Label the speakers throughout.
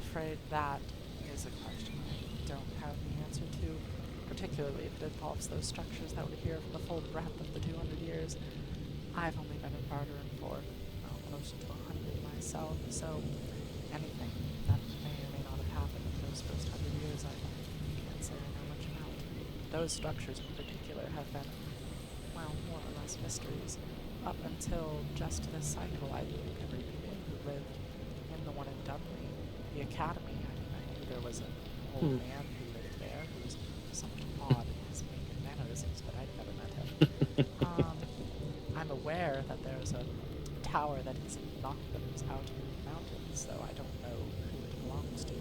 Speaker 1: afraid that is a question I don't have the answer to, particularly if it involves those structures that were here for the full breadth of the 200 years. I've only been in Barterin for close to 100 myself, so anything that may or may not have happened in those first 100 years, I can't say I know much about. Those structures in particular have been, well, more or less mysteries. Up until just this cycle, I knew everything who lived in the one in Dudley, the academy. I mean, I knew there was an old man who lived there who was somewhat odd in his mannerisms, but I'd never met him. I'm aware that there's a tower that is in Knockthams out in the mountains, though I don't know who it belongs to.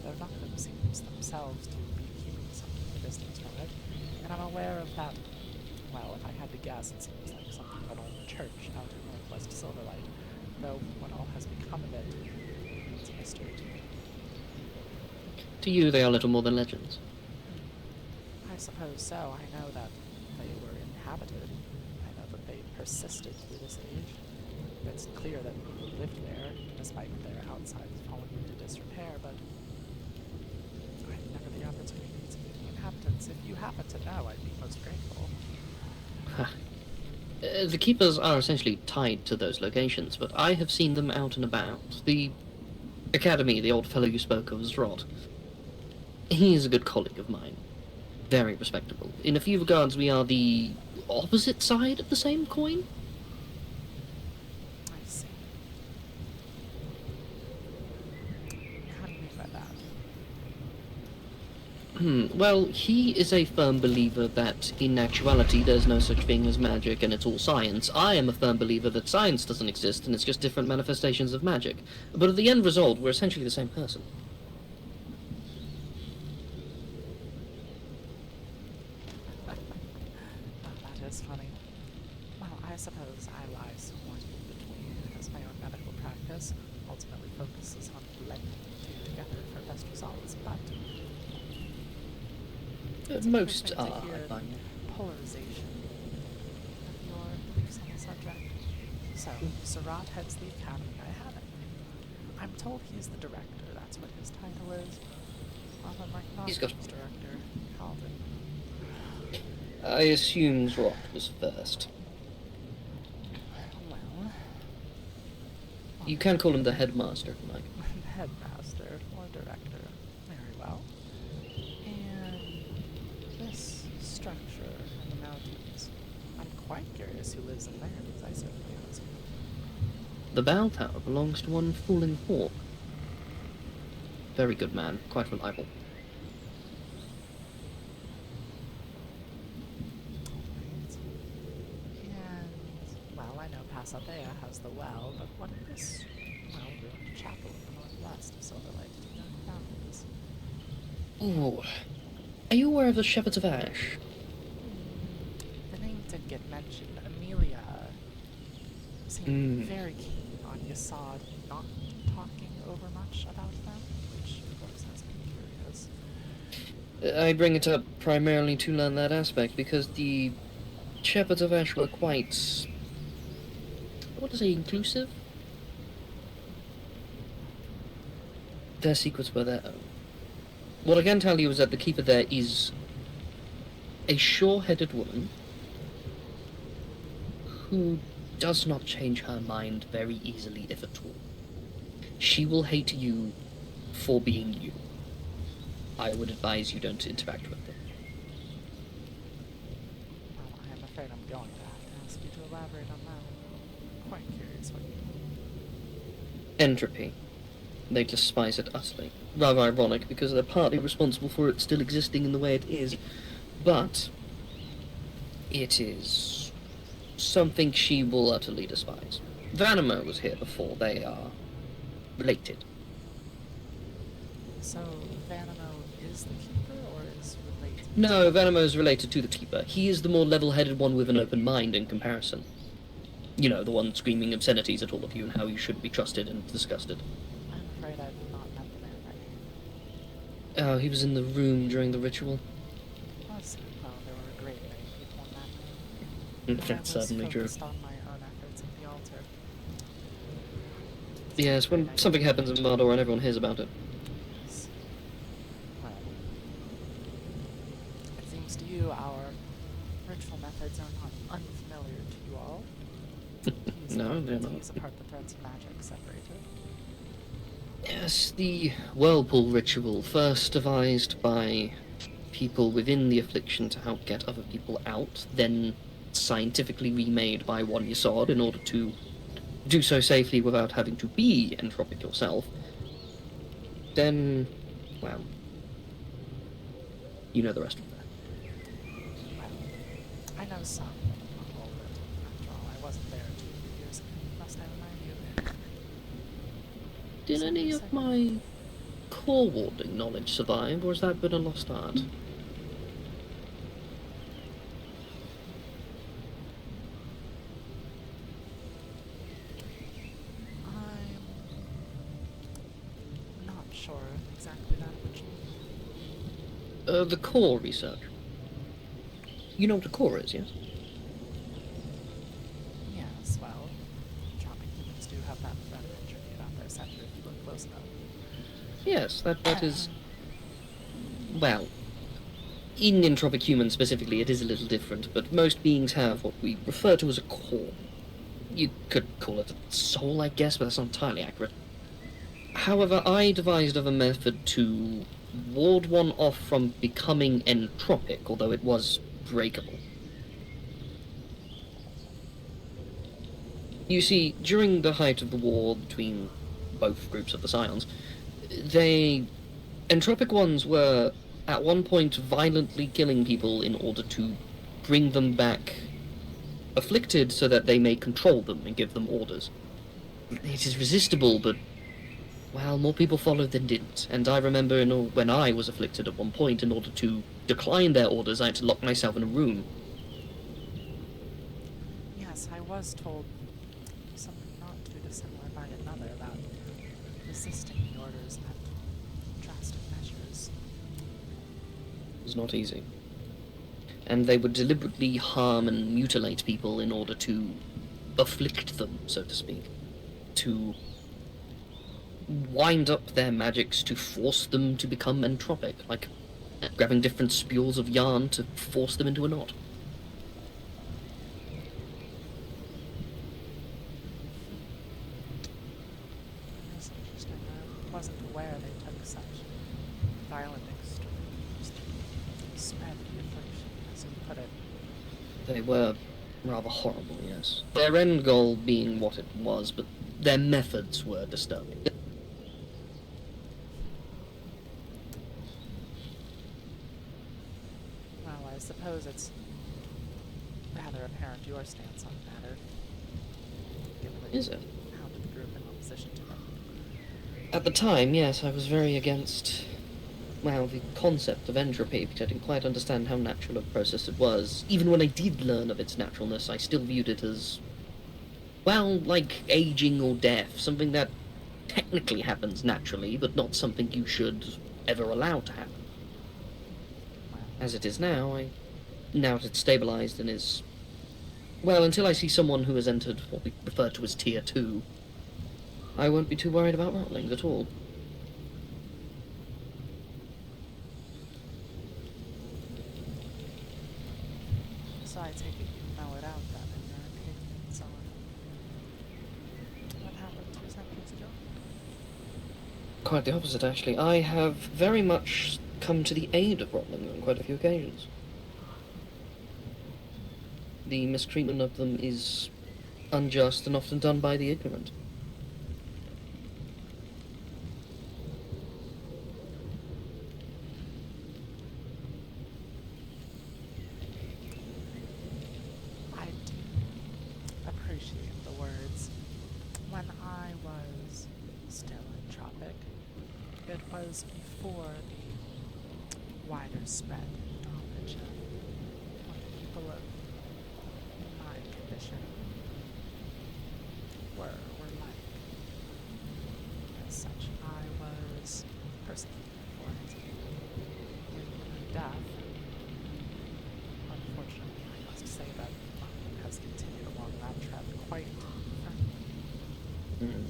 Speaker 1: Though Knocktham seems themselves to be keeping some distance from it, and I'm aware of that. Well, if I had to guess, it seems like something of an old church out in northwest Silverlight, though what all has become of it, it's a mystery to me.
Speaker 2: To you, they are little more than legends.
Speaker 1: I suppose so. I know that they were inhabited. I know that they persisted through this age. It's clear that people lived there, despite their outsides falling into disrepair, but I've never the opportunity to meet the inhabitants. If you happen to know, I'd be most grateful.
Speaker 2: The keepers are essentially tied to those locations, but I have seen them out and about. The academy, the old fellow you spoke of, is Rod. He is a good colleague of mine. Very respectable. In a few regards, we are the opposite side of the same coin.
Speaker 1: I see. How do you mean by that?
Speaker 2: Well, he is a firm believer that, in actuality, there's no such thing as magic and it's all science. I am a firm believer that science doesn't exist and it's just different manifestations of magic. But at the end result, we're essentially the same person.
Speaker 1: That is funny. Well, I suppose I lie somewhat in between, as my own medical practice ultimately focuses on blending the two together for best results, but it's
Speaker 2: Most
Speaker 1: interesting
Speaker 2: are,
Speaker 1: to hear
Speaker 2: I find.
Speaker 1: the polarization of your beliefs on the subject. So, Surat heads the academy. I have it. I'm told he's the director. That's what his title is. Rather like
Speaker 2: He's got...
Speaker 1: Knockham's director, Calvin.
Speaker 2: I assume Rock was first.
Speaker 1: Well,
Speaker 2: You can call him the headmaster, if you like.
Speaker 1: headmaster or director. Very well. And this structure in the mountains, I'm quite curious who lives in there, because I certainly haven't seen it.
Speaker 2: The bell tower belongs to one Falling Hawk. Very good man, quite reliable.
Speaker 1: And, well, I know Pasadena has the well, but what of this, well, ruined chapel in the northwest of Silverlight? Do you know who that is?
Speaker 2: Oh, are you aware of the Shepherds of Ash?
Speaker 1: The name did get mentioned. Amelia seemed very keen on Yasad not talking over much about them, which of course has me curious.
Speaker 2: I bring it up primarily to learn that aspect, because the Shepherds of Ash were quite... what to say, inclusive? Their secrets were their own. What I can tell you is that the keeper there is a sure-headed woman who does not change her mind very easily, if at all. She will hate you for being you. I would advise you don't interact with them.
Speaker 1: Well, I am afraid I'm going to have to ask you to elaborate on that. I'm quite curious what you mean.
Speaker 2: Entropy. They despise it utterly. Rather ironic, because they're partly responsible for it still existing in the way it is, but it is something she will utterly despise. Vanimo was here before. They are related.
Speaker 1: So, Vanimo is the keeper, or is related?
Speaker 2: No, Vanimo is related to the Keeper. He is the more level-headed one with an open mind in comparison. You know, the one screaming obscenities at all of you and how you shouldn't be trusted and disgusted.
Speaker 1: I'm afraid I've not met the man by name.
Speaker 2: Oh, he was in the room during the ritual.
Speaker 1: I see. Well, there were a great many people in that room.
Speaker 2: That's certainly
Speaker 1: I was
Speaker 2: true.
Speaker 1: focused on my own efforts at the altar.
Speaker 2: Yes, when something happens in Mardor and everyone hears about it.
Speaker 1: Yes. Well, it seems to you our ritual methods are not unfamiliar to you all.
Speaker 2: No, they're not.
Speaker 1: Tease apart the threads of magic separated.
Speaker 2: Yes, the whirlpool ritual, first devised by people within the affliction to help get other people out, then scientifically remade by one Yasod in order to do so safely without having to be entropic yourself. Then, well, you know the rest of that.
Speaker 1: Well, I know some of all of it. After all, I wasn't there 2 years ago. Must I remind you?
Speaker 2: Did
Speaker 1: Some
Speaker 2: any
Speaker 1: would
Speaker 2: of
Speaker 1: say-
Speaker 2: my core warding knowledge survive, or has that been a lost art?
Speaker 1: I'm not sure exactly that which.
Speaker 2: The core research. You know what a core is, yes?
Speaker 1: Yes, well, tropic humans do have that rather intricate out their center if you look close enough.
Speaker 2: Yes, that is... Well, in entropic humans specifically, it is a little different, but most beings have what we refer to as a core. You could call it a soul, I guess, but that's not entirely accurate. However, I devised of a method to ward one off from becoming entropic, although it was breakable. You see, during the height of the war between both groups of the Scions, entropic ones were at one point violently killing people in order to bring them back afflicted so that they may control them and give them orders. It is resistible, but, well, more people followed than didn't. And I remember when I was afflicted at one point, in order to decline their orders, I had to lock myself in a room.
Speaker 1: Yes, I was told something not too dissimilar by another about resisting the orders and drastic measures.
Speaker 2: It was not easy. And they would deliberately harm and mutilate people in order to afflict them, so to speak. To wind up their magics to force them to become entropic, like grabbing different spools of yarn to force them into a knot.
Speaker 1: It's interesting. I wasn't aware they took such violent extremes to spread the affliction, as you put it.
Speaker 2: They were rather horrible, yes. Their end goal being what it was, but their methods were disturbing.
Speaker 1: Well, I suppose it's rather apparent your stance on the matter. Given that
Speaker 2: Is
Speaker 1: you
Speaker 2: it?
Speaker 1: hounded the group in opposition to them.
Speaker 2: At the time, yes, I was very against, well, the concept of entropy, because I didn't quite understand how natural a process it was. Even when I did learn of its naturalness, I still viewed it as, well, like aging or death, something that technically happens naturally, but not something you should ever allow to happen.
Speaker 1: Well,
Speaker 2: As it is now, now that it's stabilized and is, well, until I see someone who has entered what we refer to as Tier 2, I won't be too worried about rotlings at all.
Speaker 1: so I take it you mellow it out then in your opinion and so on. What happened 2 centuries ago?
Speaker 2: Quite the opposite, actually. I have very much come to the aid of rotlings on quite a few occasions. The mistreatment of them is unjust and often done by the ignorant.
Speaker 1: I do appreciate the words. When I was still in Tropic, it was before the wider spread knowledge of what the people of my condition were like. As such, I was persecuted for it. In death, unfortunately, I must say that mine has continued along that track quite firmly.
Speaker 2: Mm.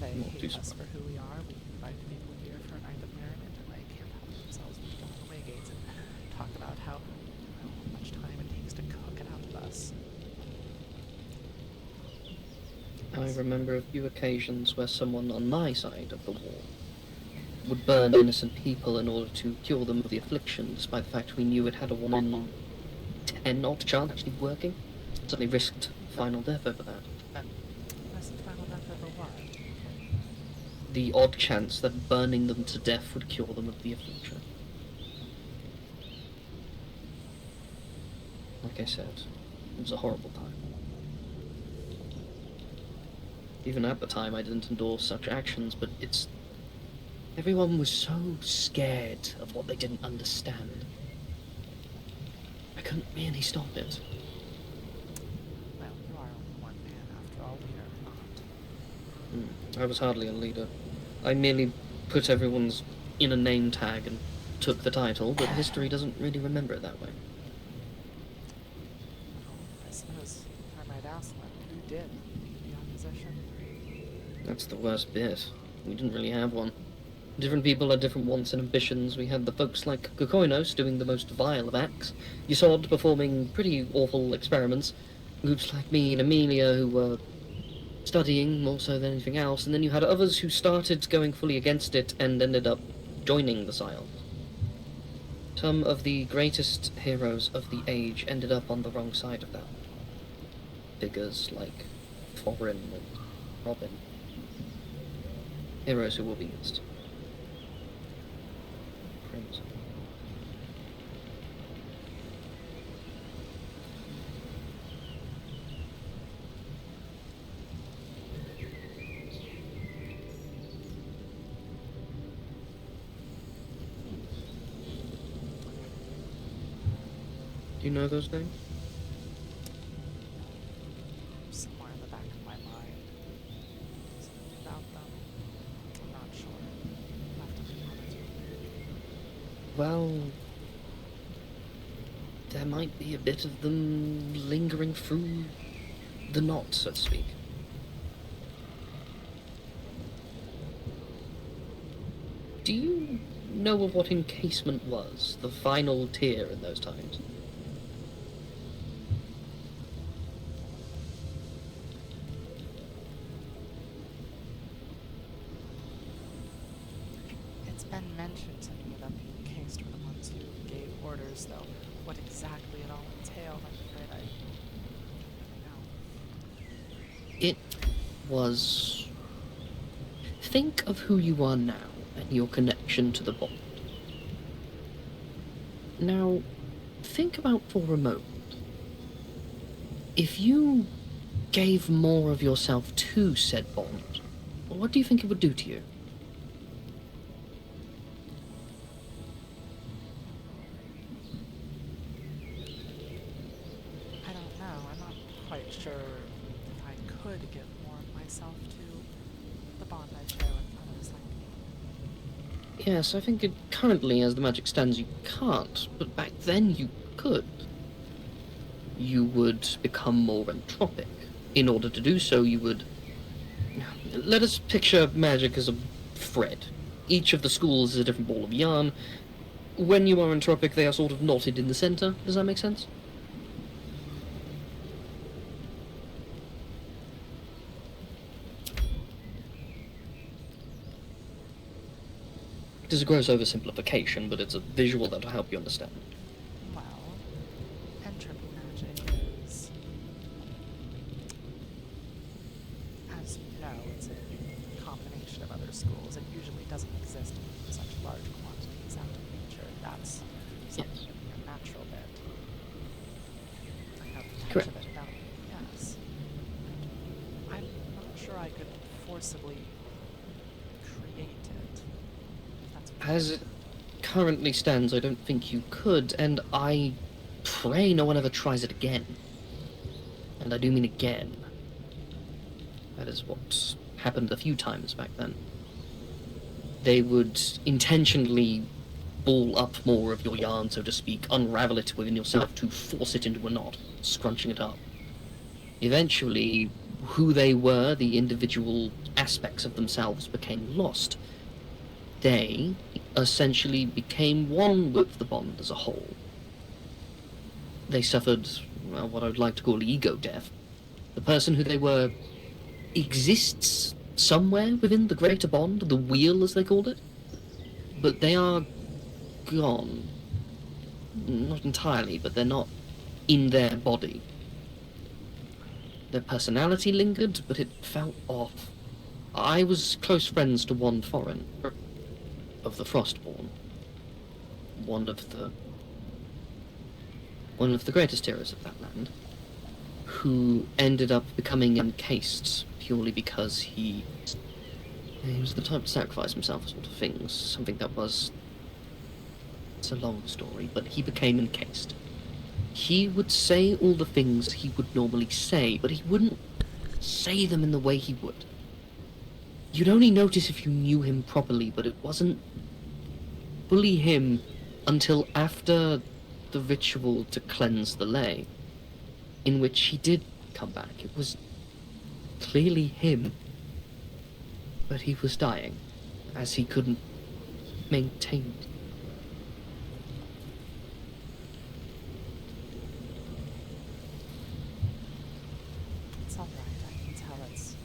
Speaker 1: They
Speaker 2: Not too
Speaker 1: hate us
Speaker 2: surprised.
Speaker 1: for who we are. We invite people here for a night of merriment, and they can't help themselves but go on the way gates and talk about how much time it takes to cook it out of us.
Speaker 2: I remember a few occasions where someone on my side of the wall would burn innocent people in order to cure them of the affliction, despite the fact we knew it had a 1 in 10 odd chance of actually working. Suddenly risked final death over that.
Speaker 1: That's the final death over what?
Speaker 2: The odd chance that burning them to death would cure them of the affliction. Like I said, it was a horrible time. Even at the time, I didn't endorse such actions, but everyone was so scared of what they didn't understand. I couldn't really stop it.
Speaker 1: Well, you are only one man after all, leader or not.
Speaker 2: I was hardly a leader. I merely put everyone's in a name tag and took the title, but history doesn't really remember it that way.
Speaker 1: I suppose I might ask them who did lead the opposition.
Speaker 2: That's the worst bit. We didn't really have one. Different people had different wants and ambitions. We had the folks like Kokoinos doing the most vile of acts, Yasod performing pretty awful experiments, groups like me and Amelia who were studying more so than anything else, and then you had others who started going fully against it and ended up joining the Scion. Some of the greatest heroes of the age ended up on the wrong side of that. Figures like Thorin and Robin. Heroes who will be missed. Prince. Do you know those names?
Speaker 1: Somewhere in the back of my mind. Something about them. I'm not sure. I'll have to be honest with you.
Speaker 2: Well, there might be a bit of them lingering through the knot, so to speak. Do you know of what encasement was, the final tier in those times?
Speaker 1: It's been mentioned to me that the encased were the ones who gave orders, though what exactly it all entailed, I'm afraid I don't really know.
Speaker 2: It was... Think of who you are now and your connection to the bond. Now, think about for a moment. If you gave more of yourself to said bond, what do you think it would do to you?
Speaker 1: I don't know. I'm not quite sure if I could give more of myself to the bond I share with others like me.
Speaker 2: Yes, I think it currently, as the magic stands, you can't, but back then you could. You would become more entropic. In order to do so, you would... Let us picture magic as a thread. Each of the schools is a different ball of yarn. When you are entropic, they are sort of knotted in the center. Does that make sense? It is a gross oversimplification, but it's a visual that will help you understand.
Speaker 1: Well, entropy magic is, as you know, it's a combination of other schools. It usually doesn't exist in such large quantities out in nature. That's something
Speaker 2: Yes.
Speaker 1: in your natural bit. I have a touch
Speaker 2: Correct.
Speaker 1: of it about me, yes. And I'm not sure I could forcibly create it. If that's what
Speaker 2: As it currently stands, I don't think you could, and I pray no one ever tries it again. And I do mean again. That is what happened a few times back then. They would intentionally ball up more of your yarn, so to speak, unravel it within yourself to force it into a knot, scrunching it up. Eventually, who they were, the individual aspects of themselves became lost. They essentially became one with the bond as a whole. They suffered, well, what I would like to call ego death. The person who they were exists somewhere within the greater bond, the wheel as they called it, but they are gone. Not entirely, but they're not in their body. Their personality lingered, but it felt off. I was close friends to one foreign of the Frostborn, one of the greatest heroes of that land, who ended up becoming encased purely because he was the type to sacrifice himself for sort of things, something that was... It's a long story, but he became encased. He would say all the things he would normally say, but he wouldn't say them in the way he would. You'd only notice if you knew him properly, but it wasn't fully him until after the ritual to cleanse the lay, in which he did come back. It was clearly him, but he was dying, as he couldn't maintain it.
Speaker 1: It's all right. I can tell it's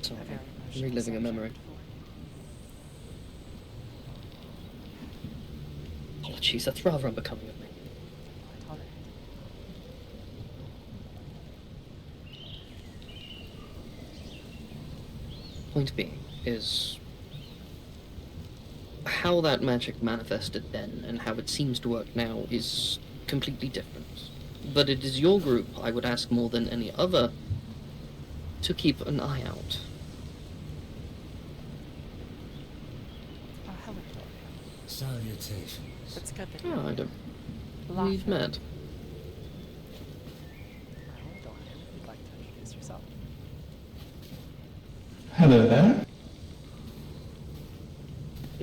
Speaker 2: Sorry,
Speaker 1: a very emotional
Speaker 2: reliving a memory.
Speaker 1: subject for you.
Speaker 2: Apologies, that's rather unbecoming of me.
Speaker 1: Quite all right.
Speaker 2: Point being is how that magic manifested then and how it seems to work now is completely different. But it is your group I would ask more than any other to keep an eye out.
Speaker 1: Oh, hello, Gloria.
Speaker 3: Salutations.
Speaker 1: It's good that you're
Speaker 2: Oh, I don't...
Speaker 1: Lothric.
Speaker 2: We've met.
Speaker 1: Well, Dorian, if you'd like to introduce yourself.
Speaker 4: Hello there.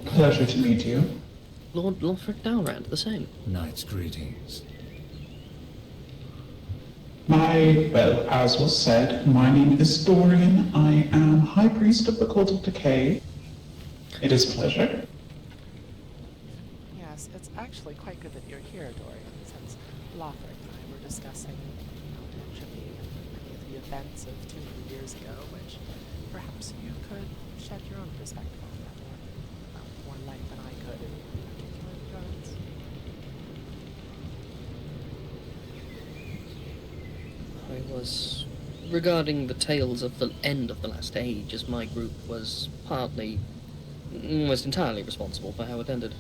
Speaker 4: Pleasure to meet you.
Speaker 2: Lord Lothric Dalrand, the same.
Speaker 3: Knight's greetings.
Speaker 4: Well, as was said, my name is Dorian. I am High Priest of the Cult of Decay. It is a pleasure.
Speaker 1: Yes, it's actually quite good that you're here, Dorian, since Lothric and I were discussing potentially many of the events of 200 years ago, which perhaps you could shed your own perspective on that, or more light than I could in particular regards.
Speaker 2: I was regarding the tales of the end of the last age, as my group was partly, almost entirely responsible for how it ended.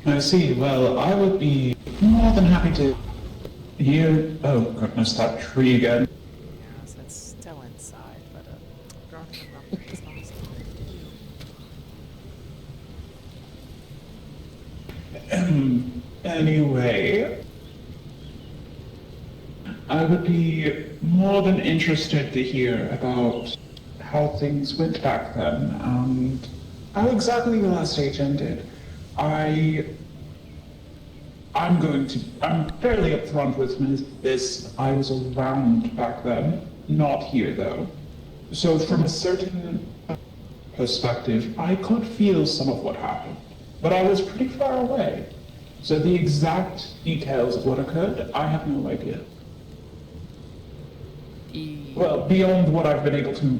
Speaker 4: I see. Well, I would be more than happy to hear... Oh, goodness, that tree again.
Speaker 1: Yes, it's still inside, but growing and rumbling is not as common to do.
Speaker 4: Anyway... I would be more than interested to hear about how things went back then and how exactly the last age ended. I'm fairly upfront with this. I was around back then, not here though. So from a certain perspective, I could feel some of what happened, but I was pretty far away. So the exact details of what occurred, I have no idea. Well, beyond what I've been able to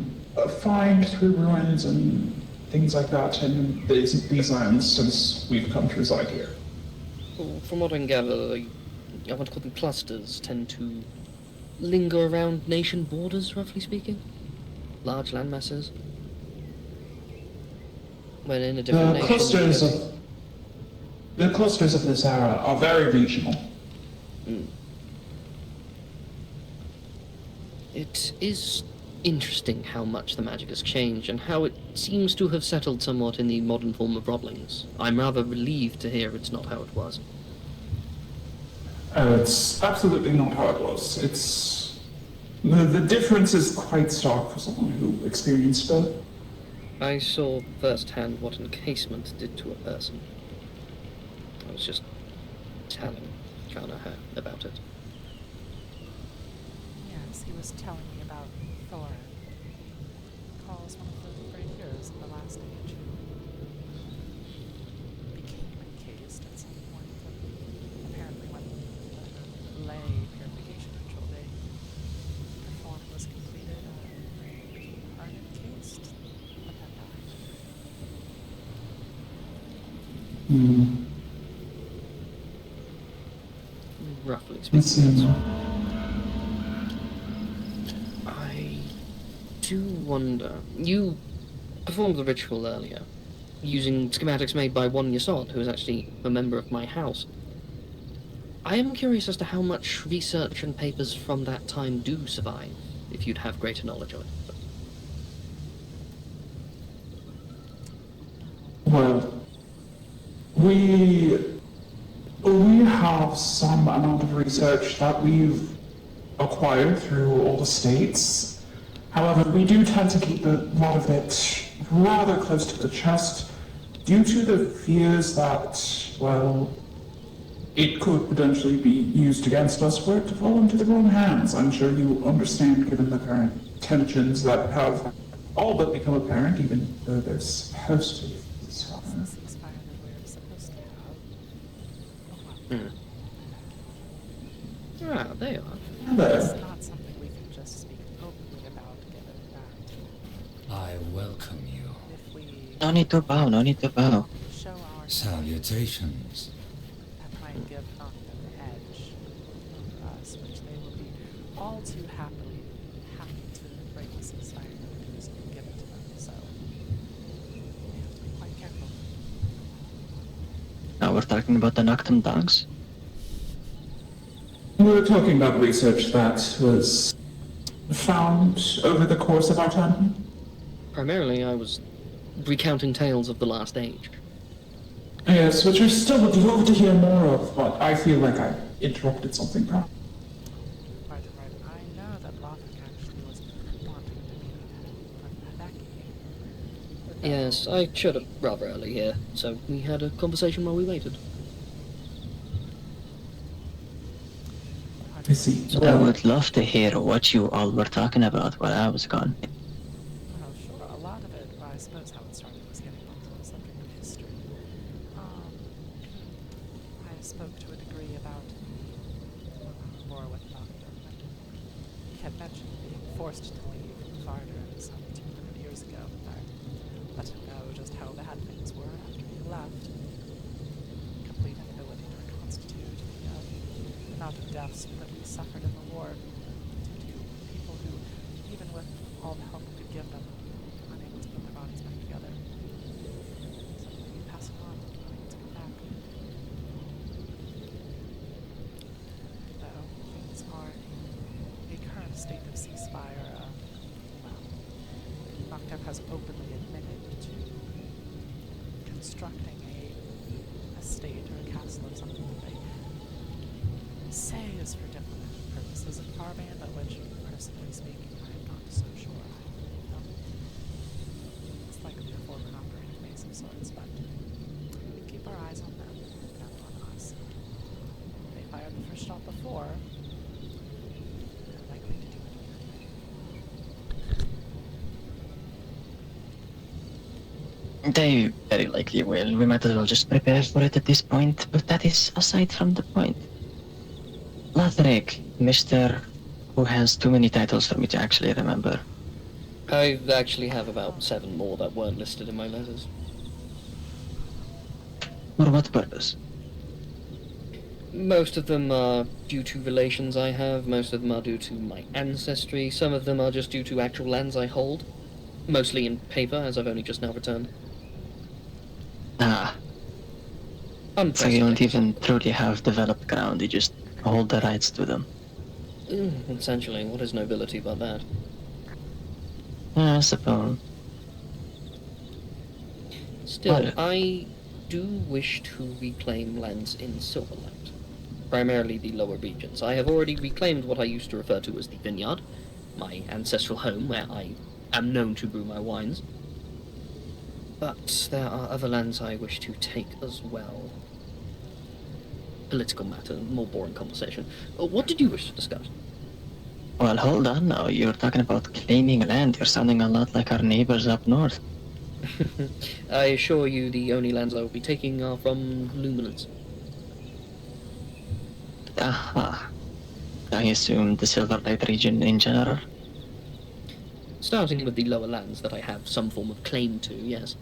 Speaker 4: find through ruins and things like that in these lands since we've come to reside here.
Speaker 2: Well, from what I can gather, I want to call them clusters, tend to linger around nation borders, roughly speaking. Large landmasses. When in a different nation...
Speaker 4: The clusters of this era are very regional.
Speaker 2: Mm. It is interesting how much the magic has changed and how it seems to have settled somewhat in the modern form of Rodlings. I'm rather relieved to hear it's not how it was.
Speaker 4: It's absolutely not how it was. The difference is quite stark for someone who experienced it.
Speaker 2: I saw firsthand what encasement did to a person. I was just telling Kana about it.
Speaker 1: as he was telling me about Thorin, he calls one of the great heroes of the last age who became encased at some point, but apparently when the lay purification ritual they performed was completed, became unencased, but then died.
Speaker 4: Hmm.
Speaker 2: Roughly
Speaker 4: Let's
Speaker 2: speaking.
Speaker 4: see.
Speaker 2: I do wonder. You performed the ritual earlier, using schematics made by one Yasod, who is actually a member of my house. I am curious as to how much research and papers from that time do survive, if you'd have greater knowledge of it.
Speaker 4: Well, we have some amount of research that we've acquired through all the states. However, we do tend to keep a lot of it rather close to the chest due to the fears that, well, it could potentially be used against us were it to fall into the wrong hands. I'm sure you understand given the current tensions that have all but become apparent, even though there's supposed to be
Speaker 1: It's
Speaker 4: ceasefire.
Speaker 1: the ceasefire that we're supposed to have. Oh well.
Speaker 2: Ah, they are.
Speaker 4: Hello.
Speaker 1: It's not something we can just speak openly about, given that
Speaker 3: I welcome you.
Speaker 1: if we
Speaker 5: No need to bow, no need to bow.
Speaker 1: show our
Speaker 3: Salutations.
Speaker 1: that might give them an edge over us, which they will be all too happy to break the ceasefire news and give it to them. So we have to be quite careful.
Speaker 5: Now we're talking about the Noctum dogs.
Speaker 4: We were talking about research that was found over the course of our time.
Speaker 2: Primarily, I was recounting tales of the last age.
Speaker 4: Yes, which I still would love to hear more of, but I feel like I interrupted something.
Speaker 1: Right. I know that Lothric actually was wanting to meet Becky.
Speaker 2: Yes, I showed up rather early here, so we had a conversation while we waited.
Speaker 4: I see.
Speaker 5: I would love to hear what you all were talking about while I was gone.
Speaker 1: Well, sure. A lot of it, well, I suppose how it started was getting onto the subject of history. I spoke to a degree about war with Nocturne, and he had mentioned being forced to leave Varder some 200 years ago. I let him know just how bad things were after he left. Complete inability to reconstitute the amount of deaths that we suffered in the war due to people who, even with all the help we could give them, unable to put their bodies back together. So we pass it on, unable to come back. Though things are in a current state of ceasefire, well, Noctem has openly admitted to constructing a state or a castle or something that they say is for diplomatic purposes in Farband, but which, personally speaking, I'm not so sure. It's likely a forward operating base of sorts, but we keep our eyes on them and them on us. They fired the first shot before. They're likely to do it again.
Speaker 5: They very likely will. We might as well just prepare for it at this point, but that is aside from the point. Lothric, Mr. who has too many titles for me to actually remember.
Speaker 2: I actually have about 7 more that weren't listed in my letters.
Speaker 5: For what purpose?
Speaker 2: Most of them are due to relations I have, most of them are due to my ancestry, some of them are just due to actual lands I hold. Mostly in paper, as I've only just now returned.
Speaker 5: Ah, so you don't even truly have developed ground, you just hold the rights to them.
Speaker 2: Essentially, what is nobility but that?
Speaker 5: I suppose.
Speaker 2: Still,
Speaker 5: Well,
Speaker 2: I do wish to reclaim lands in Silverlight. Primarily the lower regions. I have already reclaimed what I used to refer to as the Vineyard, my ancestral home where I am known to brew my wines. But there are other lands I wish to take as well. Political matter, more boring conversation. What did you wish to discuss?
Speaker 5: Well, hold on now. You're talking about claiming land. You're sounding a lot like our neighbors up north.
Speaker 2: I assure you the only lands I will be taking are from Luminance.
Speaker 5: Aha. I assume the Silverlight region in general.
Speaker 2: Starting with the lower lands that I have some form of claim to, yes.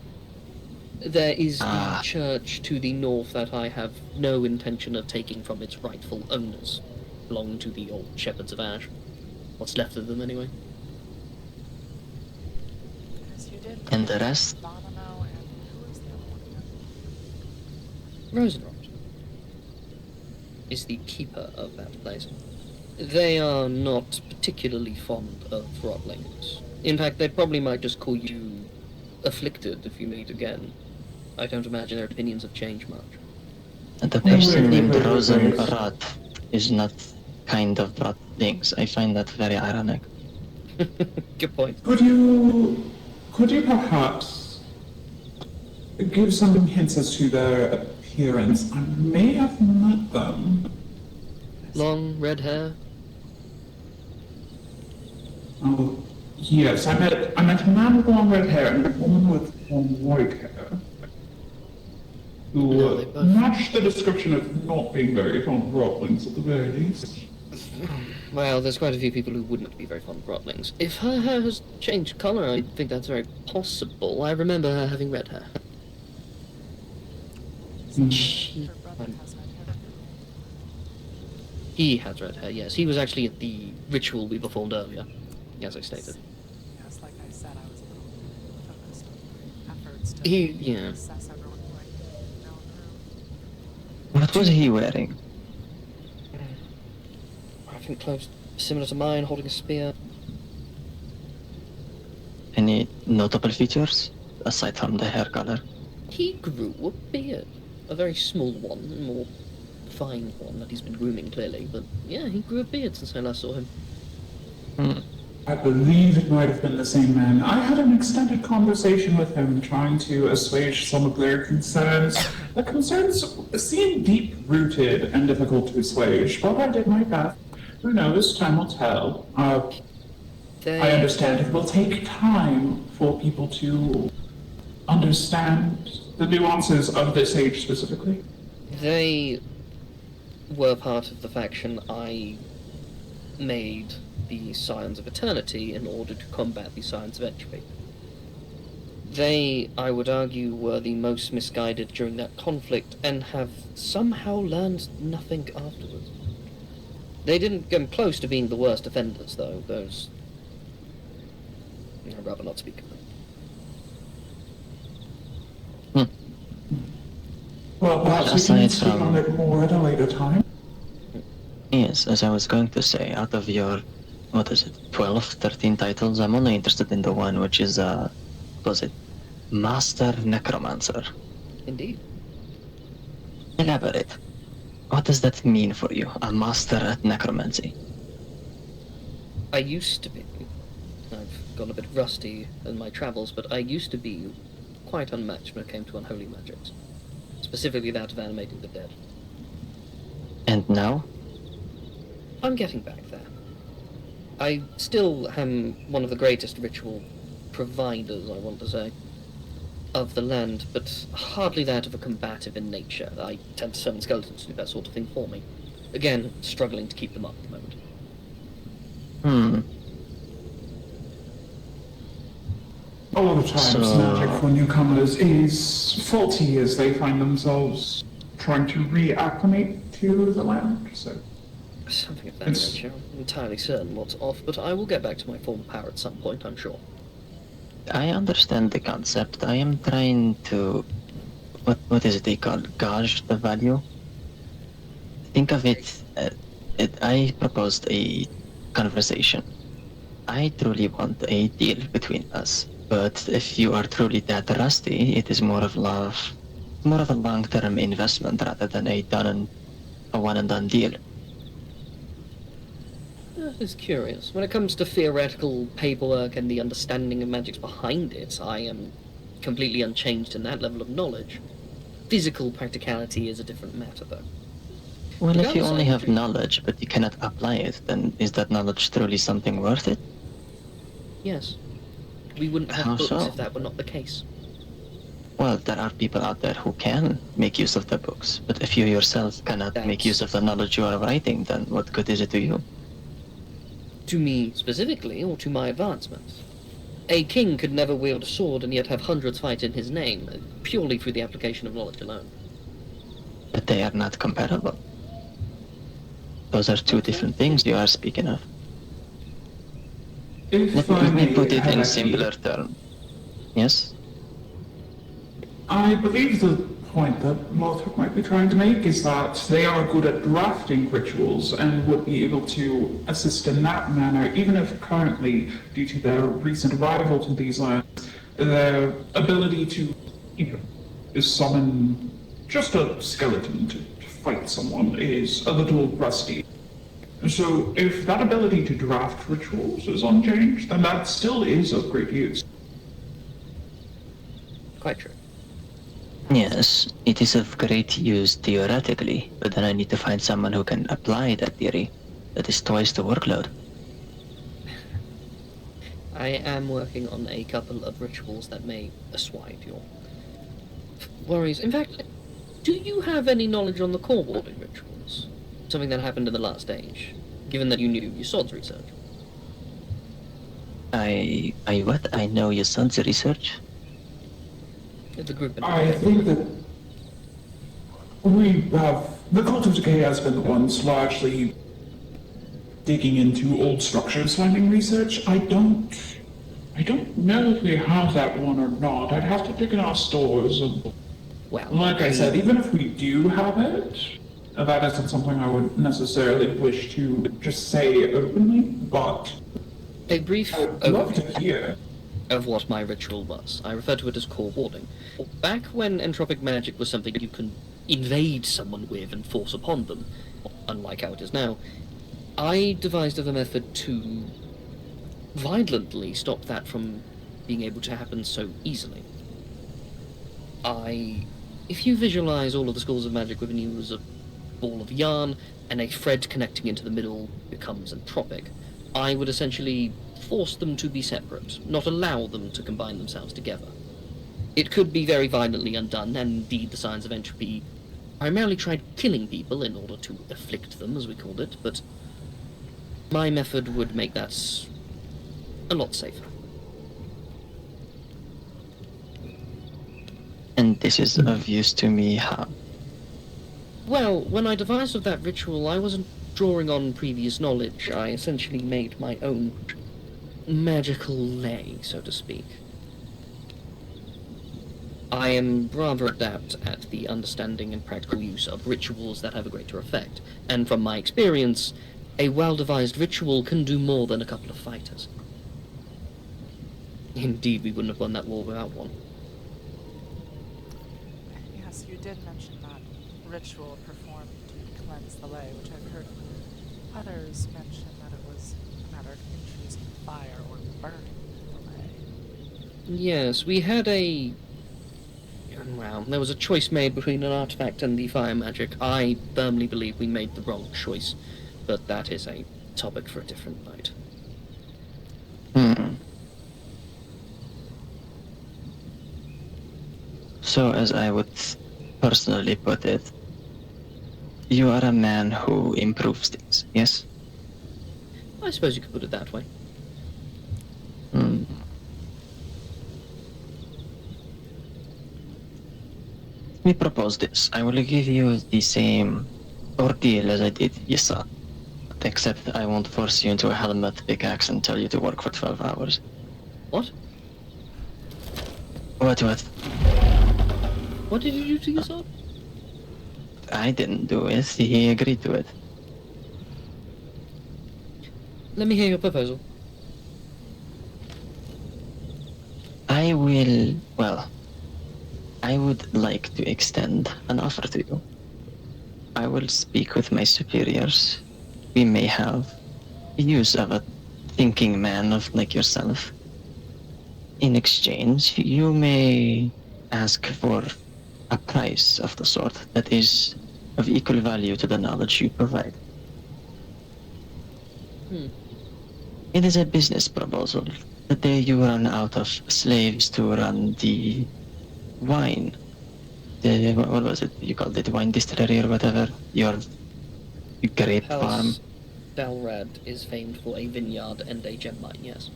Speaker 2: There is the
Speaker 5: Ah.
Speaker 2: church to the north that I have no intention of taking from its rightful owners, belonging to the old Shepherds of Ash. What's left of them, anyway.
Speaker 1: As you did
Speaker 5: And the
Speaker 1: mention
Speaker 5: rest?
Speaker 1: Bonomo and who is the other one again?
Speaker 2: Rosenrot is the keeper of that place. They are not particularly fond of Rotlings. In fact, they probably might just call you afflicted if you meet again. I don't imagine their opinions have changed much.
Speaker 5: And the
Speaker 4: Wait,
Speaker 5: person
Speaker 4: wait,
Speaker 5: named
Speaker 4: wait, wait, wait.
Speaker 5: Rosenrot is not kind of brought things. I find that very ironic.
Speaker 2: Good point.
Speaker 4: Could you perhaps give some hints as to their appearance? I may have met them.
Speaker 2: Long, red hair.
Speaker 4: Oh, yes, I met a man with long red hair and a woman with long white hair, who
Speaker 2: No, they both-
Speaker 4: matched the description of not being very fond of Rotlings at the very least.
Speaker 2: Well, there's quite a few people who wouldn't be very fond of Rotlings. If her hair has changed colour, I think that's very possible. I remember her having red hair.
Speaker 1: Her brother has red hair.
Speaker 2: He has red hair, yes. He was actually at the ritual we performed earlier, as I stated.
Speaker 1: Yes, like I said, I was a little focused on my efforts to
Speaker 2: Yeah.
Speaker 1: assess everyone who I know and
Speaker 5: What was he wearing?
Speaker 2: I think close, similar to mine, holding a spear.
Speaker 5: Any notable features aside from the hair color?
Speaker 2: He grew a beard. A very small one, a more fine one that he's been grooming, clearly. But yeah, he grew a beard since I last saw him.
Speaker 5: Hmm.
Speaker 4: I believe it might have been the same man. I had an extended conversation with him trying to assuage some of their concerns. The concerns seem deep-rooted and difficult to assuage, but I did my best. Who knows? Time will tell. I understand it will take time for people to understand the nuances of this age specifically.
Speaker 2: They were part of the faction I made the Scions of Eternity in order to combat the Scions of Entropy. They, I would argue, were the most misguided during that conflict and have somehow learned nothing afterwards. They didn't come close to being the worst offenders, though. Those... I'd rather not speak of them.
Speaker 4: Well, perhaps we
Speaker 5: aside
Speaker 4: can speak
Speaker 5: from-
Speaker 4: on it more at a later time.
Speaker 5: Yes, as I was going to say, out of your, 12, 13 titles, I'm only interested in the one which is, what was it? Master Necromancer.
Speaker 2: Indeed.
Speaker 5: Elaborate. What does that mean for you, a master at necromancy?
Speaker 2: I used to be. I've gone a bit rusty in my travels, but I used to be quite unmatched when it came to unholy magics. Specifically that of animating the dead.
Speaker 5: And now?
Speaker 2: I'm getting back there. I still am one of the greatest ritual providers, I want to say, of the land, but hardly that of a combative in nature. I tend to summon skeletons to do that sort of thing for me. Again, struggling to keep them up at the moment.
Speaker 4: A lot of times,
Speaker 5: So-
Speaker 4: magic for newcomers is faulty as they find themselves trying to reacclimate to the land. So,
Speaker 2: Something of that
Speaker 4: It's-
Speaker 2: nature. I'm entirely certain what's off, but I will get back to my former power at some point, I'm sure.
Speaker 5: I understand the concept. I am trying to... What is it they call? Gauge the value? Think of it, I proposed a conversation. I truly want a deal between us. But if you are truly that rusty, it is more of a long-term investment rather than a one-and-done deal.
Speaker 2: That is curious. When it comes to theoretical paperwork and the understanding of magics behind it, I am completely unchanged in that level of knowledge. Physical practicality is a different matter, though.
Speaker 5: Well, if you
Speaker 2: Regardless,
Speaker 5: only
Speaker 2: I
Speaker 5: have
Speaker 2: agree.
Speaker 5: knowledge but you cannot apply it, then is that knowledge truly something worth it?
Speaker 2: Yes. We wouldn't
Speaker 5: How
Speaker 2: have books
Speaker 5: so?
Speaker 2: if that were not the case.
Speaker 5: Well, there are people out there who can make use of the books, but if you yourself cannot make use
Speaker 2: That's,
Speaker 5: of the knowledge you are writing, then what good is it to you?
Speaker 2: to me specifically, or to my advancement. A king could never wield a sword and yet have hundreds fight in his name, purely through the application of knowledge alone.
Speaker 5: But they are not comparable. Those are two
Speaker 2: Okay.
Speaker 5: different things you are speaking of.
Speaker 4: If I
Speaker 5: Let me
Speaker 4: may
Speaker 5: put it
Speaker 4: have
Speaker 5: in
Speaker 4: a
Speaker 5: simpler terms. Yes?
Speaker 4: I believe the point that Lothric might be trying to make is that they are good at drafting rituals and would be able to assist in that manner, even if currently, due to their recent arrival to these lands, their ability to, summon just a skeleton to fight someone is a little rusty. So if that ability to draft rituals is unchanged, then that still is of great use.
Speaker 2: Quite true.
Speaker 5: Yes, it is of great use theoretically, but then I need to find someone who can apply that theory. That is twice the workload.
Speaker 2: I am working on a couple of rituals that may assuage your worries. In fact, do you have any knowledge on the core warding rituals? Something that happened in the last age, given that you knew your swords research.
Speaker 5: I what? I know your son's research.
Speaker 2: The group and
Speaker 4: I think that we have the Cult of Decay has been the ones largely digging into old structures finding research. I don't know if we have that one or not. I'd have to pick in our stores. And
Speaker 2: well,
Speaker 4: like I said, even if we do have it, that isn't something I would necessarily wish to just say openly. But
Speaker 2: a brief
Speaker 4: I'd love to hear.
Speaker 2: of what my ritual was. I refer to it as core warding. Back when entropic magic was something you can invade someone with and force upon them, unlike how it is now, I devised a method to violently stop that from being able to happen so easily. If you visualize all of the schools of magic within you as a ball of yarn, and a thread connecting into the middle becomes entropic, I would essentially force them to be separate, not allow them to combine themselves together. It could be very violently undone, and indeed the signs of entropy primarily tried killing people in order to afflict them, as we called it, but my method would make that a lot safer.
Speaker 5: And this is of use to me how?
Speaker 2: Well, when I devised of that ritual, I wasn't drawing on previous knowledge. I essentially made my own magical lay, so to speak. I am rather adept at the understanding and practical use of rituals that have a greater effect, and from my experience, a well-devised ritual can do more than a couple of fighters. Indeed, we wouldn't have won that war without one.
Speaker 1: Yes, you did mention that ritual performed to cleanse the lay, which I've heard others mention that it was a matter of infusing fire or burning the lay.
Speaker 2: Yes, we had well, there was a choice made between an artifact and the fire magic. I firmly believe we made the wrong choice, but that is a topic for a different night.
Speaker 5: So, as I would personally put it, you are a man who improves things, yes?
Speaker 2: I suppose you could put it that way.
Speaker 5: Let me propose this. I will give you the same ordeal as I did Yissa, except I won't force you into a helmet pickaxe and tell you to work for 12 hours.
Speaker 2: What?
Speaker 5: What?
Speaker 2: What did you do to yourself?
Speaker 5: I didn't do it. He agreed to it.
Speaker 2: Let me hear your proposal.
Speaker 5: I would like to extend an offer to you. I will speak with my superiors. We may have use of a thinking man like yourself. In exchange, you may ask for a price of the sort that is of equal value to the knowledge you provide. It is a business proposal. The day you run out of slaves to run the wine, what was it? You called it wine distillery or whatever? Your grape farm.
Speaker 2: Palace Dalrad is famed for a vineyard and a gem mine, yes.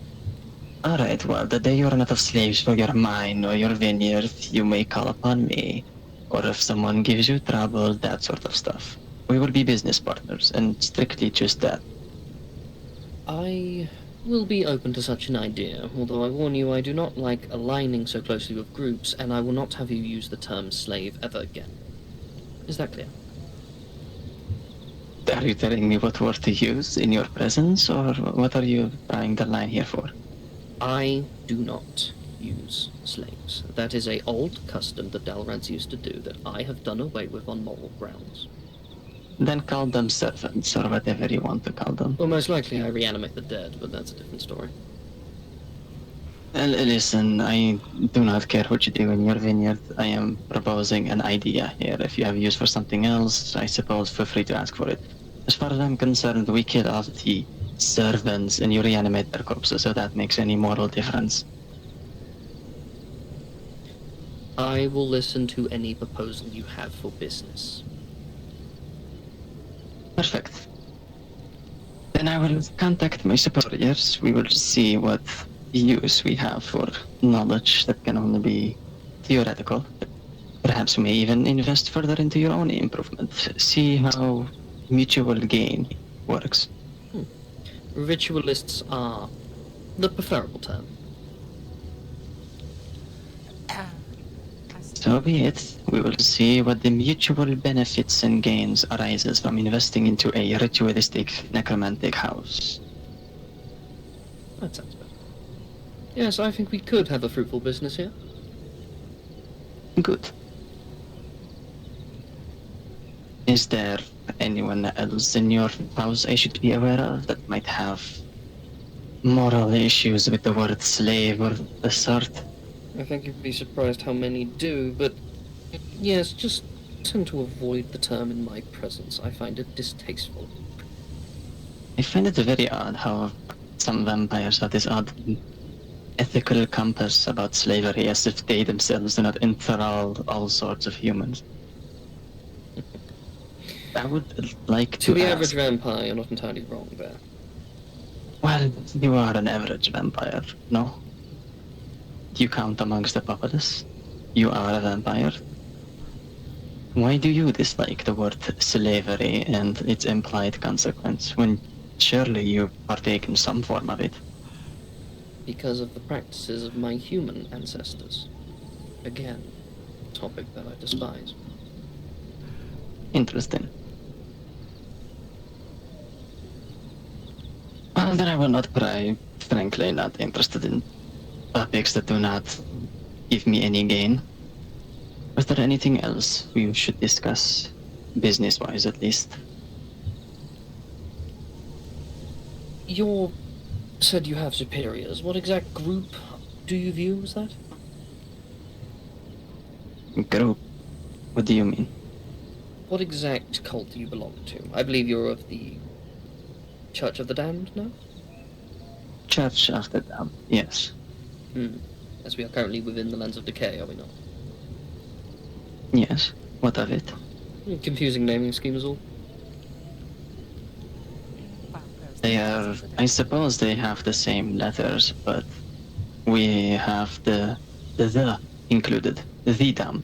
Speaker 5: Alright, well, the day you run out of slaves for your mine or your vineyard, you may call upon me. Or if someone gives you trouble, that sort of stuff. We will be business partners, and strictly just that.
Speaker 2: I will be open to such an idea, although I warn you I do not like aligning so closely with groups, and I will not have you use the term slave ever again. Is that clear?
Speaker 5: Are you telling me what word to use in your presence, or what are you trying the line here for?
Speaker 2: I do not use slaves. That is a old custom that Dalrads used to do that I have done away with on moral grounds.
Speaker 5: Then call them servants, or whatever you want to call them.
Speaker 2: Well, most likely I reanimate the dead, but that's a different story.
Speaker 5: Well, listen, I do not care what you do in your vineyard. I am proposing an idea here. If you have use for something else, I suppose feel free to ask for it. As far as I'm concerned, we kill off the servants and you reanimate their corpses, so that makes any moral difference.
Speaker 2: I will listen to any proposal you have for business.
Speaker 5: Perfect. Then I will contact my superiors. We will see what use we have for knowledge that can only be theoretical. Perhaps we may even invest further into your own improvement. See how mutual gain works.
Speaker 2: Ritualists are the preferable term.
Speaker 5: So be it. We will see what the mutual benefits and gains arises from investing into a ritualistic necromantic house.
Speaker 2: That sounds better. Yes, I think we could have a fruitful business here.
Speaker 5: Good. Is there anyone else in your house I should be aware of that might have moral issues with the word slave or the sort?
Speaker 2: I think you'd be surprised how many do, but yes, just tend to avoid the term in my presence. I find it distasteful.
Speaker 5: I find it very odd how some vampires have this odd ethical compass about slavery, as if they themselves do not enthrall all sorts of humans. I would like
Speaker 2: To
Speaker 5: to
Speaker 2: the
Speaker 5: ask,
Speaker 2: average vampire, you're not entirely wrong there.
Speaker 5: well, you are an average vampire, no? You count amongst the populace? You are a vampire? Why do you dislike the word slavery and its implied consequence, when surely you partake in some form of it?
Speaker 2: Because of the practices of my human ancestors. Again, a topic that I despise.
Speaker 5: Interesting. Well, then I will not pry. Frankly, not interested in topics that do not give me any gain. Was there anything else we should discuss, business-wise at least?
Speaker 2: You said you have superiors. What exact group do you view as that?
Speaker 5: Group? What do you mean?
Speaker 2: What exact cult do you belong to? I believe you're of the Church of the Damned, no?
Speaker 5: Church of the Damned, yes.
Speaker 2: As we are currently within the Lands of Decay, are we not?
Speaker 5: Yes. What of it?
Speaker 2: Confusing naming scheme is all.
Speaker 5: They are... I suppose they have the same letters, but we have the included. The Damned.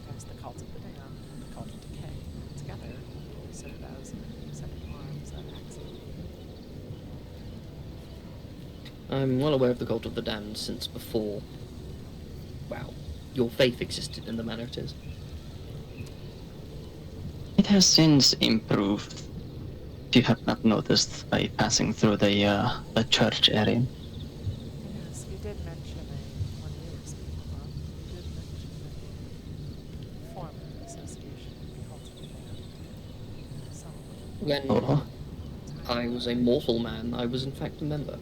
Speaker 1: There's the cult of the Damned and the cult of Decay. Together, considered as separate arms of Axiom.
Speaker 2: I'm well aware of the cult of the Damned since before... Wow. Your faith existed in the manner it is.
Speaker 5: It has since improved. If you have not noticed by passing through the church area.
Speaker 1: Yes, you did mention when we were speaking about, you did mention a former association with the cult of the Damned. So,
Speaker 2: When I was a mortal man, I was in fact a member.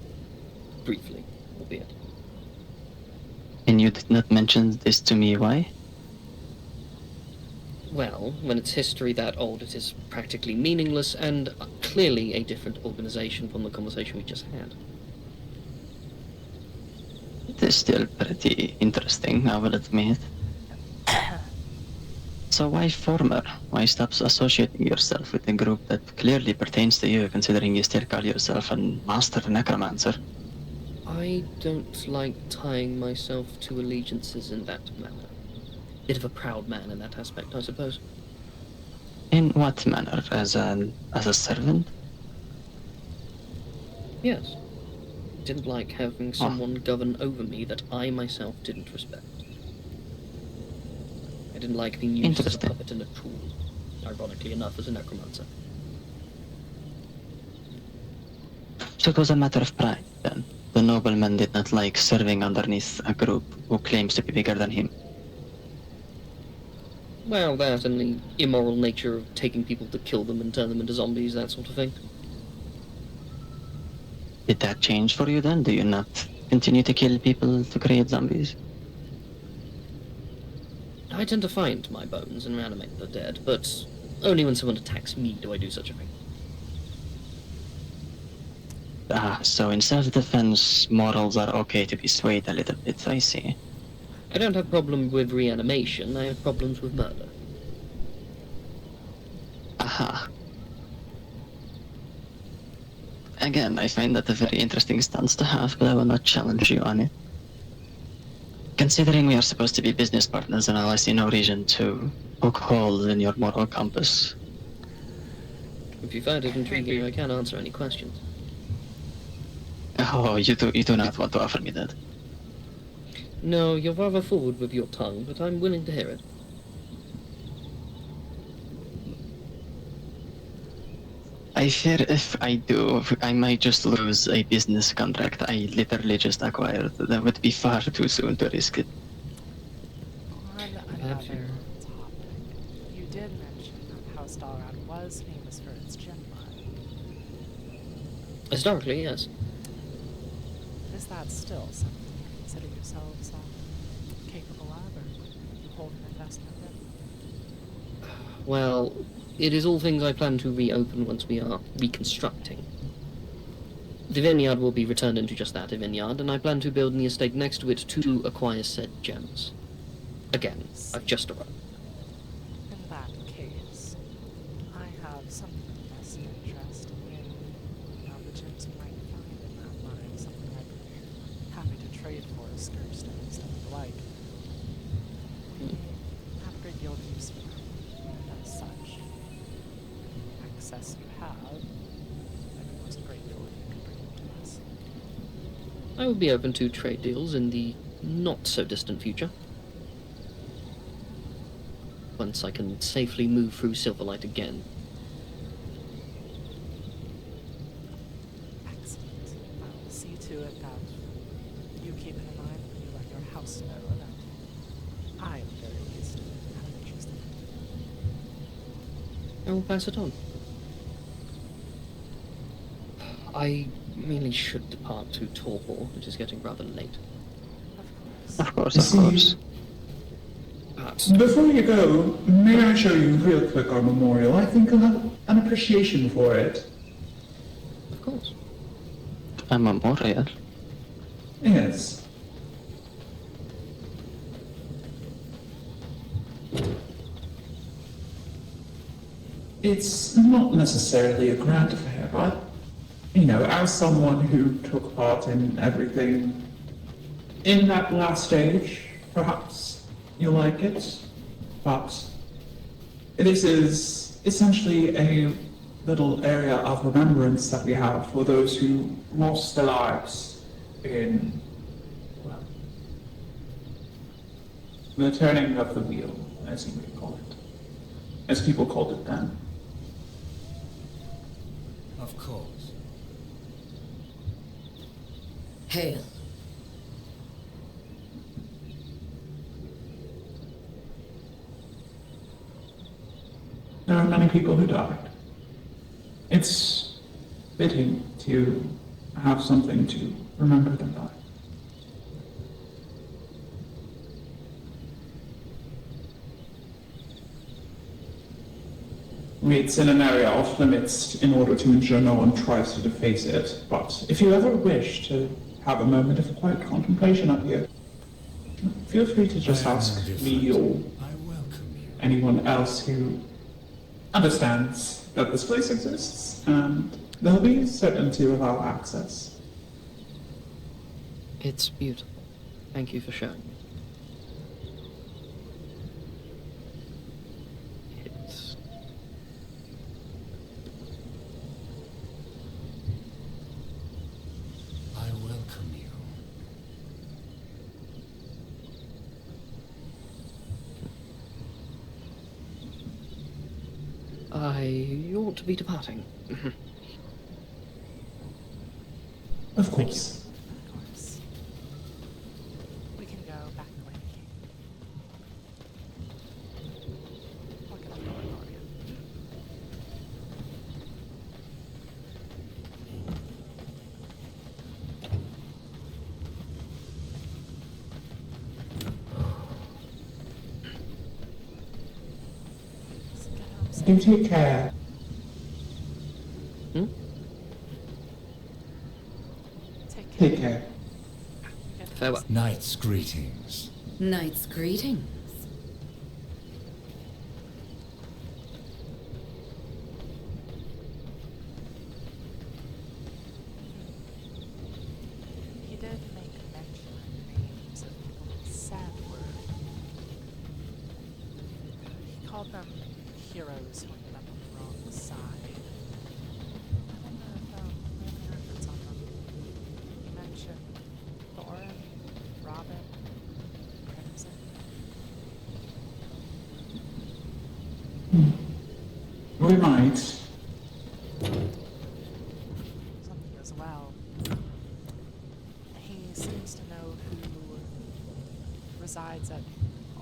Speaker 2: Briefly, albeit.
Speaker 5: And you did not mention this to me, why?
Speaker 2: Well, when it's history that old, it is practically meaningless and clearly a different organization from the conversation we just had.
Speaker 5: It is still pretty interesting, I will admit. So why former? Why stop associating yourself with a group that clearly pertains to you, considering you still call yourself a master necromancer?
Speaker 2: I don't like tying myself to allegiances in that manner. Bit of a proud man in that aspect, I suppose.
Speaker 5: In what manner? As a servant?
Speaker 2: Yes. Didn't like having someone govern over me that I myself didn't respect. I didn't like being used as a
Speaker 5: Interesting.
Speaker 2: puppet and a tool, ironically enough, as a necromancer.
Speaker 5: So it was a matter of pride, then. The nobleman did not like serving underneath a group who claims to be bigger than him.
Speaker 2: Well, that and the immoral nature of taking people to kill them and turn them into zombies, that sort of thing.
Speaker 5: Did that change for you then? Do you not continue to kill people to create zombies?
Speaker 2: I tend to find my bones and reanimate the dead, but only when someone attacks me do I do such a thing.
Speaker 5: Ah, so in self-defense, morals are okay to be swayed a little bit, I see.
Speaker 2: I don't have problem with reanimation, I have problems with murder.
Speaker 5: Aha. Again, I find that a very interesting stance to have, but I will not challenge you on it. Considering we are supposed to be business partners and all, I see no reason to poke holes in your moral compass.
Speaker 2: If you find it intriguing, I can answer any questions.
Speaker 5: Oh, you do not want to offer me that.
Speaker 2: No, you're rather forward with your tongue, but I'm willing to hear it.
Speaker 5: I fear if I do, I might just lose a business contract I literally just acquired. That would be far too soon to risk it.
Speaker 1: On
Speaker 2: Perhaps
Speaker 1: another
Speaker 2: you-
Speaker 1: topic, you did mention that House Dalrad was famous for its gem mine.
Speaker 2: Historically, yes.
Speaker 1: Is that still something you consider yourselves capable of, or you hold an investment in?
Speaker 2: Well, it is all things I plan to reopen once we are reconstructing. The vineyard will be returned into just that, a vineyard, and I plan to build the estate next to it to acquire said gems. Again, I've just arrived.
Speaker 1: In that case, I have some vested interest in the gems you might find in that mine, something I'd be happy to trade for scourge stones and the like. We have a great deal of use for them, and as such, access you have, I'd be most grateful if you could bring them to us.
Speaker 2: I will be open to trade deals in the not-so-distant future. Once I can safely move through Silverlight again.
Speaker 1: Excellent. I will see to it that you keep it in mind when you let your house know that I, at the very least, have an interest in it.
Speaker 2: I will pass it on. I really should depart to Torpor, which is getting rather late.
Speaker 1: Of course.
Speaker 5: Of course.
Speaker 2: But
Speaker 4: Before you go, may I show you real quick our memorial? I think I'll have an appreciation for it.
Speaker 2: of course.
Speaker 5: A memorial.
Speaker 4: Yes. It's not necessarily a grand affair, but, as someone who took part in everything in that last stage, perhaps you'll like it. But this is essentially a little area of remembrance that we have for those who lost their lives in, well, the turning of the wheel, as you may call it, as people called it then.
Speaker 3: Of course. Hail.
Speaker 4: There are many people who died. It's fitting to have something to remember them by. It's in an area off limits in order to ensure no one tries to deface it, but if you ever wish to have a moment of quiet contemplation up here, feel free to just
Speaker 3: I am
Speaker 4: ask
Speaker 3: no
Speaker 4: me
Speaker 3: different.
Speaker 4: or
Speaker 3: I welcome you.
Speaker 4: anyone else who understands that this place exists, and they'll be certain to allow access.
Speaker 2: It's beautiful. Thank you for showing me. It's...
Speaker 3: I welcome you.
Speaker 2: I ought to be departing.
Speaker 4: Of course.
Speaker 1: Of course. We can go back the way we came. Look at the door for you. Let's get home safe.
Speaker 4: Do take care.
Speaker 2: Hmm?
Speaker 1: Take care.
Speaker 4: Take care.
Speaker 1: Get home
Speaker 2: Farewell.
Speaker 1: safe.
Speaker 3: Knight's greetings.
Speaker 6: Knight's greetings.
Speaker 1: He did make mention of names of people he said were. He called them heroes who ended up on the wrong side. I wonder if we have any records on them. He mentioned Thorin, Robin, Crimson.
Speaker 4: We might.
Speaker 1: Something as well. He seems to know who resides at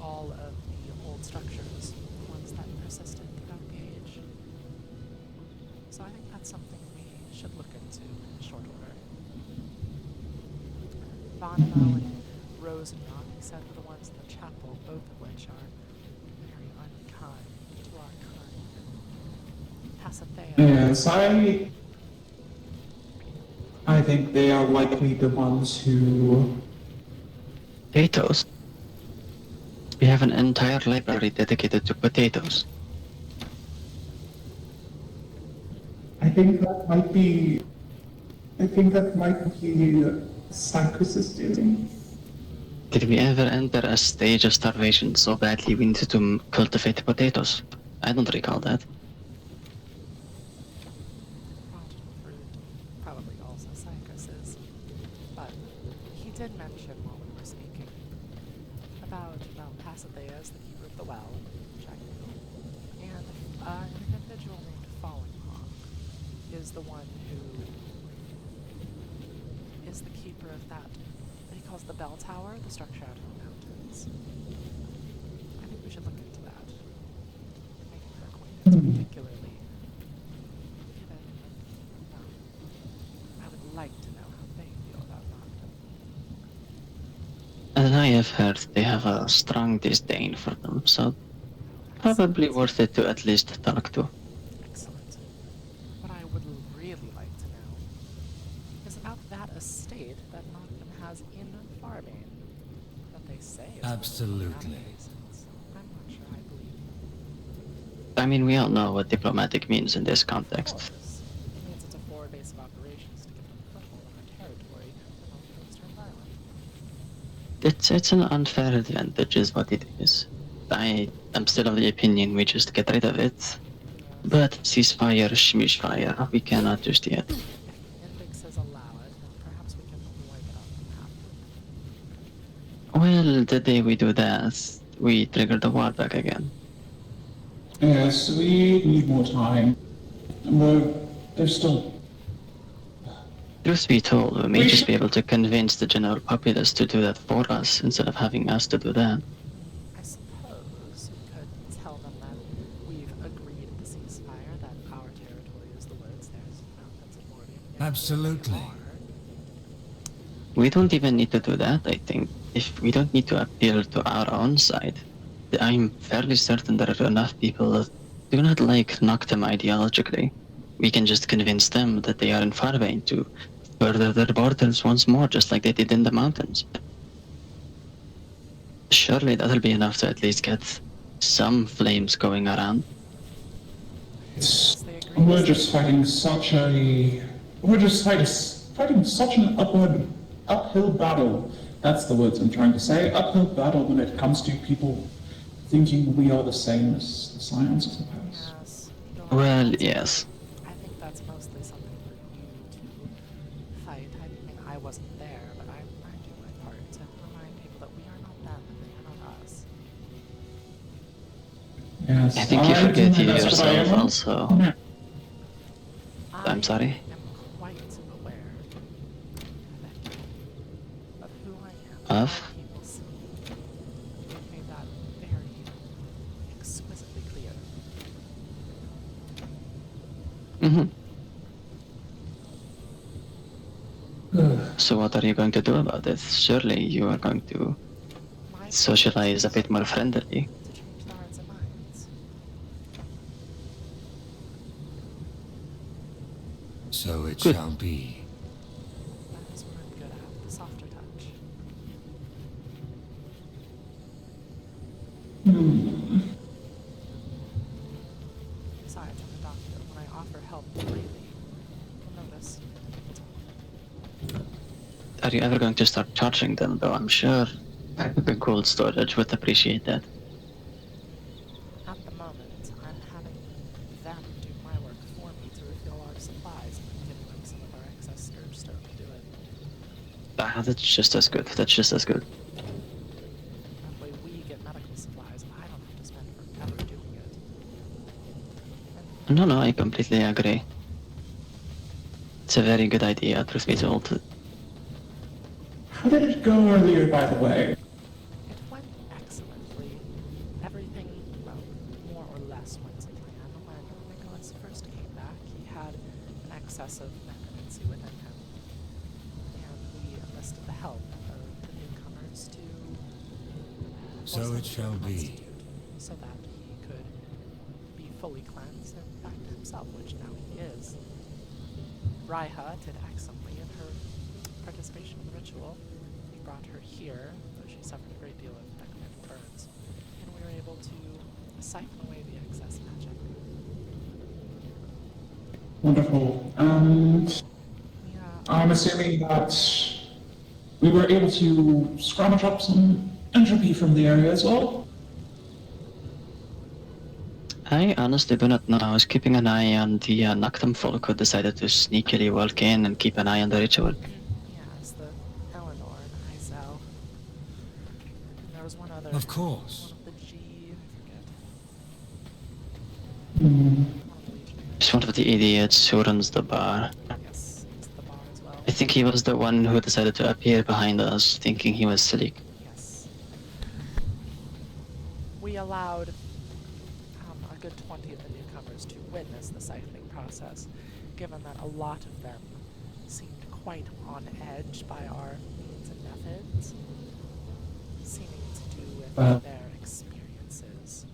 Speaker 1: all of the old structures, the ones that persisted throughout the age. So I think that's something we should look into in short order. Vonimo and Rosenrock, he said, were the ones in the chapel, both of which are very unkind to our kind. Pasithea.
Speaker 4: Yes, I think they are likely the ones who...
Speaker 5: Potatoes. We have an entire library dedicated to potatoes.
Speaker 4: I think that might be Sankus's doing.
Speaker 5: Did we ever enter a stage of starvation so badly we needed to cultivate potatoes? I don't recall that.
Speaker 1: Rotten fruit, probably also cypresses. But he did mention while we were speaking about Pasithea, the keeper of the well, which I knew, and an individual named Fallenhawk is the one who is the keeper of that he calls the bell tower, the structure out in the mountains. I think we should look into that. Making her acquaintance particularly. Given, I would like to know how they feel about Noctem.
Speaker 5: As I have heard, they have a strong disdain for them, so probably worth it to at least talk to.
Speaker 1: Excellent. What I would really like to know is about that estate that Noctem has in Farbane. That they say is
Speaker 3: Absolutely.
Speaker 1: I'm not sure I believe.
Speaker 5: I mean, we all know what diplomatic means in this
Speaker 1: Of
Speaker 5: context.
Speaker 1: course, it means it's a forward base of operations to get them a foothold on our territory and on the Eastern Island.
Speaker 5: It's an unfair advantage is what it is. I am still of the opinion we just get rid of it. But ceasefire, schmishfire, we cannot just yet.
Speaker 1: If indexes allow it, then perhaps we can wipe it out from happening.
Speaker 5: Well, the day we do that, we trigger the war back again.
Speaker 4: Yes, we need more time. There's still...
Speaker 5: Truth be told, we may just be able to convince the general populace to do that for us instead of having us to do that.
Speaker 1: I suppose we could tell them that we've agreed at the ceasefire, that our territory is the woods, theirs the mountains and Morbian.
Speaker 3: Absolutely.
Speaker 5: We don't even need to do that, I think. If we don't need to appeal to our own side, I'm fairly certain there are enough people do not like knock them ideologically. We can just convince them that they are in Farvain to further their borders once more, just like they did in the mountains. Surely that'll be enough to at least get some flames going around.
Speaker 4: It's,
Speaker 1: They agree
Speaker 4: we're
Speaker 1: to
Speaker 4: just fighting such a, fighting such an uphill battle. That's the words I'm trying to say. Uphill battle when it comes to people thinking we are the same as the Scions, I suppose.
Speaker 1: Yes.
Speaker 5: Well, yes.
Speaker 1: I think that's mostly something for you to fight. I mean, I wasn't there, but I do my part to remind people that we are not them and they are not us.
Speaker 4: Yes,
Speaker 5: I think you
Speaker 4: do
Speaker 5: forget
Speaker 4: my
Speaker 5: you
Speaker 4: best, but I
Speaker 5: yourself
Speaker 4: am-
Speaker 5: also.
Speaker 4: Yeah.
Speaker 5: I'm sorry?
Speaker 1: I am quite aware of who I am.
Speaker 5: Of?
Speaker 1: How people see me. You've made that very exquisitely clear.
Speaker 5: Mm-hmm. So what are you going to do about it? Surely you are going to
Speaker 1: My
Speaker 5: socialize a bit more friendly.
Speaker 1: to change the hearts and minds.
Speaker 3: So it
Speaker 5: Good.
Speaker 3: shall be.
Speaker 1: That is what I'm good at, the softer touch. Aside from the doctor, when I offer help freely, you'll notice.
Speaker 5: Are you ever going to start charging them, though? I'm sure the cold storage would appreciate that.
Speaker 1: At the moment, I'm having them do my work for me to refill our supplies and giving them some of our excess scourge stone to do it.
Speaker 5: Ah, that's just as good. That's just as good.
Speaker 1: That way we get medical supplies and I don't have to spend forever doing it. And
Speaker 5: No, I completely agree. It's a very good idea, truth be told.
Speaker 4: How did it go earlier, by the way?
Speaker 1: it went excellently. Everything, well, more or less went to plan. When Nicholas first came back, he had an excess of necromancy within him. And we enlisted the help of the newcomers to
Speaker 3: So
Speaker 1: force him
Speaker 3: it
Speaker 1: to
Speaker 3: shall be.
Speaker 1: reconstitute, so that he could be fully cleansed and back to himself, which now he is. Raiha did excellently in her participation in the ritual. We brought her here, though she suffered a great deal of necromantic burns, and we were able to siphon away the excess magic.
Speaker 4: Wonderful. And
Speaker 1: Yeah,
Speaker 4: I'm assuming that we were able to scrounge up some entropy from the area as well.
Speaker 5: I honestly do not know. I was keeping an eye on the Noctum folk who decided to sneakily walk in and keep an eye on the ritual.
Speaker 1: yes, the Eleanor and Izel. And there was one other.
Speaker 3: Of course.
Speaker 1: One of the G, I forget.
Speaker 4: Hmm.
Speaker 1: One of the Legionnaires.
Speaker 5: It's one of the idiots who runs the bar.
Speaker 1: Yes, it's the bar as well.
Speaker 5: I think he was the one who decided to appear behind us, thinking he was slick.
Speaker 1: Yes. We allowed a good 20 of the newcomers to witness the siphoning process, given that a lot of them seemed quite on edge by our means and methods, seeming to do with their experiences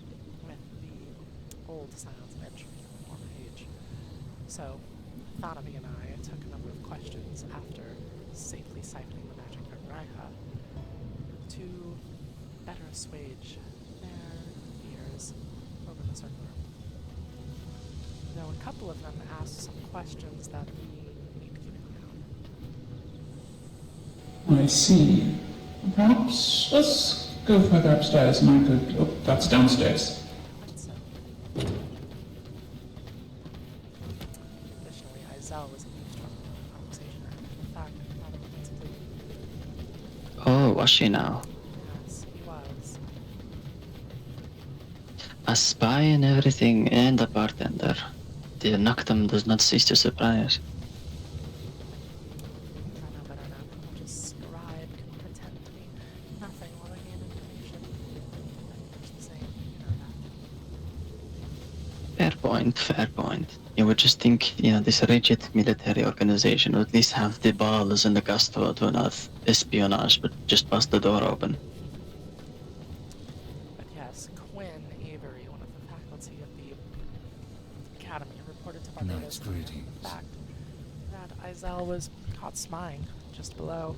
Speaker 1: with the old Scions of Entropy in the Warm Age. So, Thanavi and I took a number of questions after safely siphoning the magic from Raiha to better assuage their fears over the circle room. Though a couple of them asked some questions that we need keeping down.
Speaker 4: I see. Perhaps let's go further upstairs and I could... Oh, that's downstairs.
Speaker 1: Quite so. Additionally, Izel was eavesdropping on the conversation after the fact and thought it was to
Speaker 5: Oh, was she now?
Speaker 1: Yes, he was.
Speaker 5: A spy and everything, and a bartender. The Noctum does not cease to surprise.
Speaker 1: I know better now. I'll just scribe can pretend to be nothing while I gain information. It's the same, you know that.
Speaker 5: Fair point, fair point. You would just think, this rigid military organization would at least have the balls and the gusto to not espionage, but just bust the door open.
Speaker 1: But yes, Quinn Avery, one of the faculty of the whether it
Speaker 3: Knight's
Speaker 1: is the
Speaker 3: greetings.
Speaker 1: fact that Izel was caught spying just below.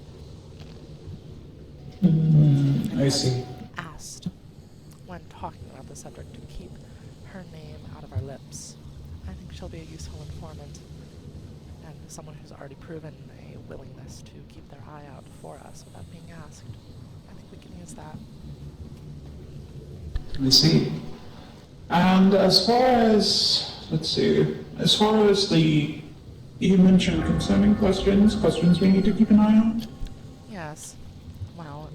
Speaker 1: And
Speaker 4: I
Speaker 1: has
Speaker 4: see.
Speaker 1: asked, when talking about the subject, to keep her name out of our lips. I think she'll be a useful informant, and someone who's already proven a willingness to keep their eye out for us without being asked. I think we can use that.
Speaker 4: I see. And as far as, let's see, as far as you mentioned concerning questions we need to keep an eye on?
Speaker 1: Yes. Well,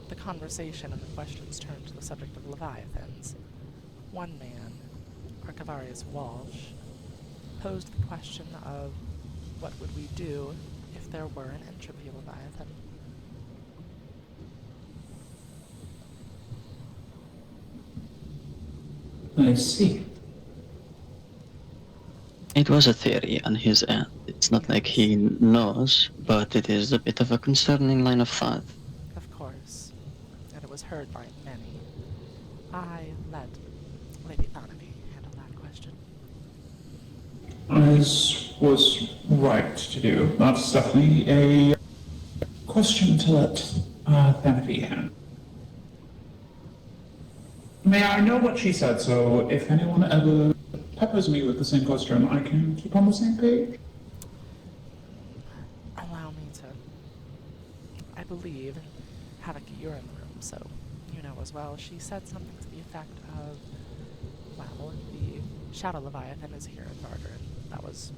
Speaker 1: the conversation and the questions turned to the subject of Leviathans. One man, Archivarius Walsh, posed the question of what would we do if there were an entropy Leviathan.
Speaker 4: I see.
Speaker 5: It was a theory on his end. It's not like he knows, but it is a bit of a concerning line of thought.
Speaker 1: Of course, and it was heard by many. I let Lady Thanaby handle that question.
Speaker 4: As was right to do. That's definitely a question to let Thanapi handle. May I know what she said, so if anyone ever peppers me with the same question, I can keep on the same page?
Speaker 1: Allow me to... I believe, and Havoc, you're in the room, so you know as well. She said something to the effect of, well, the Shadow Leviathan is here in Barterin. That was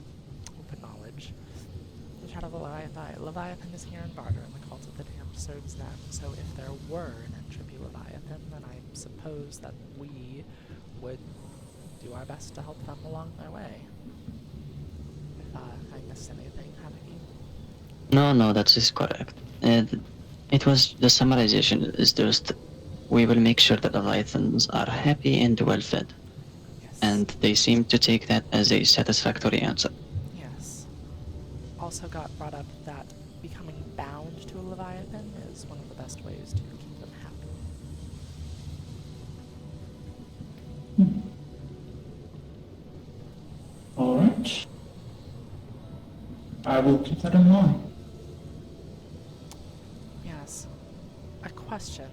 Speaker 1: open knowledge. The Shadow Leviathan is here in Barterin. The Cult of the Damned serves them. So if there were an entropy Leviathan, then I suppose that we would do our best to help them along their way. If I missed anything, Havoc?
Speaker 5: No, that is correct. It was the summarization is just we will make sure that the Leviathans are happy and well fed,
Speaker 1: Yes.
Speaker 5: and they seem to take that as a satisfactory answer.
Speaker 1: Yes. Also got brought up that becoming bound to a Leviathan is one of the best ways to keep them happy.
Speaker 4: Alright. I will keep that in mind.
Speaker 1: Yes. A question.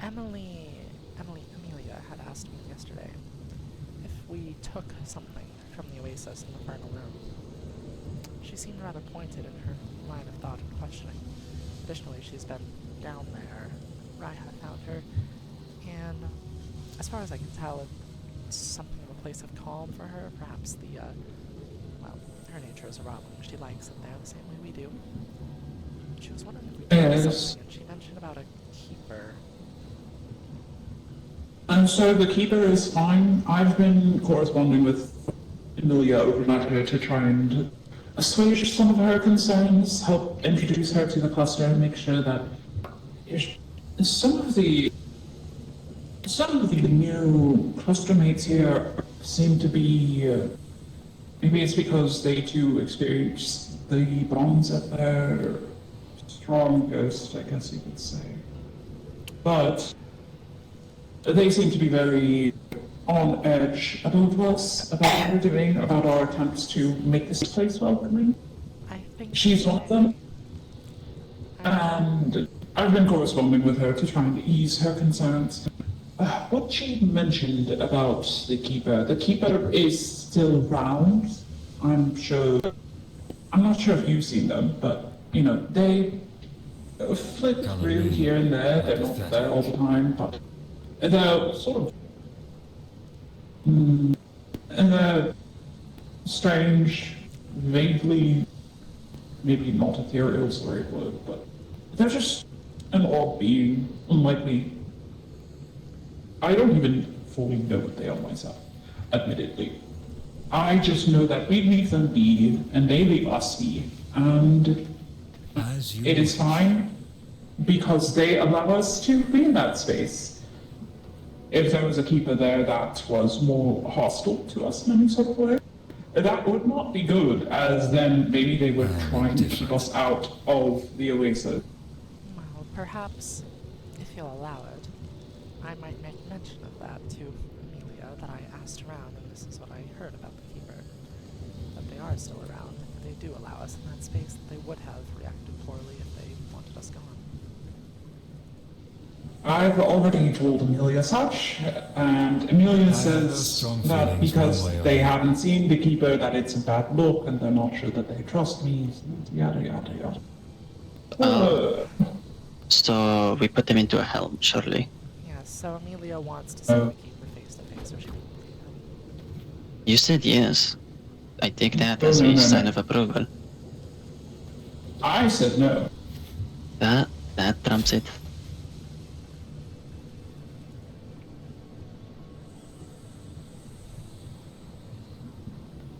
Speaker 1: Amelia had asked me yesterday if we took something from the oasis in the Vernal Room. She seemed rather pointed in her line of thought and questioning. Additionally, she's been down there. Raiha found her, and as far as I can tell, it's something of a place of calm for her. Perhaps well, her nature is a Rottling. She likes it there the same way we do. She was wondering if we took
Speaker 4: Yes.
Speaker 1: something, and she mentioned about a keeper.
Speaker 4: And so the keeper is fine. I've been corresponding with Amelia overnight to try and assuage some of her concerns, help introduce her to the cluster, and make sure that some of the new cluster mates here seem to be. Maybe it's because they too experience the bonds at their strongest, I guess you could say. But they seem to be very on edge about us, about what we're doing, about our attempts to make this place welcoming.
Speaker 1: I think
Speaker 4: She's one of them,
Speaker 1: Um,
Speaker 4: and I've been corresponding with her to try and ease her concerns. What she mentioned about the Keeper is still around. I'm not sure if you've seen them, but, they flick through here and there. They're not there all the time, but they're sort of and they're strange, vaguely, maybe not ethereal is the right word, but they're just an odd being, unlikely. I don't even fully know what they are myself, admittedly. I just know that we leave them be, and they leave us be, and
Speaker 3: As you
Speaker 4: it is
Speaker 3: wish.
Speaker 4: fine, because they allow us to be in that space. If there was a keeper there that was more hostile to us in any sort of way, that would not be good, as then maybe they would try and keep us out of the oasis.
Speaker 1: well, perhaps, if you'll allow it, I might make mention of that to Amelia, that I asked around, and this is what I heard about the keeper. they are still around, if they do allow us in that space, that they would have reacted poorly if they wanted us gone.
Speaker 4: I've already told Amelia such, and Amelia
Speaker 3: no
Speaker 4: says
Speaker 3: strong
Speaker 4: that
Speaker 3: feelings
Speaker 4: because
Speaker 3: one way or
Speaker 4: they
Speaker 3: the other.
Speaker 4: haven't seen the Keeper, that it's a bad look, and they're not sure that they trust me, yada yada yada.
Speaker 5: Oh, so we put them into a helm, surely.
Speaker 1: Yes, so Amelia wants to see the Keeper face to face, or she won't believe him.
Speaker 5: You said yes. I take that
Speaker 4: Oh,
Speaker 5: as
Speaker 4: no,
Speaker 5: a
Speaker 4: no,
Speaker 5: sign
Speaker 4: no.
Speaker 5: of approval.
Speaker 4: I said no.
Speaker 5: That trumps it.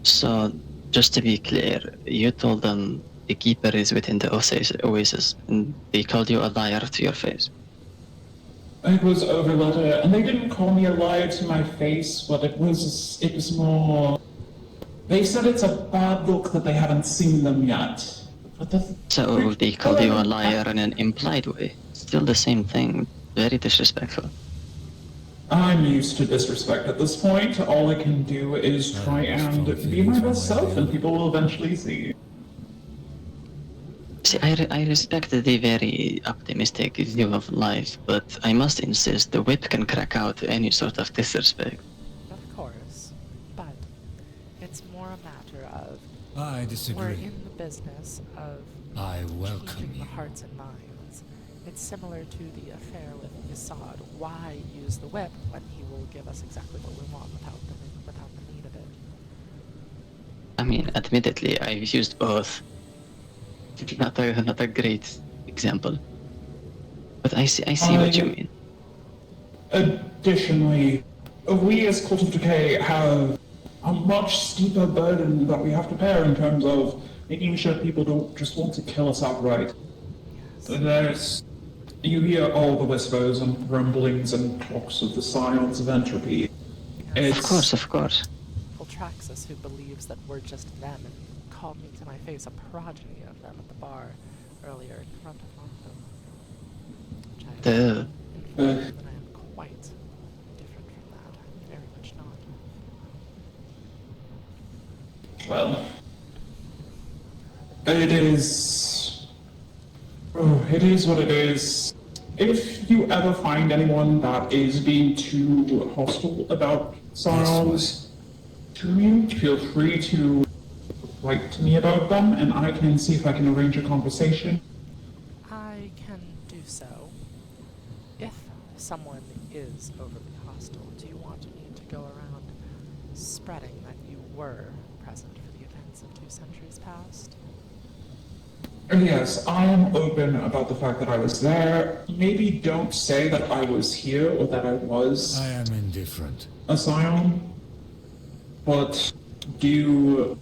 Speaker 5: So, just to be clear, you told them the Keeper is within the Oasis, and they called you a liar to your face.
Speaker 4: It was over letter, and they didn't call me a liar to my face, but it was more. They said it's a bad look that they haven't seen them yet. But
Speaker 5: So they called you a liar in an implied way. Still the same thing. Very disrespectful.
Speaker 4: I'm used to disrespect at this point. All I can do is try and be my best self, and people will eventually see.
Speaker 5: See, I respect the very optimistic view of life, but I must insist the whip can crack out any sort of disrespect.
Speaker 1: Of course, but it's more a matter of
Speaker 3: I
Speaker 1: we're
Speaker 3: disagree.
Speaker 1: in the business of
Speaker 3: I welcome
Speaker 1: changing the
Speaker 3: you.
Speaker 1: hearts and minds. It's similar to the affair with Assad. Why use the whip when he will give us exactly what we want without the need of it?
Speaker 5: I mean, admittedly, I've used both. Not a great example. But I see what you mean.
Speaker 4: Additionally, we as Cult of Decay have a much steeper burden that we have to bear in terms of making sure people don't just want to kill us outright. You hear all the whispers and rumblings and talks of the science of entropy.
Speaker 1: Yes.
Speaker 5: Of course.
Speaker 1: Traxus, who believes that we're just them, and called me to my face a progeny of them at the bar earlier in front of Monto. Which I
Speaker 5: Duh.
Speaker 1: informed him that I am quite different from that. Very much not.
Speaker 4: Well, it is. Oh, it is what it is. If you ever find anyone that is being too hostile about science to you, feel free to write to me about them, and I can see if I can arrange a conversation.
Speaker 1: I can do so. If someone is overly hostile, do you want me to go around spreading that you were present for the events of 2 centuries past?
Speaker 4: Yes, I am open about the fact that I was there. Maybe don't say that I was here or that I was
Speaker 3: I am indifferent.
Speaker 4: a scion, but do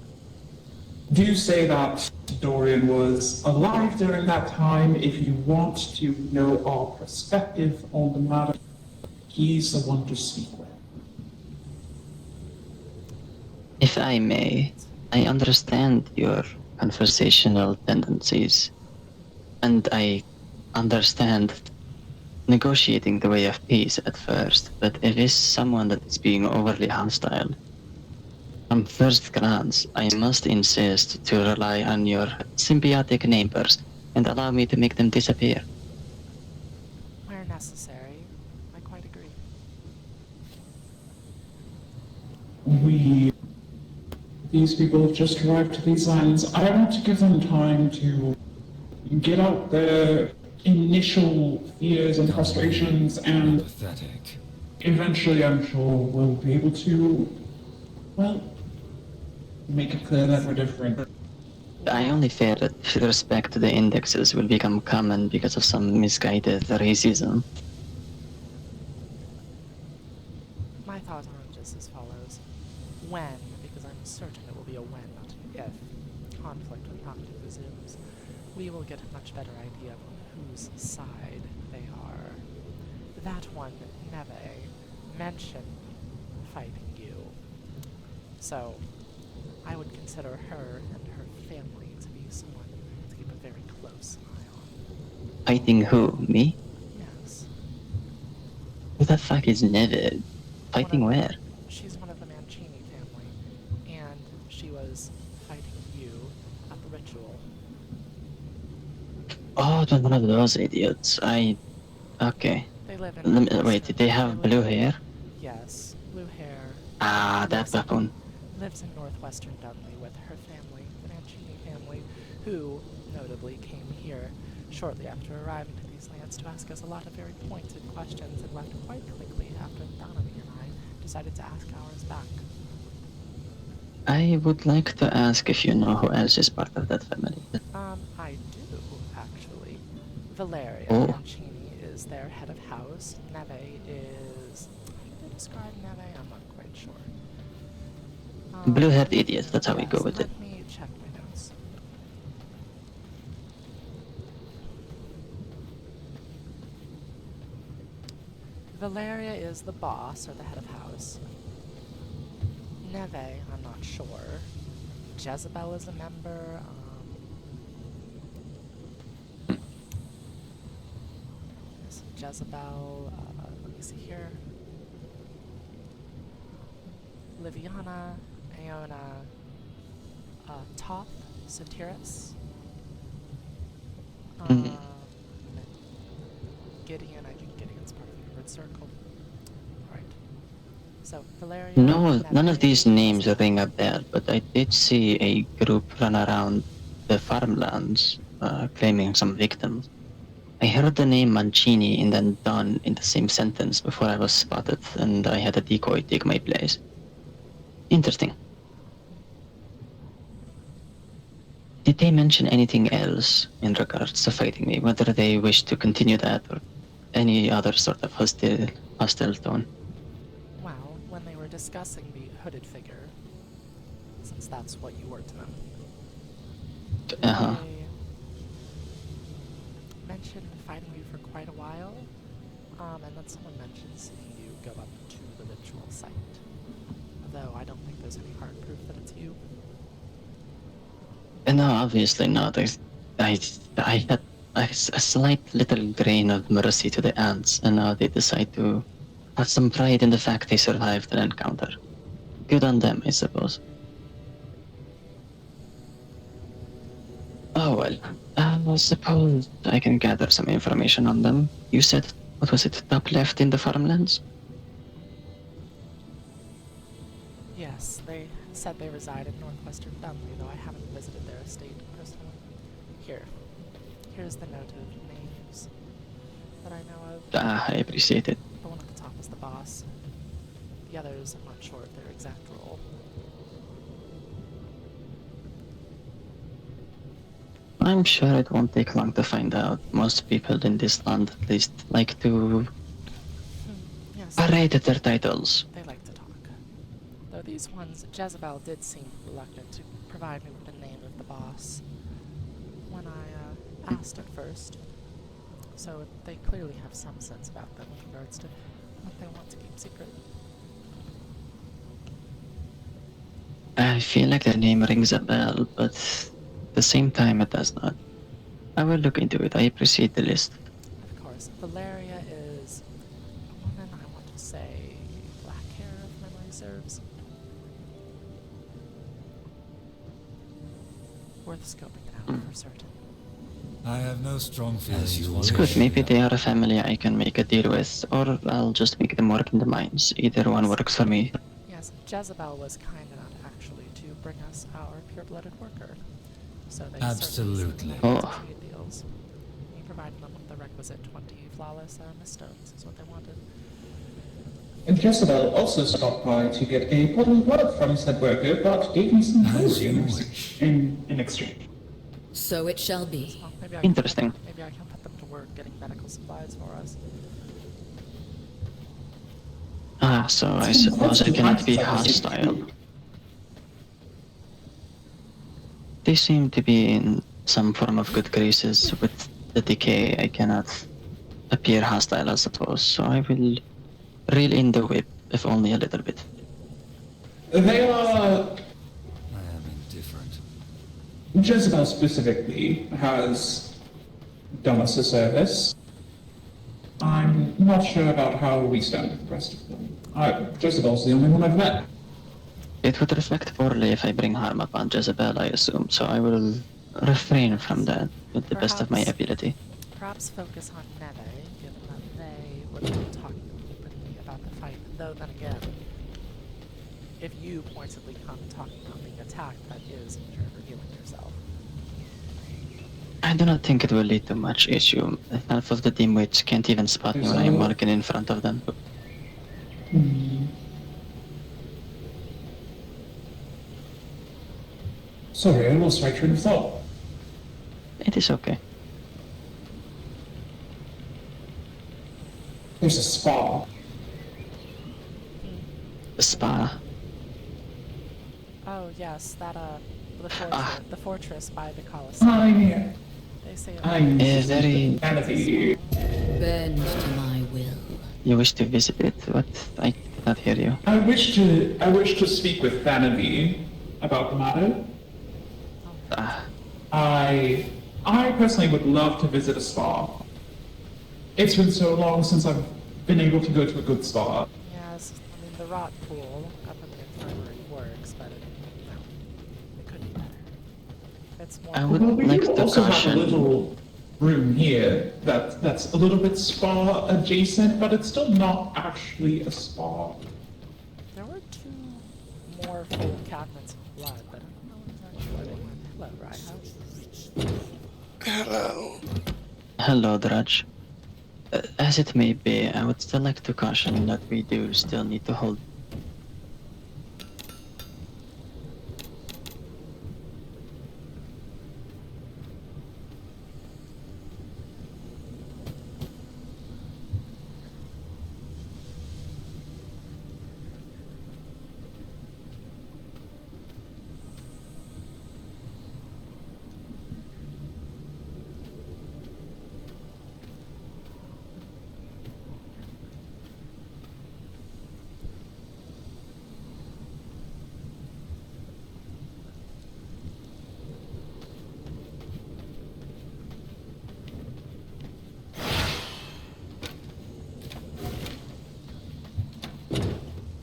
Speaker 4: say that Dorian was alive during that time. If you want to know our perspective on the matter, he's the one to speak with.
Speaker 5: If I may, I understand your conversational tendencies, and I understand negotiating the way of peace at first, but if it's someone that is being overly hostile, from first glance, I must insist to rely on your symbiotic neighbors and allow me to make them disappear.
Speaker 1: Where necessary, I quite agree.
Speaker 4: These people have just arrived to these lands. I want to give them time to get out their initial fears and frustrations, and
Speaker 3: Pathetic.
Speaker 4: eventually I'm sure we'll be able to, well, make it clear that we're different.
Speaker 5: I only fear that respect to the indexes will become common because of some misguided racism.
Speaker 1: My thought on it is as follows. When, because I'm certain it will be a when, not an if, conflict with Noctu resumes, we will get a much better idea of on whose side they are. That one, Neve, mentioned fighting you. So, I would consider her and her family to be someone to keep a very close eye on.
Speaker 5: Fighting who? Me?
Speaker 1: Yes.
Speaker 5: Who the fuck is Neve? Fighting where?
Speaker 1: She's one of the Mancini family, and she was
Speaker 5: Oh, it was one of those idiots. Okay.
Speaker 1: They live in
Speaker 5: Wait,
Speaker 1: Western-
Speaker 5: did they have
Speaker 1: live-
Speaker 5: blue hair?
Speaker 1: Yes, blue hair.
Speaker 5: Ah, that
Speaker 1: lives in-
Speaker 5: buffoon.
Speaker 1: Lives in northwestern Dunley with her family, the Mancini family, who, notably, came here shortly after arriving to these lands to ask us a lot of very pointed questions and left quite quickly after Donovan and I decided to ask ours back.
Speaker 5: I would like to ask if you know who else is part of that family.
Speaker 1: I do, actually. Valeria
Speaker 5: Oh.
Speaker 1: Mancini is their head of house. Neve is... How do they describe Neve? I'm not quite sure.
Speaker 5: Blue-haired idiot, that's how we go with it.
Speaker 1: Let me check my notes. Valeria is the boss, or the head of house. Neve, I'm not sure. Jezebel is a member. Yes, Jezebel, let me see here. Liviana, Aona, Toth, Sotiris. Gideon, I think Gideon's part of the Red Circle. Alright. So, Valeria.
Speaker 5: No, none of
Speaker 1: Neve,
Speaker 5: these names
Speaker 1: Jezebel.
Speaker 5: ring a bell, but I did see a group run around the farmlands claiming some victims. I heard the name Mancini and then Don in the same sentence before I was spotted, and I had a decoy take my place. Interesting. Did they mention anything else in regards to fighting me, whether they wish to continue that or any other sort of hostile tone?
Speaker 1: Well, when they were discussing the hooded figure, since that's what you were to them,
Speaker 5: Uh-huh.
Speaker 1: they mentioned fighting you for quite a while, and then someone mentioned seeing you go up to the ritual site. Though I don't think there's any hard proof that it's you.
Speaker 5: No, obviously not. I had a slight little grain of mercy to the ants, and now they decide to have some pride in the fact they survived an encounter. Good on them, I suppose. Oh well, I suppose I can gather some information on them. You said, what was it, top left in the farmlands?
Speaker 1: Yes, they said they reside in northwestern Dunley, though I haven't visited their estate personally. Here's the note of names that I know of.
Speaker 5: Ah, I appreciate it.
Speaker 1: The one at the top is the boss. The others, I'm not sure of their exact role.
Speaker 5: I'm sure it won't take long to find out. Most people in this land at least like to
Speaker 1: Yes,
Speaker 5: parade their titles.
Speaker 1: they like to talk. Though these ones, Jezebel did seem reluctant to provide me with the name of the boss when I asked at first. So they clearly have some sense about them with regards to what they want to keep secret.
Speaker 5: I feel like the name rings a bell, but at the same time it does not. I will look into it. I appreciate the list.
Speaker 1: Of course, Valeria is a woman, I want to say, black hair, if memory serves. Worth scoping it out for certain.
Speaker 3: I have no strong feelings.
Speaker 5: It's good. Maybe they are a family I can make a deal with, or I'll just make them work in the mines. Either one works for me.
Speaker 1: Yes, Jezebel was kind enough, actually, to bring us our pure-blooded worker. So they
Speaker 3: Absolutely.
Speaker 5: Oh.
Speaker 1: trade deals. We provided them with the requisite 20 flawless miststones, is what they wanted.
Speaker 4: And Jezebel also stopped by to get a bottle of blood from said worker, but gave me some
Speaker 3: As you
Speaker 4: potions
Speaker 3: wish.
Speaker 4: in exchange.
Speaker 6: So it shall be.
Speaker 1: Well, maybe I
Speaker 5: Interesting.
Speaker 1: Maybe I can put them to work getting medical supplies for us.
Speaker 5: Ah, so I suppose I cannot be hostile. They seem to be in some form of good graces with the decay. I cannot appear hostile, I suppose, so I will reel in the whip, if only a little bit.
Speaker 4: They are...
Speaker 3: I am indifferent.
Speaker 4: Jezebel specifically has done us a service. I'm not sure about how we stand with the rest of them. Jezebel's the only one I've met.
Speaker 5: It would reflect poorly if I bring harm upon Jezebel, I assume, so I will refrain from that with the best of my
Speaker 1: Perhaps-
Speaker 5: ability.
Speaker 1: perhaps focus on Neve, given that they were the one talking openly about the fight. Though then again, if you pointedly come talking about being attacked, that is in turn revealing yourself.
Speaker 5: I do not think it will lead to much issue. Half of the teammates can't even spot me when I'm walking in front of them.
Speaker 4: Sorry, I lost my train of thought.
Speaker 5: It is okay.
Speaker 4: There's a spa.
Speaker 5: The spa.
Speaker 1: Oh yes, that
Speaker 5: Ah.
Speaker 1: the fortress by the Colosseum. They say it
Speaker 4: I'm
Speaker 5: very-
Speaker 4: Vanity.
Speaker 6: Bend to my will.
Speaker 5: You wish to visit it? What? I cannot hear you.
Speaker 4: I wish to speak with Vanity about the matter.
Speaker 5: Ah,
Speaker 4: I personally would love to visit a spa. It's been so long since I've been able to go to a good spa.
Speaker 1: Yes, I mean the rot pool up in the infirmary works, but it could be better. It's more.
Speaker 5: I would
Speaker 4: Well, we
Speaker 5: like
Speaker 4: do
Speaker 5: to
Speaker 4: also have a
Speaker 5: caution.
Speaker 4: little room here that's a little bit spa adjacent, but it's still not actually a spa.
Speaker 1: There were two more full cabinets of blood, but I don't know what exactly they went. Hello, Rye.
Speaker 2: Hello.
Speaker 5: Hello, Drudge. As it may be, I would still like to caution that we do still need to hold.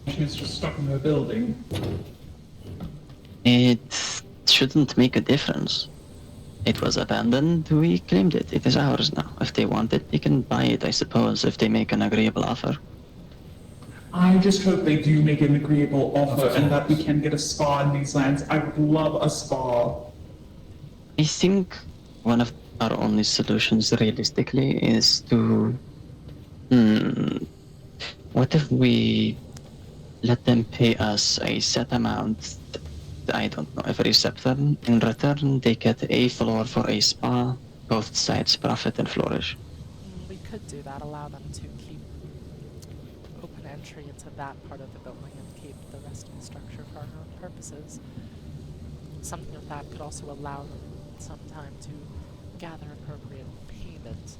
Speaker 4: She was just stuck in her building.
Speaker 5: It shouldn't make a difference. It was abandoned, we claimed it. It is ours now. If they want it, they can buy it, I suppose, if they make an agreeable offer.
Speaker 4: I just hope they do make an agreeable offer and that we can get a spa in these lands. I would love a spa.
Speaker 5: I think one of our only solutions realistically is to... What if we let them pay us a set amount, I don't know, every scepter? In return, they get a floor for a spa. Both sides profit and flourish.
Speaker 1: We could do that, allow them to keep open entry into that part of the building and keep the rest of the structure for our own purposes. Something of that could also allow them some time to gather appropriate payment.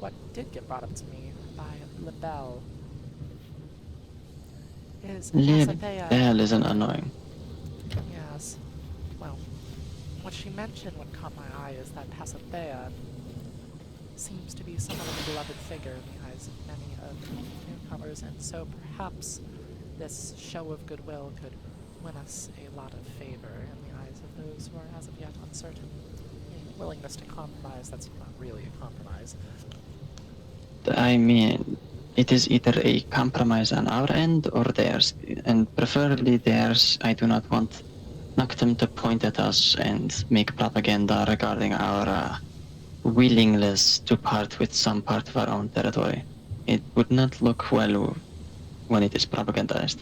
Speaker 1: What did get brought up to me by Lebel is Asathea.
Speaker 5: Libel isn't annoying.
Speaker 1: Yes. Well, what she mentioned, what caught my eye, is that Pasithea seems to be somewhat of a beloved figure in the eyes of many of the newcomers, and so perhaps this show of goodwill could win us a lot of favor in the eyes of those who are as of yet uncertain. A willingness to compromise that's not really a compromise.
Speaker 5: I mean, it is either a compromise on our end or theirs, and preferably theirs. I do not want Noctum to point at us and make propaganda regarding our willingness to part with some part of our own territory. It would not look well when it is propagandized.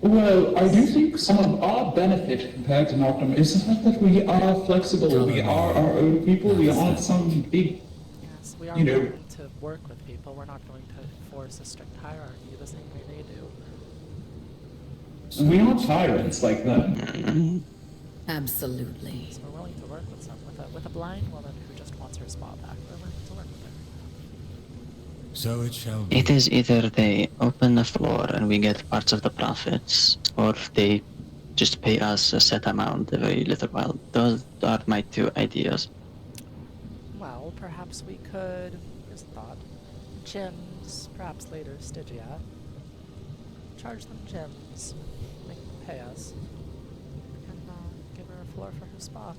Speaker 4: Well, I do think some of our benefit compared to Noctum is the fact that we are flexible. We are our own people. We aren't some big.
Speaker 1: Yes, we are
Speaker 4: You know-
Speaker 1: willing to work with people. We're not going to enforce a strict hierarchy the same way they do.
Speaker 4: We aren't tyrants like them.
Speaker 6: Absolutely.
Speaker 1: So we're willing to work with with a blind woman who just wants her spa back. We're willing to work with her.
Speaker 3: So it shall be.
Speaker 5: It is either they open the floor and we get parts of the profits, or they just pay us a set amount every little while. Those are my two ideas.
Speaker 1: Well, perhaps we could, here's a thought, gems, perhaps later Stygia. Charge them gems, make them pay us, and give her a floor for her spa.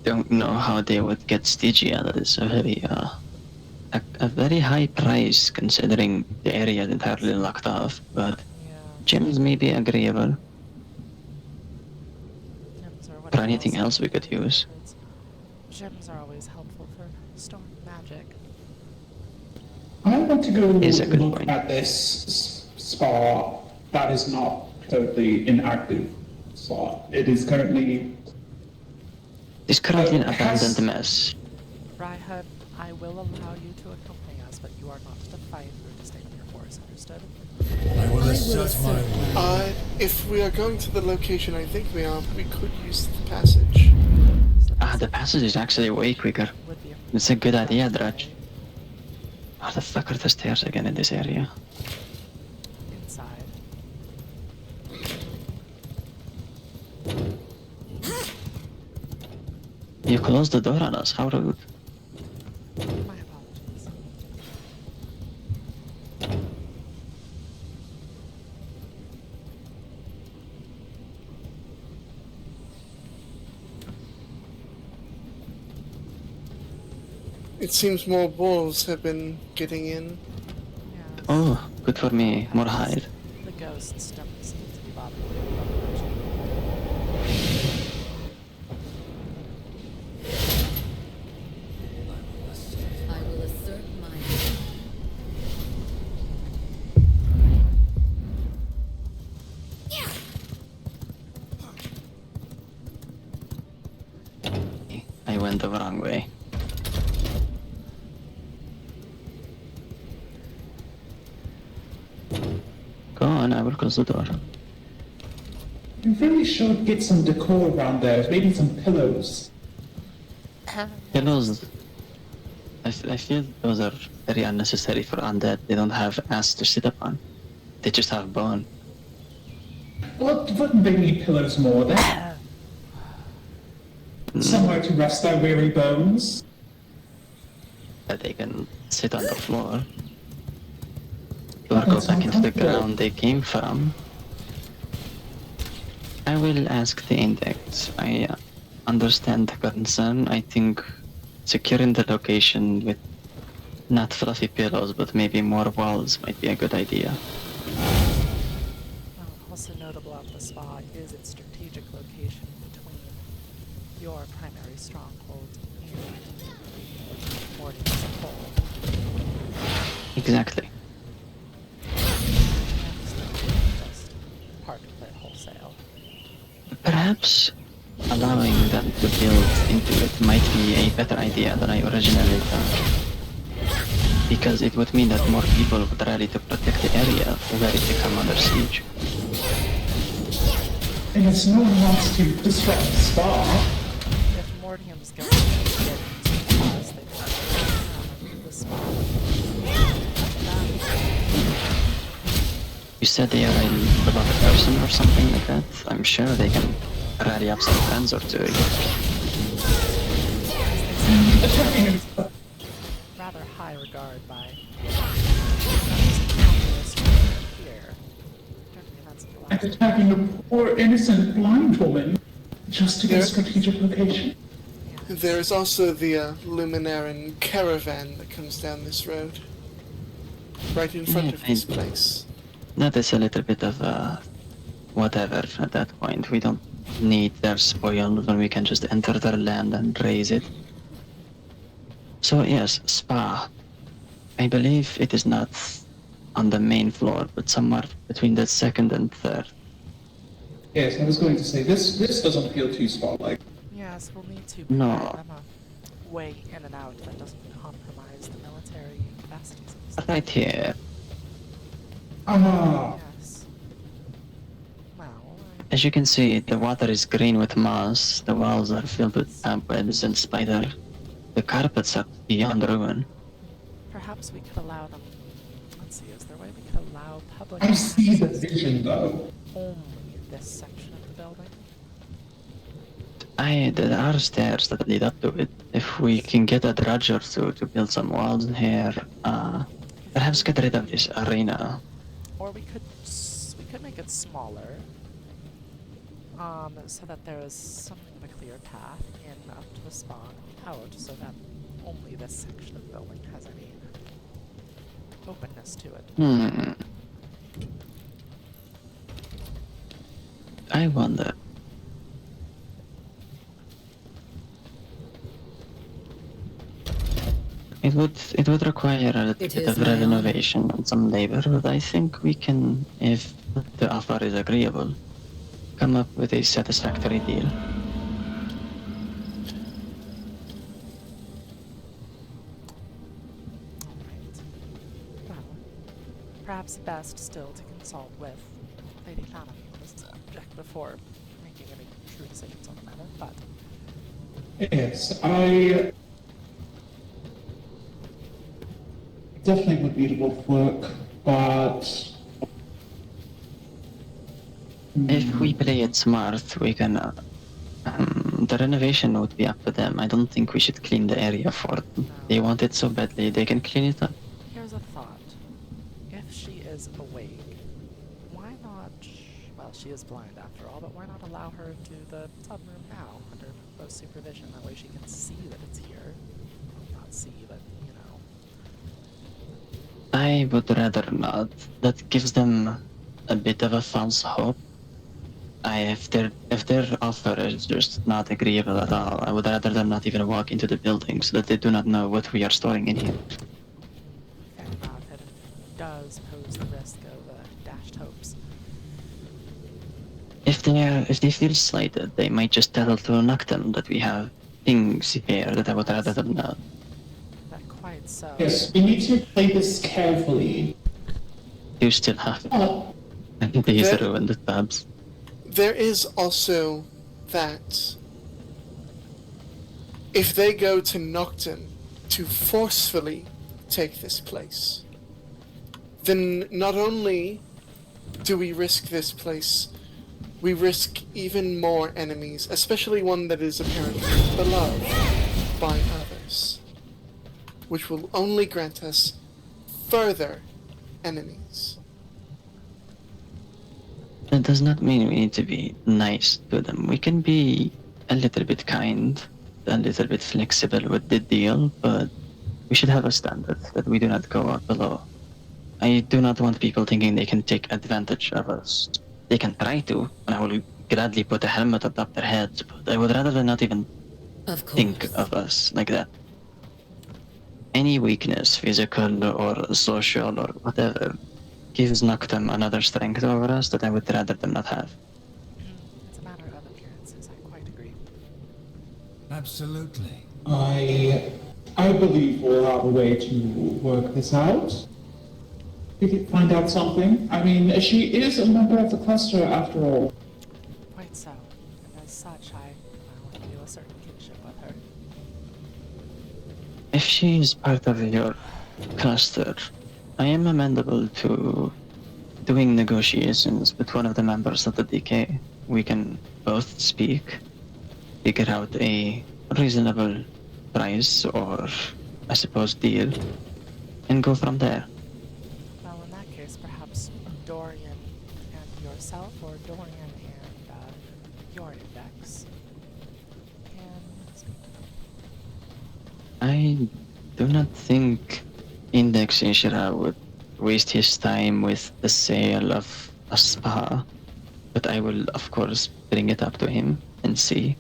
Speaker 5: don't know how they would get Stygia. That is a very high price considering the area is entirely locked off. But
Speaker 1: Yeah.
Speaker 5: gems may be agreeable.
Speaker 1: Gems are what
Speaker 5: Or anything else we could
Speaker 1: really
Speaker 5: use.
Speaker 1: because gems are always helpful for storm magic.
Speaker 4: I want to go
Speaker 5: Is a good
Speaker 4: look
Speaker 5: point.
Speaker 4: at this spa that is not totally inactive spa. It is currently.
Speaker 5: It's currently an
Speaker 4: Has-
Speaker 5: abandoned mess.
Speaker 1: Raihan, I will allow you to accompany us, but you are not to fight or to stay on your horse, understood?
Speaker 3: I will
Speaker 6: I will
Speaker 3: assert my
Speaker 6: assert
Speaker 3: will.
Speaker 7: If we are going to the location I think we are, we could use the passage.
Speaker 1: So
Speaker 5: The passage is actually way quicker.
Speaker 1: would be
Speaker 5: It's a good idea,
Speaker 1: best
Speaker 5: Drudge.
Speaker 1: way
Speaker 5: How the fuck are the stairs again in this area?
Speaker 1: inside.
Speaker 5: You closed the door on us. How rude.
Speaker 1: My apologies.
Speaker 7: It seems more wolves have been getting in.
Speaker 1: Yes.
Speaker 5: Oh, good for me. More hide.
Speaker 1: The ghosts don't seem to be bothering you much.
Speaker 6: I will assert my will.
Speaker 5: I went the wrong way. Go on, I will close the door.
Speaker 4: You really should get some decor around there. Maybe some pillows.
Speaker 5: Pillows. I feel those are very unnecessary for undead. They don't have ass to sit upon. They just have bone.
Speaker 4: Well, wouldn't they need pillows more then? Somewhere to rest their weary bones.
Speaker 5: That they can sit on the floor. Or go
Speaker 4: That's
Speaker 5: back into the
Speaker 4: uncomfortable.
Speaker 5: ground they came from. I will ask the index. I understand the concern. I think securing the location with not fluffy pillows, but maybe more walls might be a good idea.
Speaker 1: Also notable about the spa is its strategic location between your primary stronghold and Morty as a whole.
Speaker 5: Exactly.
Speaker 1: Just part of their wholesale.
Speaker 5: Perhaps allowing them to build into it might be a better idea than I originally thought. Because it would mean that more people would rally to protect the area were it to come under siege.
Speaker 4: And if no one wants to disrupt the spa,
Speaker 1: If Mortium's going to get into cause, they have the spa.
Speaker 5: You said they are a beloved person or something like that? I'm sure they can rally up some friends or two.
Speaker 4: attacking him.
Speaker 1: Rather high regard by here. During the events of the
Speaker 4: And
Speaker 1: last
Speaker 4: attacking a poor innocent blind woman just to get a
Speaker 7: Yeah.
Speaker 4: strategic location.
Speaker 7: There is also the Luminarin caravan that comes down this road. Right in front of this place.
Speaker 5: That is a little bit of whatever at that point. We don't need their spoil when we can just enter their land and raise it. So yes, spa. I believe it is not on the main floor, but somewhere between the second and third.
Speaker 4: Yes, I was going to say, this doesn't feel too spa-like.
Speaker 1: Yes, we'll need to
Speaker 5: No.
Speaker 1: provide them a way in and out that doesn't compromise the military capacities of the
Speaker 5: Right here.
Speaker 4: Ah,
Speaker 1: Yes. Well,
Speaker 5: As you can see, the water is green with moss, the walls are filled with cobwebs and spider. The carpets are beyond ruin.
Speaker 1: perhaps we could allow them. Let's see, is there a way we could allow public
Speaker 4: I see the
Speaker 1: access
Speaker 4: vision, though.
Speaker 1: only this section of the building?
Speaker 5: There are stairs that lead up to it. If we can get a drudge or two to build some walls in here, perhaps get rid of this arena.
Speaker 1: Or we could make it smaller. so that there is something of a clear path in up to the spawn and out, so that only this section of the building has any openness to it.
Speaker 5: I wonder. It would require a little
Speaker 6: It
Speaker 5: bit
Speaker 6: is
Speaker 5: of
Speaker 6: my honor.
Speaker 5: renovation and some labor, but I think we can, if the offer is agreeable, come up with a satisfactory deal.
Speaker 1: Alright. Well, perhaps best still to consult with Lady Connolly on this subject before making any true decisions on the matter, but
Speaker 4: Yes, I definitely would be able to work, but
Speaker 5: If we play it smart, we can. The renovation would be up to them. I don't think we should clean the area for them. They
Speaker 1: no.
Speaker 5: want it so badly, they can clean it up.
Speaker 1: Here's a thought. If she is awake, why not... Well, she is blind after all, but why not allow her to the subroom now, under close supervision? That way she can see that it's here. Well, not see, but, you know.
Speaker 5: I would rather not. That gives them a bit of a false hope. If their offer is just not agreeable at all, I would rather them not even walk into the building so that they do not know what we are storing in here.
Speaker 1: Fair enough, it does pose the risk of dashed hopes.
Speaker 5: If they feel slighted, they might just tell to Noctem that we have things here that I would rather them know.
Speaker 1: That quite so.
Speaker 4: yes, we need to play this carefully.
Speaker 5: You still have
Speaker 4: Oh,
Speaker 5: these
Speaker 7: That-
Speaker 5: ruined tabs.
Speaker 7: There is also that if they go to Nocton to forcefully take this place, then not only do we risk this place, we risk even more enemies, especially one that is apparently beloved by others, which will only grant us further enemies.
Speaker 5: That does not mean we need to be nice to them. We can be a little bit kind, a little bit flexible with the deal, but we should have a standard that we do not go up below. I do not want people thinking they can take advantage of us. They can try to, and I will gladly put a helmet atop their heads, but I would rather than not even
Speaker 6: Of course.
Speaker 5: think of us like that. Any weakness, physical or social or whatever, gives Noctem another strength over us that I would rather them not have.
Speaker 1: It's a matter of appearances, I quite agree.
Speaker 3: Absolutely.
Speaker 4: I believe we'll have a way to work this out. We could find out something. I mean, she is a member of the cluster after all.
Speaker 1: Quite so. And as such, I feel a certain kinship with her.
Speaker 5: If she is part of your cluster, I am amenable to doing negotiations with one of the members of the DK. We can both speak, figure out a reasonable price or, I suppose, deal, and go from there.
Speaker 1: Well, in that case, perhaps Dorian and yourself, or Dorian and your index, can speak to them.
Speaker 5: I do not think Index Inshira would waste his time with the sale of a spa, but I will, of course, bring it up to him and see.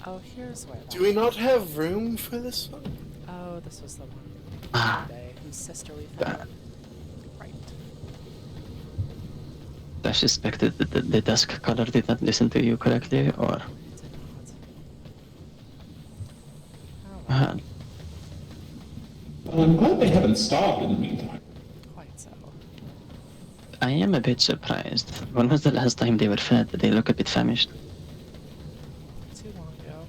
Speaker 1: Oh, here's where that...
Speaker 7: Do we not have room for this one?
Speaker 1: Oh, this was the one
Speaker 5: Ah.
Speaker 1: today whose sister we
Speaker 5: Ah.
Speaker 1: found. Right.
Speaker 5: I suspected that the dusk color did not listen to you correctly, or...
Speaker 1: It did not. Oh, well,
Speaker 4: Well, I'm glad they haven't starved in the meantime.
Speaker 1: quite so.
Speaker 5: I am a bit surprised. When was the last time they were fed? They look a bit famished.
Speaker 1: Too long ago.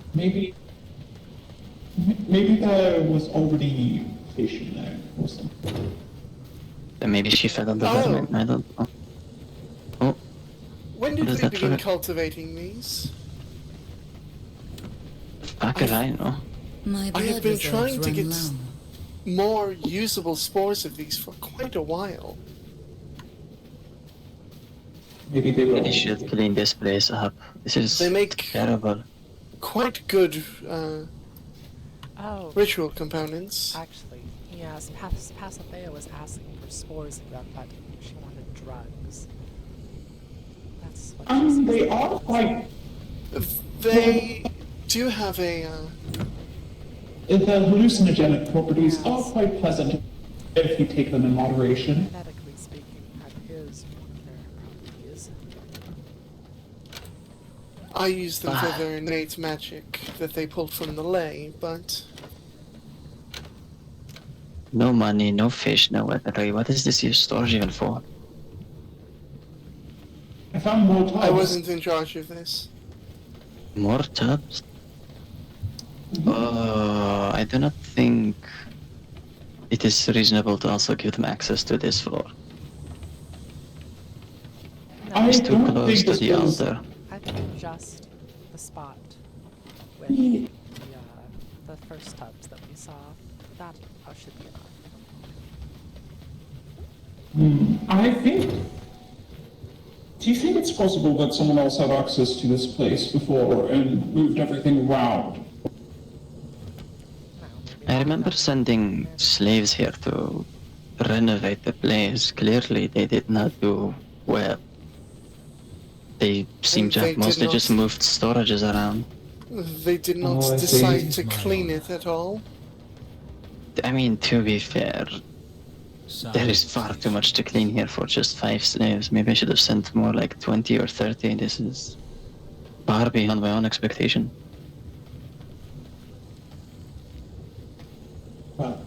Speaker 4: Maybe there was already fish in there or something.
Speaker 5: Then maybe she fed on the
Speaker 7: Oh.
Speaker 5: vermin. I don't know. Oh,
Speaker 7: When
Speaker 5: What
Speaker 7: did
Speaker 5: is
Speaker 7: we
Speaker 5: that
Speaker 7: begin
Speaker 5: for?
Speaker 7: cultivating these?
Speaker 5: fuck if I know.
Speaker 6: My
Speaker 7: I
Speaker 6: blood
Speaker 7: have been
Speaker 6: reserves
Speaker 7: trying to
Speaker 6: run
Speaker 7: get
Speaker 6: low.
Speaker 7: more usable spores of these for quite a while.
Speaker 4: Maybe they will.
Speaker 5: They should clean this place up. This is
Speaker 7: They make
Speaker 5: terrible.
Speaker 7: quite good
Speaker 1: Oh,
Speaker 7: ritual components.
Speaker 1: actually, yes, Pasithea was asking for spores of them, but she wanted drugs. That's what she sees
Speaker 4: They
Speaker 1: the
Speaker 4: are
Speaker 1: drugs.
Speaker 4: quite.
Speaker 7: They do have a
Speaker 4: The hallucinogenic properties
Speaker 1: Yes.
Speaker 4: are quite pleasant if you take them in moderation.
Speaker 1: Genetically speaking, that is one of their properties.
Speaker 7: I use them for their innate magic that they pulled from the lay, but
Speaker 5: No money, no fish, no weaponry. What is this storage even for?
Speaker 4: I found more tubs.
Speaker 7: I wasn't in charge of this.
Speaker 5: More tubs? I do not think it is reasonable to also give them access to this floor.
Speaker 4: I
Speaker 5: It's too
Speaker 4: don't
Speaker 5: close
Speaker 4: think
Speaker 5: to
Speaker 4: this
Speaker 5: the
Speaker 4: was.
Speaker 5: altar.
Speaker 1: I think just the spot with the first tubs that we saw, that should be enough.
Speaker 4: I think. Do you think it's possible that someone else had access to this place before and moved everything around?
Speaker 1: No, maybe
Speaker 5: I
Speaker 1: not
Speaker 5: remember
Speaker 1: enough.
Speaker 5: sending slaves here to renovate the place. Clearly, they did not do well. They seem to
Speaker 7: they
Speaker 5: have
Speaker 7: did
Speaker 5: mostly
Speaker 7: not-
Speaker 5: just moved storages around.
Speaker 7: They did not
Speaker 4: Oh, I see.
Speaker 7: decide to clean it at all.
Speaker 5: I mean, to be fair, there is far too much to clean here for just 5 slaves. Maybe I should have sent more like 20 or 30. This is far beyond my own expectation.
Speaker 4: Well,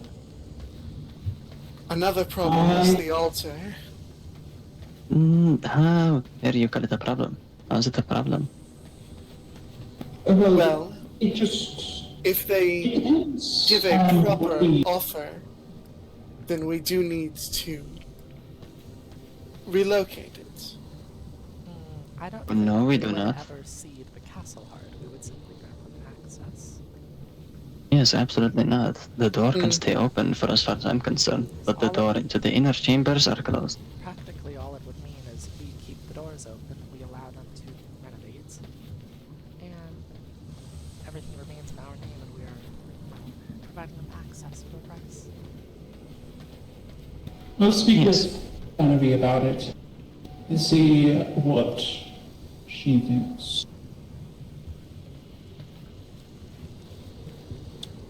Speaker 7: Another problem is the altar.
Speaker 5: How dare you call it a problem? How is it a problem?
Speaker 7: Well,
Speaker 4: it just
Speaker 7: if they
Speaker 4: depends
Speaker 7: give a
Speaker 4: on
Speaker 7: proper
Speaker 4: what we-
Speaker 7: offer, then we do need to relocate it.
Speaker 1: I don't
Speaker 5: No,
Speaker 1: think
Speaker 5: we
Speaker 1: we
Speaker 5: do
Speaker 1: would
Speaker 5: not.
Speaker 1: ever cede the castle heart. We would simply grant them access.
Speaker 5: Yes, absolutely not. The door can
Speaker 7: Mm.
Speaker 5: stay open for as far as I'm concerned, but the door into the inner chambers are closed.
Speaker 1: Practically all it would mean is we keep the doors open, we allow them to renovate, and everything remains in our name and we are providing them access for a price.
Speaker 4: We'll speak
Speaker 5: Yes.
Speaker 4: with Genevieve about it and see what she thinks.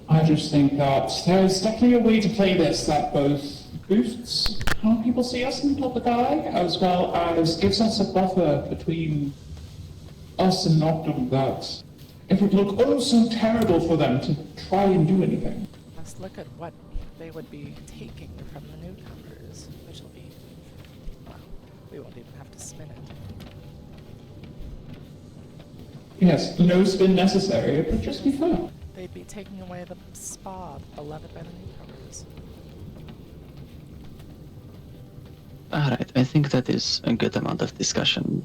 Speaker 4: I just think that there's definitely a way to play this that both boosts how people see us in the public eye, as well as gives us a buffer between us and Noctum that it would look oh so terrible for them to try and do anything.
Speaker 1: Let's look at what they would be taking from the newcomers, which will be, well, we won't even have to spin it.
Speaker 4: Yes, no spin necessary, but just be fair.
Speaker 1: They'd be taking away the spa beloved by the newcomers.
Speaker 5: Alright, I think that is a good amount of discussion.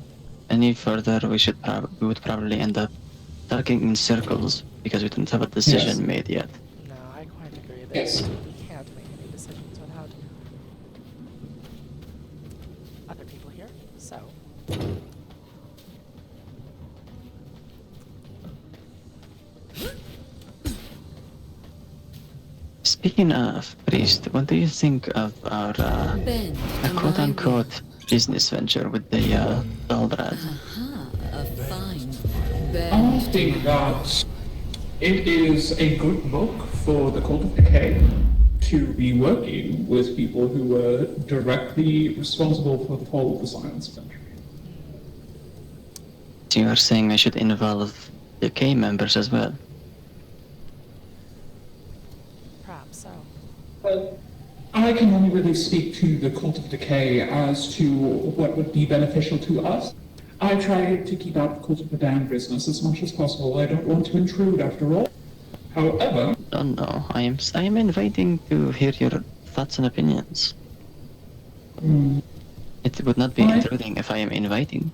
Speaker 5: Any further, we would probably end up talking in circles because we didn't have a decision
Speaker 4: Yes.
Speaker 5: made yet.
Speaker 1: No, I quite agree that
Speaker 4: Yes.
Speaker 1: we can't make any decisions without other people here, so.
Speaker 5: Speaking of priest, what do you think of our
Speaker 6: Bend to my
Speaker 5: quote-unquote business venture with the Daldrad?
Speaker 6: Aha, a fine
Speaker 4: I
Speaker 6: bend.
Speaker 4: think that it is a good look for the Cult of Decay to be working with people who were directly responsible for the fall of the Science Venture.
Speaker 5: So you are saying I should involve the K members as well?
Speaker 1: Perhaps so.
Speaker 4: But I can only really speak to the Cult of Decay as to what would be beneficial to us. I try to keep out the Cult of the Damned business as much as possible. I don't want to intrude after all. However,
Speaker 5: Oh no, I am inviting to hear your thoughts and opinions. It would not be
Speaker 4: I-
Speaker 5: intruding if I am inviting.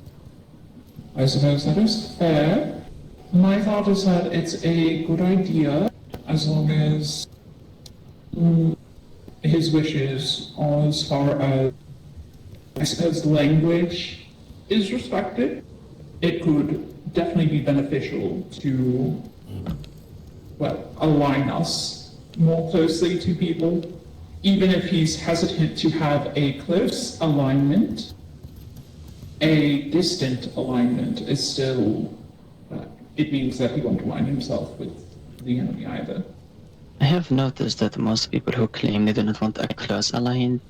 Speaker 4: I suppose that is fair. My thought is that it's a good idea as long as his wishes are as far as, I suppose, language is respected. It could definitely be beneficial to, well, align us more closely to people. Even if he's hesitant to have a close alignment, a distant alignment is still, it means that he won't align himself with the enemy either.
Speaker 5: I have noticed that most people who claim they do not want a close alliance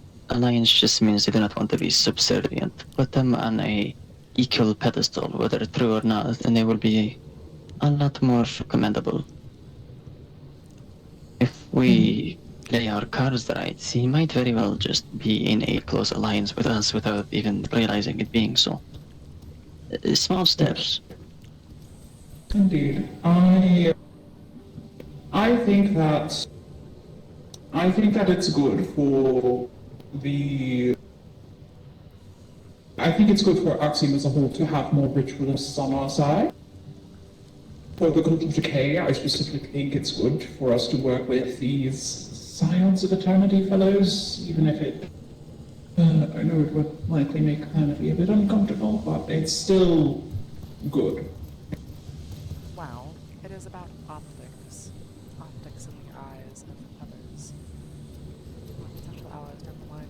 Speaker 5: just means they do not want to be subservient. Put them on a equal pedestal, whether true or not, and they will be a lot more commendable. If we play our cards right, he might very well just be in a close alliance with us without even realizing it being so. Small steps.
Speaker 4: Indeed. I think that it's good for the I think it's good for Axiom as a whole to have more ritualists on our side. For the Cult of Decay, I specifically think it's good for us to work with these Scions of Eternity fellows, even if it I know it would likely make Eternity a bit uncomfortable, but it's still good.
Speaker 1: Well, it is about optics. Optics in the eyes of others. Potential allies, never mind.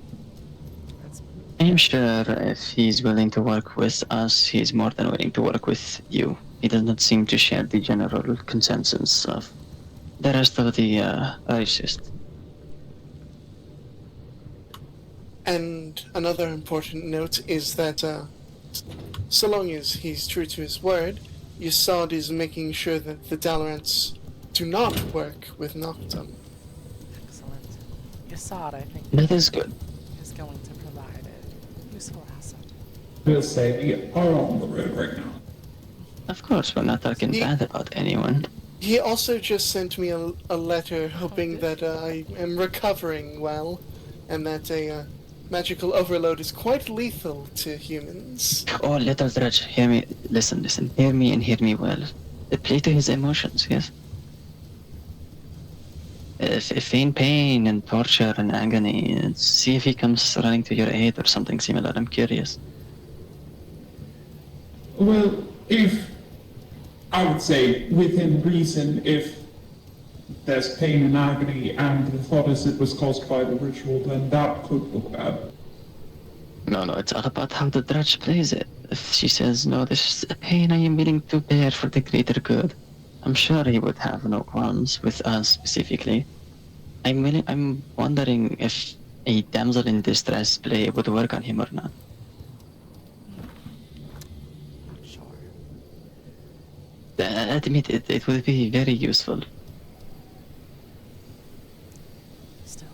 Speaker 1: It's
Speaker 5: I am sure if he's willing to work with us, he's more than willing to work with you. He does not seem to share the general consensus of the rest of the racist.
Speaker 7: And another important note is that so long as he's true to his word, Yasad is making sure that the Dalrants do not work with Noctum.
Speaker 1: excellent. Yasad, I think,
Speaker 5: That is good.
Speaker 1: is going to provide a useful asset.
Speaker 4: We'll say we are on the road right now.
Speaker 5: Of course, we're not talking bad about anyone.
Speaker 7: He also just sent me a letter hoping that I am recovering well, and that a magical overload is quite lethal to humans.
Speaker 5: Oh, little Drudge, hear me. Listen. Hear me and hear me well. Play to his emotions, yes? If in pain and torture and agony, see if he comes running to your aid or something similar. I'm curious.
Speaker 4: Well, if I would say within reason, if there's pain and agony and the thought is it was caused by the ritual, then that could look bad.
Speaker 5: No, it's all about how the Drudge plays it. If she says, no, this is a pain I am willing to bear for the greater good, I'm sure he would have no qualms with us specifically. I'm wondering if a damsel in distress play would work on him or not.
Speaker 1: Not sure.
Speaker 5: Admit it would be very useful.
Speaker 1: Still,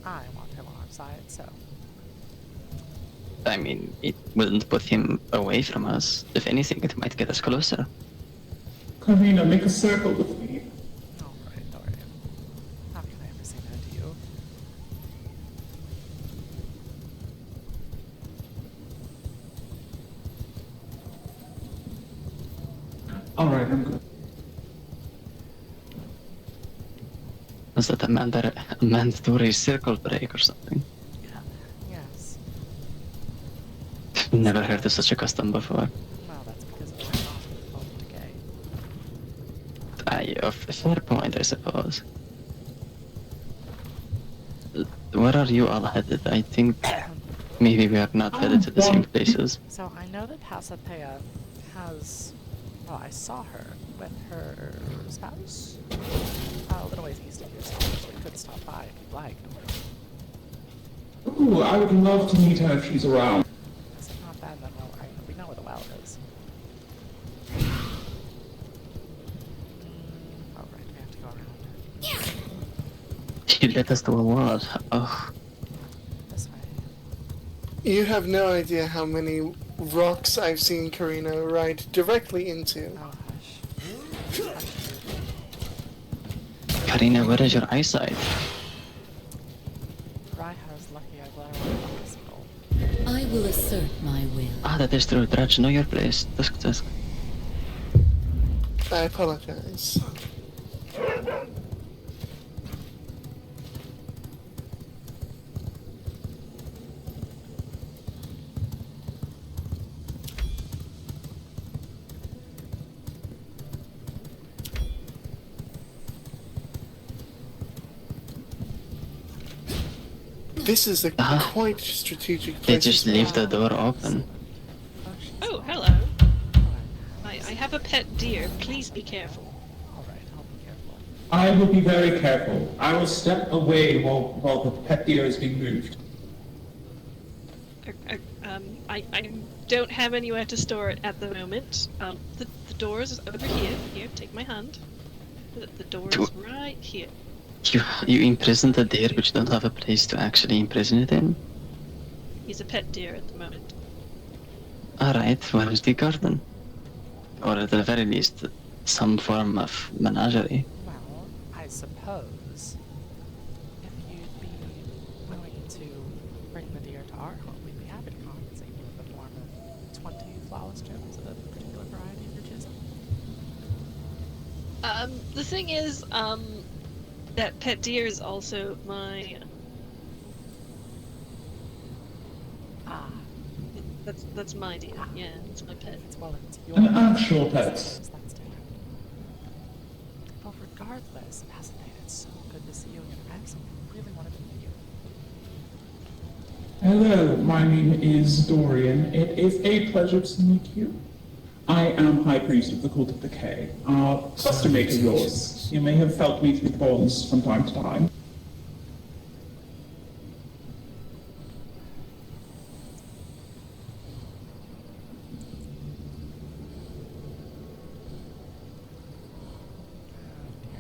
Speaker 1: I want him on our side, so
Speaker 5: I mean, it wouldn't put him away from us. If anything, it might get us closer.
Speaker 4: Karina, make a circle with me.
Speaker 1: alright. How can I ever say no to you?
Speaker 4: Alright, I'm good.
Speaker 5: Was that a mandatory circle break or something?
Speaker 1: Yes.
Speaker 5: Never heard of such a custom before.
Speaker 1: Well, that's because we're not in the Cult of Decay.
Speaker 5: A fair point, I suppose. Where are you all headed? I think maybe we are not headed to the same places.
Speaker 1: So I know that Passathea has, well, I saw her with her spouse a little ways east of here, so we could stop by if you'd like.
Speaker 4: Ooh, I would love to meet her if she's around.
Speaker 1: Is it not bad then? Well, we know where the well is. Oh, right, we have to go around
Speaker 5: You led us to a wall. Oh,
Speaker 1: this way.
Speaker 7: You have no idea how many rocks I've seen Karina ride directly into.
Speaker 1: Oh, hush.
Speaker 5: Karina, where is your eyesight?
Speaker 1: Raihar's lucky I glare on the hospital.
Speaker 6: I will assert my will.
Speaker 5: Ah, that is true. Drudge, know your place. Tusk.
Speaker 7: I apologize. This is a
Speaker 5: Ah.
Speaker 7: quite strategic place.
Speaker 5: They just
Speaker 7: as
Speaker 5: leave
Speaker 7: well.
Speaker 5: the door open.
Speaker 1: she's
Speaker 8: Oh,
Speaker 1: not.
Speaker 8: hello. I have a pet deer. Please be careful.
Speaker 1: All right, I'll be careful.
Speaker 4: I will be very careful. I will step away while the pet deer is being moved.
Speaker 8: I don't have anywhere to store it at the moment. The door is over here. Here, take my hand. The door is right here.
Speaker 5: You imprisoned the deer, but you don't have a place to actually imprison it in?
Speaker 8: He's a pet deer at the moment.
Speaker 5: Alright, where is the garden? Or at the very least, some form of menagerie.
Speaker 1: Well, I suppose if you'd be willing to bring the deer to our home, we'd be happy to compensate you in the form of 20 flawless gems of a particular variety of your choosing.
Speaker 8: The thing is, that pet deer is also my.
Speaker 1: Ah,
Speaker 8: That's my deer. Yeah, it's my pet.
Speaker 1: well, it's your
Speaker 4: An actual
Speaker 1: I
Speaker 4: pet.
Speaker 1: suppose that's different. But regardless, fascinated, so good to see you again. I have something I really wanted to meet you.
Speaker 4: Hello, my name is Dorian. It is a pleasure to meet you. I am High Priest of the Cult of Decay, a custom mate of yours. You may have felt me through bonds from time to time.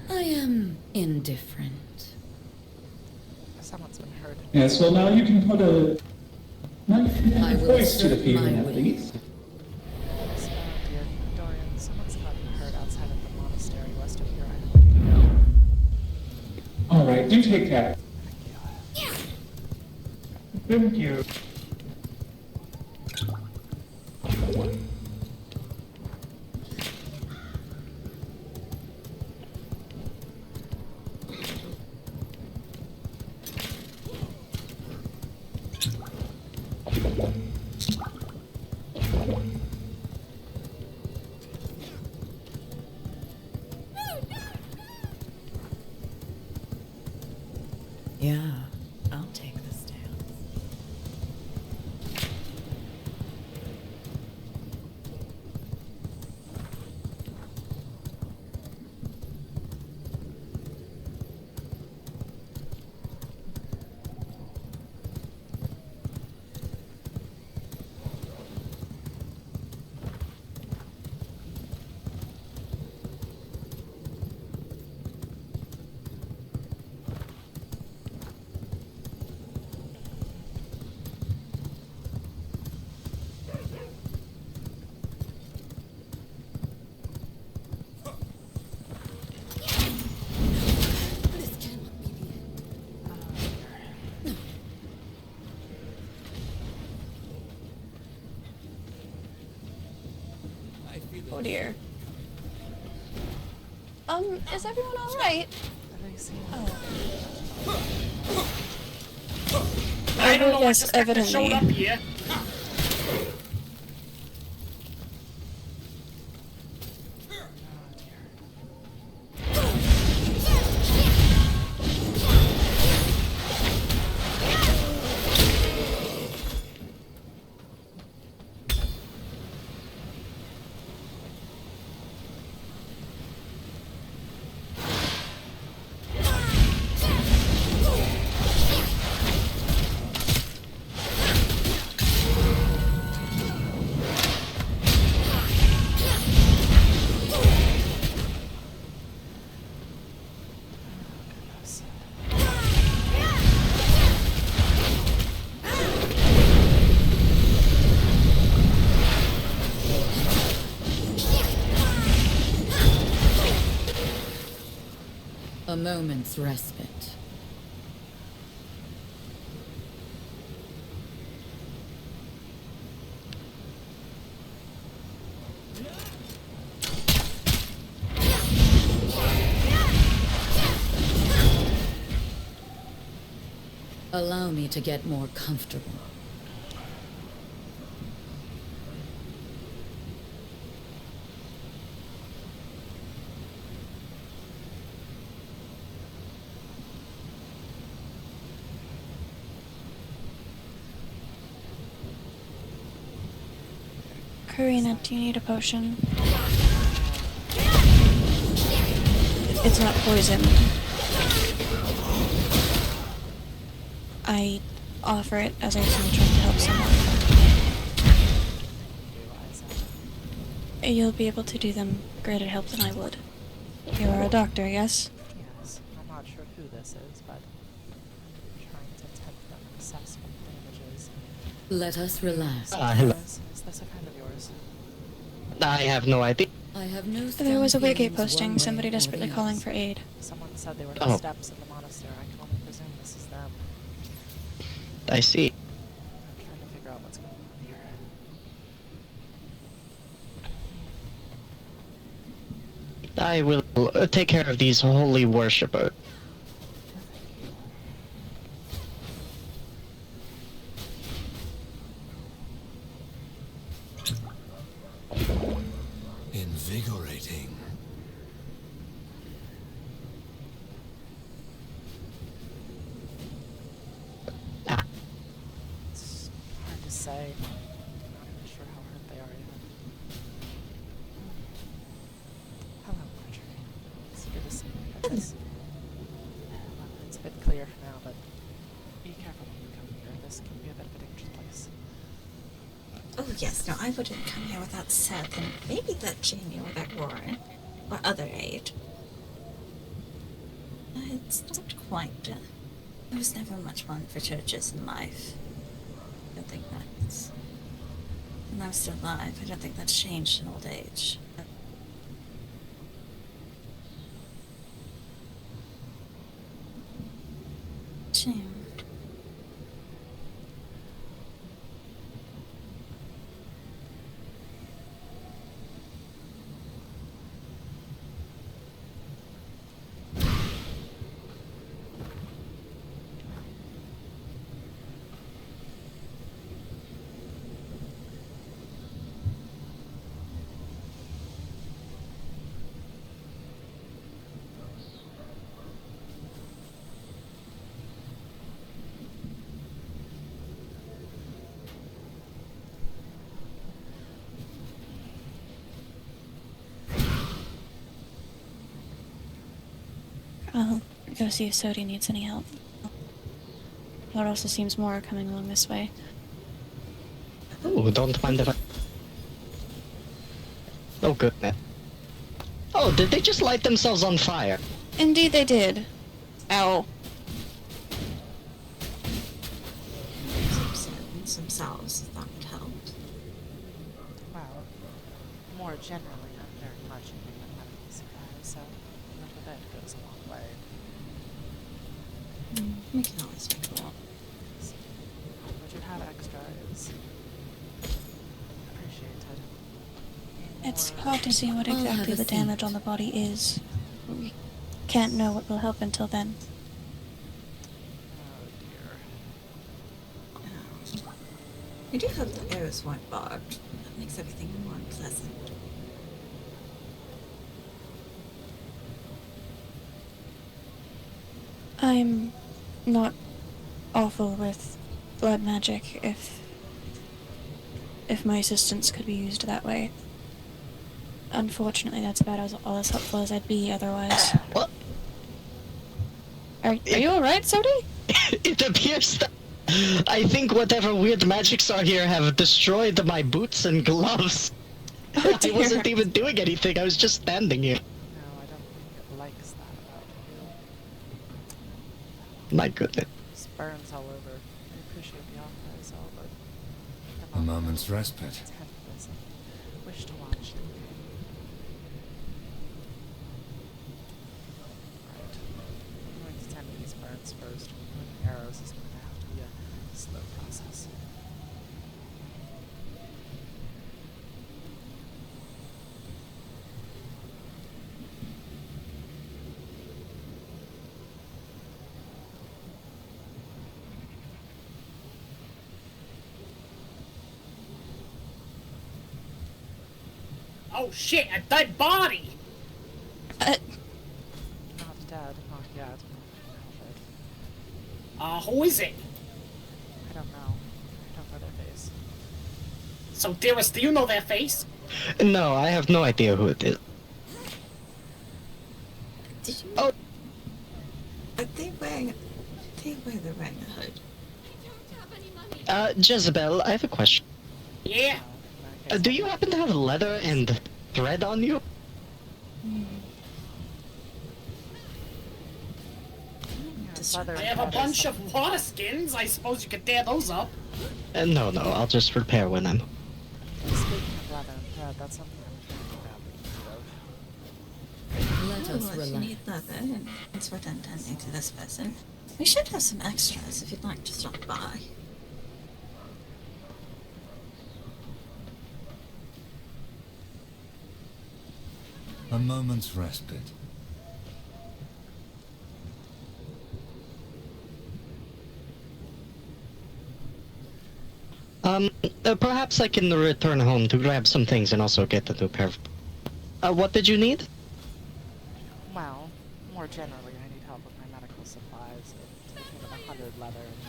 Speaker 6: I am indifferent.
Speaker 1: Someone's been heard.
Speaker 4: Yes, well now you can put a
Speaker 6: I will
Speaker 4: voice to the
Speaker 6: assert
Speaker 4: feeling
Speaker 6: my
Speaker 4: at
Speaker 6: will.
Speaker 4: least.
Speaker 1: So, dear Dorian, someone's got to be heard outside of the monastery west of here. I know where you go.
Speaker 4: Alright, do take care.
Speaker 1: Thank you.
Speaker 4: Thank you.
Speaker 6: Yeah, I'll take the stance. This cannot be the end.
Speaker 9: Oh dear. Is everyone alright?
Speaker 1: Have they seen
Speaker 9: I don't know what just evidently.
Speaker 10: Showed up here.
Speaker 1: goodness.
Speaker 6: A moment's respite. Allow me to get more comfortable.
Speaker 9: Karina, do you need a potion? It's not poison. I offer it as I trying to help someone.
Speaker 1: Realize it.
Speaker 9: You'll be able to do them greater help than I would. You are a doctor, yes?
Speaker 1: Yes, I'm not sure who this is, but I'm trying to tempt them and assess what the damage is.
Speaker 6: Let us relax.
Speaker 5: Hello.
Speaker 1: Is this a friend of yours?
Speaker 5: I have no idea.
Speaker 6: I have no
Speaker 9: There was a
Speaker 6: strong
Speaker 9: Waygate
Speaker 6: feelings
Speaker 9: posting,
Speaker 6: one way
Speaker 9: somebody
Speaker 6: or
Speaker 9: desperately
Speaker 6: the
Speaker 9: calling
Speaker 6: other.
Speaker 9: for aid.
Speaker 1: Someone said they were
Speaker 5: Oh.
Speaker 1: the steps of the monastery. I can only presume this is them.
Speaker 5: I see.
Speaker 1: I'm trying to figure out what's going on here.
Speaker 5: I will take care of these holy worshippers.
Speaker 3: Invigorating.
Speaker 1: It's hard to say. I'm not even sure how hurt they are yet. Hello, Marjorie. It's good to see you guys. Well, it's a bit clear now, but be careful when you come here. This can be a bit of a dangerous place.
Speaker 10: Oh yes, no, I wouldn't come here without Seth and maybe that Jamie or that Warren or other aid. It's not quite. I was never much one for churches in life. I don't think that's. And I'm still alive. I don't think that's changed in old age. Shame.
Speaker 9: I'll go see if Sodi needs any help. There also seems more are coming along this way.
Speaker 5: Oh, don't mind if I... Oh, goodness. Oh, did they just light themselves on fire?
Speaker 9: Indeed they did. Ow.
Speaker 10: Some salves, if that would help.
Speaker 1: Well, more generally, I'm very much in need of medical supplies, so a little bit goes a long way.
Speaker 10: We can always make a walk.
Speaker 1: Would you have extras? Appreciated.
Speaker 9: It's hard to see what
Speaker 6: I'll have
Speaker 9: exactly
Speaker 6: a
Speaker 9: the damage
Speaker 6: seat.
Speaker 9: on the body is. We can't know what will help until then.
Speaker 1: Oh dear.
Speaker 10: I do hope the arrows weren't barbed. That makes everything more pleasant.
Speaker 9: I'm not awful with blood magic if my assistance could be used that way. Unfortunately, that's about all as helpful as I'd be otherwise.
Speaker 5: What?
Speaker 9: Are you alright, Sodi?
Speaker 5: It appears that I think whatever weird magics are here have destroyed my boots and gloves.
Speaker 9: Oh,
Speaker 5: I
Speaker 9: dear.
Speaker 5: wasn't even doing anything, I was just standing here.
Speaker 1: No, I don't think it likes that about you.
Speaker 5: My goodness.
Speaker 1: There's burns all over. I appreciate the offer as well, but
Speaker 3: A moment's respite.
Speaker 1: tenderness and wish to watch them. Right. I'm going to tend to these burns first. Moving arrows is going to have to be a slow process.
Speaker 11: Oh shit, a dead body!
Speaker 1: Not dead, not yet.
Speaker 11: Who is it?
Speaker 1: I don't know. I don't know their face.
Speaker 11: So, dearest, do you know their face?
Speaker 12: No, I have no idea who it is.
Speaker 10: Did you?
Speaker 12: Oh.
Speaker 10: Are they wearing? They're wearing a hood.
Speaker 12: Jezebel, I have a question.
Speaker 11: Yeah.
Speaker 12: Do you happen to have leather and thread on you?
Speaker 11: I have a bunch of water skins. I suppose you could tear those up.
Speaker 12: No, I'll just repair when I'm...
Speaker 1: Speaking of leather and thread, that's something I'm thinking about.
Speaker 6: Let us
Speaker 10: If you
Speaker 6: relax.
Speaker 10: need leather, and it's worth intending to this person. We should have some extras if you'd like to stop by.
Speaker 3: A moment's respite.
Speaker 12: Perhaps I can return home to grab some things and also get a new pair of... what did you need?
Speaker 1: Well, more generally, I need help with my medical supplies. Taking about 100 leather and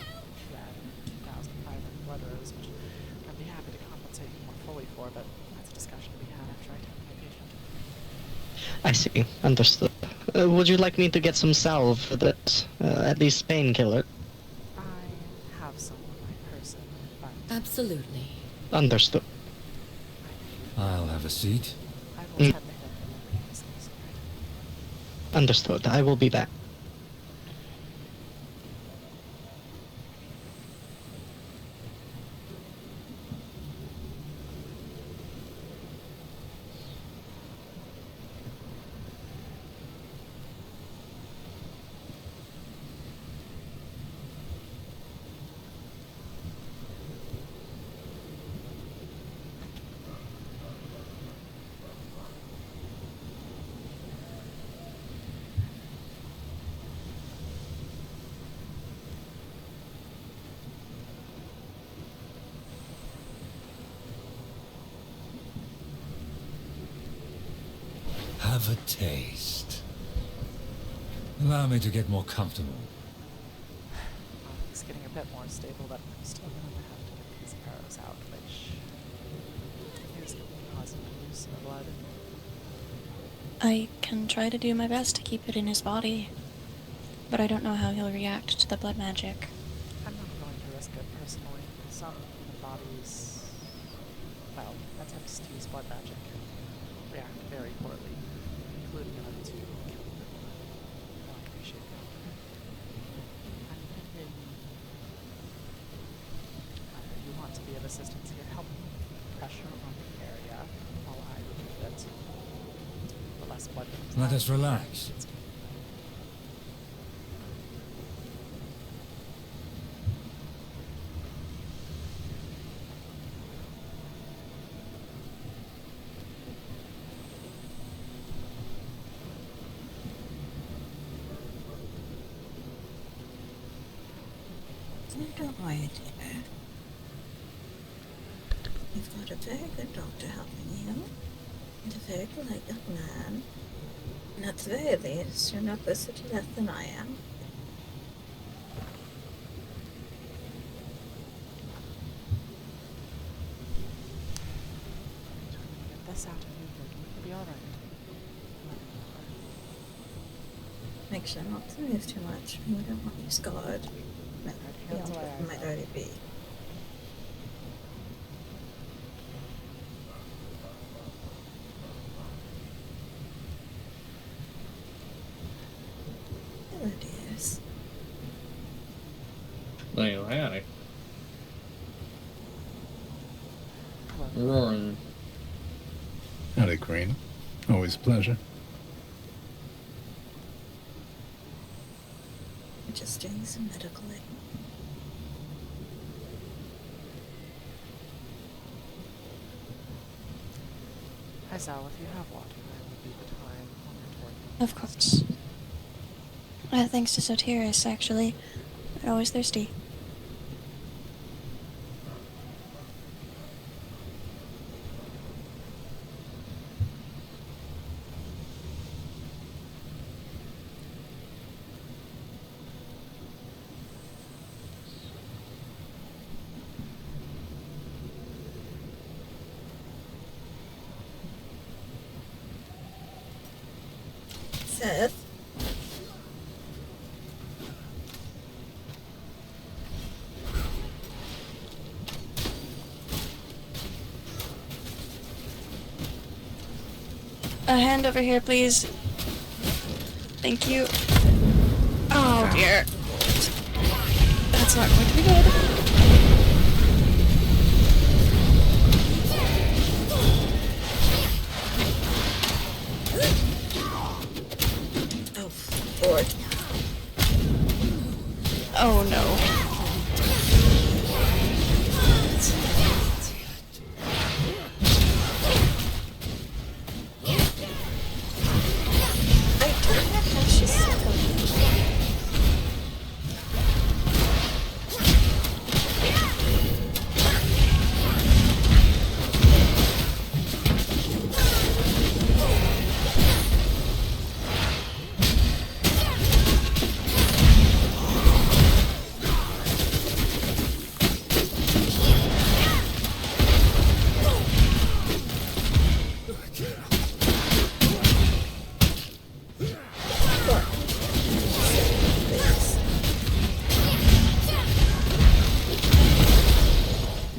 Speaker 1: 2,500 leathers, which I'd be happy to compensate you more fully for, but that's a discussion we had after I took my patient.
Speaker 12: I see. Understood. Would you like me to get some salve for that? At least painkiller?
Speaker 1: I have some in my person, but
Speaker 6: Absolutely.
Speaker 12: Understood.
Speaker 3: I'll have a seat.
Speaker 1: I will tend to him when it is necessary.
Speaker 12: Understood. I will be back.
Speaker 3: Have a taste. Allow me to get more comfortable.
Speaker 1: It's getting a bit more stable, but I'm still going to have to get these arrows out, which is causing me to lose some blood.
Speaker 9: I can try to do my best to keep it in his body, but I don't know how he'll react to the blood magic.
Speaker 1: I'm not going to risk it personally. Some human bodies, well, attempts to use blood magic react very poorly, including enough to kill them. I don't appreciate that. I'm thinking, you want to be of assistance here. Help me pressure on the area while I remove it. The less blood comes
Speaker 3: Let
Speaker 1: out,
Speaker 3: us relax.
Speaker 1: it's
Speaker 10: Don't worry, dear. You've got a very good doctor helping you, and a very polite young man. And at the very least, you're no closer to death than I am.
Speaker 1: get this out of you, you'll be alright.
Speaker 10: Make sure not to move too much. We don't want you scarred. No, beyond what you might already be. Hello, dears.
Speaker 2: Oh, howdy. Roaring.
Speaker 13: Howdy, Queen. Always a pleasure.
Speaker 10: We're just doing some medical aid.
Speaker 1: Hi, Zal, if you have water, I would be the time on your tour.
Speaker 9: Of course. Thanks to Sotiris, actually. I'm always thirsty.
Speaker 10: Seth?
Speaker 9: A hand over here, please. Thank you. Oh dear. That's not going to be good.
Speaker 10: Oh, Lord.
Speaker 9: Oh no.
Speaker 10: I don't know how she's succumbed.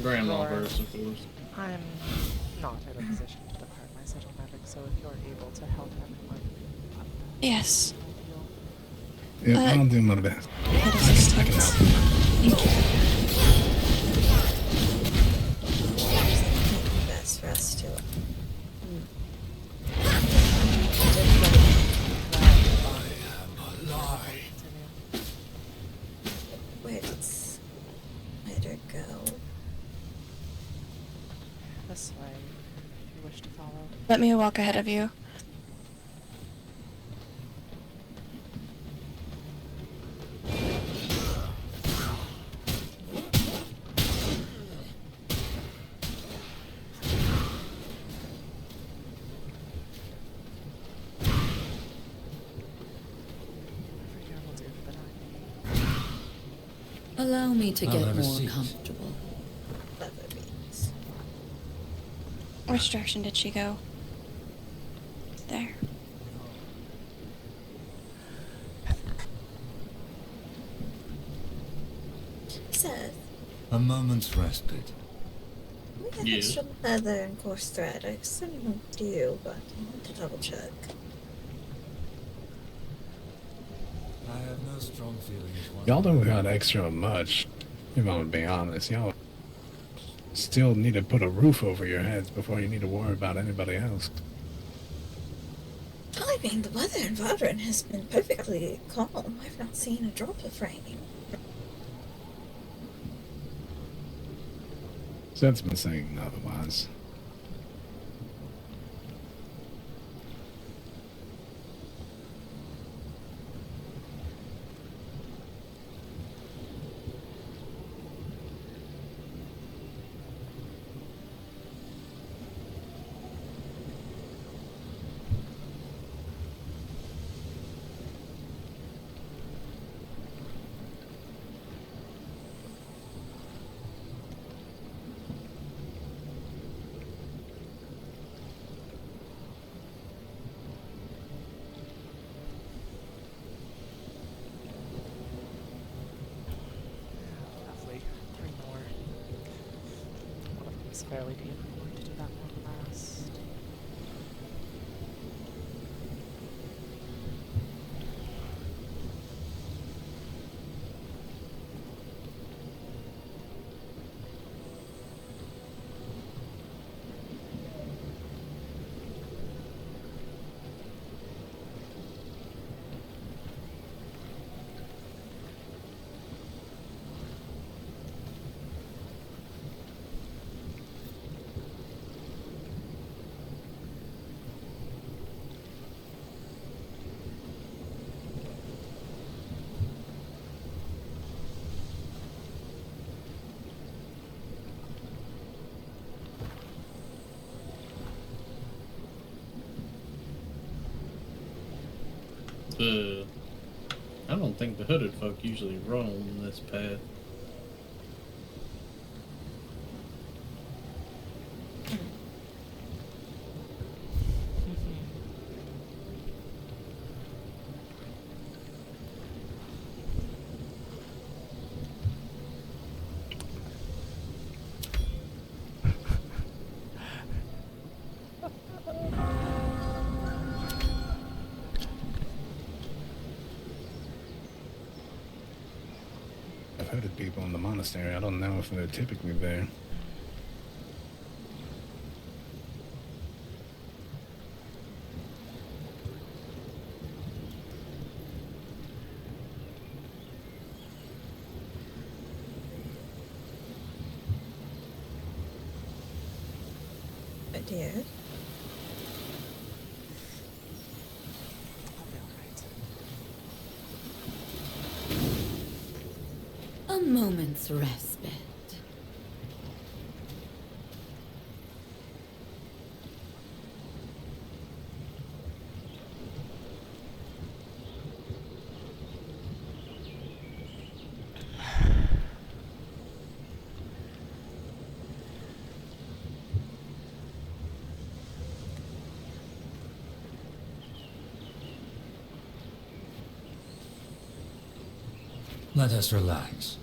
Speaker 2: Grandma
Speaker 1: Lord,
Speaker 2: burst, of course.
Speaker 1: I'm not in a position to depart my city medic, so if you're able to help everyone,
Speaker 9: Yes.
Speaker 13: Yeah, I'll do my best.
Speaker 9: Head assistance.
Speaker 13: I can help.
Speaker 9: Thank you.
Speaker 10: Best for us to. Where'd it go?
Speaker 1: This way, if you wish to follow.
Speaker 9: Let me walk ahead of you.
Speaker 1: Whatever here will do for the night.
Speaker 6: Allow me to
Speaker 3: I'll
Speaker 6: get
Speaker 3: have a
Speaker 6: more
Speaker 3: seat.
Speaker 6: comfortable.
Speaker 10: Leather beans.
Speaker 9: Which direction did she go? There.
Speaker 10: Seth,
Speaker 3: A moment's respite.
Speaker 10: we have
Speaker 2: Yeah.
Speaker 10: extra leather and coarse thread. I sent them to you, but I want to double check.
Speaker 3: I have no strong feelings.
Speaker 13: Y'all don't got extra much, if I'm being honest. Y'all still need to put a roof over your heads before you need to worry about anybody else.
Speaker 10: I mean, the weather in Vadran has been perfectly calm. I've not seen a drop of rain.
Speaker 13: Seth's been saying otherwise.
Speaker 1: Lovely. 3 more. One of them is fairly deep. I'm going to do that one last.
Speaker 2: I don't think the hooded folk usually roam this path.
Speaker 13: hooded people in the monastery. I don't know if they're typically there.
Speaker 10: But dear.
Speaker 1: I'll be alright.
Speaker 6: A moment's respite.
Speaker 3: Let us relax.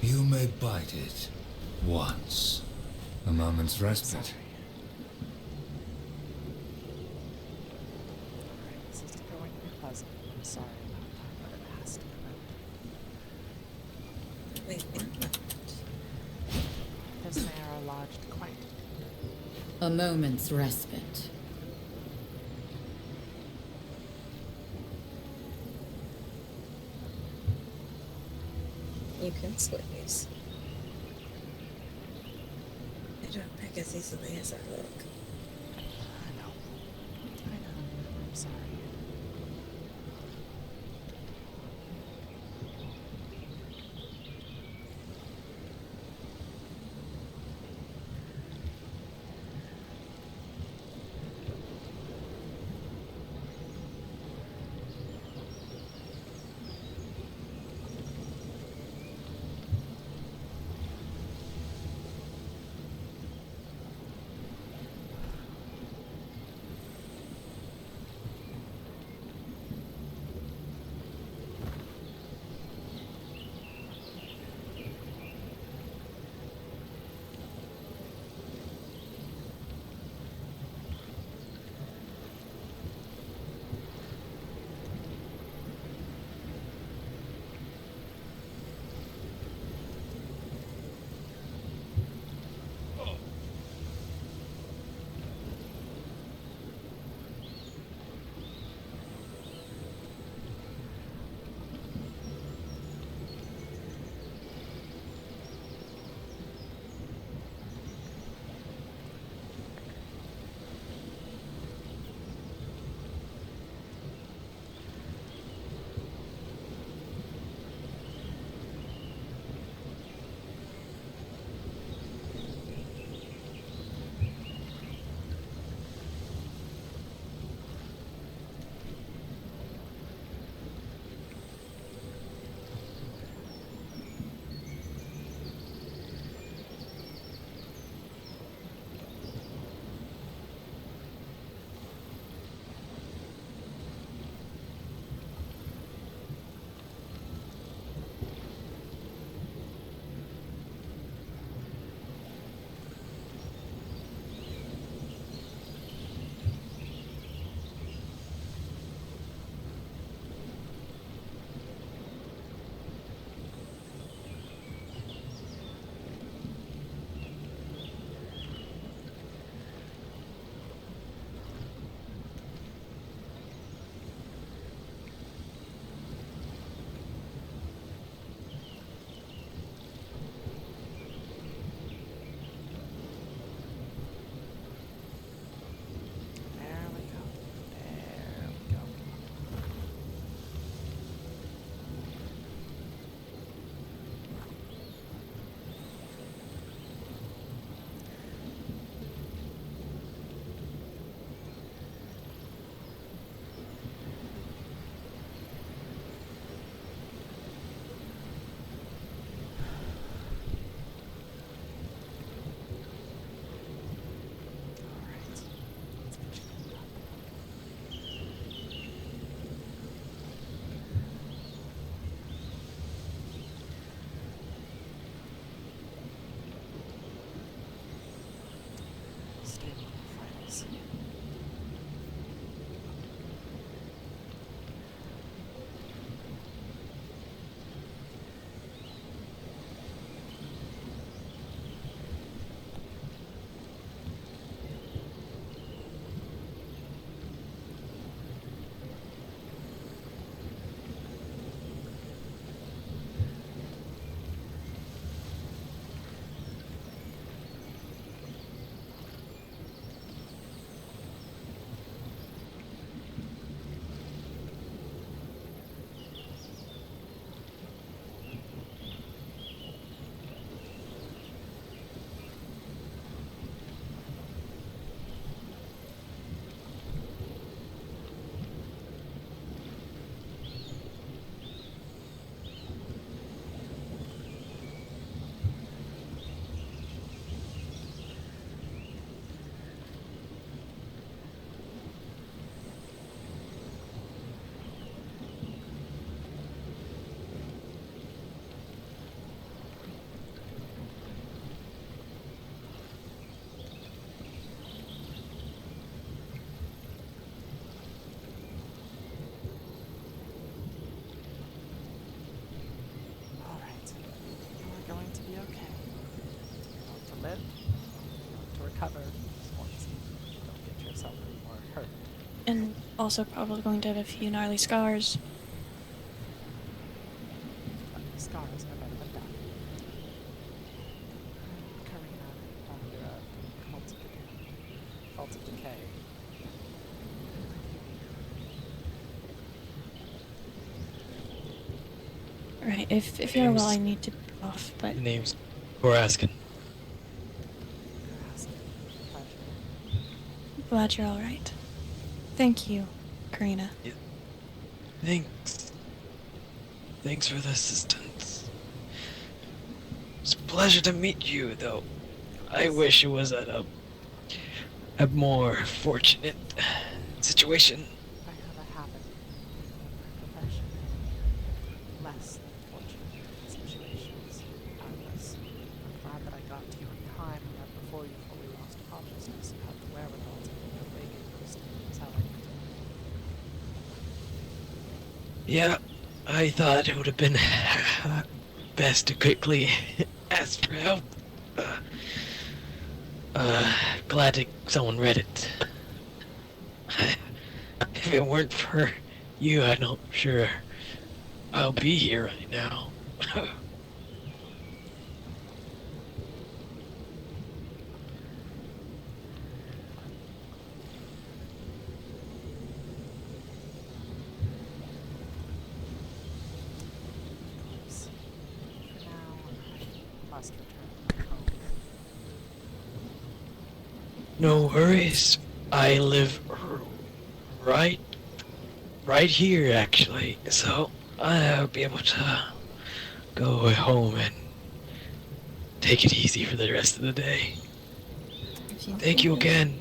Speaker 3: You may bite it once. A moment's respite.
Speaker 1: Alright, this is going to be pleasant. I'm sorry about that, but it has to come out.
Speaker 10: Wait,
Speaker 1: This may our lodged quite.
Speaker 6: A moment's respite.
Speaker 10: you can squeeze. I don't pick as easily as I look.
Speaker 1: I know. I'm sorry. okay. You want to live, you want to recover, sports. Don't get yourself any more hurt.
Speaker 9: And also probably going to have a few gnarly scars.
Speaker 1: But scars are better than death. Karina, you're a cult of decay.
Speaker 9: Right, if you're well, I need to be off, but...
Speaker 14: The name's Goraskin.
Speaker 9: Glad you're alright. Thank you, Karina.
Speaker 14: Yeah. Thanks. Thanks for the assistance. It's a pleasure to meet you, though. I wish it was at a more fortunate situation.
Speaker 1: I have a habit in my profession. Less than fortunate situations. I'm glad that I got to you in time and that before you fully lost consciousness, you had the wherewithal to make your way post telling.
Speaker 14: Yeah, I thought it would have been best to quickly ask for help. Glad that someone read it. If it weren't for you, I'm not sure I'll be here right now.
Speaker 1: For now, I must return home.
Speaker 14: No worries. I live right here, actually. So I'll be able to go home and take it easy for the rest of the day. Thank you again.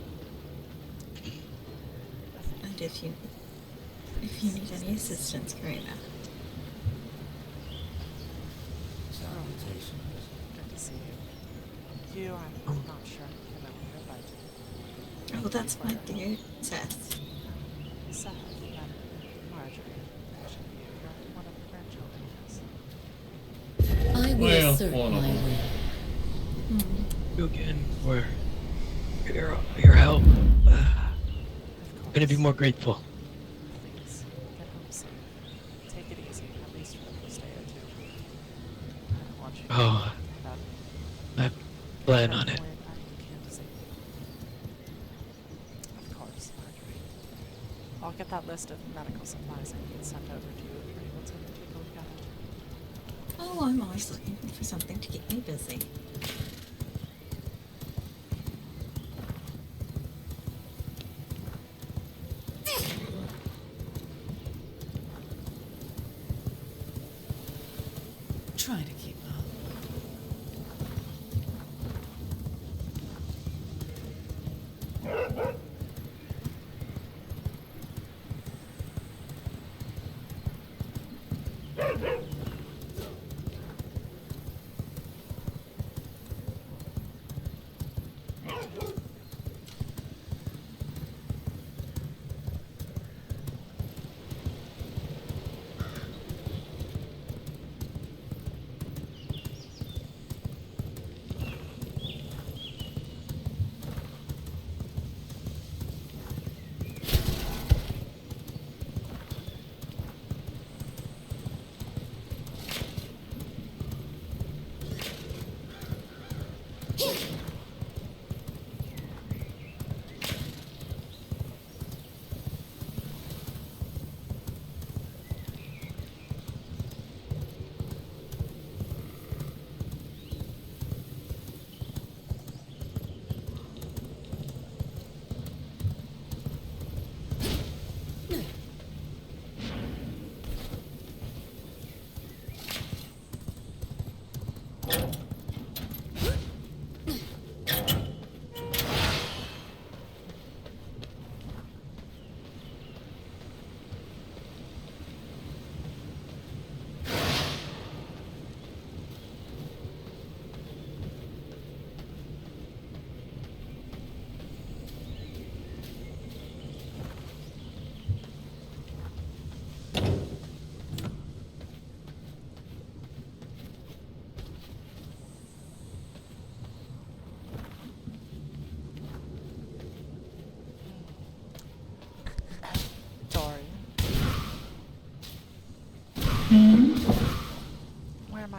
Speaker 10: And if you need any assistance, Karina.
Speaker 1: Good to see you. You, I'm not sure if you know her, but...
Speaker 10: Oh, that's my dear Seth.
Speaker 1: Seth, and Marjorie. Should be you're one of the grandchildren, yes.
Speaker 6: I will
Speaker 13: Well,
Speaker 6: assert
Speaker 13: one
Speaker 6: my
Speaker 13: of them.
Speaker 6: will.
Speaker 14: Thank you again for your help. Gonna be more grateful.
Speaker 1: Please, get home safe. Take it easy, at least for the first day or two. I don't want you to
Speaker 14: Oh, I plan on it.
Speaker 1: Of course, Marjorie. I'll get that list of medical supplies I need sent over to you if you're able to take a look at it.
Speaker 10: Oh, I'm always looking for something to keep me busy.
Speaker 6: Try to keep up.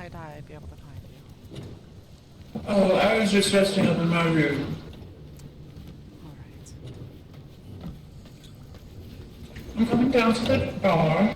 Speaker 1: might I be able to find you?
Speaker 4: Oh, I was just resting up in my room.
Speaker 1: Alright.
Speaker 4: I'm coming down to the bar.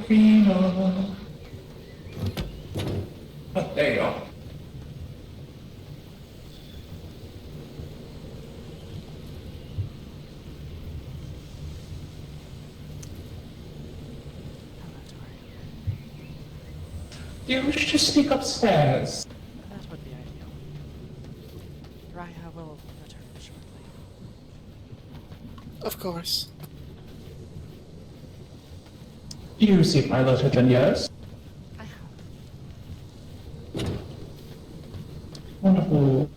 Speaker 4: Vino. Oh, there you go. Do you wish to sneak upstairs?
Speaker 1: That would be ideal. Raya will return shortly.
Speaker 7: Of course.
Speaker 4: You received my letter then, yes?
Speaker 1: I have.
Speaker 4: Wonderful.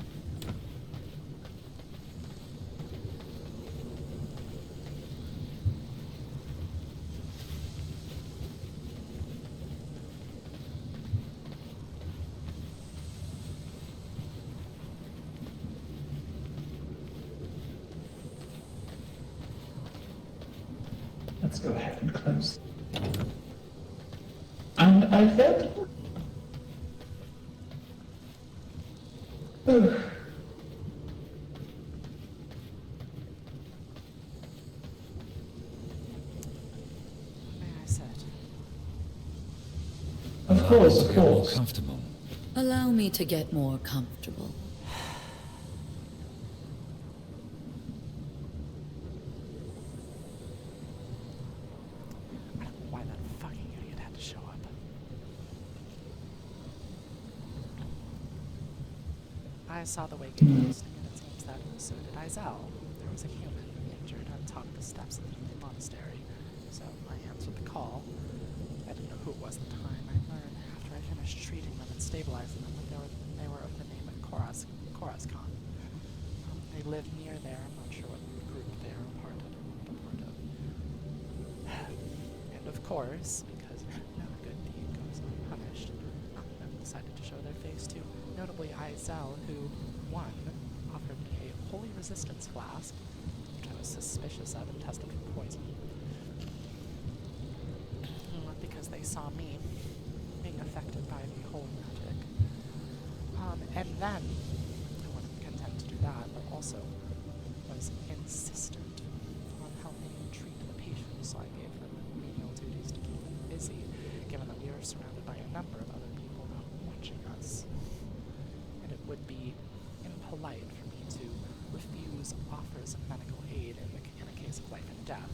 Speaker 4: Let's go ahead and close. And I felt... Oh.
Speaker 1: May I sit?
Speaker 4: Of course, of
Speaker 3: Get more
Speaker 4: course.
Speaker 3: comfortable.
Speaker 6: Allow me to get more comfortable.
Speaker 1: I don't know why that fucking idiot had to show up. I saw the way Gabe was listening, and it seems that so did Izel. There was a human injured atop the steps of the monastery, so I answered the call. I didn't know who it was at the time. I learned after I finished treating them and stabilizing them that they were of the name of Koraskan. They live near there. I'm not sure what group they are a part of. And of course, because no good deed goes unpunished, they decided to show their face to notably Izel, who, one, offered me a holy resistance flask, which I was suspicious of and tested for poison. Because they saw me being affected by the holy magic. And then, I wasn't content to do that, but also was insistent on helping treat the patients, so I gave them menial duties to keep them busy, given that we are surrounded by a number of other people not watching us. And it would be impolite for me to refuse offers of medical aid in a case of life and death.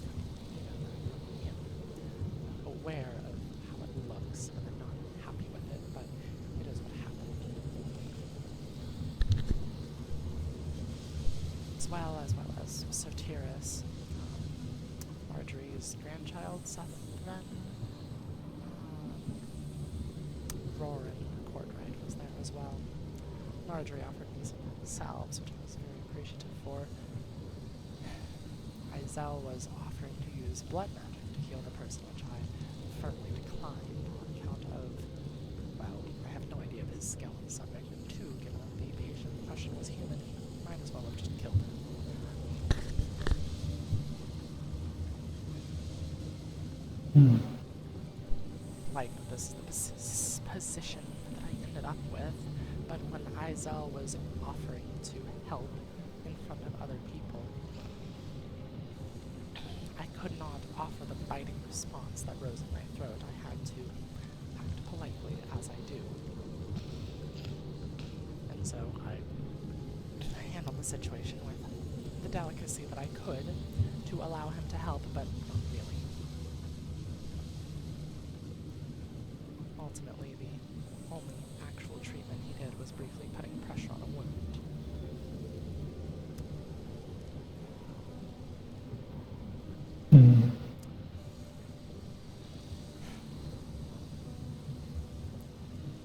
Speaker 1: Aware of how it looks, and I'm not happy with it, but it is what happened. As well as Sotiris, Marjorie's grandchild, Suthren, Roran Courtright was there as well. Marjorie offered me some salves, which I was very appreciative for. Izel was offering to use blood magic to heal the person, which I firmly declined on account of, well, I have no idea of his skill on the subject, and two, given that the patient in question was human, he might as well have just killed him. Like, this is the position that I ended up with, but when Izel was offering to help in front of other people, I could not offer the biting response that rose in my throat. I had to act politely, as I do. And so I handled the situation with the delicacy that I could to allow him to help, but not really. Ultimately, the only actual treatment he did was briefly putting pressure on a wound.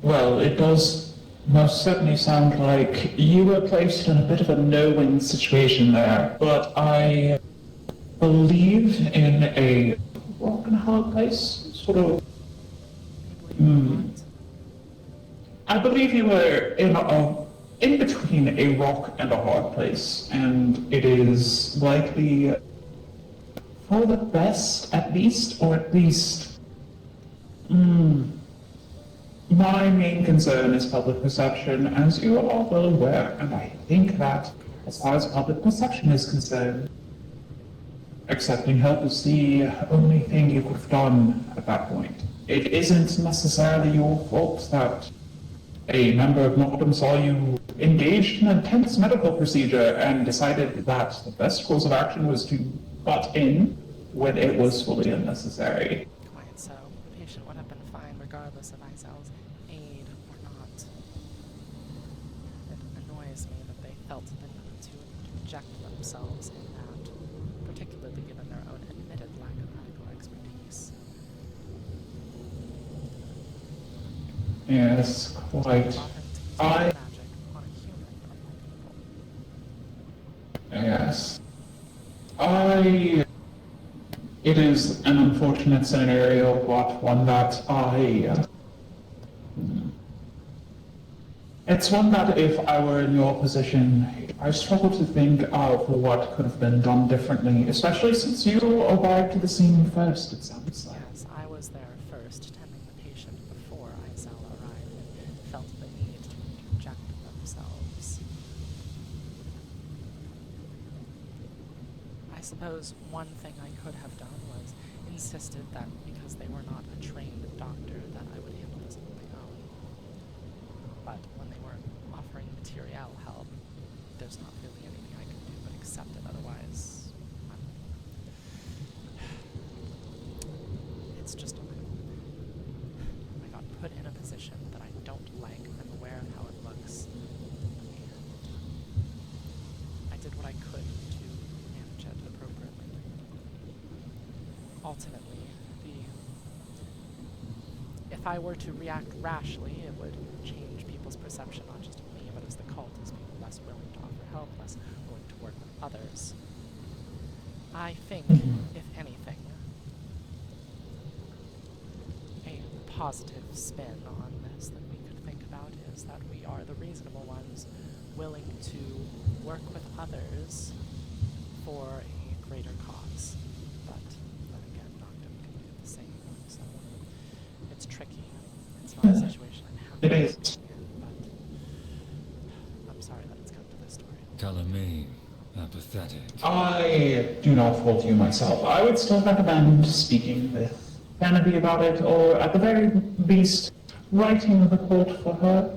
Speaker 4: Well, it does most certainly sound like you were placed in a bit of a no-win situation there, but I believe in a rock and a hard place, sort of. I believe you were in between a rock and a hard place, and it is likely for the best, at least, or at least. My main concern is public perception, as you are well aware, and I think that, as far as public perception is concerned, accepting help is the only thing you could have done at that point. It isn't necessarily your fault that a member of Noctum saw you engaged in an intense medical procedure and decided that the best course of action was to butt in when it was fully unnecessary.
Speaker 1: Quite so. The patient would have been fine regardless of Izel's aid or not. It annoys me that they felt the need to inject themselves in that, particularly given their own admitted lack of medical expertise.
Speaker 4: Yes, quite. Yes. It is an unfortunate scenario, but one that it's one that if I were in your position, I struggle to think of what could have been done differently, especially since you arrived to the scene first, it sounds like.
Speaker 1: Yes, I was there first, tending the patient before Izel arrived and felt the need to inject themselves. I suppose one thing I could have done was insisted that because they were not a trained doctor that I would handle this on my own. But when they weren't offering material help, there's not really anything I can do but accept it, otherwise it's just I got put in a position that I don't like. I'm aware of how it looks, and I did what I could to manage it appropriately. Ultimately, if I were to react rashly, it would change people's perception, not just of me, but as the cult, as being less willing to offer help, less willing to work with others. I think, if anything, a positive spin on this that we could think about is that we are the reasonable ones, willing to work with others for a greater cause. But then again, Noctum can do the same, so it's tricky. It's not a situation I'm happy
Speaker 4: It is.
Speaker 1: with, but I'm sorry that it's come to this story.
Speaker 3: Color me apathetic.
Speaker 4: I do not fault you myself. I would still recommend speaking with Vanity about it, or at the very least, writing a report for her,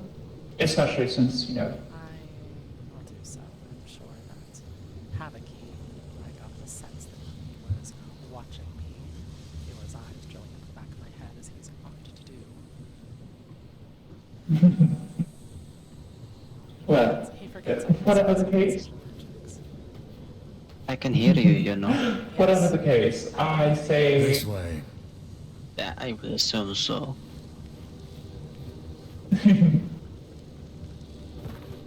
Speaker 4: especially since,
Speaker 1: I will do so. I'm sure that Havocy, I got the sense that he was watching me, feel his eyes drilling into the back of my head as he's often to do.
Speaker 4: Well,
Speaker 1: He forgets
Speaker 4: whatever the case.
Speaker 5: I can hear you, you know.
Speaker 4: Whatever the case, I say.
Speaker 3: This way.
Speaker 5: Yeah, I will assume so.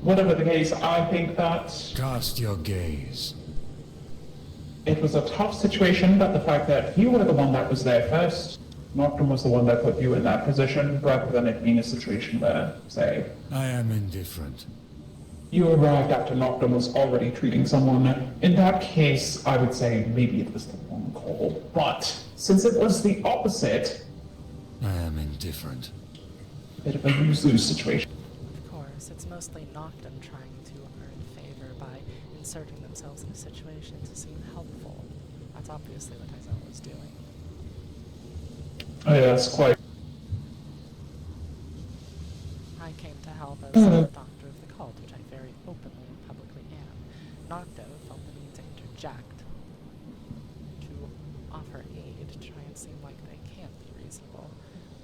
Speaker 4: Whatever the case, I think that
Speaker 3: Cast your gaze.
Speaker 4: it was a tough situation, but the fact that you were the one that was there first, Noctum was the one that put you in that position, rather than it being a situation where, say,
Speaker 3: I am indifferent.
Speaker 4: you arrived after Noctum was already treating someone. In that case, I would say maybe it was the wrong call. But since it was the opposite,
Speaker 3: I am indifferent.
Speaker 4: a bit of a lose-lose situation.
Speaker 1: Of course, it's mostly Noctum trying to earn favor by inserting themselves in a situation to seem helpful. That's obviously what Izel was doing.
Speaker 4: Oh, yes, quite.
Speaker 1: I came to help as a doctor of the cult, which I very openly and publicly am. Nocto felt the need to interject, to offer aid, to try and seem like they can be reasonable.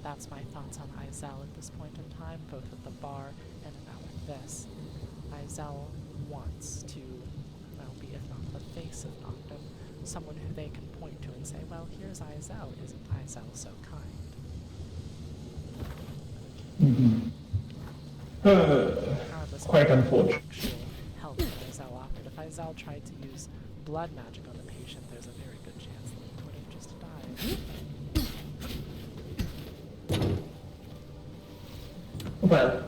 Speaker 1: That's my thoughts on Izel at this point in time, both with the bar and now with this. Izel wants to, well, be if not the face of Noctum, someone who they can point to and say, well, here's Izel, isn't Izel so kind?
Speaker 4: Quite unfortunate.
Speaker 1: Actual help that Izel offered. If Izel tried to use blood magic on the patient, there's a very good chance that he would have just died.
Speaker 4: Well,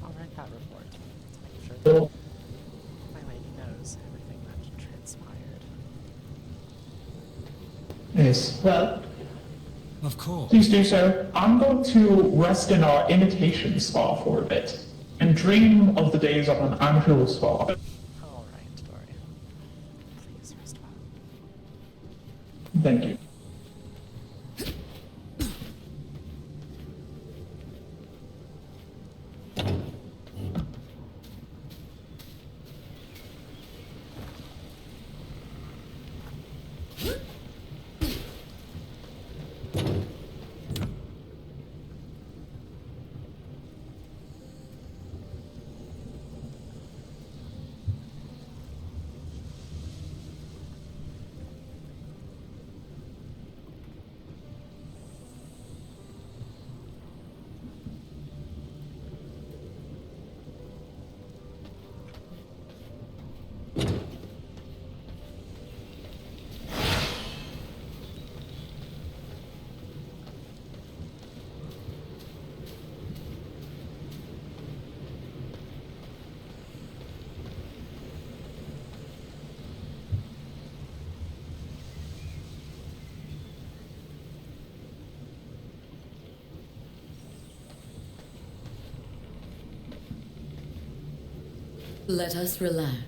Speaker 1: I'll write that report to make sure that my lady knows everything that transpired.
Speaker 4: yes, well,
Speaker 3: Of course.
Speaker 4: please do so. I'm going to rest in our imitation spa for a bit and dream of the days of an actual spa.
Speaker 1: All right, Dorian. Please rest well.
Speaker 4: Thank you.
Speaker 6: Let us relax.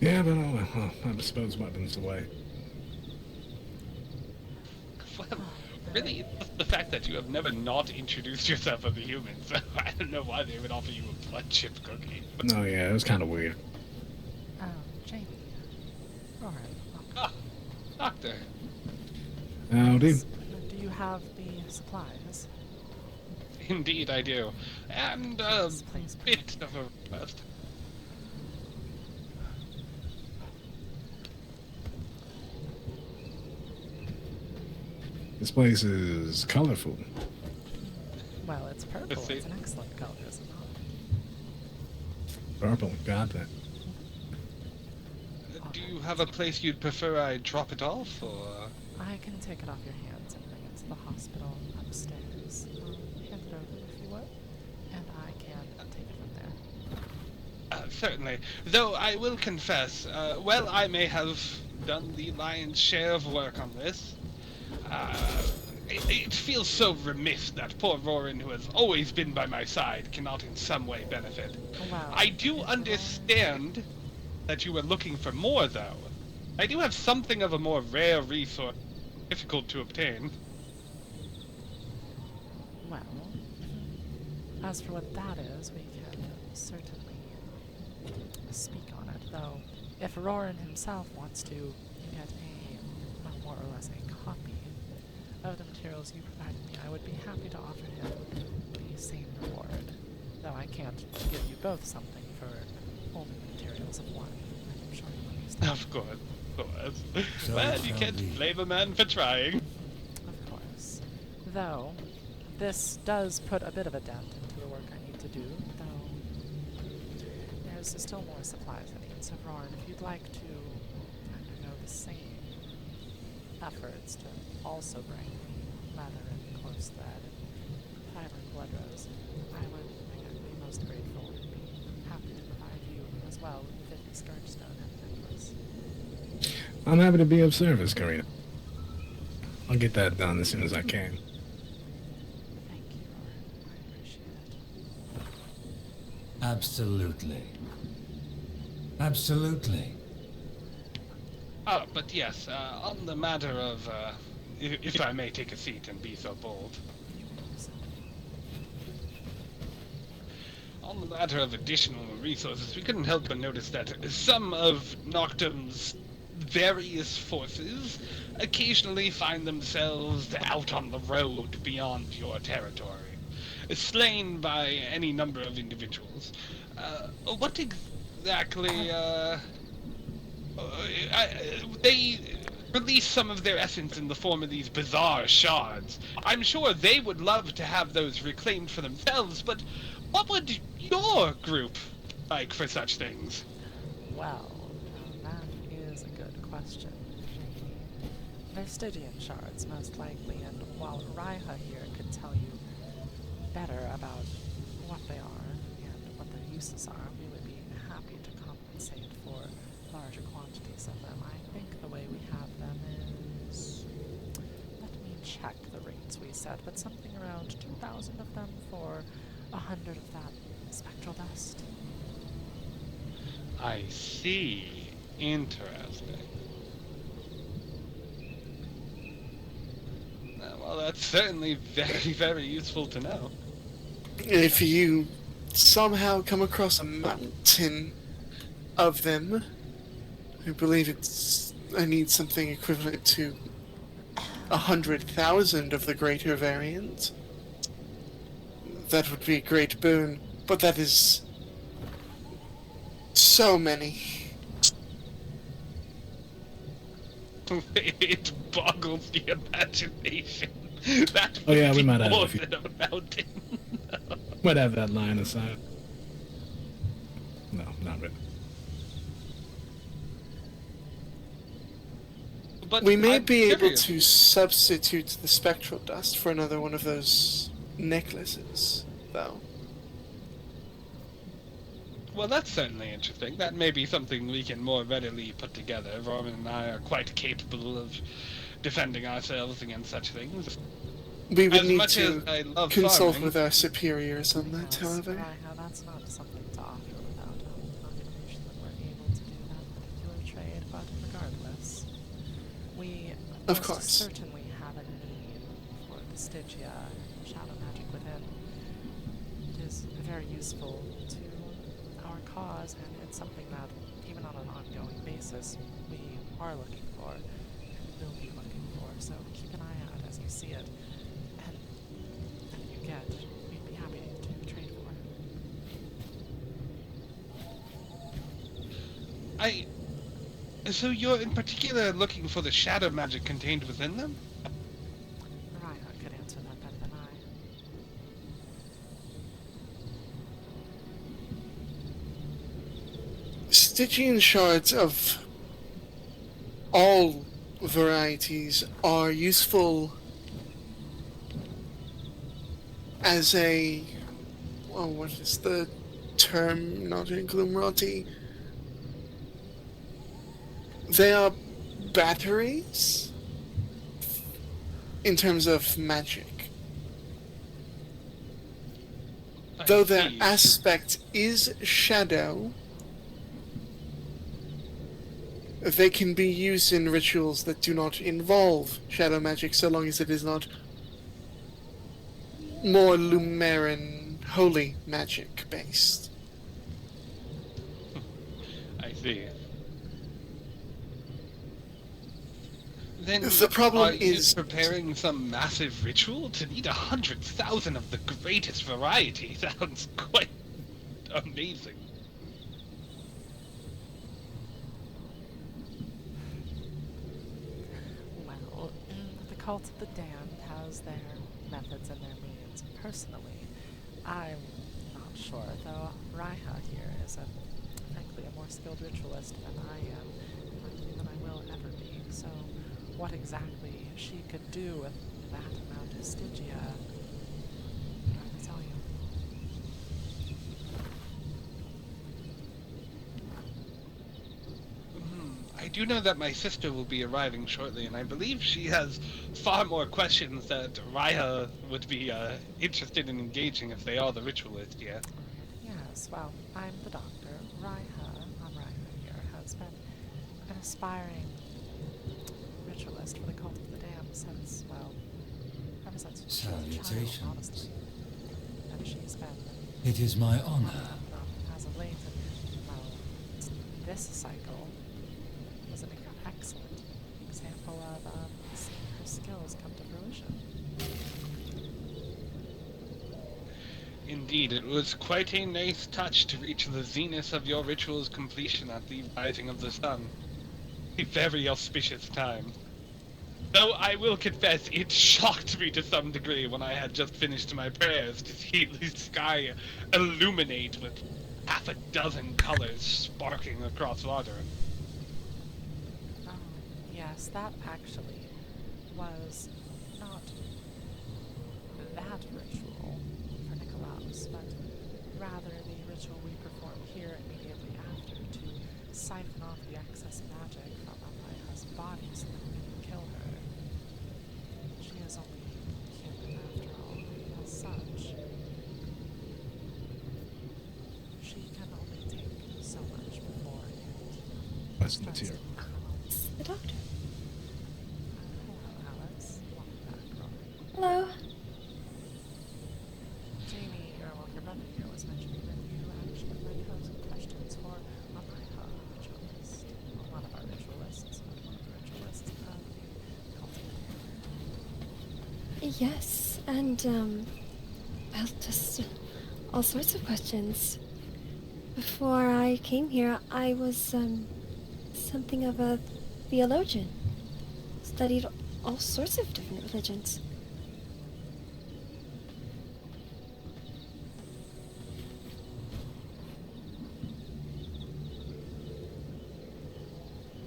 Speaker 13: Yeah, but I'll dispose weapons away.
Speaker 15: Well, really, the fact that you have never not introduced yourself as a human, so I don't know why they would offer you a blood chip cookie.
Speaker 13: No, yeah, it was kind of weird.
Speaker 1: Oh, Jamie. Alright.
Speaker 15: Ah, Doctor.
Speaker 13: Howdy.
Speaker 1: Do you have the supplies?
Speaker 15: Indeed, I do. And a bit of a request.
Speaker 13: This place is colorful.
Speaker 1: Well, it's purple. It's an excellent color, isn't it?
Speaker 13: Purple, got that.
Speaker 15: Do you have a place you'd prefer I drop it off, or...?
Speaker 1: I can take it off your hands and bring it to the hospital upstairs. Hand it over if you would, and I can take it from there.
Speaker 15: Certainly. Though I will confess, well, I may have done the lion's share of work on this. It feels so remiss that poor Roran, who has always been by my side, cannot in some way benefit.
Speaker 1: Wow.
Speaker 15: I do understand that you were looking for more, though. I do have something of a more rare resource, difficult to obtain.
Speaker 1: Well, as for what that is, we can certainly speak on it, though if Roran himself wants to get well, more or less a copy of the materials you provided me, I would be happy to offer him the same reward, though I can't give you both something for only the materials of one. I'm sure you understand.
Speaker 15: Of course. Well, you can't blame a man for trying.
Speaker 1: Of course. Though, this does put a bit of a dent into the work I need to do, though there's still more supplies I need. So, Roran, if you'd like to undergo the same efforts to also bring leather and coarse thread and fiber and blood rose, I would again be most grateful and be happy to provide you as well with 50 scourge stone and a necklace.
Speaker 13: I'm happy to be of service, Karina. I'll get that done as soon as I can.
Speaker 1: Thank you, Roran. I appreciate it.
Speaker 3: Absolutely. Absolutely.
Speaker 15: But yes, on the matter of, if I may take a seat and be so bold. On the matter of additional resources, we couldn't help but notice that some of Noctum's various forces occasionally find themselves out on the road beyond your territory, slain by any number of individuals. What exactly, they release some of their essence in the form of these bizarre shards. I'm sure they would love to have those reclaimed for themselves, but what would your group like for such things?
Speaker 1: Well, that is a good question. They're Stygian shards, most likely, and while Raiha here could tell you better about what they are and what their uses are, we would be happy to compensate for larger quantities of them. I think the way we have them is... let me check the rates we set, but something around 2,000 of them for 100 of that spectral dust.
Speaker 15: I see. Interesting. Well, that's certainly very, very useful to know.
Speaker 7: If you somehow come across a mountain of them, I believe I need something equivalent to 100,000 of the greater variant. That would be a great boon, but that is so many.
Speaker 15: It boggles the imagination. That
Speaker 13: Oh yeah, we might have
Speaker 15: more
Speaker 13: a few.
Speaker 15: than a mountain.
Speaker 13: Might have that line aside. No, not really.
Speaker 15: But
Speaker 7: We may
Speaker 15: I'm
Speaker 7: be able
Speaker 15: curious.
Speaker 7: to substitute the spectral dust for another one of those necklaces, though.
Speaker 15: Well, that's certainly interesting. That may be something we can more readily put together. Roman and I are quite capable of defending ourselves against such things.
Speaker 7: We would
Speaker 15: As
Speaker 7: need
Speaker 15: much
Speaker 7: to
Speaker 15: as I love
Speaker 7: consult
Speaker 15: farming,
Speaker 7: with our superiors on that, however.
Speaker 1: Raiha, that's not something to offer without confirmation that we're able to do that.
Speaker 7: Of
Speaker 1: most
Speaker 7: course.
Speaker 1: certainly have a need for the Stygia and shadow magic within. It is very useful to our cause, and it's something that, even on an ongoing basis, we are looking for and will be looking for. So keep an eye out as you see it, and if you get, we'd be happy to trade for it.
Speaker 15: So you're in particular looking for the shadow magic contained within them?
Speaker 1: Raya could answer that better than I.
Speaker 7: Stygian shards of all varieties are useful as a... oh, what is the term? Not Gloomroti. They are batteries in terms of magic. Though their aspect is shadow, they can be used in rituals that do not involve shadow magic, so long as it is not more Lumeran holy magic based.
Speaker 15: I see. Then
Speaker 7: The problem
Speaker 15: are you
Speaker 7: is
Speaker 15: preparing some massive ritual? To need 100,000 of the greatest variety sounds quite amazing.
Speaker 1: Well, the Cult of the Damned has their methods and their means. Personally, I'm not sure, though Raiha here is frankly a more skilled ritualist than I am, and likely than I will ever be. So what exactly she could do with that amount of Stygia, I don't have to tell you.
Speaker 15: I do know that my sister will be arriving shortly, and I believe she has far more questions that Raya would be interested in engaging if they are the ritualist here.
Speaker 1: Yes, well, I'm the doctor. Raiha here, has been an aspiring ritualist for the Cult of the Damned since, well, ever since she was a child,
Speaker 3: Salutations.
Speaker 1: honestly. And she's been...
Speaker 3: It is my honor.
Speaker 1: As of late, well, this cycle was an excellent example of seeing her skills come to fruition.
Speaker 15: Indeed, it was quite a nice touch to reach the zenith of your ritual's completion at the rising of the sun. A very auspicious time. Though I will confess, it shocked me to some degree when I had just finished my prayers to see the sky illuminate with half a dozen colors sparkling across water.
Speaker 1: Oh, yes, that actually was not that ritual for Nicolaus, but rather the ritual we perform here immediately after to siphon off the excess magic from Raiha's body so that we can kill her. She is only human after all, and as such, she can only take so much before it
Speaker 13: Listen to
Speaker 1: starts
Speaker 13: you.
Speaker 10: The doctor.
Speaker 1: Hello, Alex. Welcome back, Rory.
Speaker 10: Hello.
Speaker 1: Jamie, your brother here, was mentioning that you actually might have some questions for a Raiha ritualist. Well, one of our ritualists, but one of the ritualists of the Cult of the Damned.
Speaker 9: Yes, and, well, just all sorts of questions. Before I came here, I was, something of a theologian. Studied all sorts of different religions.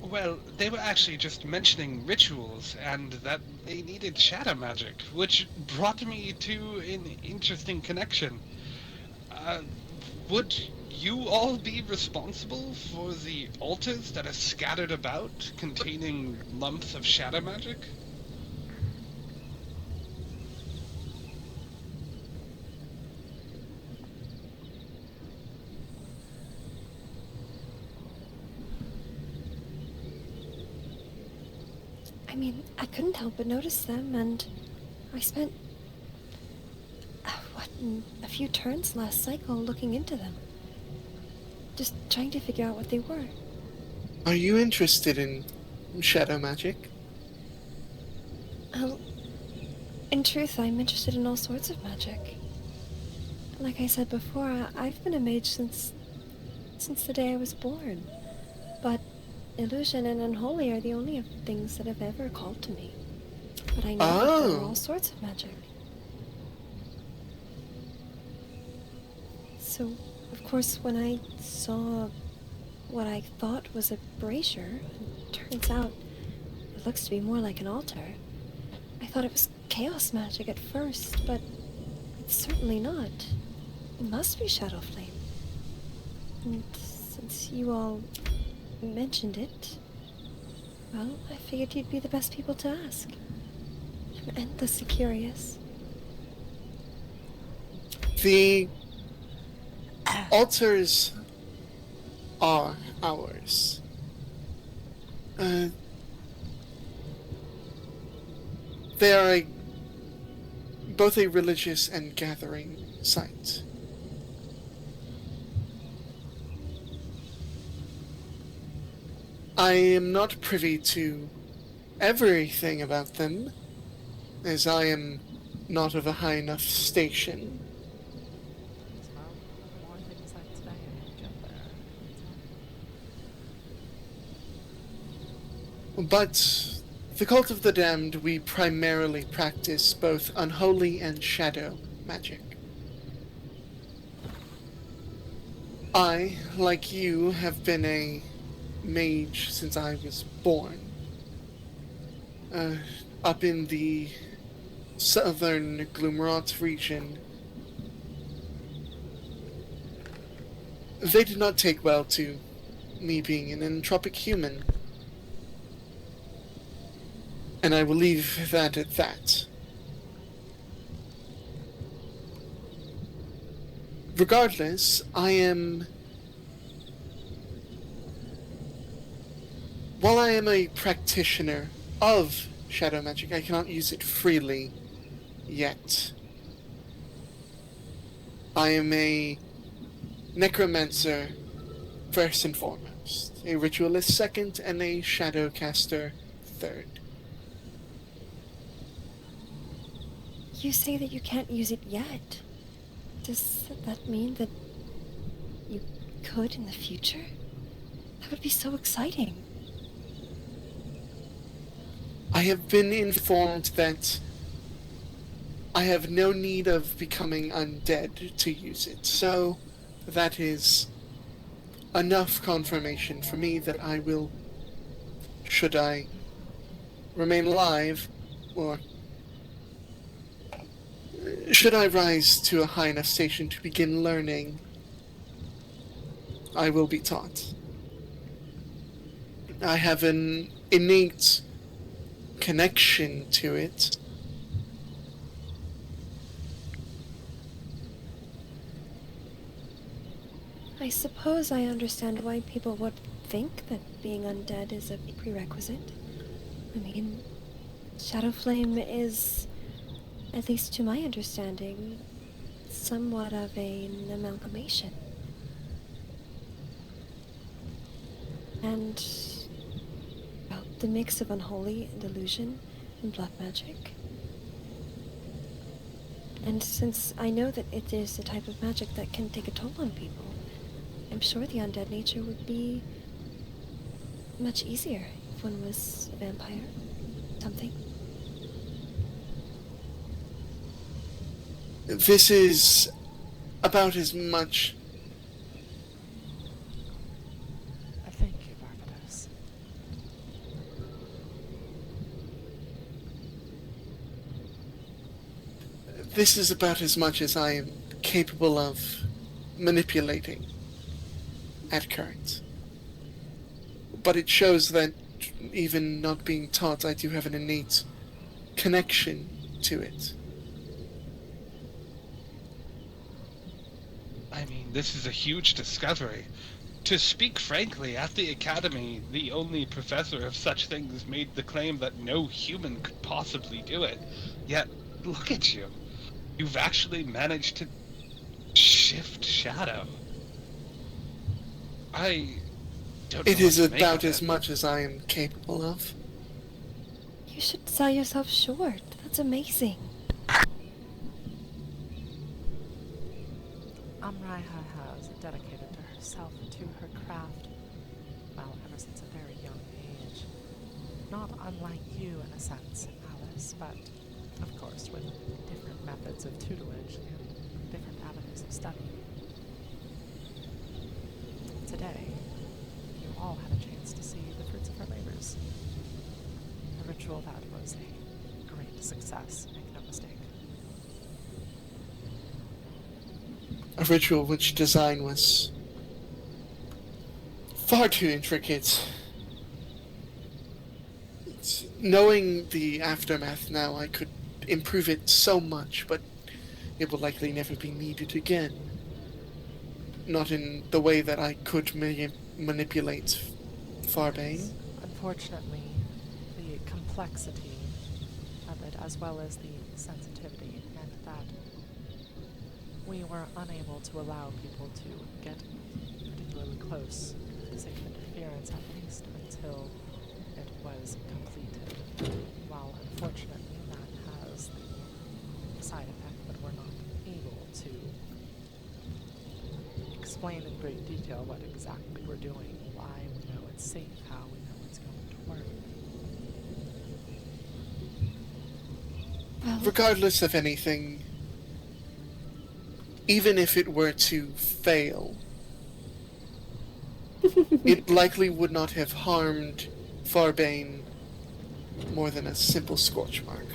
Speaker 15: Well, they were actually just mentioning rituals and that they needed shadow magic, which brought me to an interesting connection. Would you all be responsible for the altars that are scattered about containing lumps of shadow magic?
Speaker 9: I mean, I couldn't help but notice them, and I spent, a few turns last cycle looking into them. Just trying to figure out what they were.
Speaker 7: Are you interested in shadow magic?
Speaker 9: In truth, I'm interested in all sorts of magic. Like I said before, I've been a mage since the day I was born. But illusion and unholy are the only things that have ever called to me. But I know that there are all sorts of magic. So, of course, when I saw what I thought was a brazier, it turns out it looks to be more like an altar. I thought it was chaos magic at first, but it's certainly not. It must be Shadow Flame. And since you all mentioned it, well, I figured you'd be the best people to ask. I'm endlessly curious.
Speaker 7: The altars are ours. They are both a religious and gathering site. I am not privy to everything about them, as I am not of a high enough station.
Speaker 1: More things like today and get there.
Speaker 7: But the Cult of the Damned, we primarily practice both unholy and shadow magic. I, like you, have been a mage since I was born. Up in the southern Gloomrot region, they did not take well to me being an entropic human. And I will leave that at that. Regardless, while I am a practitioner of shadow magic, I cannot use it freely yet. I am a necromancer first and foremost, a ritualist second, and a shadowcaster third.
Speaker 9: You say that you can't use it yet. Does that mean that you could in the future? That would be so exciting.
Speaker 7: I have been informed that I have no need of becoming undead to use it, so that is enough confirmation for me that I will, should I remain alive, or should I rise to a high enough station to begin learning, I will be taught. I have an innate connection to it.
Speaker 9: I suppose I understand why people would think that being undead is a prerequisite. I mean, Shadow Flame is, at least to my understanding, somewhat of an amalgamation. And, well, the mix of unholy and illusion and blood magic. And since I know that it is a type of magic that can take a toll on people, I'm sure the undead nature would be much easier if one was a vampire. Something.
Speaker 7: This is about as much...
Speaker 1: Thank you, Barbados.
Speaker 7: This is about as much as I am capable of manipulating at current. But it shows that even not being taught, I do have an innate connection to it.
Speaker 15: I mean, this is a huge discovery. To speak frankly, at the Academy, the only professor of such things made the claim that no human could possibly do it. Yet, look at you. You've actually managed to shift shadow. I don't know
Speaker 7: It
Speaker 15: what
Speaker 7: is
Speaker 15: to make
Speaker 7: about
Speaker 15: of
Speaker 7: as
Speaker 15: it.
Speaker 7: much as I am capable of.
Speaker 9: You should sell yourself short. That's amazing.
Speaker 1: Amraiha has dedicated herself to her craft, well, ever since a very young age. Not unlike you in a sense, Alice, but, of course, with different methods of tutelage and different avenues of study. Today, you all had a chance to see the fruits of her labors. A ritual that was a great success, make no mistake.
Speaker 7: A ritual which design was far too intricate. Knowing the aftermath now, I could improve it so much, but it will likely never be needed again. Not in the way that I could manipulate Farbane.
Speaker 1: Unfortunately, the complexity of it, as well as the sensitivity, meant that we were unable to allow people to get particularly close for the sake of interference, at least until it was completed. While unfortunately that has the side effect that we're not able to explain in great detail what exactly we're doing, why we know it's safe, how we know it's going to work.
Speaker 9: Well,
Speaker 7: Regardless of anything, even if it were to fail, it likely would not have harmed Farbane more than a simple scorch mark.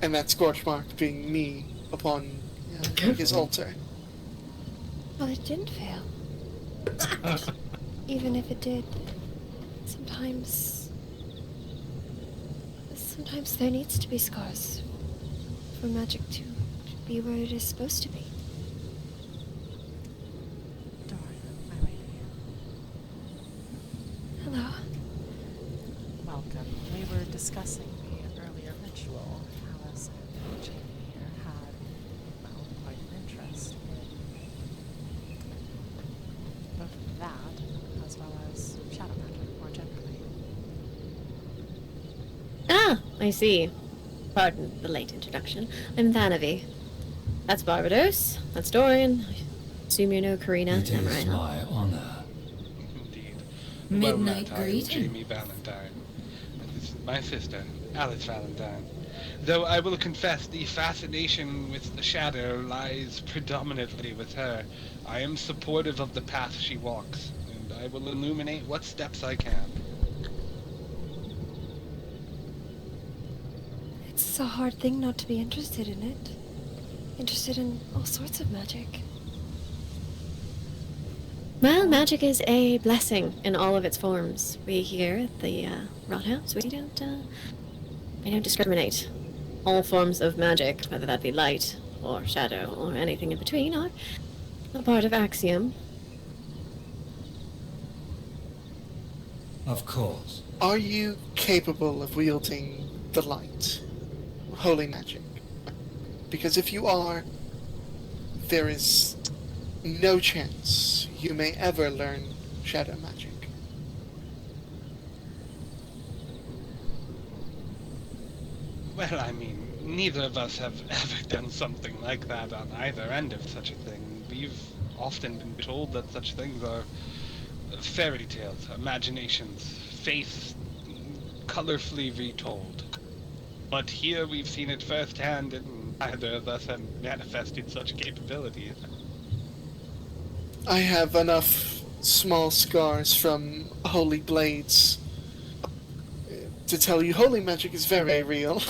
Speaker 7: And that scorch mark being me upon his altar.
Speaker 9: well, it didn't fail. Even if it did, sometimes there needs to be scars for magic to be where it is supposed to be.
Speaker 1: Dorian, my lady.
Speaker 9: Hello.
Speaker 1: Welcome. We were discussing the earlier ritual. Alice and Jamie here had, well, quite an interest in both that as well as shadow magic more generally.
Speaker 16: Ah, I see. Pardon the late introduction. I'm Thanavi. That's Barbados. That's Dorian. I assume you know Karina.
Speaker 3: It is
Speaker 16: Amrina.
Speaker 3: my honor.
Speaker 15: Indeed.
Speaker 6: Midnight
Speaker 15: Well met, I am
Speaker 6: greeting.
Speaker 15: Jamie Valentine. And this is my sister, Alice Valentine. Though I will confess the fascination with the shadow lies predominantly with her. I am supportive of the path she walks, and I will illuminate what steps I can.
Speaker 9: It's a hard thing not to be interested in it. Interested in all sorts of magic.
Speaker 16: Well, magic is a blessing in all of its forms. We here at the Rothouse, we don't discriminate. All forms of magic, whether that be light or shadow or anything in between, are a part of Axiom.
Speaker 3: Of course.
Speaker 7: Are you capable of wielding the light? Holy magic? Because if you are, there is no chance you may ever learn shadow magic.
Speaker 15: Well, I mean, neither of us have ever done something like that on either end of such a thing. We've often been told that such things are fairy tales, imaginations, faiths colorfully retold. But here we've seen it firsthand, and neither of us have manifested such capabilities.
Speaker 7: I have enough small scars from holy blades to tell you holy magic is very real,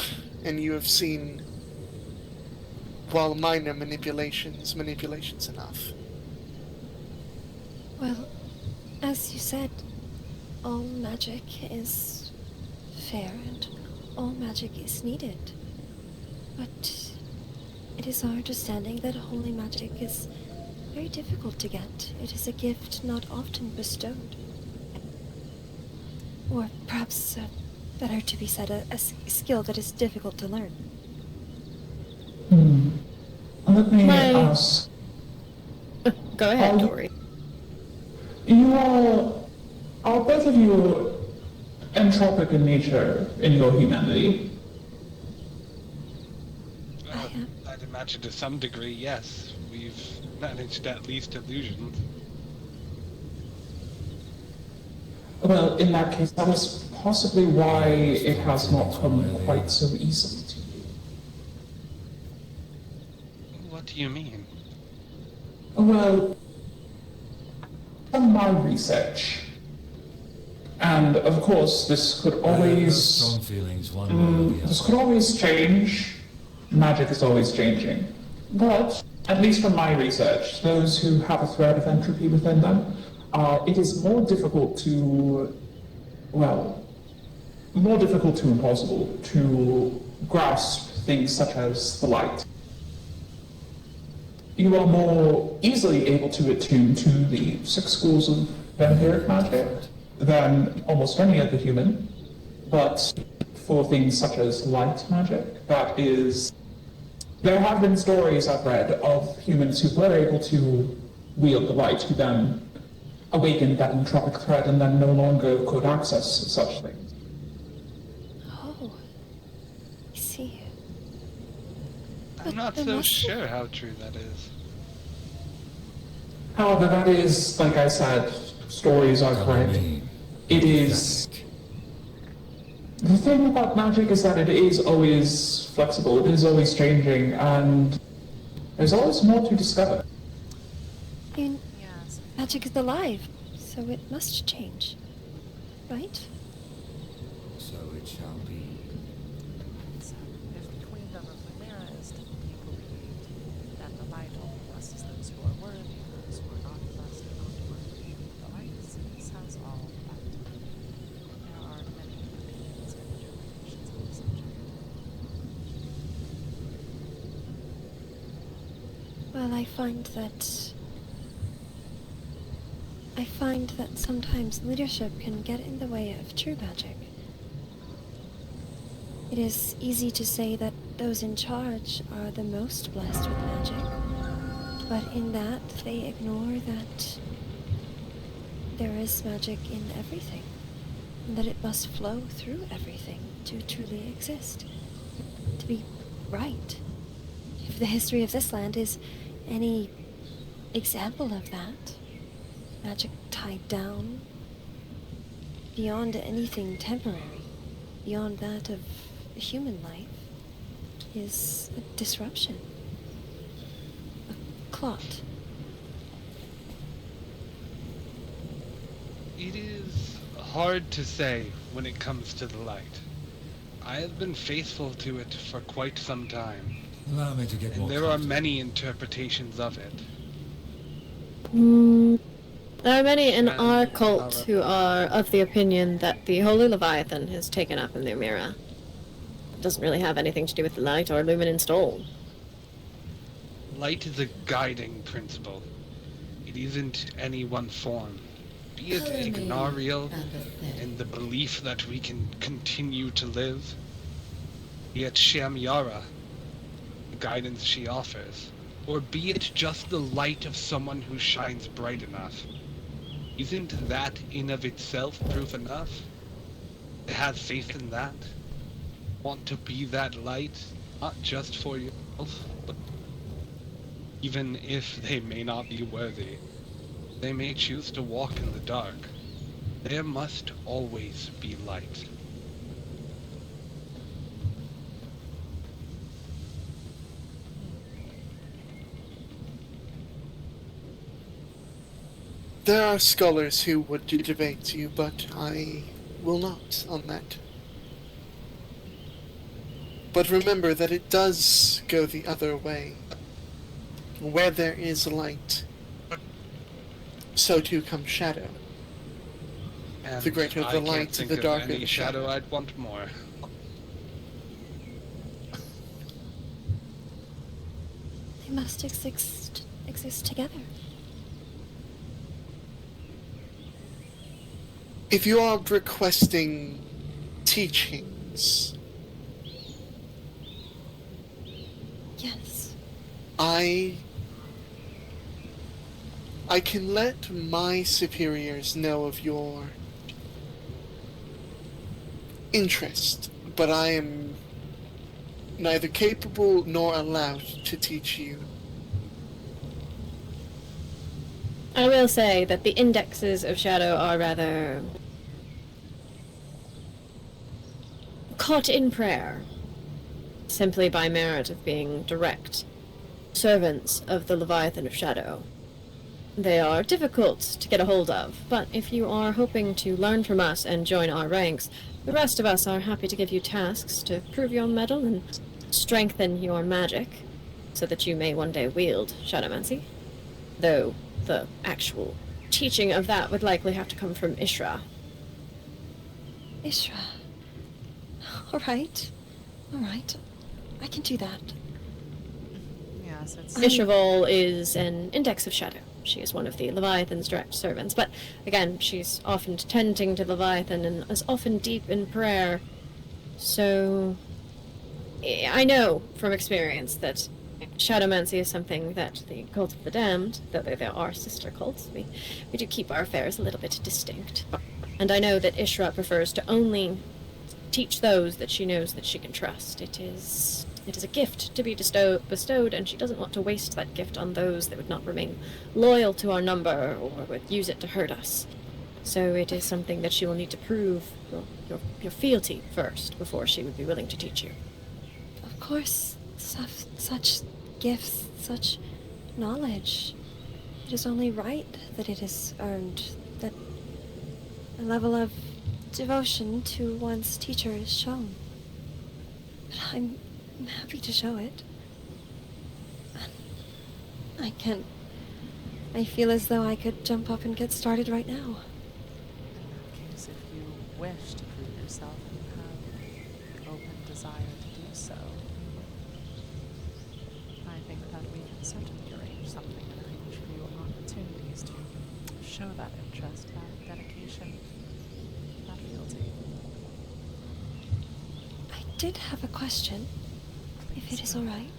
Speaker 7: and you have seen, while minor manipulations enough.
Speaker 9: Well, as you said, all magic is fair and all magic is needed. But it is our understanding that holy magic is very difficult to get. It is a gift not often bestowed. Or perhaps, better to be said, a skill that is difficult to learn.
Speaker 4: Let me ask.
Speaker 16: Go ahead, Dory.
Speaker 4: You are both of you entropic in nature in your humanity?
Speaker 15: I'd imagine to some degree, yes. We've managed at least illusions.
Speaker 4: Well, in that case, that is possibly why it has not come quite so easily to you.
Speaker 15: What do you mean?
Speaker 4: Well, from my research, and of course this could always
Speaker 3: strong feelings one way or the
Speaker 4: this
Speaker 3: other.
Speaker 4: could always change. Magic is always changing. But at least from my research, those who have a thread of entropy within them, it is more difficult to, well, more difficult to impossible to grasp things such as the light. You are more easily able to attune to the 6 schools of vampiric magic than almost any other human. But for things such as light magic, that is... There have been stories I've read of humans who were able to wield the light, who then awakened that entropic thread and then no longer could access such things.
Speaker 9: Oh, I see.
Speaker 15: I'm not so sure how true that is.
Speaker 4: However, that is, like I said, stories I've read. It is... The thing about magic is that it is always flexible, it is always changing, and there's always more to discover.
Speaker 9: Magic is alive, so it must change, right?
Speaker 3: So it shall be.
Speaker 1: So, if the queendom of Lumira is to be believed, then the light only blesses those who are worthy, those who are not blessed are not worthy. The light sees has all, but there are many opinions and interpretations on the subject.
Speaker 9: Well, I find that sometimes leadership can get in the way of true magic. It is easy to say that those in charge are the most blessed with magic, but in that they ignore that there is magic in everything, and that it must flow through everything to truly exist, to be right. If the history of this land is any example of that, magic tied down beyond anything temporary, beyond that of human life, is a disruption, a clot.
Speaker 15: It is hard to say when it comes to the light. I have been faithful to it for quite some time.
Speaker 3: Allow me to get more
Speaker 15: And there are many interpretations of it.
Speaker 16: There are many in our cult who are of the opinion that the Holy Leviathan is taken up in the Umira. It doesn't really have anything to do with light or luminance at all.
Speaker 15: Light is a guiding principle. It isn't any one form. Be it Ignariel in the belief that we can continue to live, be it Shamyara, the guidance she offers, or be it just the light of someone who shines bright enough. Isn't that in of itself proof enough? To have faith in that? Want to be that light, not just for yourself, but even if they may not be worthy, they may choose to walk in the dark. There must always be light.
Speaker 7: There are scholars who would debate you, but I will not on that. But remember that it does go the other way. Where there is light, so too comes shadow.
Speaker 15: And
Speaker 7: The greater
Speaker 15: I
Speaker 7: the
Speaker 15: can't
Speaker 7: light,
Speaker 15: think
Speaker 7: the
Speaker 15: of
Speaker 7: darker
Speaker 15: any
Speaker 7: the
Speaker 15: shadow
Speaker 7: shadow.
Speaker 15: I'd want more.
Speaker 9: They must exist together.
Speaker 7: If you are requesting teachings,
Speaker 9: Yes.
Speaker 7: I can let my superiors know of your interest, but I am neither capable nor allowed to teach you.
Speaker 16: I will say that the indexes of Shadow are rather caught in prayer, simply by merit of being direct servants of the Leviathan of Shadow. They are difficult to get a hold of, but if you are hoping to learn from us and join our ranks, the rest of us are happy to give you tasks to prove your mettle and strengthen your magic, so that you may one day wield Shadowmancy. Though the actual teaching of that would likely have to come from Ishra.
Speaker 9: Ishra. Alright. Alright. I can do that.
Speaker 1: Yes, it's...
Speaker 16: Ishraval is an index of Shadow. She is one of the Leviathan's direct servants, but again, she's often tending to Leviathan and is often deep in prayer. So I know from experience that Shadowmancy is something that the Cult of the Damned, though they are sister cults, we do keep our affairs a little bit distinct. And I know that Ishra prefers to only teach those that she knows that she can trust. It is a gift to be bestowed, and she doesn't want to waste that gift on those that would not remain loyal to our number or would use it to hurt us. So it is something that she will need to prove your fealty first before she would be willing to teach you.
Speaker 9: Of course, such gifts, such knowledge. It is only right that it is earned, that a level of devotion to one's teacher is shown. But I'm happy to show it. I feel as though I could jump up and get started right now.
Speaker 1: In that case, if you wish to prove yourself and you have the open desire to do so, I think that we can certainly arrange something and arrange for you opportunities to show that interest, that dedication, that fealty.
Speaker 9: I did have a question, if it is all right.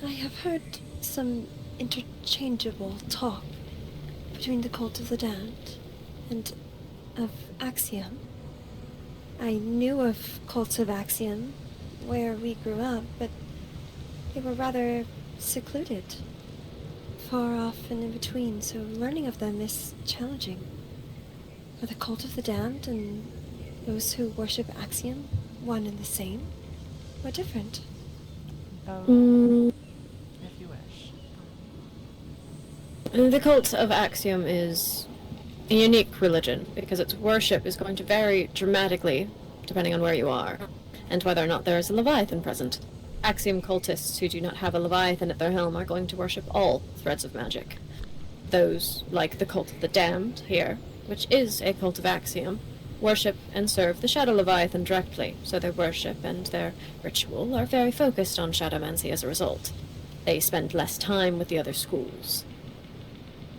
Speaker 9: I have heard some interchangeable talk between the Cult of the Damned and of Axiom. I knew of cults of Axiom where we grew up, but they were rather secluded, far off and in between, so learning of them is challenging. Are the Cult of the Damned and those who worship Axiom one and the same, or different?
Speaker 1: If you wish.
Speaker 16: The cult of Axiom is a unique religion because its worship is going to vary dramatically depending on where you are and whether or not there is a Leviathan present. Axiom cultists who do not have a Leviathan at their helm are going to worship all threads of magic. Those, like the Cult of the Damned here, which is a cult of Axiom, worship and serve the Shadow Leviathan directly, so their worship and their ritual are very focused on Shadowmancy as a result. They spend less time with the other schools.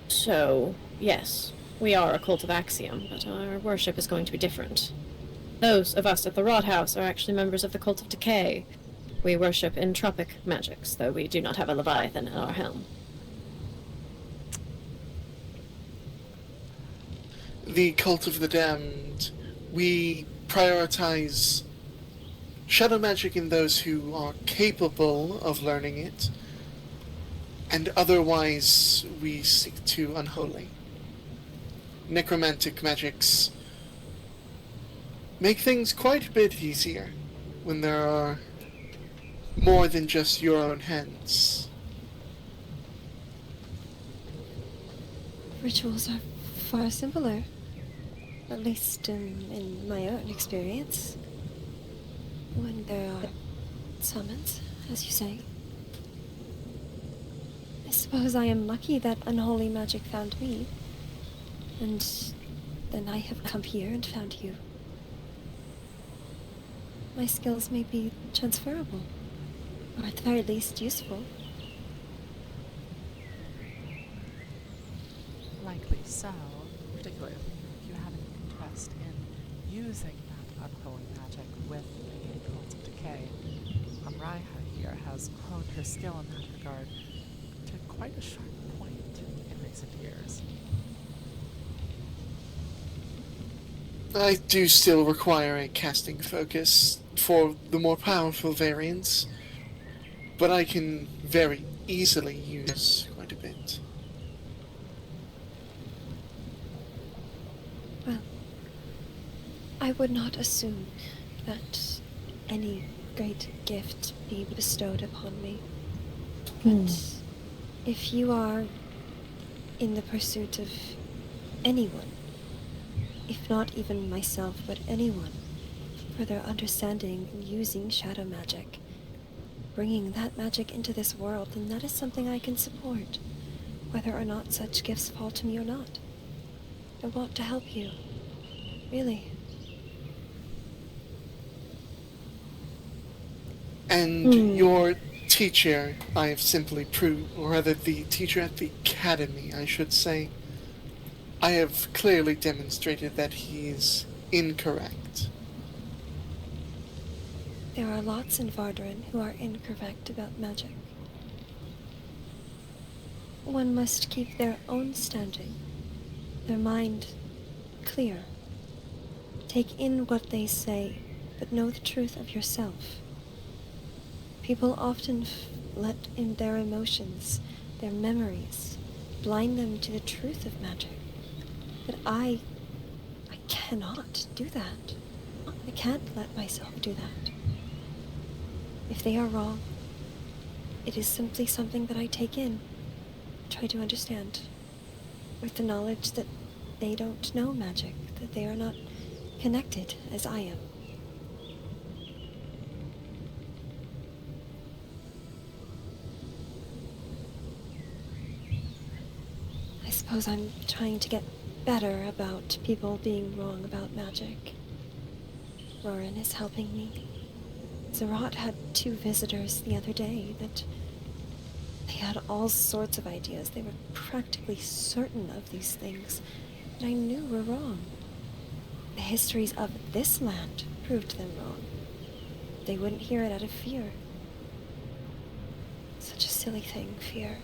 Speaker 16: So, yes, we are a cult of Axiom, but our worship is going to be different. Those of us at the Rot House are actually members of the Cult of Decay. We worship entropic magics, though we do not have a Leviathan at our helm.
Speaker 7: The Cult of the Damned, we prioritize shadow magic in those who are capable of learning it, and otherwise we seek to unholy. Necromantic magics make things quite a bit easier when there are more than just your own hands.
Speaker 9: Rituals are far simpler, at least in my own experience. When there are summons, as you say. I suppose I am lucky that unholy magic found me, and then I have come here and found you. My skills may be transferable, or at the very least useful.
Speaker 1: Likely so. particularly if you have an interest in using that unholy magic with a cult of decay, Amraiha here has honed her skill in that regard to quite a sharp point in recent years.
Speaker 7: I do still require a casting focus for the more powerful variants, but I can very easily use quite a bit.
Speaker 9: Well, I would not assume that any great gift be bestowed upon me. But if you are in the pursuit of anyone, if not even myself, but anyone, for their understanding and using shadow magic, bringing that magic into this world, then that is something I can support, whether or not such gifts fall to me or not. I want to help you. Really.
Speaker 7: And your teacher, I have simply proved, or rather the teacher at the academy, I should say, I have clearly demonstrated that he is incorrect.
Speaker 9: There are lots in Vardaran who are incorrect about magic. One must keep their own standing, their mind clear. Take in what they say, but know the truth of yourself. People often let in their emotions, their memories, blind them to the truth of magic. But I cannot do that. I can't let myself do that. If they are wrong, it is simply something that I take in, try to understand, with the knowledge that they don't know magic, that they are not connected as I am. I suppose I'm trying to get better about people being wrong about magic. Roran is helping me. Zerat had 2 visitors the other day that they had all sorts of ideas. They were practically certain of these things that I knew were wrong. The histories of this land proved them wrong. They wouldn't hear it out of fear. Such a silly thing, fear.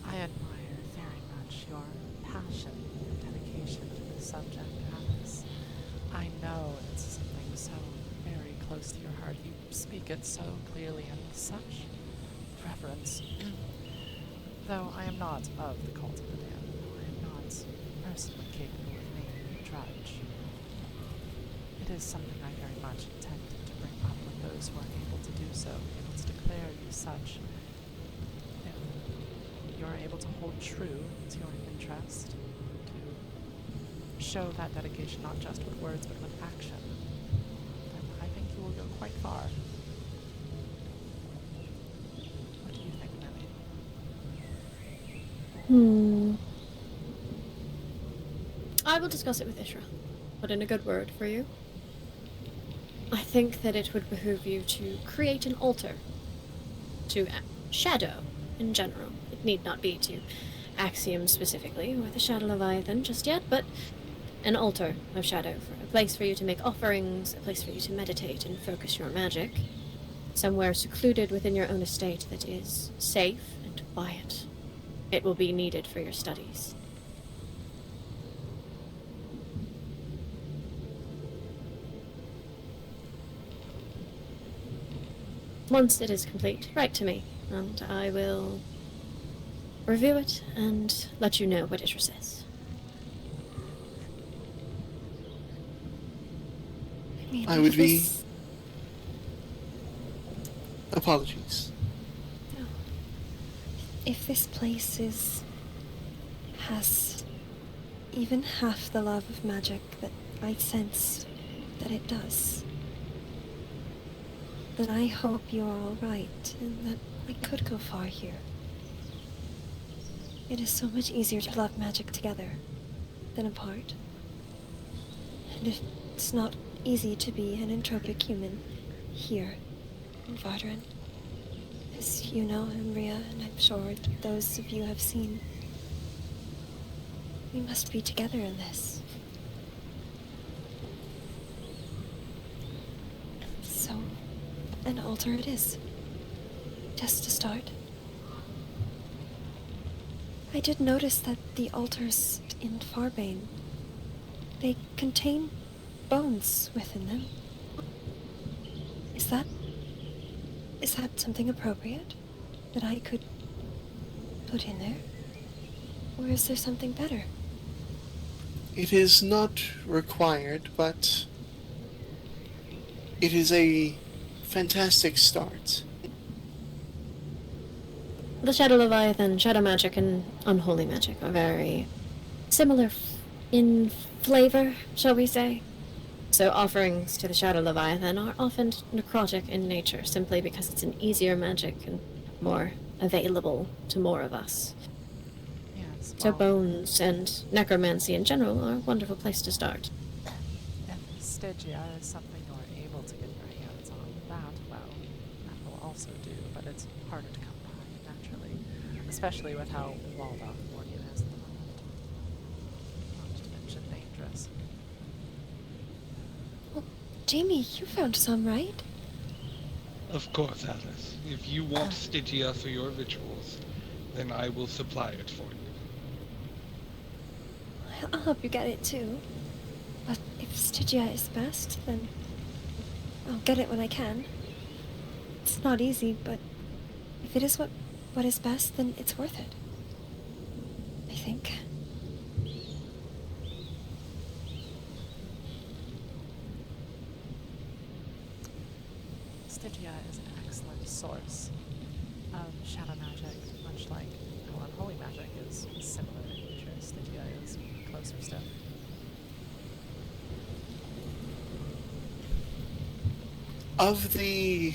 Speaker 1: I admire very much your passion and dedication to this subject, Alice. I know it's something so very close to your heart. You speak it so clearly and with such reverence. Though I am not of the cult of the damned, I am not personally capable of naming a drudge. It is something I very much intended to bring up with those who are able to do so, able to declare you such. You're able to hold true to your interest, to show that dedication not just with words but with action, then I think you will go quite far. What do you think, Nellie?
Speaker 16: I will discuss it with Ishra. Put in a good word for you. I think that it would behoove you to create an altar to Shadow in general. It need not be to Axiom specifically, or the Shadow Leviathan just yet, but an altar of Shadow, for a place for you to make offerings, a place for you to meditate and focus your magic, somewhere secluded within your own estate that is safe and quiet. It will be needed for your studies. Once it is complete, write to me, and I will review it and let you know what Ishra says.
Speaker 7: I would be... Apologies.
Speaker 9: No. If this place has even half the love of magic that I sense that it does, then I hope you're all right, and that I could go far here. It is so much easier to love magic together than apart. And it's not easy to be an entropic human here and Vardaran. As you know, Umbria, and I'm sure those of you have seen, we must be together in this. So, an altar it is. Just to start. I did notice that the altars in Farbane, they contain bones within them. Is that something appropriate that I could put in there? Or is there something better?
Speaker 7: It is not required, but it is a fantastic start.
Speaker 16: The Shadow Leviathan, Shadow Magic, and Unholy Magic are very similar in flavor, shall we say. So offerings to the Shadow Leviathan are often necrotic in nature, simply because it's an easier magic and more available to more of us.
Speaker 1: Yes,
Speaker 16: So
Speaker 1: well,
Speaker 16: bones and necromancy in general are a wonderful place to start.
Speaker 1: if Stygia is something you're able to get your hands on, that will also do, but it's harder to come by, naturally. Especially with how walled off Morgan is at the moment. Not to mention dangerous.
Speaker 9: Well, Jamie, you found some, right?
Speaker 15: Of course, Alice. If you want Stygia for your rituals, then I will supply it for you.
Speaker 9: I'll help you get it too. But if Stygia is best, then I'll get it when I can. It's not easy, but if it is what is best, then it's worth it. I think.
Speaker 1: Stygia is an excellent source of shadow magic, much like how unholy magic is similar in nature. Stygia is closer still.
Speaker 7: Of the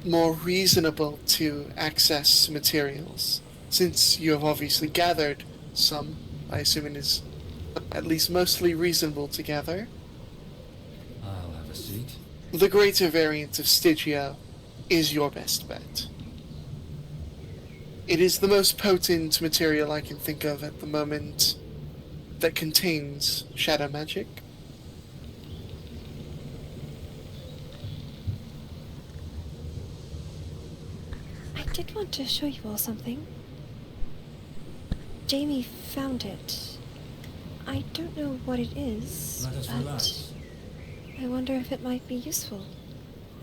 Speaker 7: more reasonable to access materials, since you have obviously gathered some, I assume it is at least mostly reasonable to gather,
Speaker 3: I'll have a seat.
Speaker 7: the greater variant of Stygia is your best bet. It is the most potent material I can think of at the moment that contains shadow magic.
Speaker 9: I did want to show you all something. Jamie found it. I don't know what it is,
Speaker 3: Let us
Speaker 9: but
Speaker 3: relax.
Speaker 9: I wonder if it might be useful.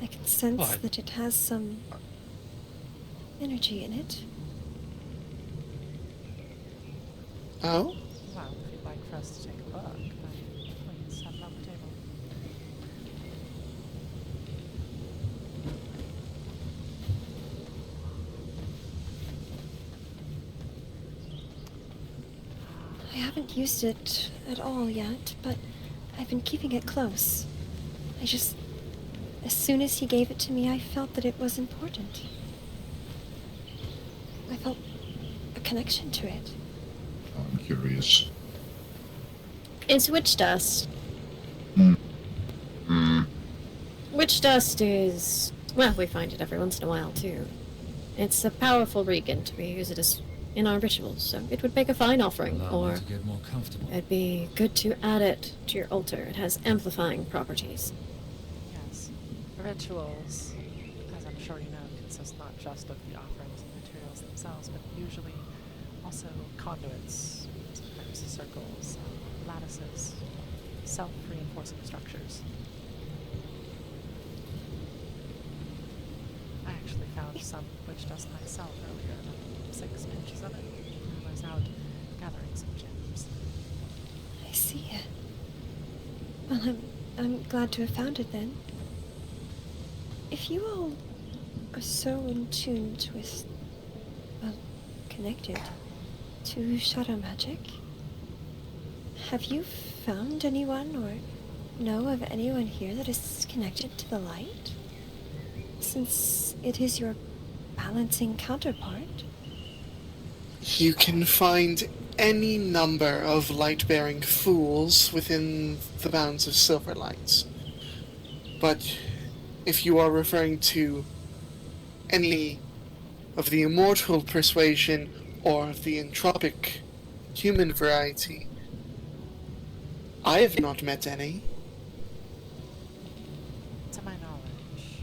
Speaker 9: I can sense
Speaker 15: What?
Speaker 9: that it has some energy in it.
Speaker 7: Oh?
Speaker 1: Well, if you'd like for us to take a look, then please have it on the table.
Speaker 9: I haven't used it at all yet, but I've been keeping it close. As soon as he gave it to me, I felt that it was important. I felt a connection to it.
Speaker 17: I'm curious.
Speaker 16: It's witch dust. Witch dust is... well, we find it every once in a while, too. It's a powerful reagent. We use it as in our rituals, so it would make a fine offering,
Speaker 3: Allow me
Speaker 16: or
Speaker 3: to get more comfortable.
Speaker 16: it'd be good to add it to your altar. It has amplifying properties.
Speaker 1: Yes. Rituals, as I'm sure you know, consist not just of the offerings and materials themselves, but usually also conduits, sometimes circles, lattices, self-reinforcing structures. I actually found some witch dust myself earlier, about 6 pinches of it, when I was out gathering some gems.
Speaker 9: I see it. Well, I'm glad to have found it then. If you all are so in tune with, well, connected to shadow magic, have you found anyone or know of anyone here that is connected to the light? Since it is your balancing counterpart.
Speaker 7: You can find any number of light-bearing fools within the bounds of Silverlight. But if you are referring to any of the immortal persuasion or of the entropic human variety, I have not met any.
Speaker 1: To my knowledge,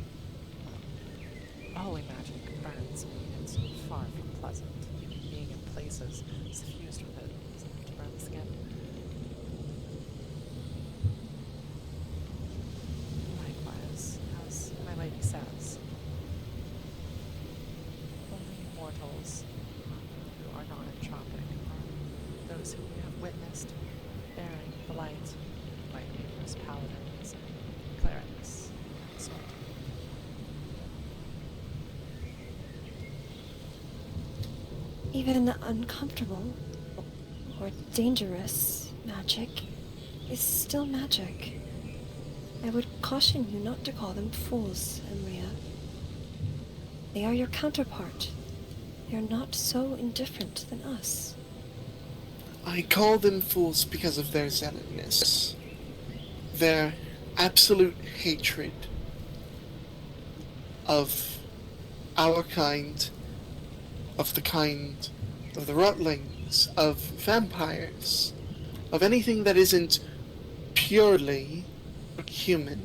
Speaker 1: holy magic burns me. It's far from pleasant. Even being in places suffused with it is enough to burn the skin. Likewise, as my lady says, only mortals who are not entropic are those who we have witnessed bearing the light, like numerous paladins and clerics and so on.
Speaker 9: Even uncomfortable or dangerous magic is still magic. I would caution you not to call them fools, Emria. They are your counterpart. They are not so indifferent than us.
Speaker 7: I call them fools because of their zealotness, their absolute hatred of our kind, of the kind of the Rotlings, of vampires, of anything that isn't purely human.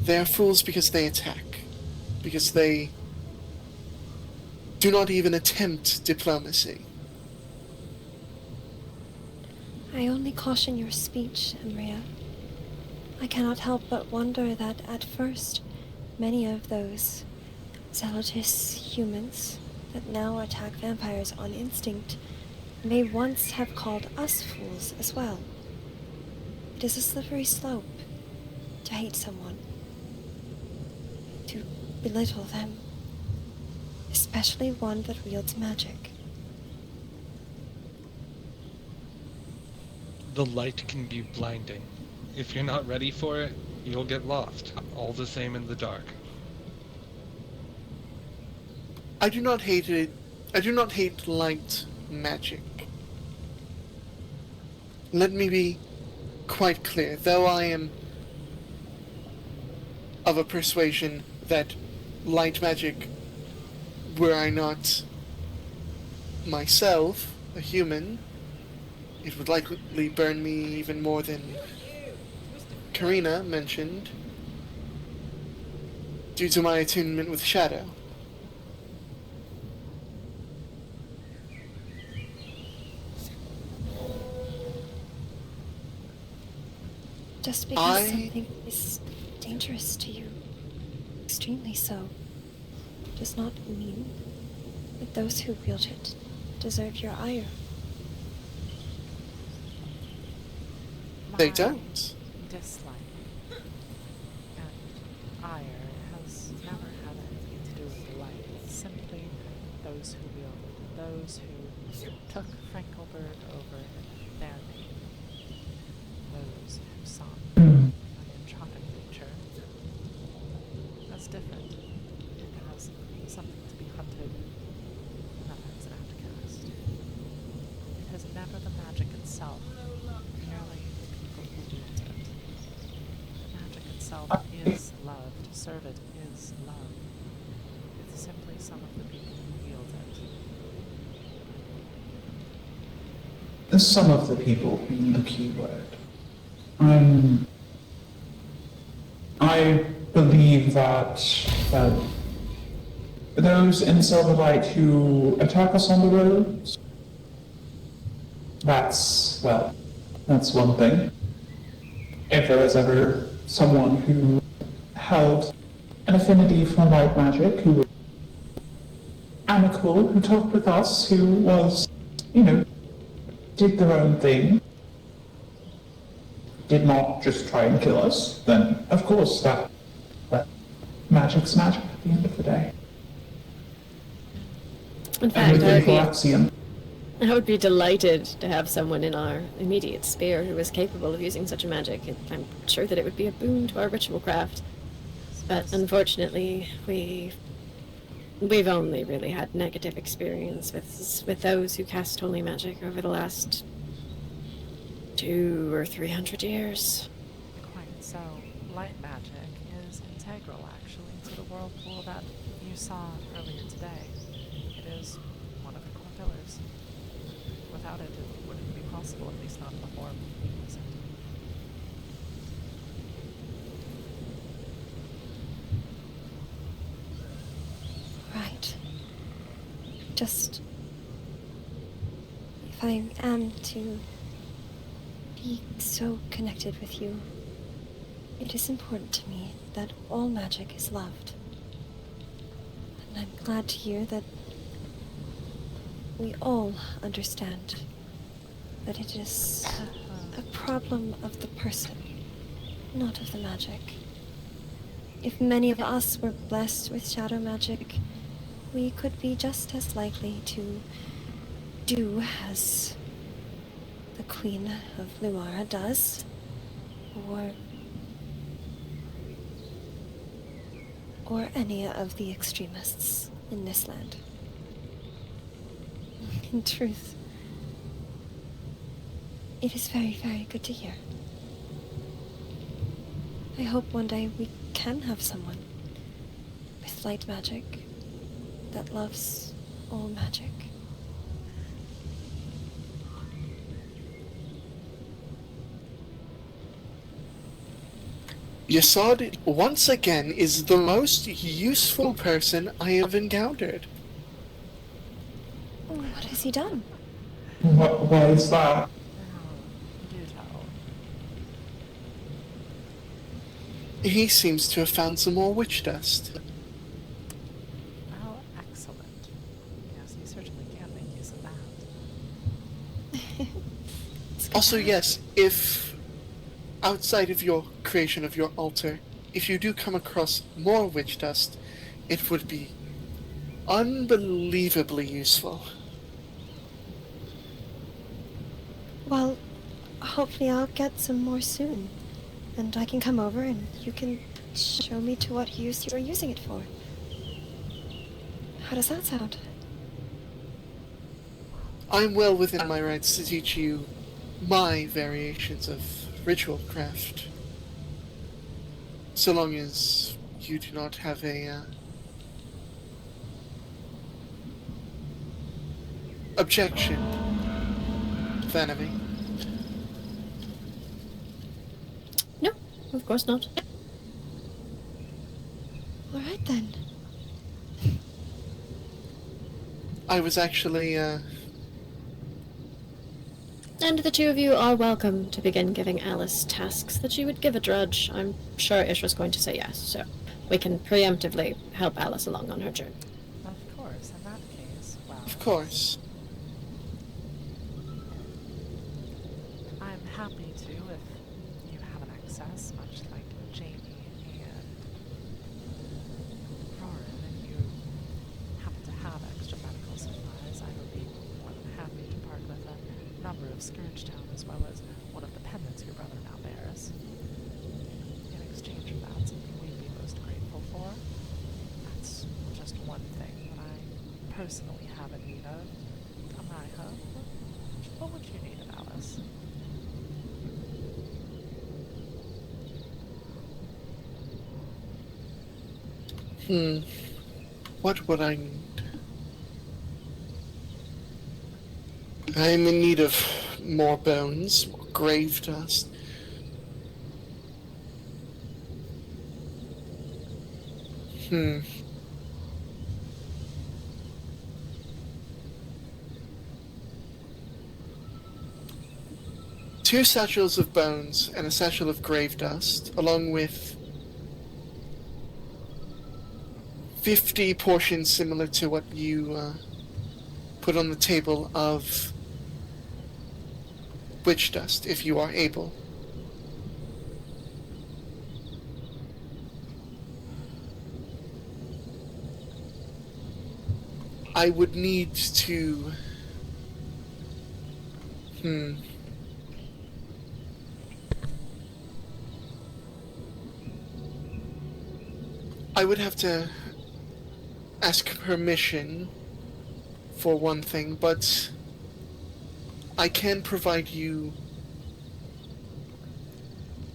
Speaker 7: They're fools because they attack, because they do not even attempt diplomacy.
Speaker 9: I only caution your speech, Emria. I cannot help but wonder that at first, many of those zealotous humans that now attack vampires on instinct may once have called us fools as well. It is a slippery slope to hate someone, to belittle them, especially one that wields magic.
Speaker 15: The light can be blinding. If you're not ready for it, you'll get lost. All the same in the dark.
Speaker 7: I do not hate it. I do not hate light magic. Let me be quite clear, though I am of a persuasion that light magic, were I not myself a human, it would likely burn me even more than Karina mentioned, due to my attunement with Shadow.
Speaker 9: Just because something is dangerous to you, extremely so, does not mean that those who wield it deserve your ire.
Speaker 7: They don't.
Speaker 1: Dislike and ire has never had anything to do with light. It's simply those who wield it, those who took Frankelberg over their name, those who saw an entropic nature as different. It has something to be hunted, not as an outcast. It has never the magic itself, merely the people who wield it. The magic itself is love. To serve it is love. It's simply some of the people who wield it.
Speaker 4: Some of the people being the key word. I believe that those in Silverlight who attack us on the roads, that's one thing. If there was ever someone who held an affinity for light magic, who was amicable, who talked with us, who was, did their own thing, did not just try and kill us, then of course that magic's magic at the end of the day.
Speaker 16: In fact, I would be delighted to have someone in our immediate sphere who is capable of using such a magic. I'm sure that it would be a boon to our ritual craft. But unfortunately, we've only really had negative experience with those who cast holy magic over the last 200 or 300 years.
Speaker 1: Quite so. light magic is integral, actually, to the whirlpool that you saw earlier today. It is one of the core pillars. Without it, it wouldn't be possible, at least not in the form we use it.
Speaker 9: Right. Just... if I am to be so connected with you, it is important to me that all magic is loved. And I'm glad to hear that we all understand that it is a problem of the person, not of the magic. If many of us were blessed with shadow magic, we could be just as likely to do as the Queen of Luara does, or any of the extremists in this land. In truth, it is very, very good to hear. I hope one day we can have someone with light magic that loves all magic.
Speaker 7: Yasad, once again, is the most useful person I have encountered.
Speaker 9: What has he done?
Speaker 4: Why is that?
Speaker 1: Do tell.
Speaker 7: He seems to have found some more witch dust.
Speaker 1: Well, excellent. Yes, you certainly can make use of that.
Speaker 7: Also, yes, if outside of your creation of your altar, if you do come across more witch dust, it would be unbelievably useful.
Speaker 9: Well, hopefully I'll get some more soon. And I can come over and you can show me to what use you're using it for. How does that sound?
Speaker 7: I'm well within my rights to teach you my variations of ritual craft. So long as you do not have a objection, Vanity.
Speaker 16: No, of course not.
Speaker 9: All right then.
Speaker 7: I was actually,
Speaker 16: And the two of you are welcome to begin giving Alice tasks that she would give a drudge. I'm sure Ishra's going to say yes, so we can preemptively help Alice along on her journey.
Speaker 1: Of course, in that case, well...
Speaker 7: Of course.
Speaker 1: I'm happy to, if you have an access, much like Jamie and Roran. If you happen to have extra medical supplies, I would be more than happy to part with a number of Scourge Town, as well as one of the pendants your brother now bears. In exchange for that, something we'd be most grateful for. That's just one thing that I personally have in need of. Amaya, what would you need of Alice?
Speaker 7: What would I need? I'm in need of more bones, more grave dust. Two satchels of bones and a satchel of grave dust, along with 50 portions similar to what you put on the table of witch dust, if you are able. I would need to... I would have to ask permission for one thing, but I can provide you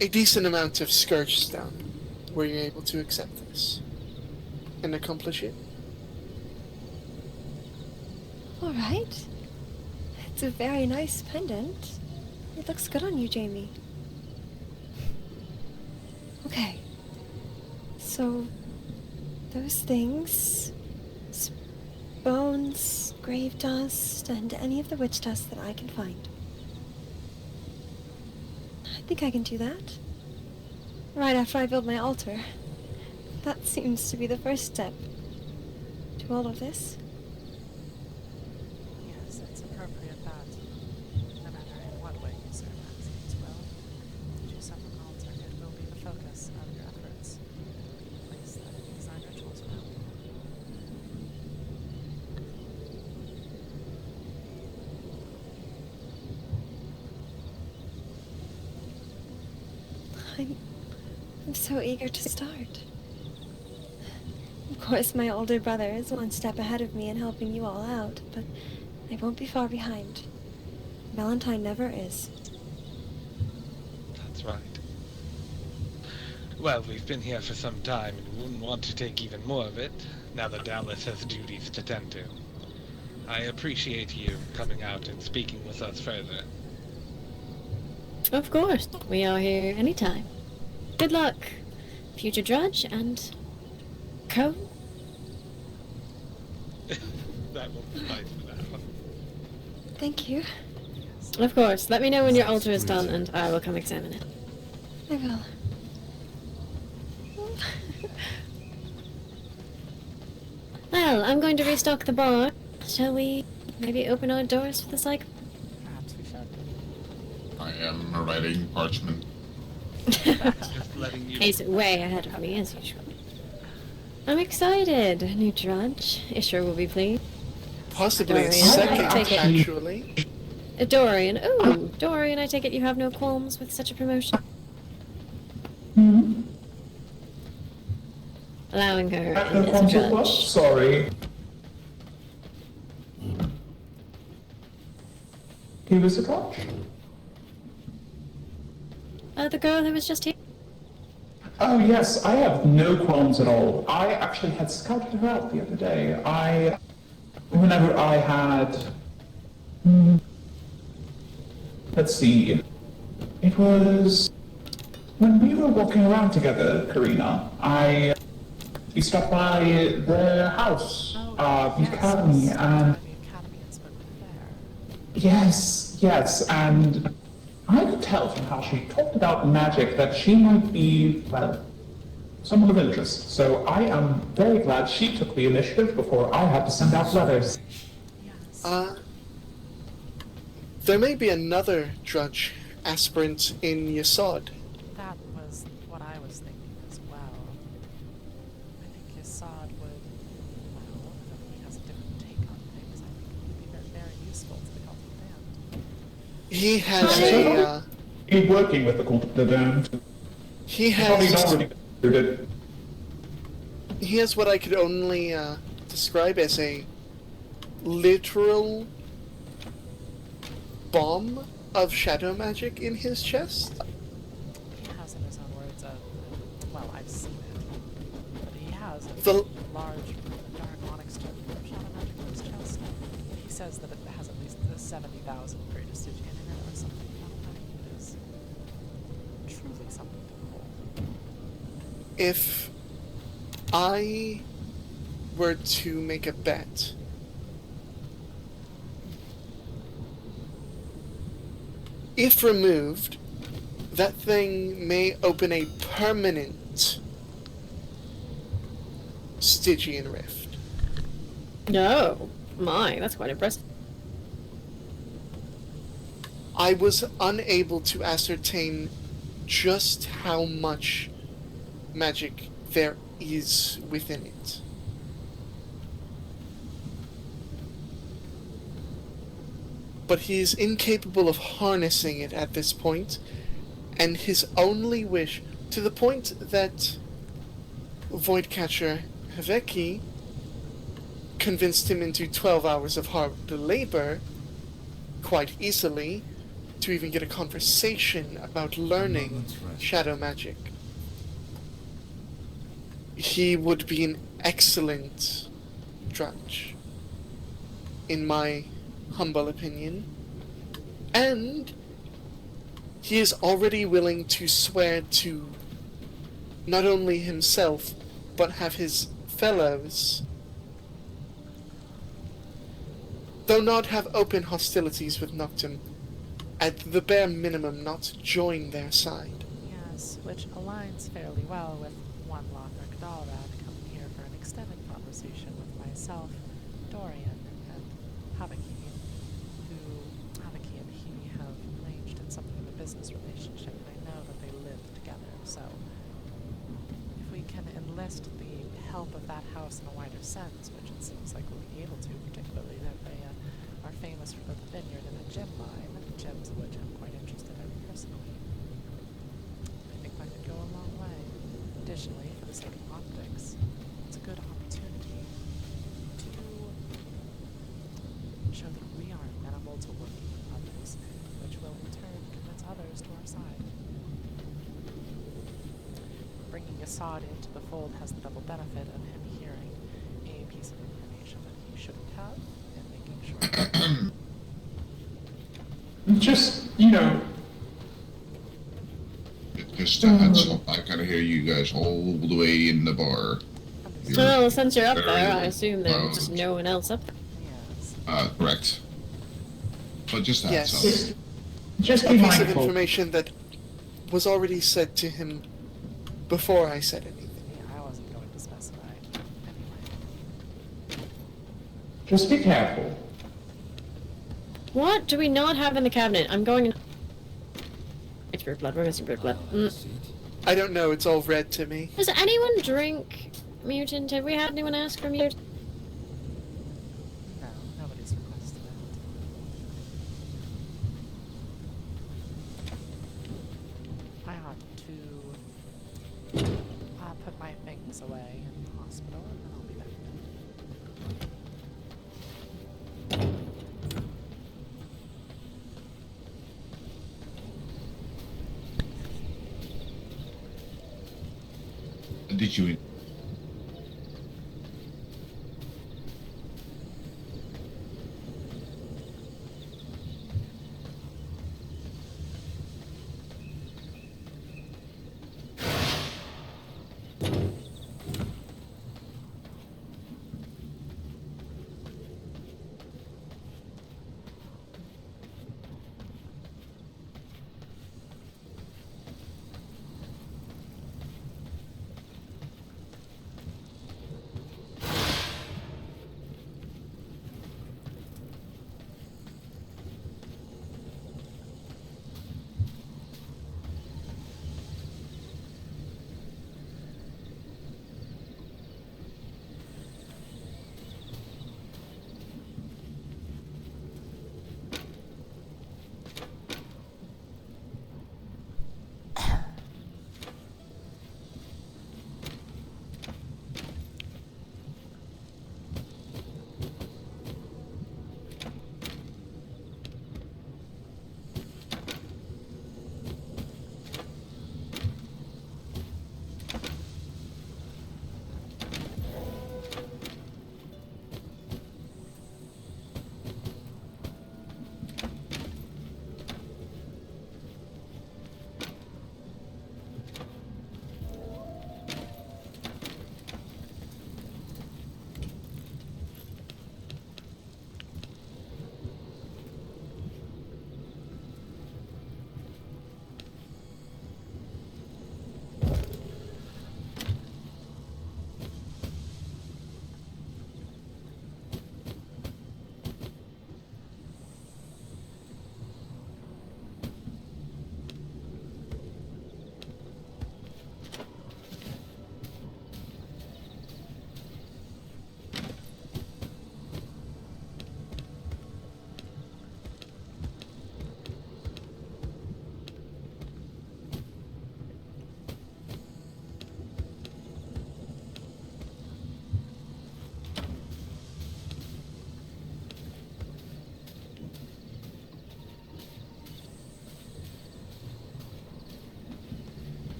Speaker 7: a decent amount of Scourge Stone. Were you able to accept this and accomplish it?
Speaker 9: All right. It's a very nice pendant. It looks good on you, Jamie. Okay. So, those things, bones, grave dust, and any of the witch dust that I can find. I think I can do that. Right after I build my altar. That seems to be the first step to all of this.
Speaker 1: Yes, it's appropriate that, no matter in what way you serve Maxine's will, the use of an altar, it will be the focus of your efforts. The place that you design rituals around.
Speaker 9: I'm so eager to start. Of course, my older brother is one step ahead of me in helping you all out, but I won't be far behind. Valentine never is.
Speaker 15: That's right. Well, we've been here for some time and wouldn't want to take even more of it, now that Dallas has duties to tend to. I appreciate you coming out and speaking with us further.
Speaker 16: Of course, we are here anytime. Good luck, future Drudge and Co.
Speaker 15: That will suffice for now.
Speaker 9: Thank you.
Speaker 16: Of course, let me know when your altar is done and I will come examine it.
Speaker 9: I will.
Speaker 16: Well, I'm going to restock the bar. Shall we maybe open our doors for the cycle?
Speaker 1: Perhaps we should.
Speaker 17: I am writing parchment.
Speaker 15: Just letting you...
Speaker 16: He's way ahead of me, as usual. I'm excited, new Drudge. Isher will be pleased.
Speaker 7: Possibly a
Speaker 16: Dorian,
Speaker 7: second,
Speaker 16: I take it.
Speaker 7: actually.
Speaker 16: Dorian. Ooh, Dorian, I take it you have no qualms with such a promotion? Allowing her in as a Drudge.
Speaker 4: Sorry. He was a Drudge?
Speaker 16: The girl who was just here.
Speaker 4: Oh yes, I have no qualms at all. I actually had scouted her out the other day. Whenever I had... let's see. It was... when we were walking around together, Karina, we stopped by the house, the academy, and... Yes, and I could tell from how she talked about magic that she might be, well, someone of interest. So I am very glad she took the initiative before I had to send out letters.
Speaker 7: There may be another Drudge aspirant in Yesod.
Speaker 1: That was what I was thinking as well. I think Yesod would, well, he has a different take on things. I think it would be very useful to the cult of the damned.
Speaker 7: He has
Speaker 4: He's working with the cult of the damned.
Speaker 7: He has what I could only describe as a literal bomb of shadow magic in his chest.
Speaker 1: He has, in his own words, well, I've seen it, but he has a large dark onyx stone of shadow magic in his chest. He says that it has at least 70,000 greatest Stygian in it or something. It is truly something to behold.
Speaker 7: If I were to make a bet, if removed, that thing may open a permanent Stygian rift.
Speaker 16: No. My, that's quite impressive.
Speaker 7: I was unable to ascertain just how much magic there is within it. But he is incapable of harnessing it at this point, and his only wish, to the point that Voidcatcher Heveki convinced him into 12 hours of hard labor quite easily, to even get a conversation about learning shadow magic. He would be an excellent drudge, in my humble opinion. And he is already willing to swear to not only himself, but have his fellows, though not have open hostilities with Noctum, at the bare minimum not join their side.
Speaker 1: Yes, which aligns fairly well with one Lothric Bar coming here for an extended conversation with myself, Dorian, and Habaki, who Habaki and he have arranged in something of a business relationship, and I know that they live together, so if we can enlist the help of that house in a wider sense, which it seems like we'll be able to, particularly that they are famous for the vineyard and the gem mine, gems of which I'm quite interested in personally. I think that could go a long way. Additionally, for the sake of optics, it's a good opportunity to show that we are amenable to working with others, which will in turn convince others to our side. Bringing Assad into the fold has the double benefit of him hearing a piece of information that he shouldn't have, and making sure that
Speaker 4: just,
Speaker 17: Just a heads up, I can hear you guys all the way in the bar.
Speaker 16: Well, since you're up
Speaker 17: very
Speaker 16: there, I assume there's
Speaker 17: loud.
Speaker 16: just no one else up there.
Speaker 17: Correct. But just a heads
Speaker 7: Yes.
Speaker 17: up.
Speaker 4: Just
Speaker 7: A
Speaker 4: be
Speaker 7: piece of
Speaker 4: mindful.
Speaker 7: information that was already said to him before I said anything.
Speaker 1: I wasn't going to specify.
Speaker 4: Just be careful.
Speaker 16: What do we not have in the cabinet? I'm going in. It's bird blood. We're missing bird blood.
Speaker 7: I don't know, it's all red to me.
Speaker 16: Does anyone drink mutant? Have we had anyone ask for mutant?
Speaker 1: No, nobody's requested it. I ought to put my things away in the hospital, and then I'll be back.
Speaker 17: Did you?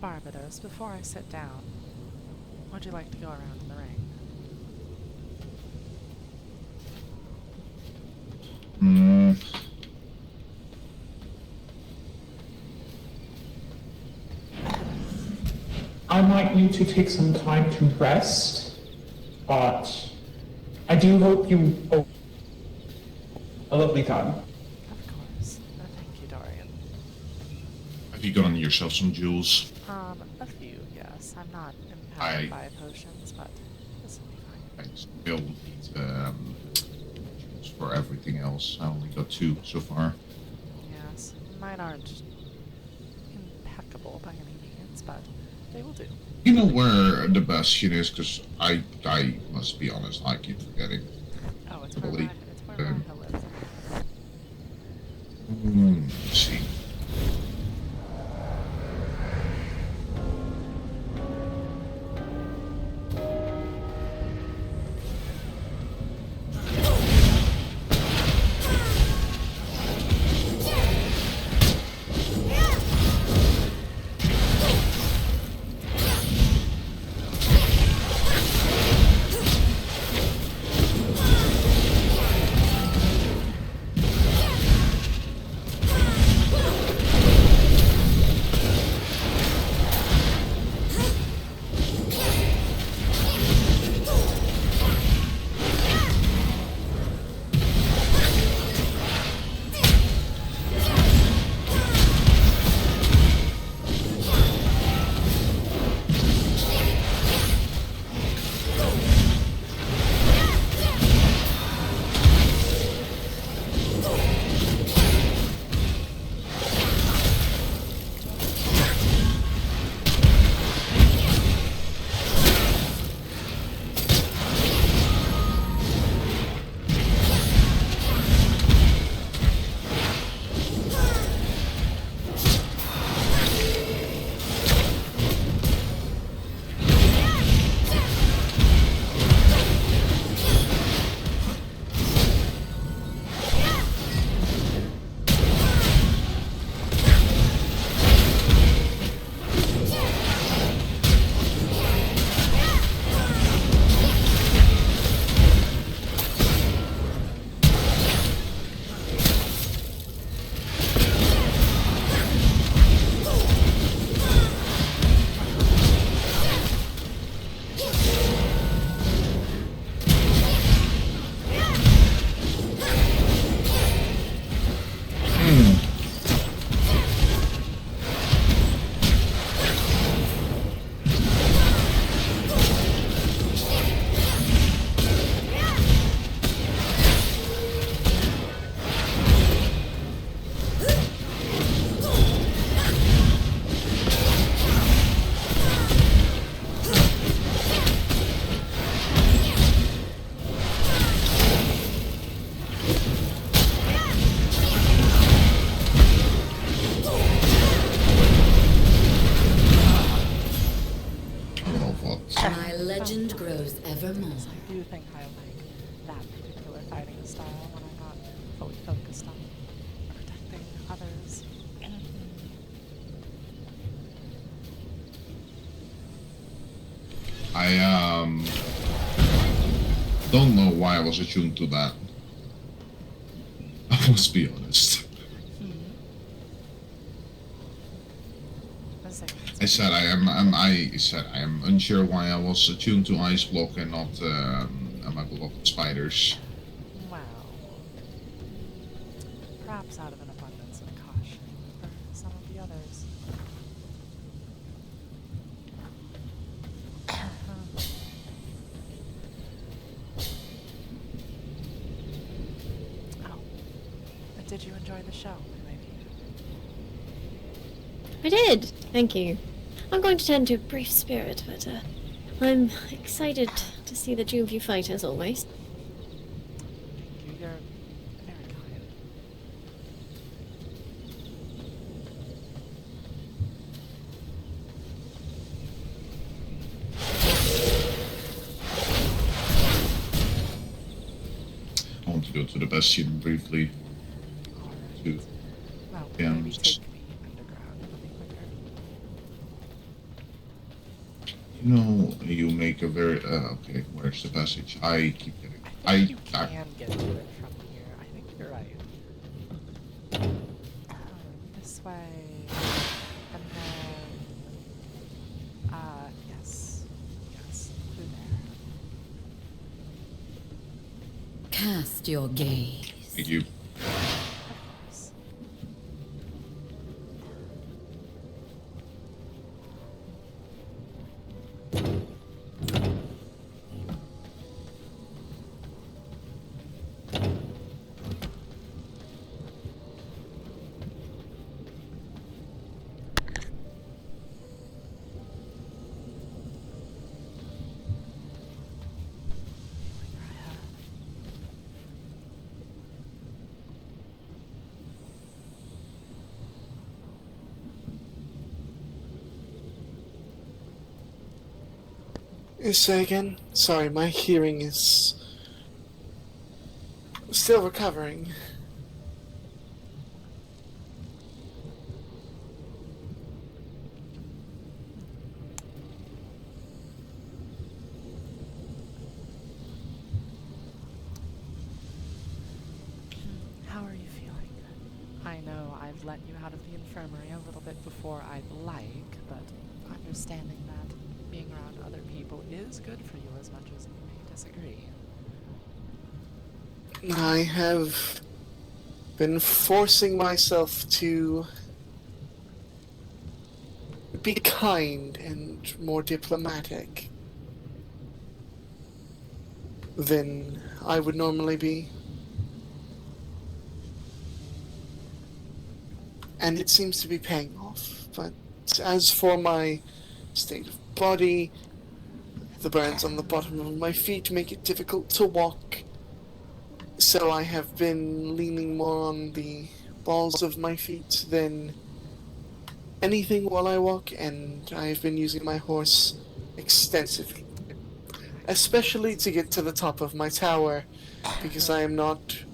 Speaker 1: Barbados, before I sit down, would you like to go around in the ring?
Speaker 4: I might need to take some time to rest, but I do hope you have a lovely time.
Speaker 1: Of course. Thank you, Dorian.
Speaker 17: Have you gotten yourself some jewels?
Speaker 1: A few, yes. I'm not empowered by potions, but this will be fine.
Speaker 17: I still need jewels for everything else. I only got 2 so far.
Speaker 1: Yes. Mine aren't impeccable by any means, but they will do.
Speaker 17: You know where the bastion is? Because I must be honest, I keep forgetting.
Speaker 1: Oh, it's where Rhonda lives.
Speaker 17: Let's see.
Speaker 6: legend grows evermore.
Speaker 1: I do think I like that particular fighting style when I'm not fully focused on protecting others.
Speaker 17: I don't know why I was attuned to that. I must be honest. I said I am unsure why I was attuned to ice block and not my beloved spiders.
Speaker 1: Well, perhaps out of an abundance of caution for some of the others. Oh, but did you enjoy the show, maybe?
Speaker 16: I did, thank you. I'm going to tend to a brief spirit, but I'm excited to see the two of you fight as always.
Speaker 1: You're very kind.
Speaker 17: I want to go to the bastion briefly.
Speaker 1: Well, maybe take the underground, it'll be quicker.
Speaker 17: No, you make a very. Okay, where's the passage? I keep getting.
Speaker 1: You can get to it from here. I think you're right. This way. And then. Yes. Yes. Through there.
Speaker 6: Cast your gaze.
Speaker 17: Thank you.
Speaker 7: Say again? Sorry, my hearing is still recovering.
Speaker 1: How are you feeling? I know I've let you out of the infirmary a little bit before I'd like, but understanding that being around other people is good for you as much as you may disagree.
Speaker 7: I have been forcing myself to be kind and more diplomatic than I would normally be. And it seems to be paying off. But as for my state of body, the burns on the bottom of my feet make it difficult to walk. So I have been leaning more on the balls of my feet than anything while I walk, and I've been using my horse extensively. Especially to get to the top of my tower, because I am not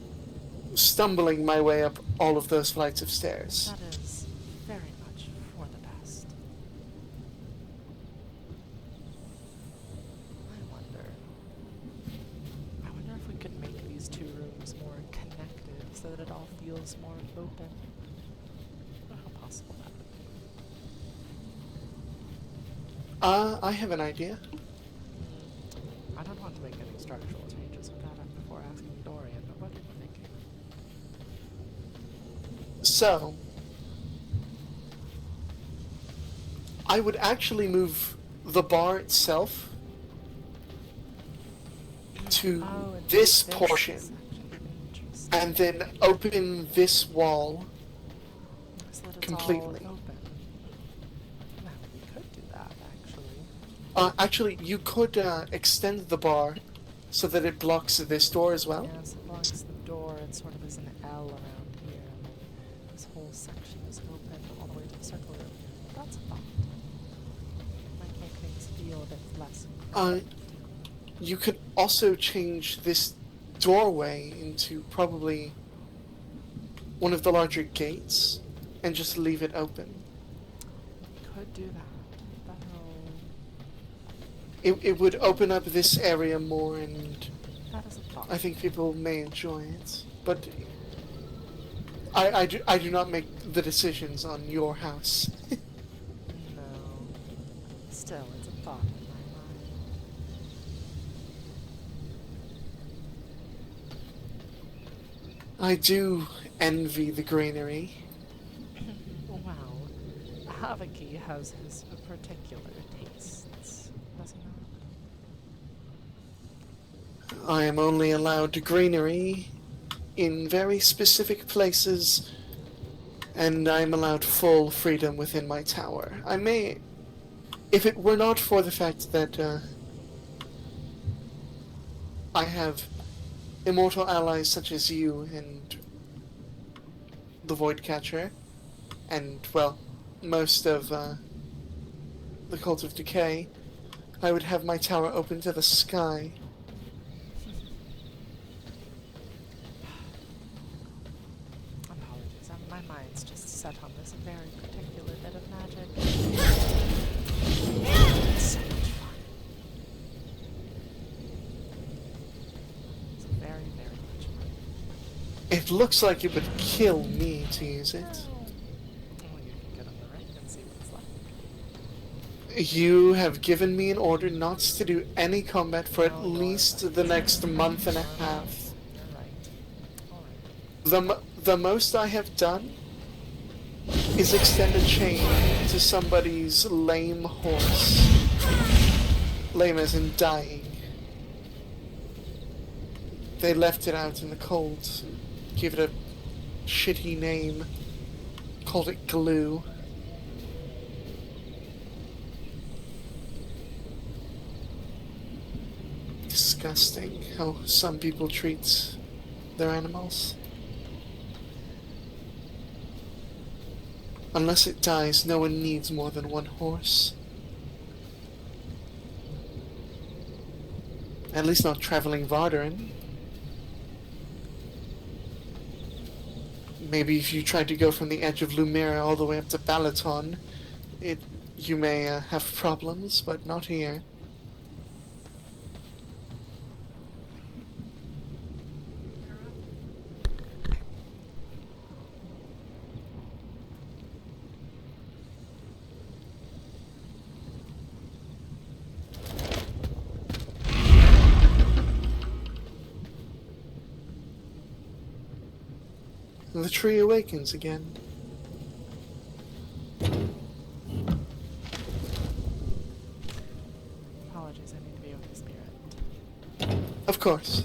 Speaker 7: stumbling my way up all of those flights of stairs.
Speaker 1: That is very much for the best. I wonder if we could make these two rooms more connected so that it all feels more open. I don't know how possible that would be.
Speaker 7: I have an idea.
Speaker 1: I don't want to make any structural changes with that before asking Dorian, but what are you thinking?
Speaker 7: So, I would actually move the bar itself to this portion, and then open this wall
Speaker 1: So that it's
Speaker 7: completely.
Speaker 1: all open. Well, we could do that, actually.
Speaker 7: Actually, you could extend the bar so that it blocks this door as well.
Speaker 1: Yes, it blocks the door. It sort of is an L around here, and then this whole section is open all the way to the circle room. That's a thought. It might make things feel a bit less.
Speaker 7: You could also change this doorway into probably one of the larger gates and just leave it open.
Speaker 1: Could do that.
Speaker 7: It would open up this area more, and
Speaker 1: That is a thought.
Speaker 7: I think people may enjoy it. But I do not make the decisions on your house.
Speaker 1: No. Still, it's a thought in my mind.
Speaker 7: I do envy the greenery.
Speaker 1: Well, Havaki has his particular tastes, does he not?
Speaker 7: I am only allowed greenery in very specific places, and I'm allowed full freedom within my tower. I may, if it were not for the fact that I have immortal allies such as you and the Voidcatcher, and, well, most of the Cult of Decay, I would have my tower open to the sky.
Speaker 1: Apologies, my mind's just set on this very particular bit of magic. It's so much fun.
Speaker 7: It looks like it would kill me to use it.
Speaker 1: Well, you can get on the ring and see what's left.
Speaker 7: You have given me an order not to do any combat for at least the next month and a half. The most I have done is extend a chain to somebody's lame horse. Lame as in dying. They left it out in the cold, gave it a shitty name, called it glue. Disgusting how some people treat their animals. Unless it dies, no one needs more than one horse. At least not traveling Vardarin. Maybe if you tried to go from the edge of Lumira all the way up to Balaton, you may have problems, but not here. The tree awakens again.
Speaker 1: Apologies, I need to be with the spirit.
Speaker 7: Of course.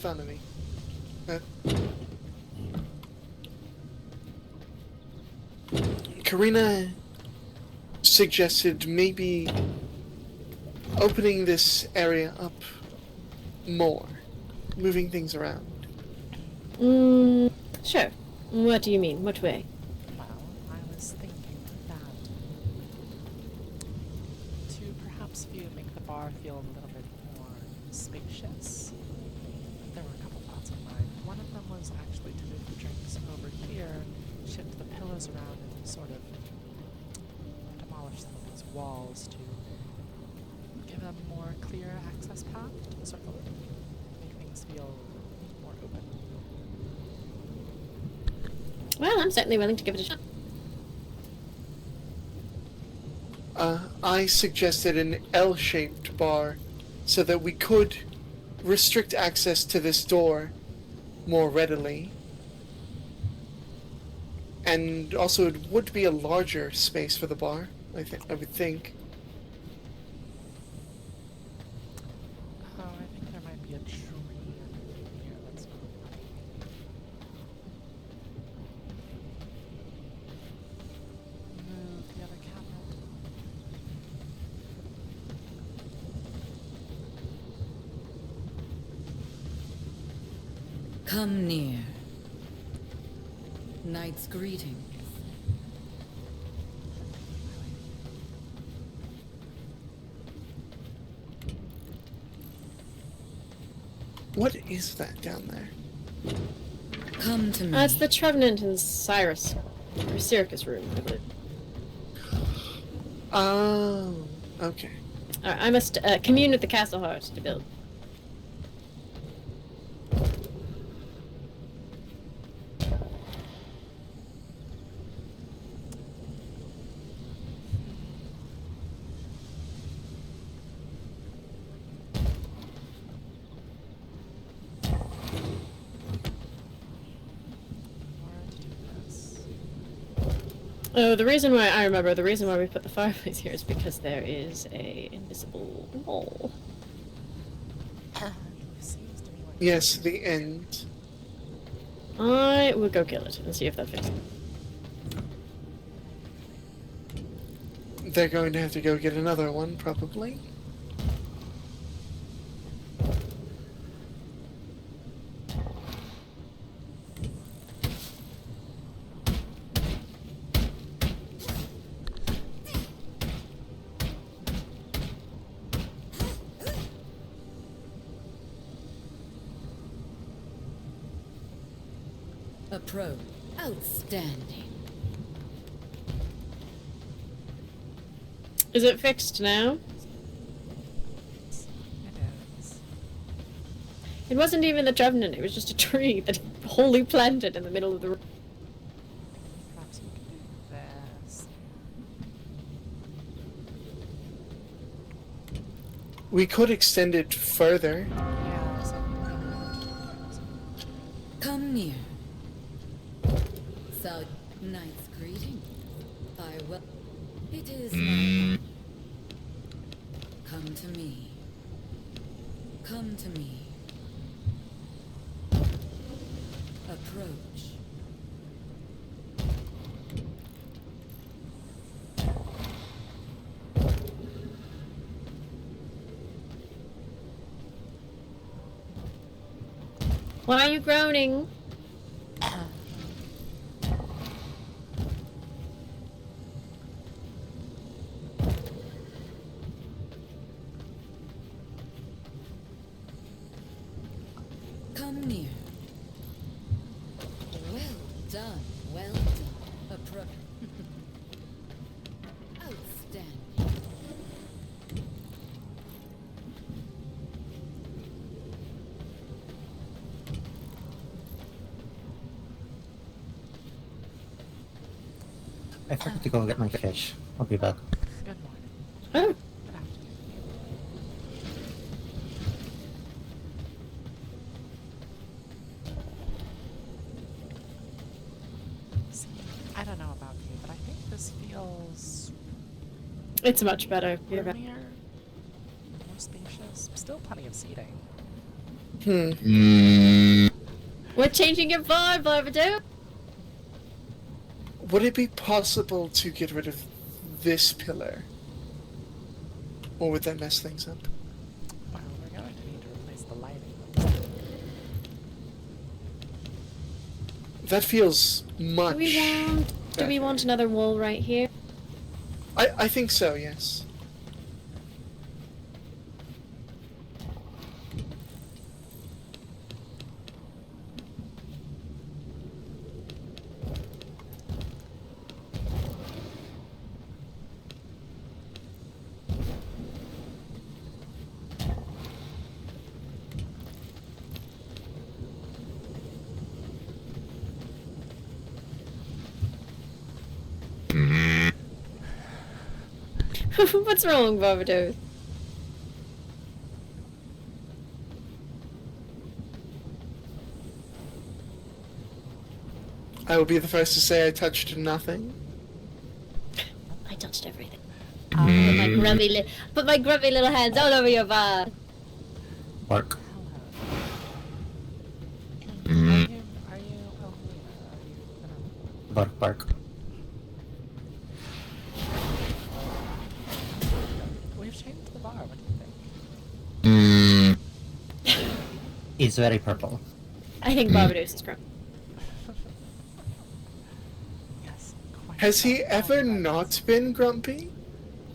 Speaker 7: fun of me. Karina suggested maybe opening this area up more, moving things around.
Speaker 16: Sure. What do you mean? What way?
Speaker 1: Well, I was thinking that to perhaps make the bar feel a little bit more spacious. There were a couple thoughts in mind. One of them was actually to move the drinks over here, shift the pillows around, and sort of demolish some of these walls to give a more clear access path to the circle, make things feel more open.
Speaker 16: Well, I'm certainly willing to give it a shot.
Speaker 7: I suggested an L-shaped bar so that we could restrict access to this door more readily. And also it would be a larger space for the bar, I would think.
Speaker 1: Oh, I think there might be a tree here that's not running. Move the other cabinet.
Speaker 6: Come near. Knight's greeting.
Speaker 7: What is that down there?
Speaker 6: Come to me.
Speaker 16: It's the Trevenant and Cyrus, or Syracuse room, I believe.
Speaker 7: Oh, okay.
Speaker 16: Alright, I must commune with the castle heart to build. Oh, the reason why we put the fireplace here is because there is a invisible wall.
Speaker 7: Yes, the end.
Speaker 16: I will go kill it and see if that fixes it.
Speaker 7: They're going to have to go get another one, probably.
Speaker 6: Approach. Outstanding.
Speaker 16: Is it fixed now?
Speaker 1: It is.
Speaker 16: It wasn't even the Trevenant, it was just a tree that wholly planted in the middle of the room.
Speaker 1: Perhaps we can do this.
Speaker 7: We could extend it further.
Speaker 1: Yeah, so
Speaker 6: Come near. So, Knight's greeting. Farewell. It is my... Come to me. Come to me. Approach.
Speaker 16: Why are you groaning?
Speaker 6: Come near. Well done, well done. Approach. Outstanding.
Speaker 18: I forgot to go get my fish. I'll be back.
Speaker 1: Good morning.
Speaker 16: Oh.
Speaker 1: Good afternoon. See, I don't know about you, but I think this feels
Speaker 16: It's much better. You're right.
Speaker 1: roomier, more spacious. Still plenty of seating.
Speaker 16: We're changing your vibe, Barbado.
Speaker 7: Would it be possible to get rid of this pillar? Or would that mess things up?
Speaker 1: Well, we're going to need to replace the lighting.
Speaker 7: That feels much.
Speaker 16: Do we want another wall right here?
Speaker 7: I think so, yes.
Speaker 16: What's wrong, Barbado?
Speaker 7: I will be the first to say I touched nothing.
Speaker 16: I touched everything. Put my grubby little hands all over your bar.
Speaker 18: Bark. Bark, bark.
Speaker 1: We've changed the bar. What do you think?
Speaker 18: It's very purple.
Speaker 16: I think Barbados is grumpy.
Speaker 7: Has he ever not been grumpy?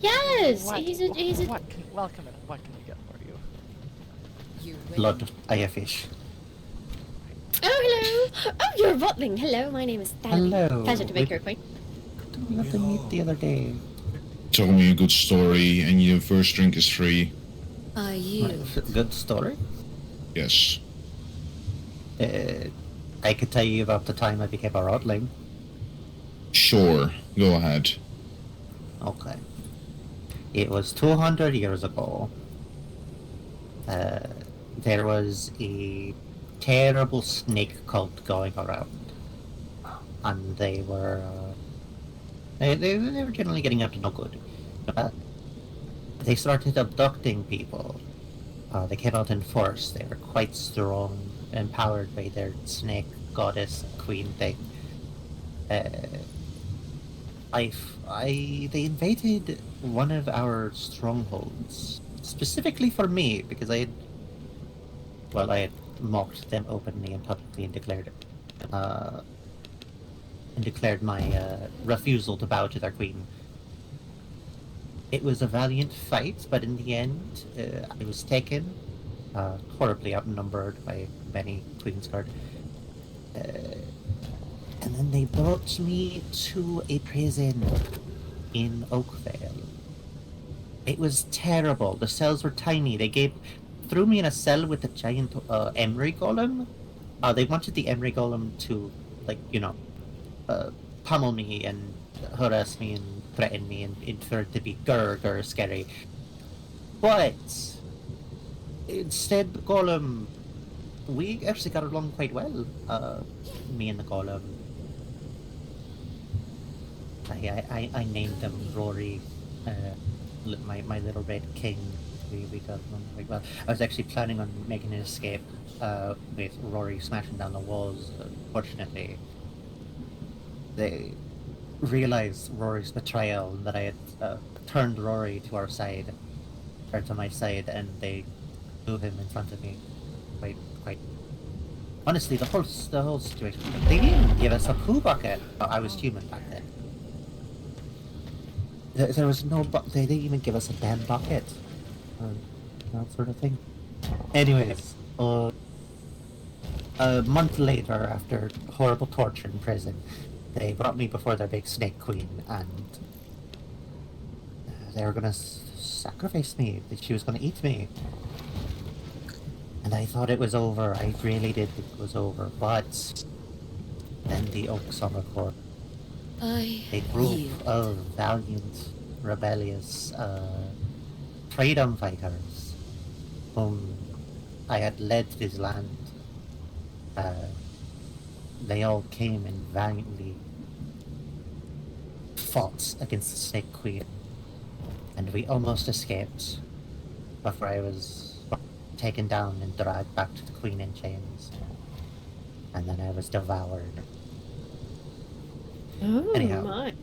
Speaker 16: Yes,
Speaker 1: What?
Speaker 16: he's a.
Speaker 1: Welcome in. What can we get for you?
Speaker 18: Blood, I have fish.
Speaker 16: Oh, hello. Oh, you're Rotling. Hello, my name is Thad.
Speaker 18: Hello.
Speaker 16: Pleasure to make your acquaintance.
Speaker 18: We got to meet the other day.
Speaker 17: Tell me a good story, and your first drink is free.
Speaker 6: Are you?
Speaker 18: Good story?
Speaker 17: Yes.
Speaker 18: I could tell you about the time I became a Rotling.
Speaker 17: Sure, go ahead.
Speaker 18: Okay. It was 200 years ago. There was a terrible snake cult going around. And they were... They were generally getting up to no good. They started abducting people. They came out in force. They were quite strong, empowered by their snake goddess queen thing. They invaded one of our strongholds, specifically for me, because I had mocked them openly and publicly and declared my refusal to bow to their queen. It was a valiant fight, but in the end, I was taken, horribly outnumbered by many Queensguard. And then they brought me to a prison in Oakvale. It was terrible. The cells were tiny. They threw me in a cell with a giant emery golem. They wanted the emery golem to, pummel me and harass me and threaten me and for it to be grr scary. But instead, the golem, we actually got along quite well. Me and the golem. I named him Rory, my little red king. We got along quite well. I was actually planning on making an escape with Rory smashing down the walls. Fortunately, they realized Rory's betrayal and that I had turned Rory to our side, or to my side, and they threw him in front of me. Quite. Honestly, the whole situation. They didn't give us a poo bucket. I was human back then. There was no they didn't even give us a damn bucket. That sort of thing. Anyways, a month later, after horrible torture in prison, they brought me before their big snake queen, and they were gonna sacrifice me. She was gonna eat me. And I thought it was over. I really did think it was over. But then the Oak Summer Court, a group of valiant, rebellious, freedom fighters whom I had led to this land, they all came and valiantly fought against the Snake Queen. And we almost escaped before I was taken down and dragged back to the Queen in chains. And then I was devoured.
Speaker 16: Oh
Speaker 18: Anyhow.
Speaker 16: my.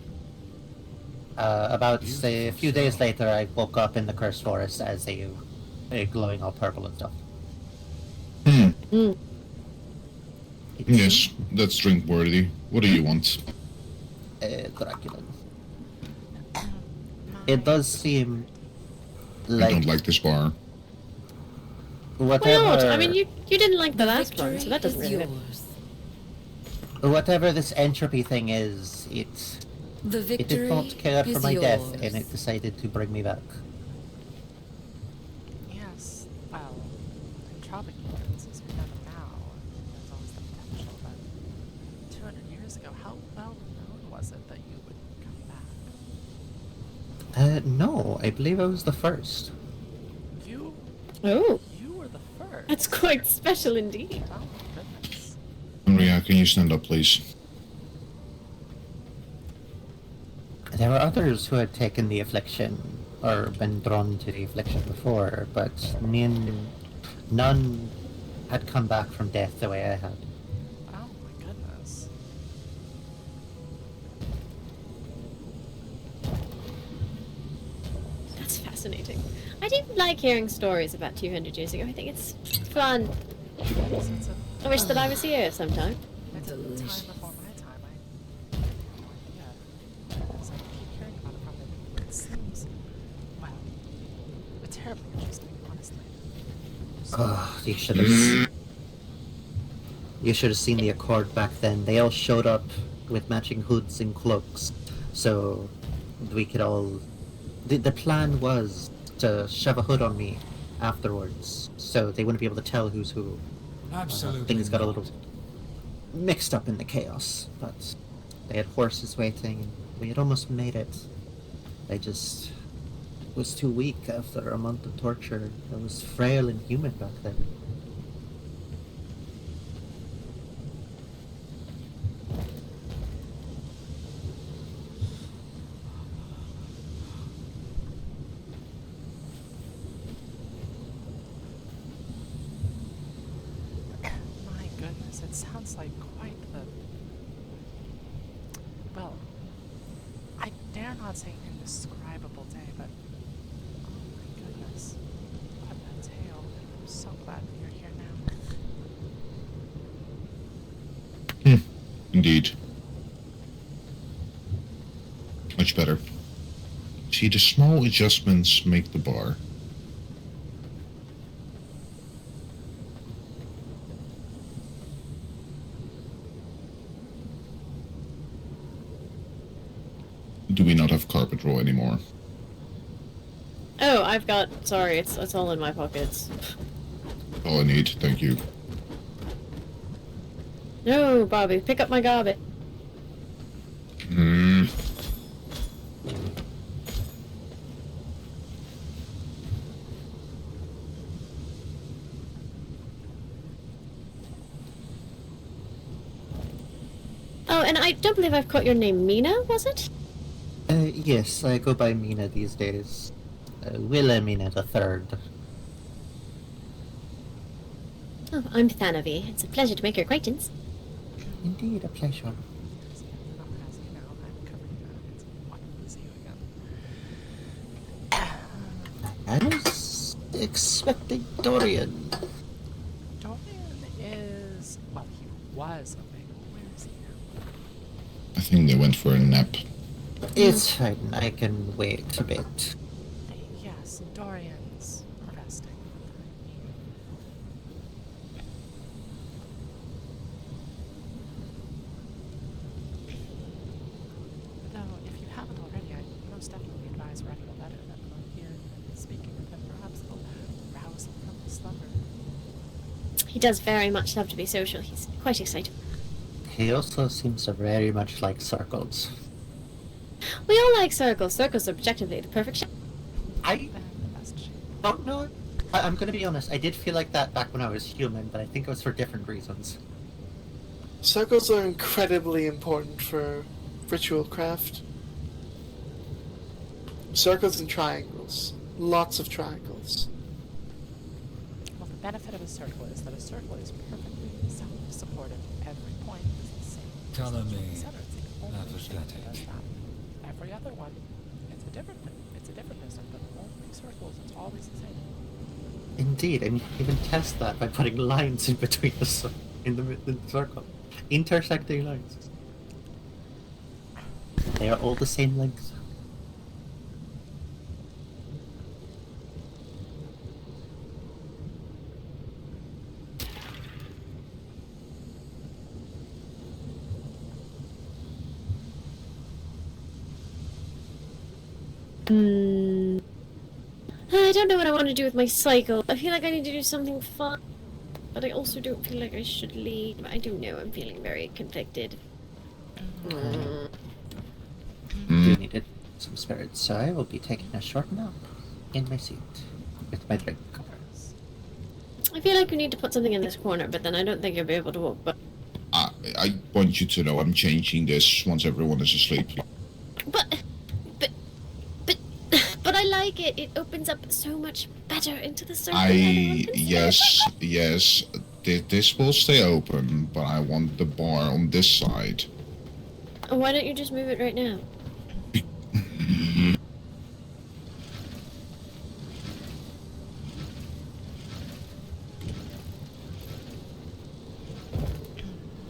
Speaker 18: About a few days later, I woke up in the Cursed Forest as a glowing all purple and stuff.
Speaker 17: Yes, that's drink worthy. What do you want?
Speaker 18: Dracula. It does seem like...
Speaker 17: I don't like this bar.
Speaker 18: Whatever...
Speaker 16: Why not? I mean, you didn't like the last one, so that doesn't really matter.
Speaker 18: Whatever this entropy thing is, it did not care for my death, and it decided to bring me back.
Speaker 1: Yes, well, entropic influences we know now. There's always the potential, but 200 years ago, how well known was it that you would come back?
Speaker 18: No, I believe I was the first.
Speaker 1: You?
Speaker 16: Oh.
Speaker 1: You were the first?
Speaker 16: That's quite special indeed.
Speaker 1: Oh my goodness.
Speaker 17: Maria, can you stand up, please?
Speaker 18: There were others who had taken the affliction, or been drawn to the affliction before, but none had come back from death the way I had.
Speaker 1: Oh my goodness.
Speaker 16: That's fascinating. I do like hearing stories about 200 years ago. I think it's fun. I wish that I was here sometime.
Speaker 1: It's a time before my time. I have no idea. Because I keep hearing about it from it. It seems, well, terribly interesting, honestly.
Speaker 18: Oh, you should have seen the Accord back then. They all showed up with matching hoods and cloaks, so we could all... The plan was to shove a hood on me afterwards, so they wouldn't be able to tell who's who.
Speaker 3: Absolutely.
Speaker 18: Things got a little mixed up in the chaos, but they had horses waiting, and we had almost made it. I just was too weak after a month of torture. I was frail and human back then.
Speaker 1: My goodness, it sounds like quite the... Well, I dare not say indescribable day, but... Oh my goodness. What a tale. I'm so glad that you're here now.
Speaker 17: Indeed. Much better. See, the small adjustments make the bar. Do we not have carpet roll anymore?
Speaker 16: Oh, I've got... Sorry, it's all in my pockets.
Speaker 17: All I need, thank you.
Speaker 16: No, Bobby, pick up my garbage.
Speaker 17: Hmm.
Speaker 16: Oh, and I don't believe I've caught your name. Mina, was it?
Speaker 18: Yes, I go by Mina these days. Wilhelmina the Third.
Speaker 16: Oh, I'm Thanavi. It's a pleasure to make your acquaintance.
Speaker 18: Indeed, a pleasure. I was expecting Dorian.
Speaker 1: Dorian is... Well, he was available. Where is he now?
Speaker 17: I think they went for a nap.
Speaker 18: It's fine, I can wait a bit.
Speaker 1: Yes, Dorian's resting. Though, if you haven't already, I most definitely advise writing a letter that will appear and speaking with him. Perhaps it'll rouse him from his slumber.
Speaker 16: He does very much love to be social. He's quite excited.
Speaker 18: He also seems to very much like circles.
Speaker 16: We all like circles. Circles are objectively the perfect shape.
Speaker 18: I don't know. I'm gonna be honest, I did feel like that back when I was human, but I think it was for different reasons.
Speaker 7: Circles are incredibly important for ritual craft. Circles and triangles. Lots of triangles.
Speaker 1: Well, benefit of a circle is that a circle is perfectly self-supportive. Every point is the same.
Speaker 3: Color me
Speaker 1: Center. It's the only shape that
Speaker 3: apathetic.
Speaker 1: does that. Every other one, it's a different distance, but only circles, it's always the same.
Speaker 18: Indeed, and you can even test that by putting lines in between in the circle. Intersecting lines. They are all the same length.
Speaker 16: I don't know what I want to do with my cycle. I feel like I need to do something fun, but I also don't feel like I should leave. I don't know, I'm feeling very conflicted.
Speaker 18: You needed some spirits, so I will be taking a short nap in my seat with my drink.
Speaker 16: I feel like we need to put something in this corner, but then I don't think you'll be able to walk back.
Speaker 17: I want you to know I'm changing this once everyone is asleep.
Speaker 16: But I like it. It opens up so much better into the circle.
Speaker 17: Yes. This will stay open, but I want the bar on this side.
Speaker 16: Why don't you just move it right now?
Speaker 1: You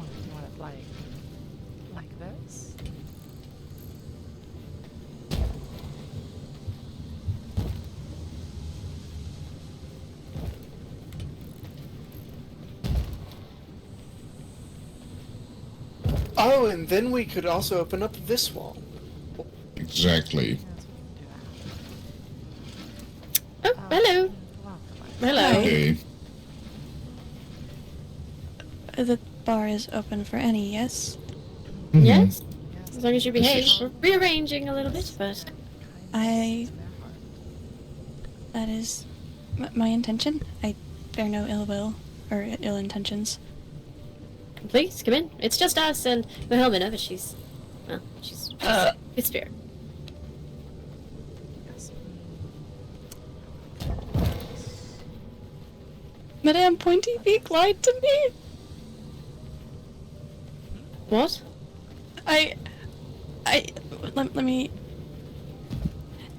Speaker 1: want it like this?
Speaker 7: Oh, and then we could also open up this wall.
Speaker 17: Exactly.
Speaker 16: Oh, hello. Hello.
Speaker 17: Okay.
Speaker 19: The bar is open for any, yes?
Speaker 16: Yes? As long as you behave. We're rearranging a little bit, but...
Speaker 19: That is my intention. I bear no ill will or ill intentions.
Speaker 16: Please, come in. It's just us and Wilhelmina, but she's good spirit.
Speaker 19: Madame Pointy Beak lied to me!
Speaker 16: What?
Speaker 19: Let me...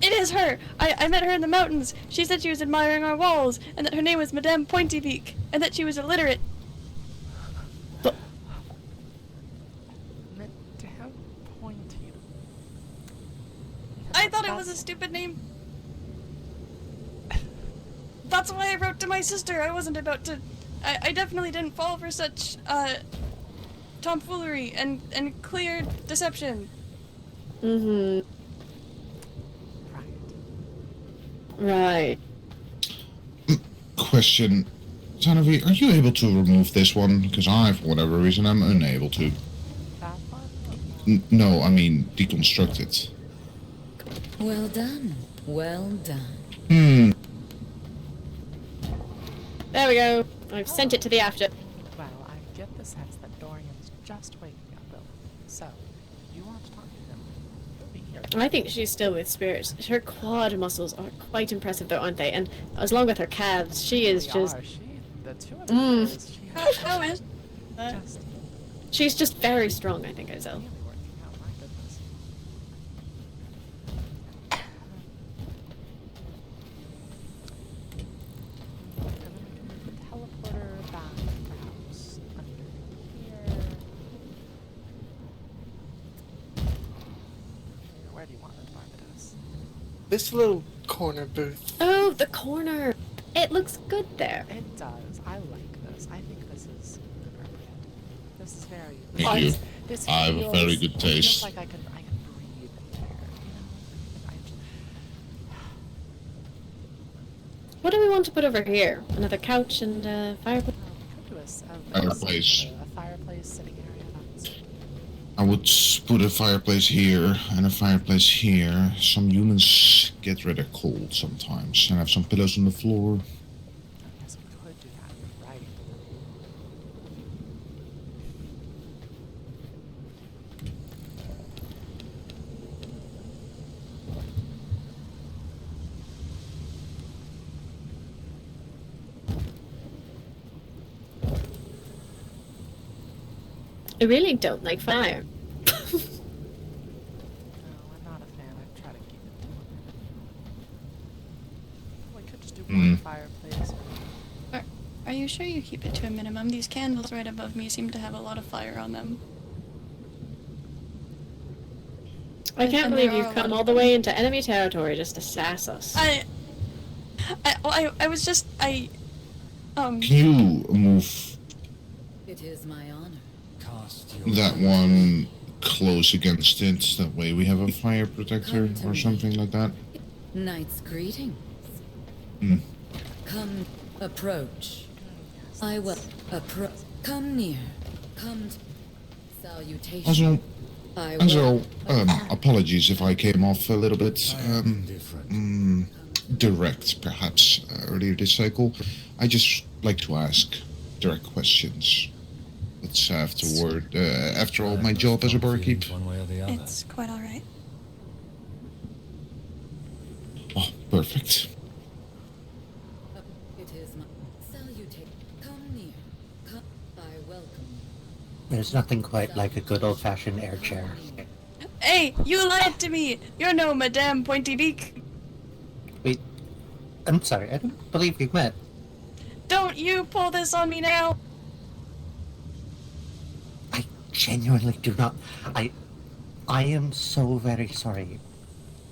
Speaker 19: It is her! I met her in the mountains. She said she was admiring our walls, and that her name was Madame Pointy Beak, and that she was illiterate.
Speaker 1: Madame Pointy.
Speaker 19: I thought it was a stupid name. That's why I wrote to my sister. I wasn't about to... I definitely didn't fall for such, tomfoolery and clear deception.
Speaker 16: Mm-hmm. Right.
Speaker 17: Question. Tanavi, are you able to remove this one? Because I, for whatever reason, am unable to. No, I mean deconstruct it.
Speaker 6: Well done. Well done.
Speaker 16: There we go. I've sent it to the after.
Speaker 1: Well, I get the sense that Dorian is just waking up, Bill. So, you want to talk to him? He'll be here.
Speaker 16: I think she's still with spirits. Her quad muscles are quite impressive, though, aren't they? And as long with her calves, she is just...
Speaker 1: The two of them is, she has
Speaker 19: How is
Speaker 1: just
Speaker 16: She's just very strong, I think, Isel.
Speaker 1: working out. My goodness. And then we can move the teleporter back, perhaps, under here. Where do you want it, Barbados?
Speaker 7: This little corner booth.
Speaker 16: Oh, the corner! It looks good there.
Speaker 1: It does. I like this. I think this is appropriate. This is very...
Speaker 17: Thank you.
Speaker 1: This
Speaker 17: I have a very good
Speaker 1: feels
Speaker 17: taste.
Speaker 1: like I can breathe in here,
Speaker 16: What do we want to put over here? Another couch and a fireplace?
Speaker 17: Fireplace.
Speaker 1: A fireplace sitting area. That's...
Speaker 17: I would put a fireplace here and a fireplace here. Some humans get rather cold sometimes, and have some pillows on the floor.
Speaker 1: Yes, we could do that. You're right.
Speaker 16: really don't like fire.
Speaker 1: No, I'm not a fan. I try to keep it to a minimum. We could just do one fireplace.
Speaker 19: Are you sure you keep it to a minimum? These candles right above me seem to have a lot of fire on them.
Speaker 16: I can't
Speaker 19: And
Speaker 16: believe
Speaker 19: there
Speaker 16: you've
Speaker 19: are a
Speaker 16: come
Speaker 19: lot
Speaker 16: all
Speaker 19: of
Speaker 16: the way into enemy territory just to sass us.
Speaker 19: I was just,
Speaker 17: Can you move
Speaker 6: It is my honor.
Speaker 17: that one close against it? That way we have a fire protector or something like that.
Speaker 6: Knight's greetings. Come, approach. I will approach. Come near. Come. Salutation.
Speaker 17: Also, apologies if I came off a little bit direct, perhaps, earlier this cycle. I just like to ask direct questions. It's after all, my job as a barkeep.
Speaker 19: It's quite alright.
Speaker 17: Oh, perfect.
Speaker 6: It is my salutation. Come near. Come. I welcome.
Speaker 18: There's nothing quite like a good old-fashioned air chair.
Speaker 19: Hey, you lied to me! You're no Madame Pointy Beak!
Speaker 18: Wait, I'm sorry, I don't believe we've met.
Speaker 19: Don't you pull this on me now!
Speaker 18: I genuinely do not. I am so very sorry.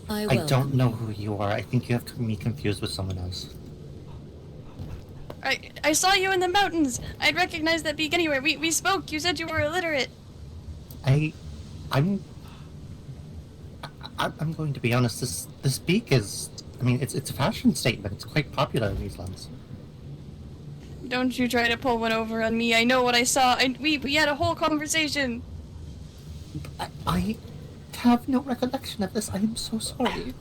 Speaker 18: I don't know who you are. I think you have me confused with someone else.
Speaker 19: I saw you in the mountains! I'd recognize that beak anywhere. We spoke. You said you were illiterate.
Speaker 18: I'm going to be honest. This beak is. I mean, it's a fashion statement. It's quite popular in these lands.
Speaker 19: Don't you try to pull one over on me. I know what I saw. We had a whole conversation.
Speaker 18: I have no recollection of this. I am so sorry.
Speaker 6: It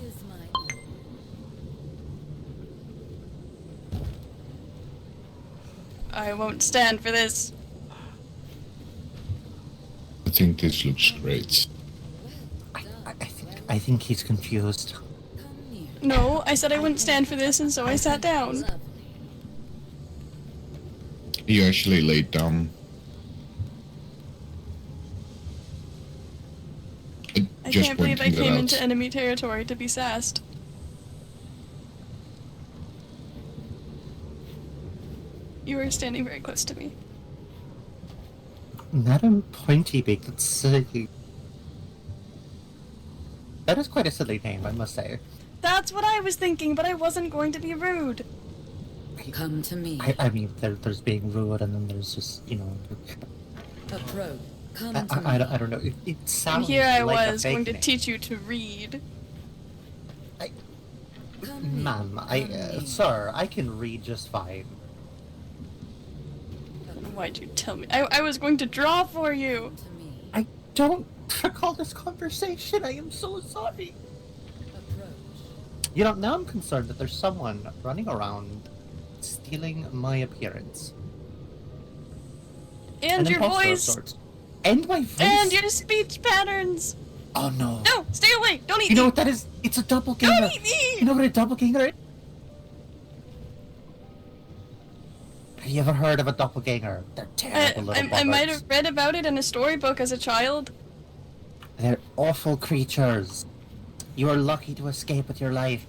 Speaker 6: is my honor.
Speaker 19: I won't stand for this.
Speaker 17: I think this looks great.
Speaker 18: I think he's confused.
Speaker 19: No, I said I wouldn't stand for this, and so I sat down.
Speaker 17: He actually laid down.
Speaker 19: I can't believe I came into enemy territory to be sassed. You were standing very close to me.
Speaker 18: Madam Pointy Beak, that's silly. That is quite a silly name, I must say.
Speaker 19: That's what I was thinking, but I wasn't going to be rude.
Speaker 6: Come to me.
Speaker 18: I mean, there's being rude, and then there's just, you know...
Speaker 6: Approach. Come
Speaker 18: I don't know, it
Speaker 19: And
Speaker 18: sounds
Speaker 19: here I
Speaker 18: like
Speaker 19: was,
Speaker 18: a fake
Speaker 19: going to
Speaker 18: name.
Speaker 19: teach you to read.
Speaker 18: Ma'am, sir, I can read just fine.
Speaker 19: Why'd you tell me? I was going to draw for you.
Speaker 18: I don't recall this conversation. I am so sorry. You know, now I'm concerned that there's someone running around stealing my appearance.
Speaker 19: And
Speaker 18: An
Speaker 19: your
Speaker 18: imposter of
Speaker 19: voice.
Speaker 18: sorts. And my voice.
Speaker 19: And your speech patterns.
Speaker 18: Oh no.
Speaker 19: No, stay away. Don't eat
Speaker 18: You
Speaker 19: me.
Speaker 18: know what that is? It's a doppelganger.
Speaker 19: Don't eat me.
Speaker 18: You know what a doppelganger is? Have you ever heard of a doppelganger? They're terrible little
Speaker 19: I might
Speaker 18: buggards.
Speaker 19: have read about it in a storybook as a child.
Speaker 18: They're awful creatures. You are lucky to escape with your life.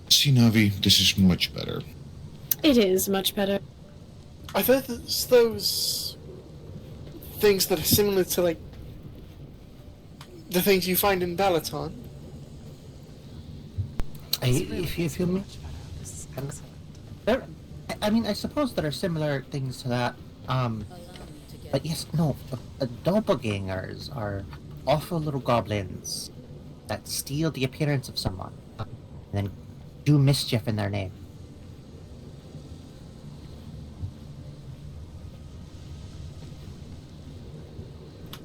Speaker 17: See, Navi, this is much better.
Speaker 16: It is much better.
Speaker 7: I thought there's those things that are similar to, like, the things you find in Balaton.
Speaker 18: If you mean... There, I mean, I suppose there are similar things to that. But yes, no, doppelgangers are awful little goblins that steal the appearance of someone and then do mischief in their name.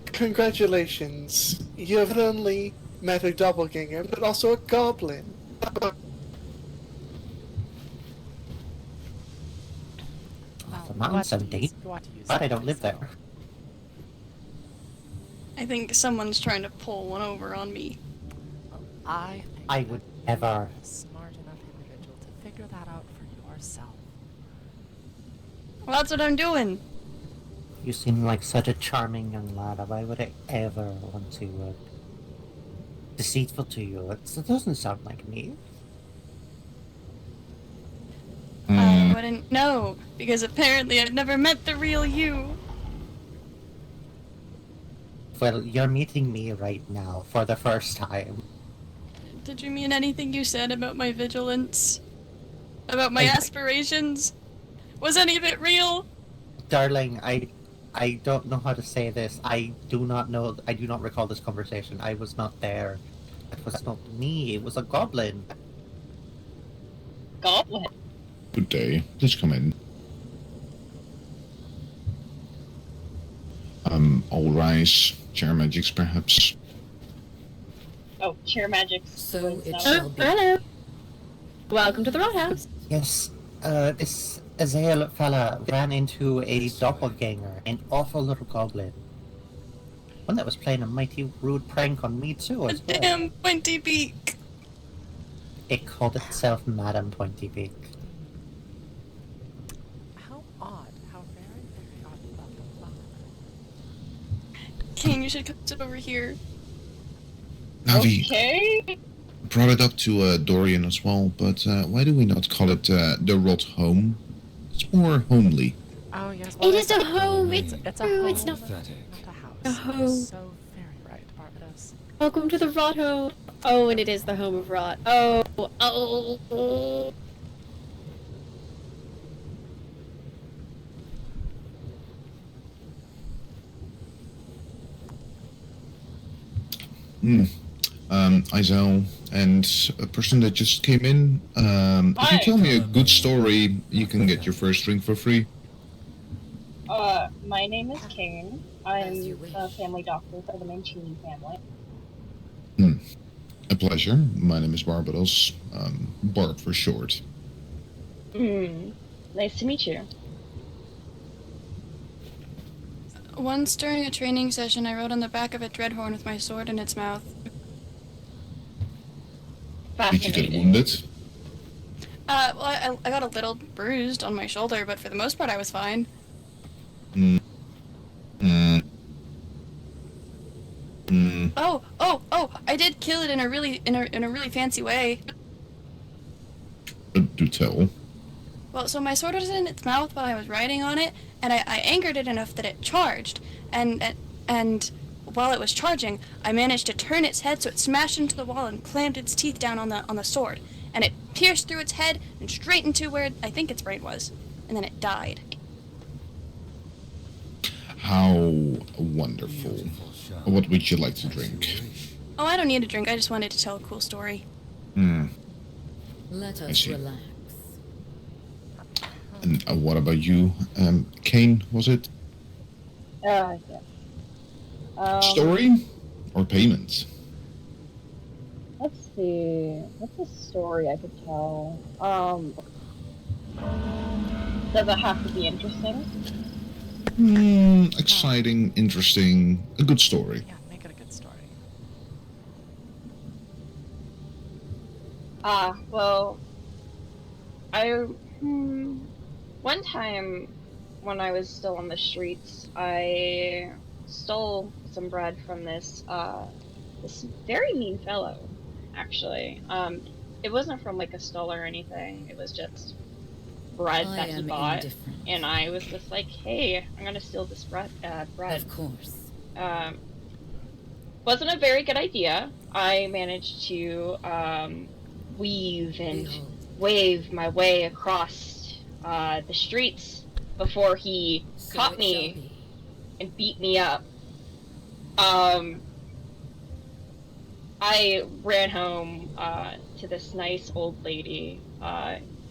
Speaker 7: Congratulations. You have not only met a doppelganger, but also a goblin.
Speaker 18: The mountains sound deep, but I don't live there.
Speaker 19: I think someone's trying to pull one over on me.
Speaker 1: I
Speaker 18: would never.
Speaker 1: a smart enough individual to figure that out for yourself.
Speaker 19: Well, that's what I'm doing.
Speaker 18: You seem like such a charming young lad. Why would I ever want to deceitful to you? It doesn't sound like me.
Speaker 19: I wouldn't know, because apparently I've never met the real you.
Speaker 18: Well, you're meeting me right now for the first time.
Speaker 19: Did you mean anything you said about my vigilance? About my aspirations? Was any of it real?
Speaker 18: Darling, I don't know how to say this. I do not recall this conversation. I was not there. It was not me. It was a goblin.
Speaker 10: Goblin?
Speaker 17: Good day. Please come in. All rise. Chair magics, perhaps.
Speaker 10: Oh, chair magic.
Speaker 6: So it
Speaker 16: Oh,
Speaker 6: shall be.
Speaker 16: hello. Welcome to the Roadhouse.
Speaker 18: Yes, this Azael fella ran into a doppelganger, an awful little goblin. One that was playing a mighty rude prank on me too as well.
Speaker 19: Damn pointy beak.
Speaker 18: It called itself Madam Pointy Beak.
Speaker 1: How odd. How very, very odd about the flower.
Speaker 19: King, you should come sit over here.
Speaker 17: Navi
Speaker 10: Okay.
Speaker 17: brought it up to Dorian as well, but why do we not call it the Rot Home? It's more homely.
Speaker 1: Oh, yes.
Speaker 16: It is a home. It's
Speaker 1: a
Speaker 16: true.
Speaker 1: home.
Speaker 16: It's not
Speaker 1: A house.
Speaker 16: a home.
Speaker 1: You're so very right, Barbados.
Speaker 16: Welcome to the Rot Home. Oh, and it is the home of Rot. Oh.
Speaker 17: Izel and a person that just came in. If you tell me a good story, you can get your first drink for free.
Speaker 10: My name is Kane. I'm a family doctor for the Mancini family.
Speaker 17: A pleasure. My name is Barbados. Barb for short.
Speaker 10: Nice to meet you.
Speaker 19: Once during a training session, I rode on the back of a dreadhorn with my sword in its mouth.
Speaker 17: Did you get wounded?
Speaker 19: Well, I got a little bruised on my shoulder, but for the most part, I was fine. Oh! I did kill it in a really fancy way.
Speaker 17: Do tell.
Speaker 19: Well, so my sword was in its mouth while I was riding on it, and I angered it enough that it charged, and while it was charging, I managed to turn its head so it smashed into the wall and clamped its teeth down on the sword, and it pierced through its head and straight into where I think its brain was, and then it died.
Speaker 17: How wonderful. What would you like to drink?
Speaker 19: Oh, I don't need a drink. I just wanted to tell a cool story.
Speaker 6: Let
Speaker 17: I
Speaker 6: us
Speaker 17: see.
Speaker 6: relax.
Speaker 17: And what about you, Kane, was it?
Speaker 10: Yeah.
Speaker 17: Story or payment?
Speaker 10: Let's see. What's a story I could tell? Does it have to be interesting?
Speaker 17: Exciting, interesting, a good story.
Speaker 1: Yeah, make it a good story.
Speaker 10: Well, one time when I was still on the streets, I stole some bread from this very mean fellow, actually. It wasn't from like a stall or anything, it was just bread that he bought, and I was just like, hey, I'm gonna steal this bread.
Speaker 6: Of course.
Speaker 10: Wasn't a very good idea. I managed to weave and wave my way across the streets before he caught me and beat me up. I ran home to this nice old lady,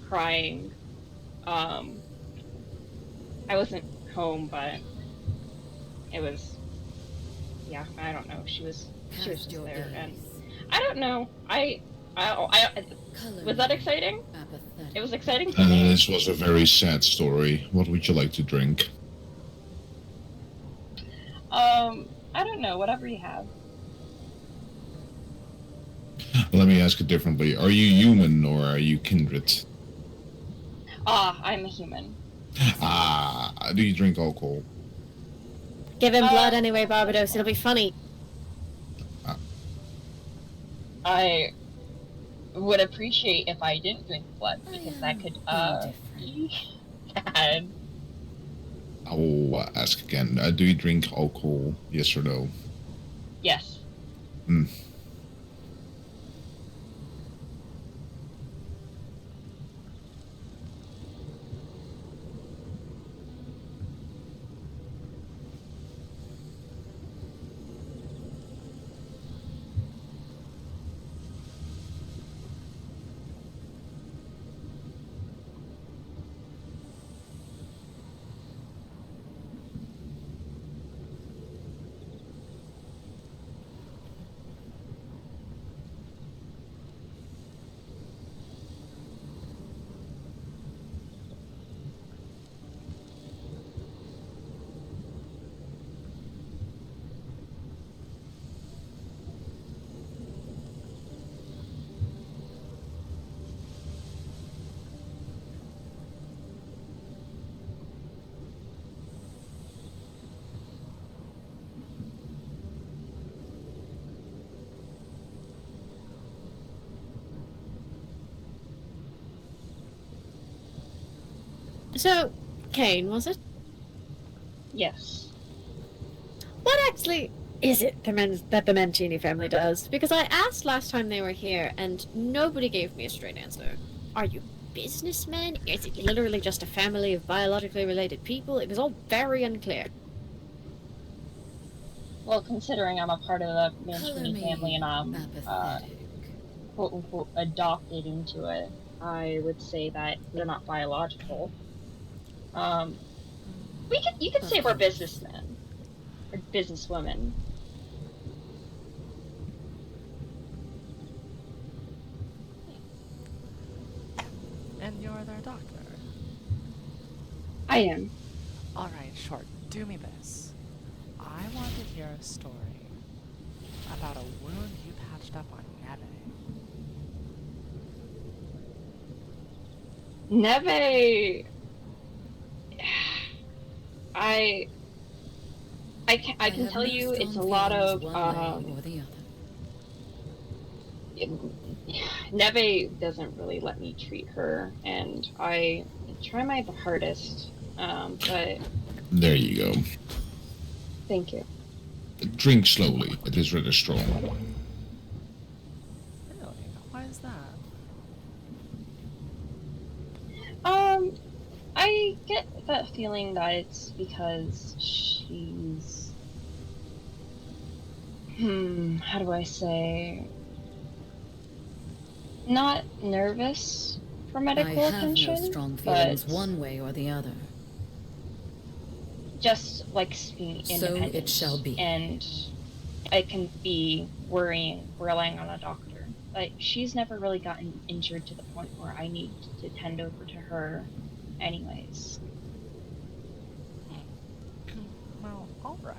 Speaker 10: crying. I wasn't home, but it was, yeah, I don't know. She was just there, and I don't know. I was that exciting? It was exciting to me.
Speaker 17: This was a very sad story. What would you like to drink?
Speaker 10: I don't know. Whatever you have.
Speaker 17: Let me ask it differently. Are you human or are you kindred?
Speaker 10: I'm a human.
Speaker 17: Do you drink alcohol?
Speaker 16: Give him blood anyway, Barbados. It'll be funny.
Speaker 10: I would appreciate if I didn't drink blood, because that could, be bad.
Speaker 17: I will ask again. Do you drink alcohol? Yes or no?
Speaker 10: Yes.
Speaker 17: Hmm.
Speaker 16: So, Kane, was it?
Speaker 10: Yes.
Speaker 16: What actually is it that the Mancini family does? Because I asked last time they were here, and nobody gave me a straight answer. Are you businessmen? Is it literally just a family of biologically related people? It was all very unclear.
Speaker 10: Well, considering I'm a part of the Mancini family and I'm quote unquote adopted into it, I would say that they're not biological. You could say we're businessmen or businesswomen.
Speaker 1: And you're their doctor?
Speaker 10: I am.
Speaker 1: Alright, Short, do me this. I want to hear a story about a wound you patched up on Neve.
Speaker 10: Neve... I can tell you it's a lot of, Neve doesn't really let me treat her, and I try my hardest, but...
Speaker 17: There you go.
Speaker 10: Thank you.
Speaker 17: Drink slowly. It is rather strong.
Speaker 1: Really? Why is that?
Speaker 10: I get that feeling that it's because she's... how do I say... Not nervous for medical attention,
Speaker 6: I have no strong feelings one way or the other.
Speaker 10: Just likes being independent.
Speaker 6: So it shall be.
Speaker 10: And it can be worrying, relying on a doctor. But she's never really gotten injured to the point where I need to tend over to her anyways.
Speaker 1: Well, alright.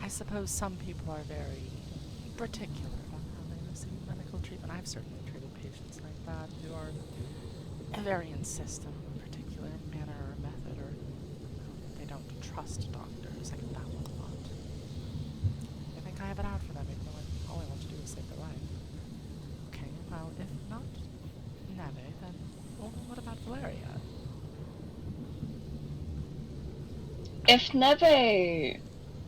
Speaker 1: I suppose some people are very particular about how they receive medical treatment. I've certainly treated patients like that who are very insistent on a particular manner or method, or they don't trust doctors. I get that one a lot. I think I have it out for them, even though all I want to do is save their life. Okay, well, if not Neve, then what about Valeria?
Speaker 10: If Neve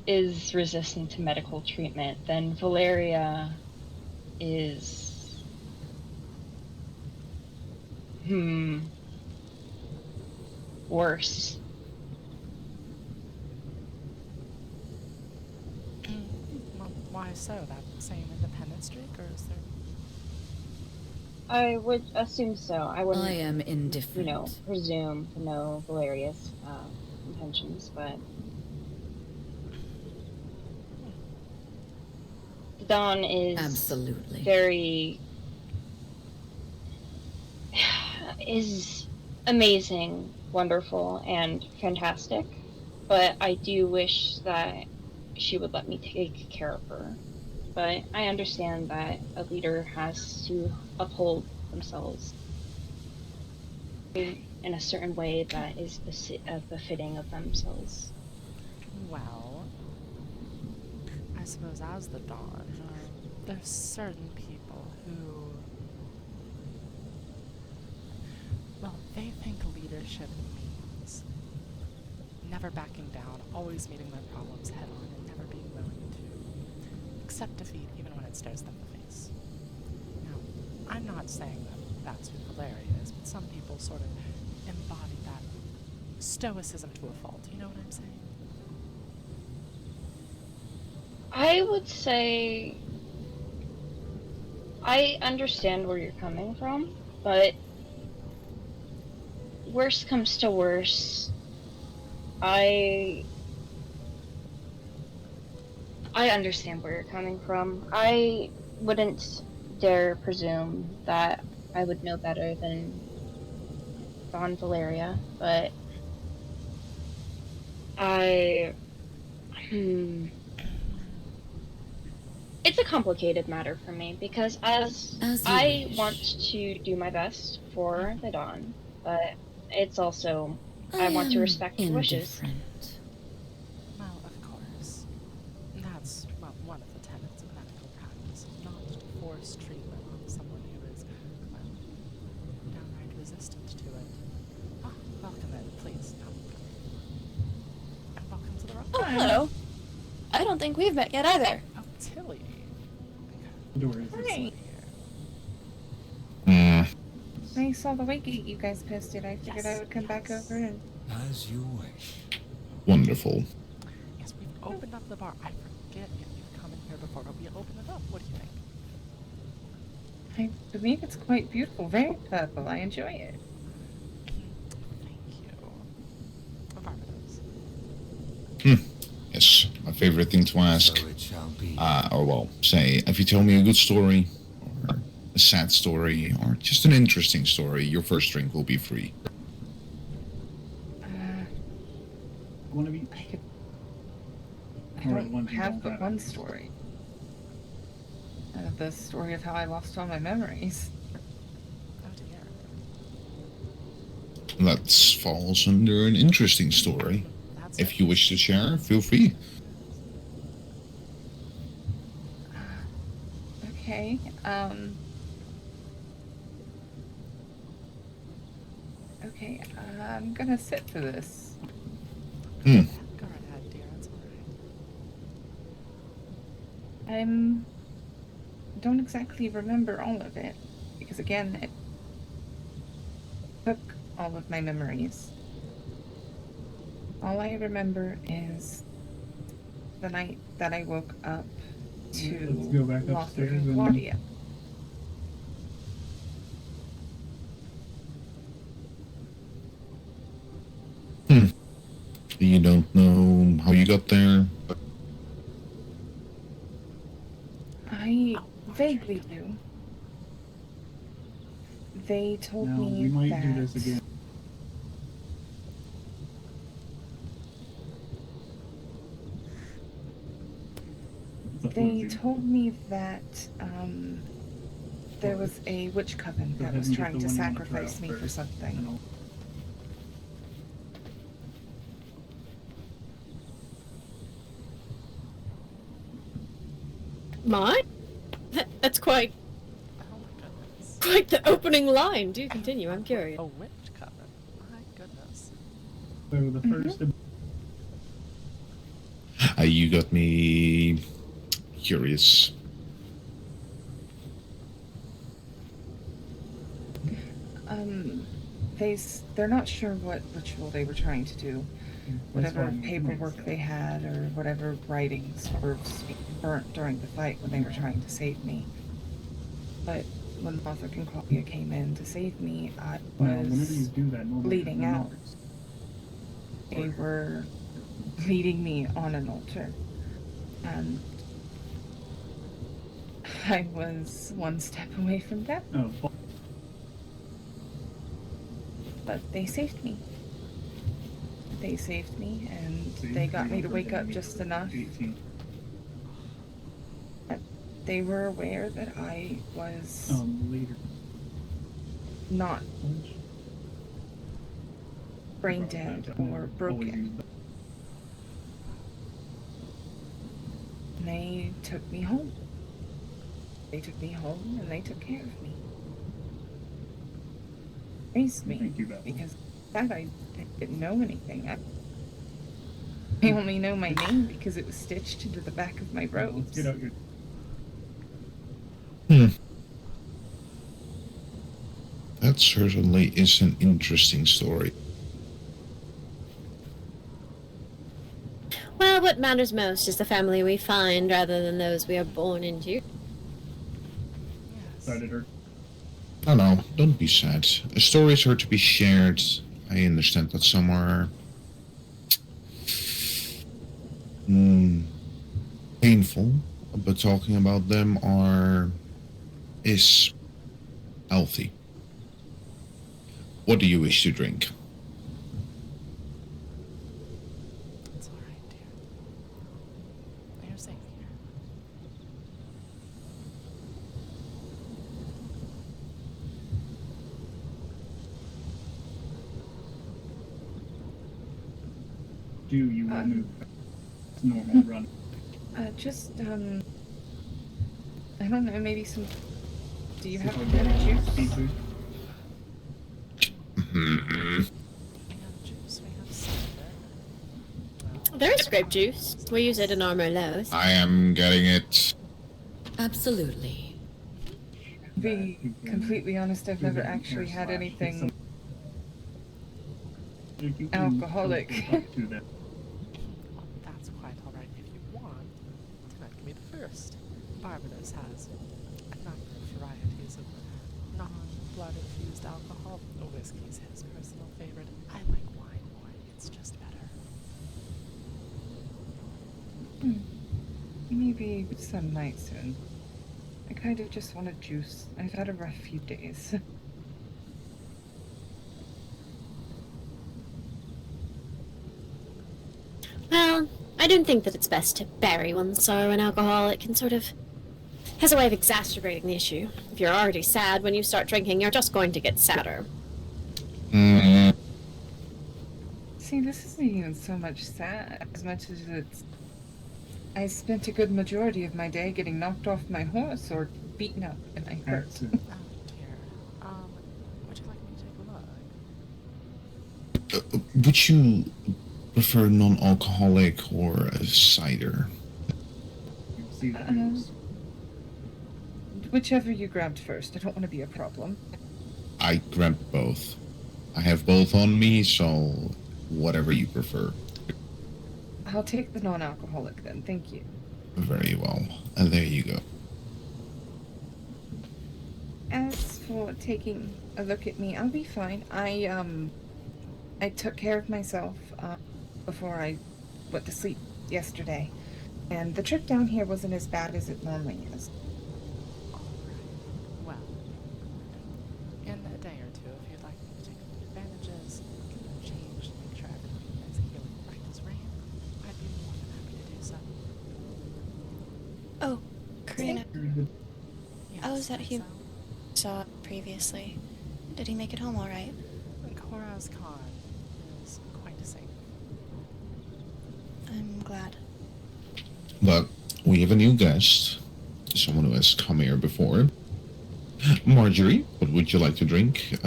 Speaker 10: is resistant to medical treatment, then Valeria is... worse.
Speaker 1: Well, why so? That same independent streak, or is there...
Speaker 10: I would assume so. I wouldn't,
Speaker 6: I am indifferent.
Speaker 10: Presume to know Valeria's intentions, but... Dawn is...
Speaker 6: Absolutely.
Speaker 10: Very... is amazing, wonderful, and fantastic, but I do wish that she would let me take care of her. But I understand that a leader has to uphold themselves in a certain way that is befitting of themselves.
Speaker 1: Well, I suppose as the Dawn, there's certain people who, well, they think leadership means never backing down, always meeting their problems head on, and never being willing to accept defeat even when it stares them in the face. Now, I'm not saying that that's who Valeria is, but some people sort of embody that stoicism to a fault. You know what I'm saying?
Speaker 10: I would say I understand where you're coming from, but worst comes to worst, I understand where you're coming from. I wouldn't dare presume that I would know better than Dawn Valeria, but it's a complicated matter for me because as
Speaker 6: you
Speaker 10: I
Speaker 6: wish.
Speaker 10: want to do my best for the Dawn, but it's also
Speaker 6: I
Speaker 10: I want to
Speaker 6: am
Speaker 10: respect your wishes.
Speaker 6: indifferent.
Speaker 1: Well, of course. That's, well, one of the tenets of medical practice, not to force treatment on someone who is, well, downright resistant to it. Ah, welcome in, please. And welcome to the rock.
Speaker 19: Oh, hello. I don't think we've met yet either.
Speaker 1: Oh, Tilly.
Speaker 20: Hi. I saw the wiki you guys posted. I figured I would come back over and...
Speaker 3: As you wish.
Speaker 17: Wonderful.
Speaker 1: Yes, we've opened up the bar. I forget if you've come in here before, but we opened it up. What do you think?
Speaker 20: I believe it's quite beautiful. Very purple. I enjoy it.
Speaker 1: Thank you. Affirmatives.
Speaker 17: Yes, my favorite thing to ask.
Speaker 3: So it shall be.
Speaker 17: Or well, say, if you tell me a good story, or a sad story, or just an interesting story, your first drink will be free.
Speaker 20: I don't have but one story. The story of how I lost all my memories.
Speaker 17: That falls under an interesting story. If you wish to share, feel free.
Speaker 20: Okay, okay, I'm gonna sit for this.
Speaker 1: Go right ahead, dear. It's alright.
Speaker 20: Don't exactly remember all of it, because again, it took all of my memories. All I remember is the night that I woke up to Lothric and Claudia.
Speaker 17: You don't know how you got there?
Speaker 20: I vaguely do. They told me
Speaker 4: we might
Speaker 20: that
Speaker 4: do this again.
Speaker 20: they told me that there was a witch coven that was trying to sacrifice me for something.
Speaker 16: Mine? That's quite the opening line. Do continue, I'm curious.
Speaker 1: A witch coven? My goodness.
Speaker 4: So the first...
Speaker 17: You got me curious.
Speaker 20: They're not sure what ritual they were trying to do. Whatever paperwork they had or whatever writings were burnt during the fight when they were trying to save me. But when Lothric and Claudia came in to save me, I was bleeding out. They were leading me on an altar. And I was one step away from death. But they saved me. They saved me, and they got me to wake up just enough. But they were aware that I was not brain dead or broken. took me home. They took me home and they took care of me. Raised me. Because that I didn't know anything. I only know my name because it was stitched into the back of my robes.
Speaker 17: That certainly is an interesting story.
Speaker 16: Well, what matters most is the family we find rather than those we are born into.
Speaker 17: No, don't be sad. Stories are to be shared. I understand that some are painful, but talking about them is healthy. What do you wish to drink?
Speaker 1: It's alright, dear. You're safe here.
Speaker 4: Do you want to normal run?
Speaker 20: Just, I don't know, maybe some... Do you have banana juice?
Speaker 16: There is grape juice. We use it in our Merlots.
Speaker 17: I am getting it.
Speaker 6: Absolutely.
Speaker 20: To be completely honest, I've never actually had anything alcoholic.
Speaker 1: That's quite alright. If you want, tonight can be the first. Barbados has a number of varieties of non-blood infused alcohol. Whiskey's his personal favorite. I like wine more. It's just better.
Speaker 20: Maybe some night soon. I kind of just want a juice. I've had a rough few days.
Speaker 16: Well, I don't think that it's best to bury one's sorrow in alcohol. It can sort of... has a way of exacerbating the issue. If you're already sad when you start drinking, you're just going to get sadder.
Speaker 20: See, this isn't even so much sad as much as it's... I spent a good majority of my day getting knocked off my horse or beaten up and I hurt.
Speaker 1: Oh dear. Would you like me to take a look?
Speaker 17: Would you prefer non-alcoholic or a cider?
Speaker 20: Whichever you grabbed first. I don't want to be a problem.
Speaker 17: I grabbed both. I have both on me, so whatever you prefer.
Speaker 20: I'll take the non-alcoholic then, thank you.
Speaker 17: Very well. And there you go.
Speaker 20: As for taking a look at me, I'll be fine. I took care of myself before I went to sleep yesterday. And the trip down here wasn't as bad as it normally is.
Speaker 1: Well, in a day or two, if you'd like me to take a look at bandages, get them changed, make sure everything is healing right as rain, I'd be more than happy to do so.
Speaker 19: Oh, Karina.
Speaker 1: Yes,
Speaker 19: I was at he saw previously. Did he make it home all right?
Speaker 1: Koraz Khan is quite safe.
Speaker 19: I'm glad.
Speaker 17: But we have a new guest. Someone who has come here before. Marjorie, what would you like to drink?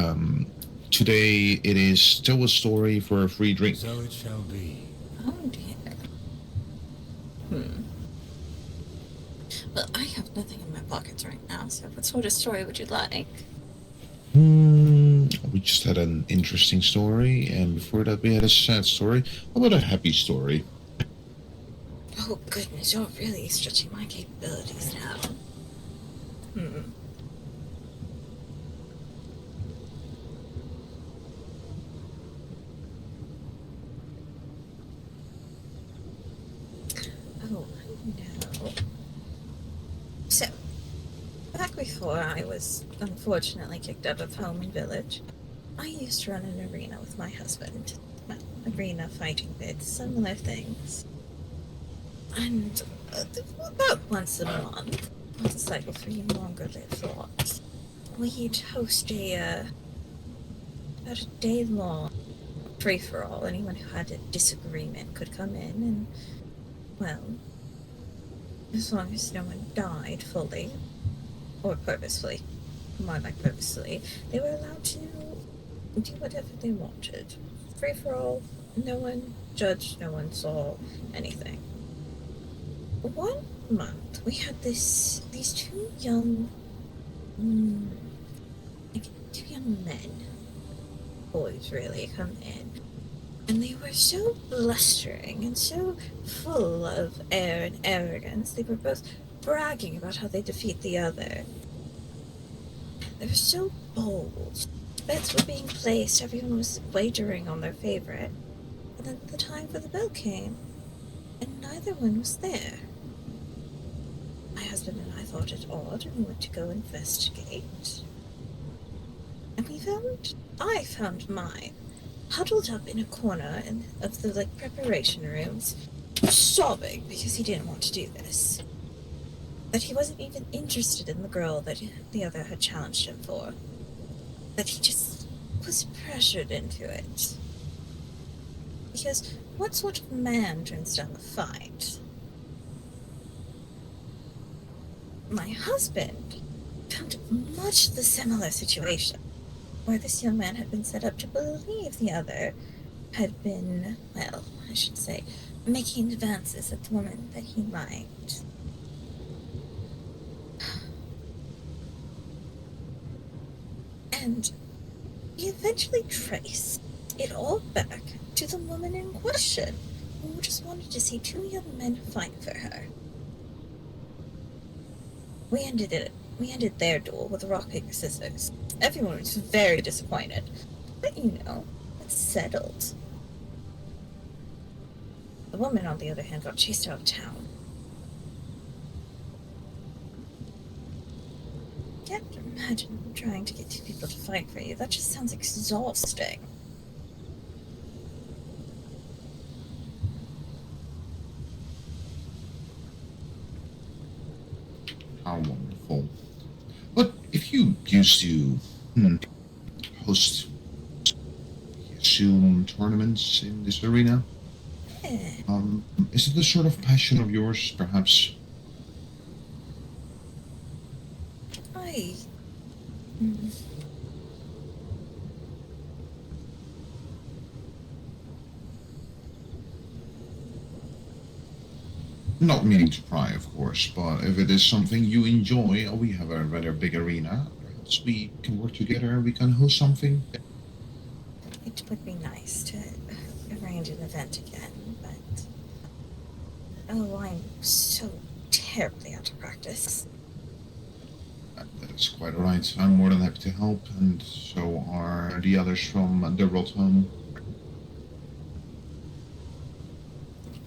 Speaker 17: Today it is still a story for a free drink.
Speaker 3: So it shall be.
Speaker 21: Oh dear. Well, I have nothing in my pockets right now, so what sort of story would you like?
Speaker 17: We just had an interesting story, and before that we had a sad story. How about a happy story?
Speaker 21: Oh goodness, you're really stretching my capabilities now. Oh, no. So, back before I was unfortunately kicked out of home and village, I used to run an arena with my husband. Well, arena fighting bits, similar things. And about once a month, on the cycle for you longer lived lots, we'd host about a day-long free-for-all. Anyone who had a disagreement could come in and, well, as long as no one died fully, or purposefully, more like purposefully, they were allowed to do whatever they wanted. Free for all, no one judged, no one saw anything. 1 month, we had these two young, two young men, boys really, come in. And they were so blustering and so full of air and arrogance. They were both bragging about how they defeat the other. They were so bold. Bets were being placed, everyone was wagering on their favorite. And then the time for the bell came, and neither one was there. My husband and I thought it odd, and we went to go investigate. And I found mine, huddled up in a corner of the preparation rooms, sobbing because he didn't want to do this. That he wasn't even interested in the girl that the other had challenged him for. That he just was pressured into it. Because what sort of man turns down the fight? My husband found much the similar situation, where this young man had been set up to believe the other had been, well, I should say, making advances at the woman that he liked. And he eventually traced it all back to the woman in question, who just wanted to see two young men fight for her. We ended their duel with rock, paper, scissors. Everyone was very disappointed. But it's settled. The woman, on the other hand, got chased out of town. Can't imagine trying to get two people to fight for you. That just sounds exhausting.
Speaker 17: How wonderful. But if you used to host, I assume, tournaments in this arena, is it the sort of passion of yours, perhaps? Not meaning to pry, of course, but if it is something you enjoy, we have a rather big arena. Perhaps we can work together and we can host something.
Speaker 21: It would be nice to arrange an event again, but I'm so terribly out of practice.
Speaker 17: That is quite alright. I'm more than happy to help, and so are the others from the Rot Home.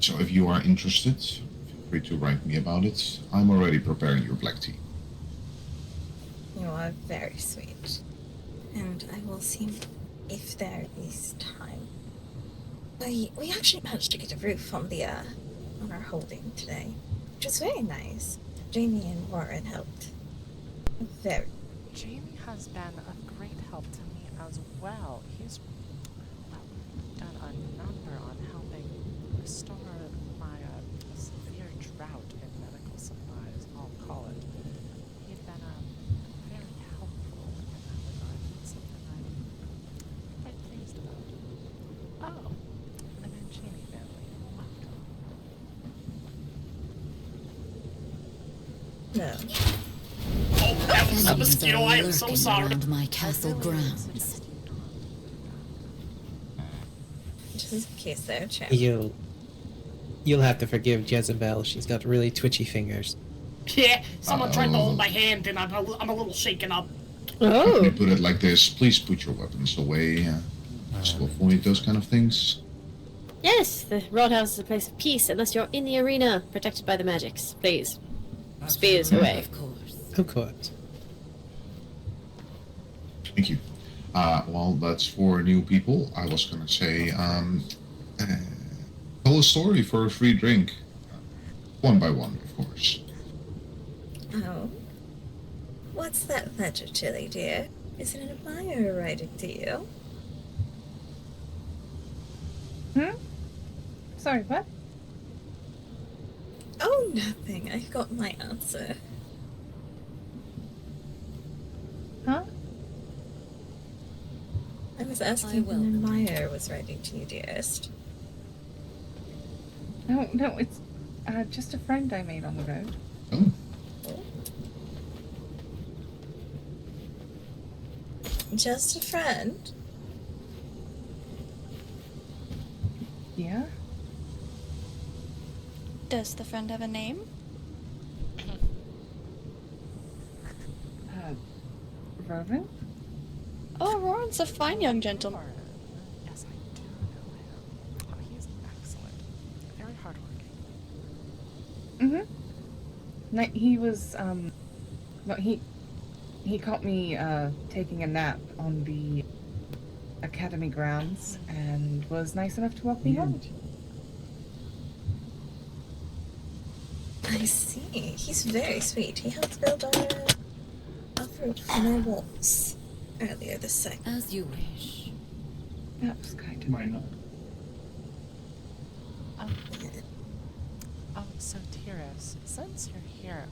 Speaker 17: So if you are interested, feel free to write me about it. I'm already preparing your black tea.
Speaker 21: You are very sweet, and I will see if there is time. We actually managed to get a roof on our holding today, which was very nice. Jamie and Warren helped.
Speaker 1: Jamie has been of great help to me as well. He's done a number on helping restore my severe drought in medical supplies, I'll call it. He'd been very helpful in that regard. It's something I'm quite pleased about. Oh, the Mancini family.
Speaker 21: No.
Speaker 11: Oh, that was a mosquito. I am so sorry.
Speaker 6: Around my castle grounds.
Speaker 21: Just in case there, champ.
Speaker 8: You'll have to forgive Jezebel. She's got really twitchy fingers.
Speaker 11: Yeah, someone tried to hold my hand, and I'm a little shaken up.
Speaker 17: Let me put it like this. Please put your weapons away. To avoid those kind of things.
Speaker 16: Yes, the Roadhouse is a place of peace unless you're in the arena, protected by the magics. Please. Spears away.
Speaker 6: Of course.
Speaker 8: Of course.
Speaker 17: Thank you. Well, that's for new people. I was gonna say, tell a story for a free drink. One by one, of course.
Speaker 21: Oh. What's that letter, Chili, dear? Is it an admirer writing to you?
Speaker 20: Sorry, what?
Speaker 21: Oh, nothing. I got my answer.
Speaker 20: Huh?
Speaker 21: I was asking when Maya was writing to you, dearest.
Speaker 20: No, it's just a friend I made on the road.
Speaker 21: Just a friend?
Speaker 20: Yeah?
Speaker 19: Does the friend have a name?
Speaker 20: Rowan?
Speaker 19: Oh, Rowan's a fine young gentleman.
Speaker 1: Yes, I do know him. Oh, he's excellent. Very hardworking.
Speaker 20: He was, well, he caught me, taking a nap on the academy grounds and was nice enough to walk me home.
Speaker 21: I see. He's very sweet. He helped build our roof on our walls earlier this summer.
Speaker 6: As you wish.
Speaker 20: That was kind of
Speaker 4: minor.
Speaker 1: Oh, so Tiras, since you're here,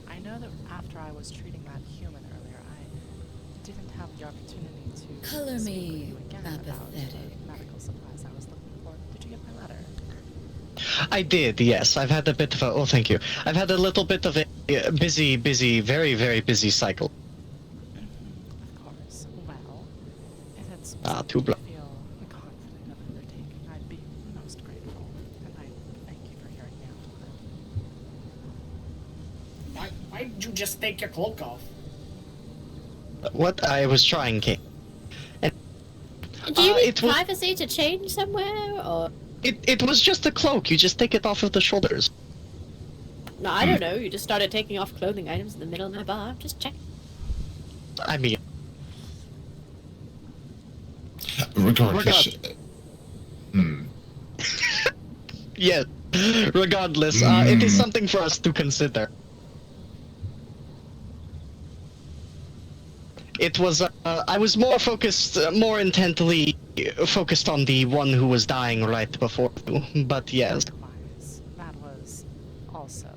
Speaker 1: I know that after I was treating that human earlier, I didn't have the opportunity to
Speaker 6: Color
Speaker 1: speak
Speaker 6: me
Speaker 1: with you again about
Speaker 6: apathetic.
Speaker 1: the medical supplies I was looking for. Did you get my letter?
Speaker 14: I did, yes. I've had a bit of a... Oh, thank you. I've had a little bit of a busy, very, very busy cycle.
Speaker 1: Of course. Well, if it's
Speaker 14: Too blah.
Speaker 1: feel confident of undertaking, I'd be most grateful, and I thank you for hearing me out on it.
Speaker 11: Why did you just take your cloak off?
Speaker 14: What? I was trying, King. And,
Speaker 16: Do you need
Speaker 14: it was,
Speaker 16: privacy to change somewhere, or...?
Speaker 14: it was just a cloak. You just take it off of the shoulders.
Speaker 16: No, I don't know. You just started taking off clothing items in the middle of my bar. Just check.
Speaker 14: I mean...
Speaker 17: Regardless.
Speaker 14: Yes. Regardless, it is something for us to consider. It was, I was more focused, more intently focused on the one who was dying right before you, but yes.
Speaker 1: That was also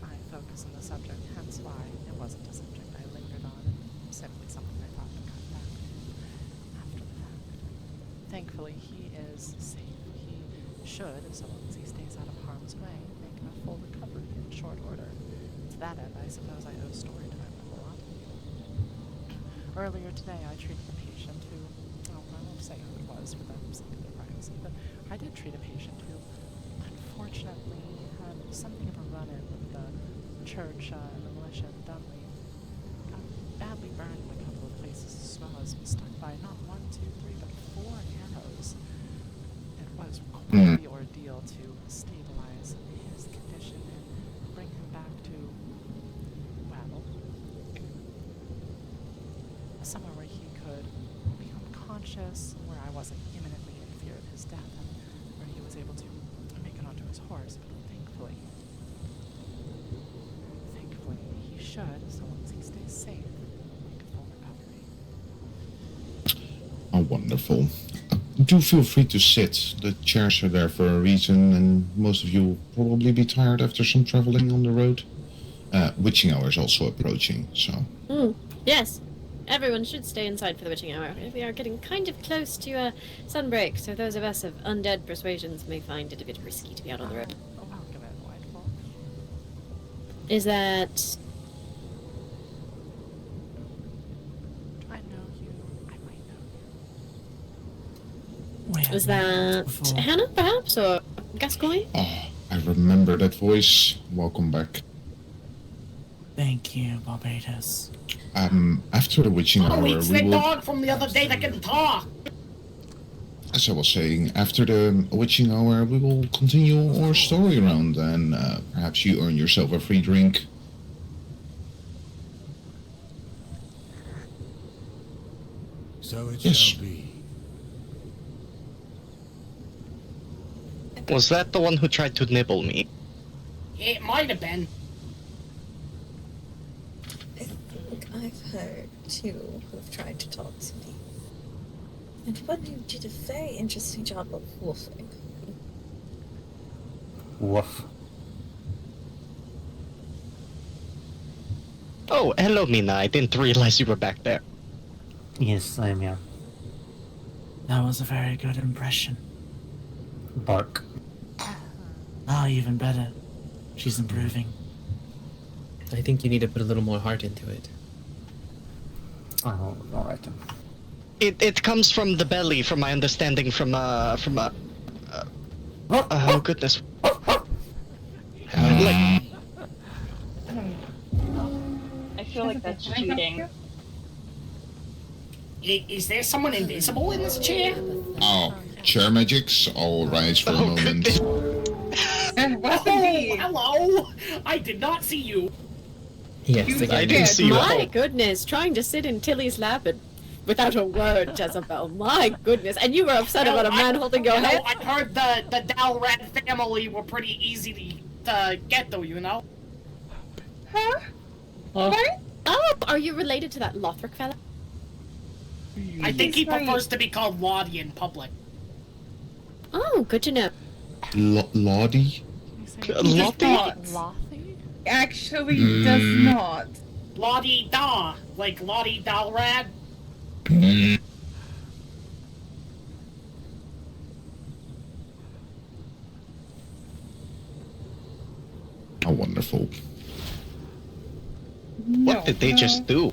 Speaker 1: my focus on the subject, hence why it wasn't a subject I lingered on, and simply something I thought to cut back to after the fact. Thankfully, he is safe. He should, so long as he stays out of harm's way, make a full recovery in short order. To that end, I suppose I owe story time a whole lot. Earlier today, I treated a patient who, well, I won't say who it was for the sake of their privacy, but I did treat a patient who, unfortunately, had something of a run-in with the church and the militia in Dunley. Got badly burned in a couple of places as well as was struck by not 1, 2, 3, but 4 arrows. It was quite the ordeal to stabilize his condition and bring him back to, well, somewhere where he could become conscious, where I wasn't imminently in fear of his death, and where he was able to make it onto his horse. But thankfully, he should, so long as he stays safe, make a full recovery.
Speaker 17: Oh, wonderful. Do feel free to sit. The chairs are there for a reason, and most of you will probably be tired after some traveling on the road. Witching hour is also approaching, so...
Speaker 16: Yes. Everyone should stay inside for the witching hour. We are getting kind of close to sunbreak, so those of us of undead persuasions may find it a bit risky to be out on the road.
Speaker 1: Welcome in, Whitefall.
Speaker 16: Is that...
Speaker 1: Do I know you? I might know you.
Speaker 16: Is that Hannah, perhaps, or Gascoigne?
Speaker 17: Oh, I remember that voice. Welcome back.
Speaker 11: Thank you, Barbados.
Speaker 17: After the witching hour,
Speaker 11: it's
Speaker 17: we
Speaker 11: the
Speaker 17: will...
Speaker 11: dog from the other day that can talk!
Speaker 17: As I was saying, after the witching hour, we will continue our story round, and perhaps you earn yourself a free drink.
Speaker 3: So it
Speaker 17: Yes.
Speaker 3: shall be.
Speaker 14: Was that the one who tried to nibble me?
Speaker 11: It might have been.
Speaker 21: I think I've heard 2 who've tried to talk to me. And one who did a very interesting job of woofing.
Speaker 18: Woof.
Speaker 14: Oh, hello, Mina. I didn't realize you were back there.
Speaker 18: Yes, I'm here.
Speaker 11: That was a very good impression.
Speaker 18: Bark.
Speaker 11: Ah, even better. She's improving.
Speaker 8: I think you need to put a little more heart into it.
Speaker 18: Oh, alright then.
Speaker 14: It comes from the belly, from my understanding, oh goodness. Like,
Speaker 10: I feel like that's cheating.
Speaker 11: Is there someone invisible in this chair?
Speaker 17: Oh, chair magics. All rise for a moment.
Speaker 11: Hello! I did not see you.
Speaker 8: Yes,
Speaker 14: I didn't see you at
Speaker 16: My
Speaker 14: all.
Speaker 16: goodness, trying to sit in Tilly's lap and without a word, Jezebel. My goodness. And you were upset about a man holding your hand?
Speaker 11: I heard the Dalrad family were pretty easy to get to, you know?
Speaker 20: Huh?
Speaker 16: What? Oh, are you related to that Lothric fella?
Speaker 11: I think he
Speaker 20: He's right.
Speaker 11: prefers to be called Lottie in public.
Speaker 16: Oh, good to know.
Speaker 17: Lottie?
Speaker 20: Lottie? Actually, does not.
Speaker 11: Lottie Da, like Lottie Dalrad.
Speaker 17: How wonderful.
Speaker 14: What did they just do?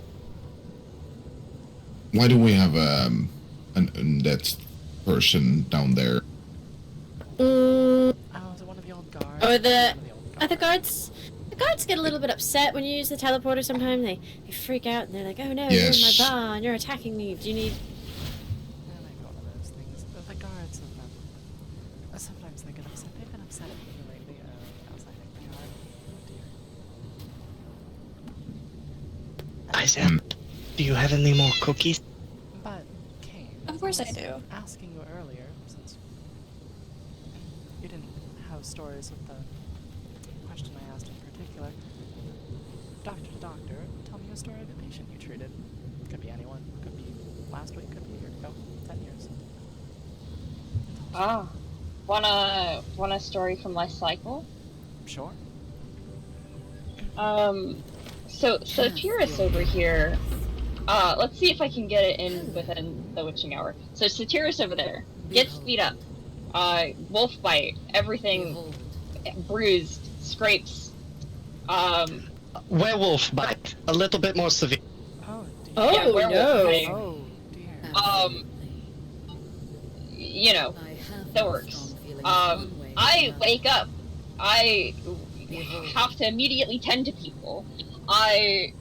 Speaker 17: Why do we have an undead person down there?
Speaker 1: Oh, is it one of the old guards?
Speaker 16: Or the guards? The guards get a little bit upset when you use the teleporter sometimes. They freak out and they're like, oh no, you're in my
Speaker 17: Yes.
Speaker 16: bar and you're attacking me. Do you need...
Speaker 1: Yeah, maybe one of those things. The guards have been... sometimes they get upset. They've been upset at me lately, as I think they are. Oh dear.
Speaker 14: Isaac, do you have any more cookies?
Speaker 1: But, Kane...
Speaker 19: Of course I do.
Speaker 1: Asking you earlier, since you didn't have stories with the question I asked in particular. Doctor to doctor, tell me a story of a patient you treated. Could be anyone. Could be last week. Could be a year ago. 10 years.
Speaker 10: Ah, want a story from my cycle?
Speaker 1: Sure.
Speaker 10: So Tyrus over here. Let's see if I can get it in within the witching hour. So Tyrus over there gets beat up. Wolf bite. Everything bruised. Scrapes.
Speaker 14: Werewolf bite. A little bit more severe.
Speaker 16: Oh,
Speaker 10: yeah, werewolf
Speaker 16: no.
Speaker 10: bite.
Speaker 1: Oh, dear.
Speaker 10: You know, that works. I wake up. I have to immediately tend to people. I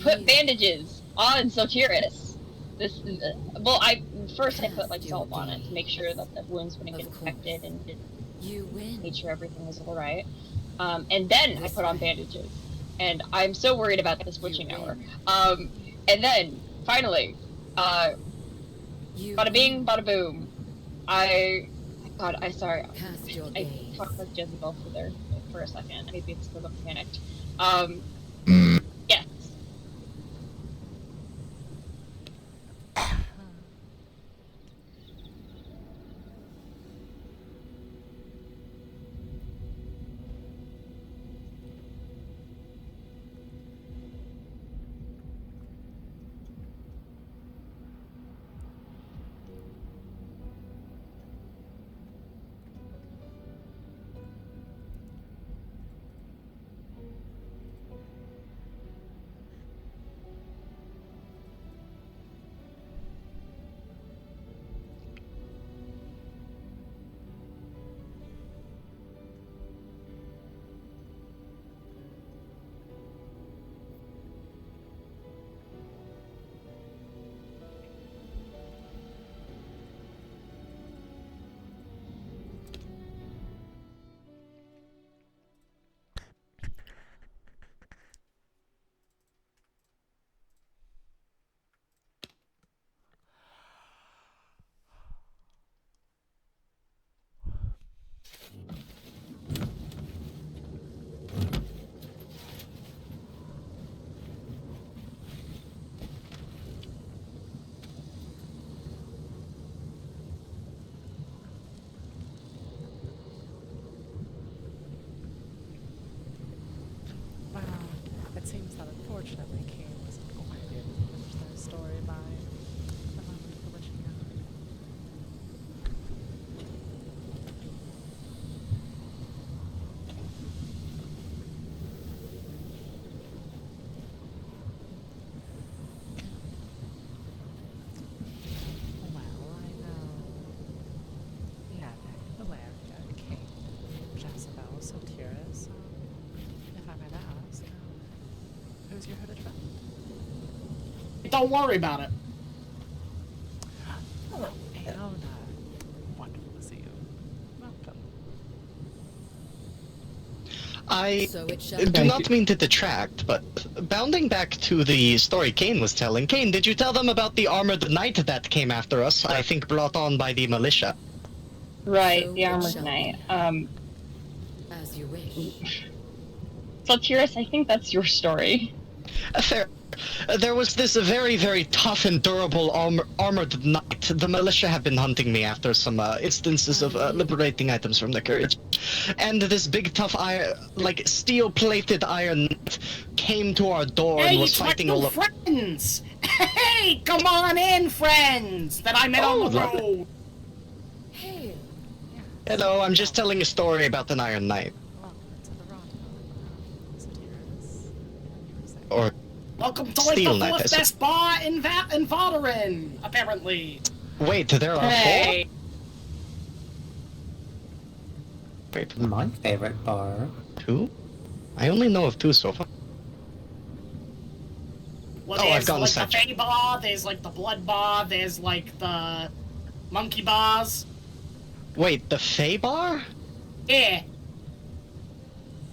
Speaker 10: put bandages on Sotiris. This is, I put like salt on it to make sure that the wounds wouldn't get infected and made sure everything was alright. And then I put on bandages. And I'm so worried about this witching hour. And then, finally, bada bing, bada boom. I sorry. I talked like Jezebel for a second. Maybe it's because I'm panicked. Yes.
Speaker 1: unfortunately, Kane wasn't quite able to finish their story by the moment for which he died. Well, I know. Yeah, Valeria, Kane, Jezebel, Sotiris. If I might ask, who's your hooded friend?
Speaker 11: Don't worry about it.
Speaker 1: Hello, Aona. Wonderful to see you. Welcome.
Speaker 12: I
Speaker 6: So it shall
Speaker 12: do
Speaker 6: be.
Speaker 12: not mean to detract, but bounding back to the story Kane was telling, Kane, did you tell them about the armored knight that came after us? I think brought on by the militia.
Speaker 10: Right,
Speaker 6: So
Speaker 10: the
Speaker 6: it
Speaker 10: armored
Speaker 6: shall
Speaker 10: knight.
Speaker 6: As you wish.
Speaker 10: So Tyrus, I think that's your story.
Speaker 12: Fair. There was this very, very tough and durable armored knight. The militia have been hunting me after some instances of liberating items from the courage. And this big, tough, steel-plated iron knight came to our door and was fighting all of...
Speaker 11: friends! Hey, come on in, friends! That I met on the road!
Speaker 6: Hey.
Speaker 12: Hello, I'm just telling a story about an iron knight. Or...
Speaker 11: Welcome to like
Speaker 12: Steel
Speaker 11: the
Speaker 12: knight,
Speaker 11: fourth best bar in Valderin, apparently.
Speaker 12: Wait, there are
Speaker 11: Hey.
Speaker 12: four? Wait,
Speaker 18: My favorite bar.
Speaker 12: two? I only know of two so far.
Speaker 11: Well,
Speaker 12: Oh, I've
Speaker 11: there's
Speaker 12: gotten
Speaker 11: like
Speaker 12: such.
Speaker 11: the Fey bar, there's like the Blood bar, there's like the Monkey bars.
Speaker 12: Wait, the Fey bar?
Speaker 11: Yeah.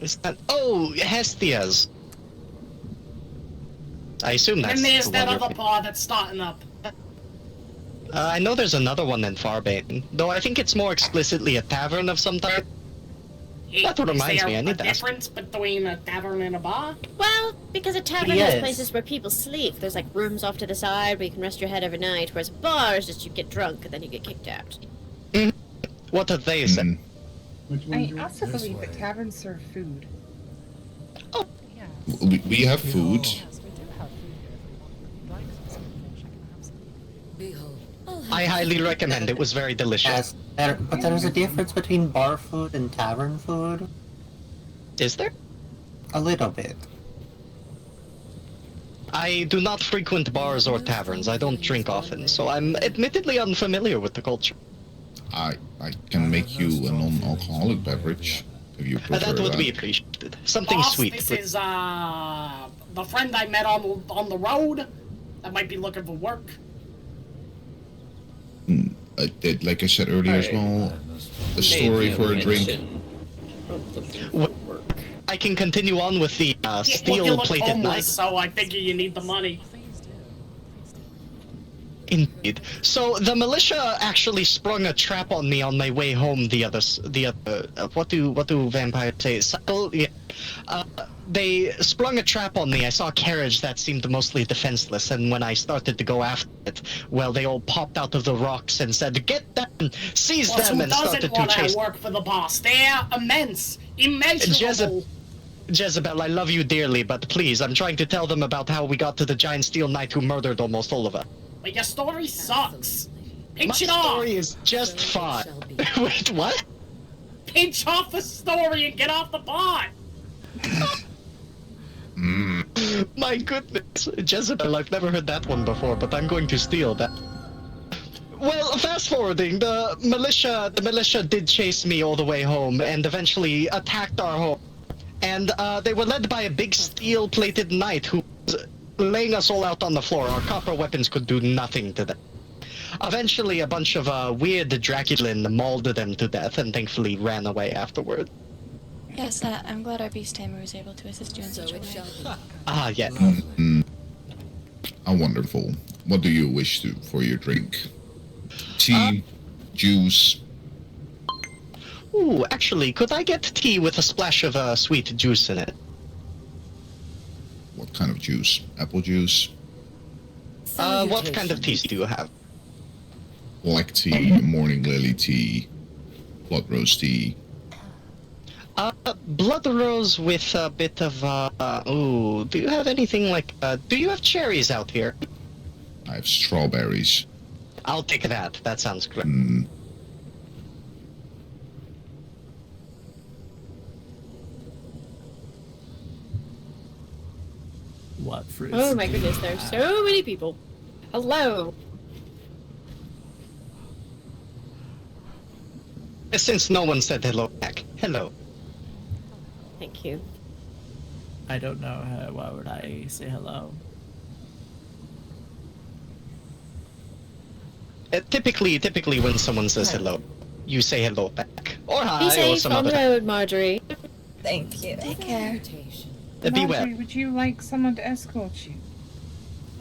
Speaker 12: Is that... Oh, Hestia's. I assume that's
Speaker 11: And then there's
Speaker 12: the
Speaker 11: that
Speaker 12: one
Speaker 11: other
Speaker 12: you're...
Speaker 11: bar that's starting up.
Speaker 12: I know there's another one in Farbane, though I think it's more explicitly a tavern of some type. That reminds me, I need to ask.
Speaker 11: difference between a tavern and a bar?
Speaker 16: Well, because a tavern
Speaker 11: Yes.
Speaker 16: has places where people sleep. There's like rooms off to the side where you can rest your head overnight, whereas a bar is just you get drunk and then you get kicked out.
Speaker 12: What did they say?
Speaker 20: I also believe that taverns serve food.
Speaker 17: We have food.
Speaker 6: Behold.
Speaker 12: I highly recommend. It was very delicious.
Speaker 18: But there's a difference between bar food and tavern food.
Speaker 12: Is there?
Speaker 18: A little bit.
Speaker 12: I do not frequent bars or taverns. I don't drink often, so I'm admittedly unfamiliar with the culture.
Speaker 17: I can make you a non-alcoholic beverage if you prefer
Speaker 12: That would be appreciated. Something
Speaker 11: Boss,
Speaker 12: sweet.
Speaker 11: This is the friend I met on the road that might be looking for work.
Speaker 17: Like I said earlier as well, a story for a drink.
Speaker 12: I can continue on with the
Speaker 11: Well, you look
Speaker 12: steel-plated
Speaker 11: homeless,
Speaker 12: knight.
Speaker 11: so I figure you need the money.
Speaker 12: Indeed. So the militia actually sprung a trap on me on my way home. What do vampires say? Cycle? Yeah. They sprung a trap on me. I saw a carriage that seemed mostly defenseless, and when I started to go after it, well, they all popped out of the rocks and said, "Get them! Seize
Speaker 11: Well,
Speaker 12: them!"
Speaker 11: who
Speaker 12: and started
Speaker 11: doesn't
Speaker 12: to
Speaker 11: want
Speaker 12: chase.
Speaker 11: to work for the boss? They're immeasurable.
Speaker 12: Jezebel, I love you dearly, but please, I'm trying to tell them about how we got to the giant steel knight who murdered almost all of us.
Speaker 11: But your story sucks. Pinch
Speaker 12: My
Speaker 11: it off.
Speaker 12: story is just fine. Wait, what?
Speaker 11: Pinch off the story and get off the pot.
Speaker 12: My goodness, Jezebel, I've never heard that one before, but I'm going to steal that. Well, fast forwarding, the militia did chase me all the way home and eventually attacked our home. And they were led by a big steel-plated knight who was laying us all out on the floor. Our copper weapons could do nothing to them. Eventually, a bunch of weird Draculin mauled them to death and thankfully ran away afterward.
Speaker 19: Yes, I'm glad our beast tamer was able to assist you in such a way.
Speaker 12: Ah, yeah.
Speaker 17: Wonderful. What do you wish for your drink? Tea, juice.
Speaker 12: Ooh, actually, could I get tea with a splash of sweet juice in it?
Speaker 17: What kind of juice? Apple juice?
Speaker 12: What kind of teas do you have?
Speaker 17: Black tea, morning lily tea, blood rose tea.
Speaker 12: Blood rose with a bit of, ooh, do you have anything like, do you have cherries out here?
Speaker 17: I have strawberries.
Speaker 12: I'll take that. That sounds great.
Speaker 8: What fruits?
Speaker 16: Oh my goodness, there's so many people. Hello.
Speaker 12: Since no one said hello back, hello.
Speaker 16: Thank you.
Speaker 8: I don't know her. Why would I say hello?
Speaker 12: Typically when someone says hello, you say hello back. Or hi,
Speaker 16: Be
Speaker 12: or
Speaker 16: safe
Speaker 12: some
Speaker 16: on
Speaker 12: other
Speaker 16: the road, Marjorie.
Speaker 21: Thank you.
Speaker 20: Take
Speaker 21: care.
Speaker 12: Be well.
Speaker 20: Marjorie, would you like someone to escort you?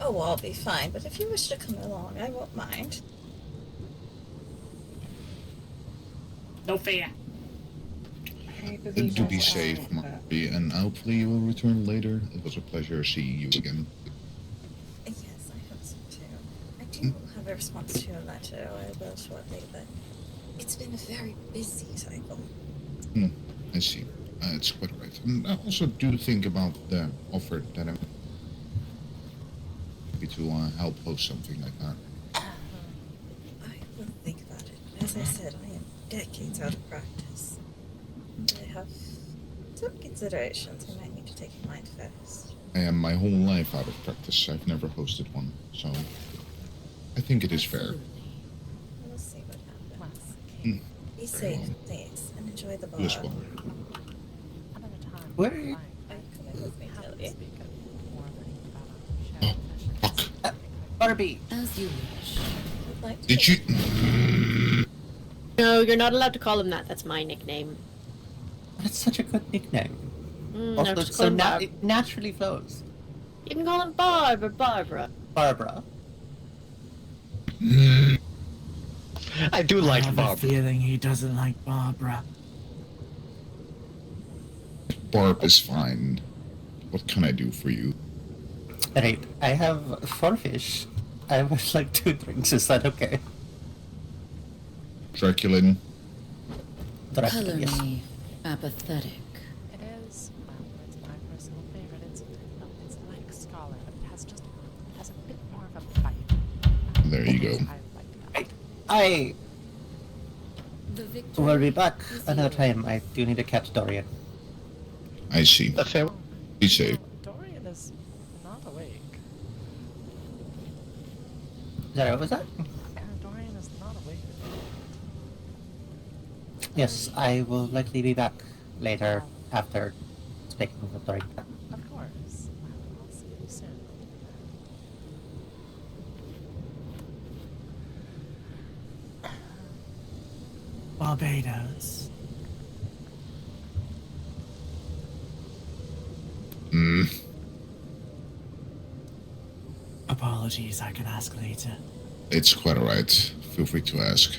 Speaker 21: Oh, I'll be fine, but if you wish to come along, I won't mind.
Speaker 11: No fear.
Speaker 17: Do be safe, Marty, and hopefully you will return later. It was a pleasure seeing you again.
Speaker 21: Yes, I hope so too. I do have a response to your letter, I will shortly, but it's been a very busy cycle.
Speaker 17: I see. It's quite right. And I also do think about the offer that I'm happy to help host something like that.
Speaker 21: I will think about it. As I said, I am decades out of practice. I have some considerations I might need to take in mind first.
Speaker 17: I am my whole life out of practice. I've never hosted one, so I think it is fair.
Speaker 21: We'll see what happens. Be safe, please, and enjoy the bar.
Speaker 17: You as well.
Speaker 8: Where?
Speaker 21: Are you coming with me, Tilly?
Speaker 8: Barbie.
Speaker 6: As you wish.
Speaker 17: Did you?
Speaker 16: No, you're not allowed to call him that. That's my nickname.
Speaker 18: That's such a good nickname.
Speaker 16: No,
Speaker 18: Also,
Speaker 16: just call
Speaker 18: so
Speaker 16: him Barb.
Speaker 18: it naturally flows.
Speaker 16: You can call him Barb or Barbara.
Speaker 18: Barbara.
Speaker 12: I do like
Speaker 8: I have
Speaker 12: Barbara.
Speaker 8: a feeling he doesn't like Barbara.
Speaker 17: Barb is fine. What can I do for you?
Speaker 18: Right, I have 4 fish. I would like 2 drinks. Is that okay?
Speaker 17: Draculin.
Speaker 6: Color
Speaker 18: Yes.
Speaker 6: me apathetic.
Speaker 1: It is, well, it's my personal favorite. It's like Scholar, but it has a bit more of a bite.
Speaker 17: There you go.
Speaker 18: I
Speaker 6: The victory
Speaker 18: will be back
Speaker 6: is
Speaker 18: another
Speaker 6: yours.
Speaker 18: time. I do need to catch Dorian.
Speaker 17: I see. Be safe.
Speaker 1: Dorian is not awake.
Speaker 18: Sorry, what was that?
Speaker 1: Dorian is not awake.
Speaker 18: Yes, I will likely be back later after speaking with Dorian.
Speaker 1: Of course. I'll see you soon.
Speaker 8: Barbados. Apologies, I can ask later.
Speaker 17: It's quite alright. Feel free to ask.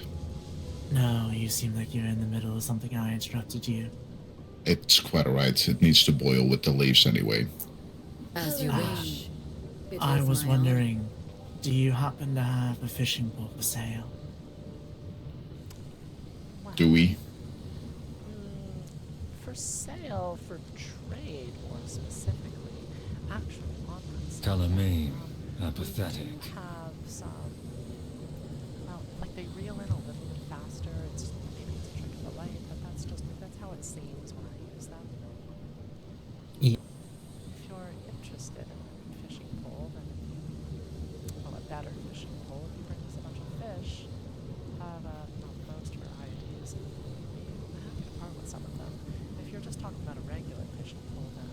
Speaker 8: No, you seem like you're in the middle of something. I interrupted you.
Speaker 17: It's quite alright. It needs to boil with the leaves anyway.
Speaker 6: As you wish. It
Speaker 8: I
Speaker 6: is
Speaker 8: was
Speaker 6: my honor.
Speaker 8: wondering, do you happen to have a fishing pole for sale?
Speaker 17: Do we?
Speaker 1: For sale, for trade, more specifically. Actually, on that
Speaker 3: Color
Speaker 1: side,
Speaker 3: me
Speaker 1: we
Speaker 3: apathetic.
Speaker 1: do have some, well, like they reel in a little bit faster. It's maybe it's a trick of the light, but that's how it seems when I use them.
Speaker 8: Yeah.
Speaker 1: If you're interested in a fishing pole, then a better fishing pole, if you bring us a bunch of fish, have most varieties, and I'm happy to part with some of them. If you're just talking about a regular fishing pole, then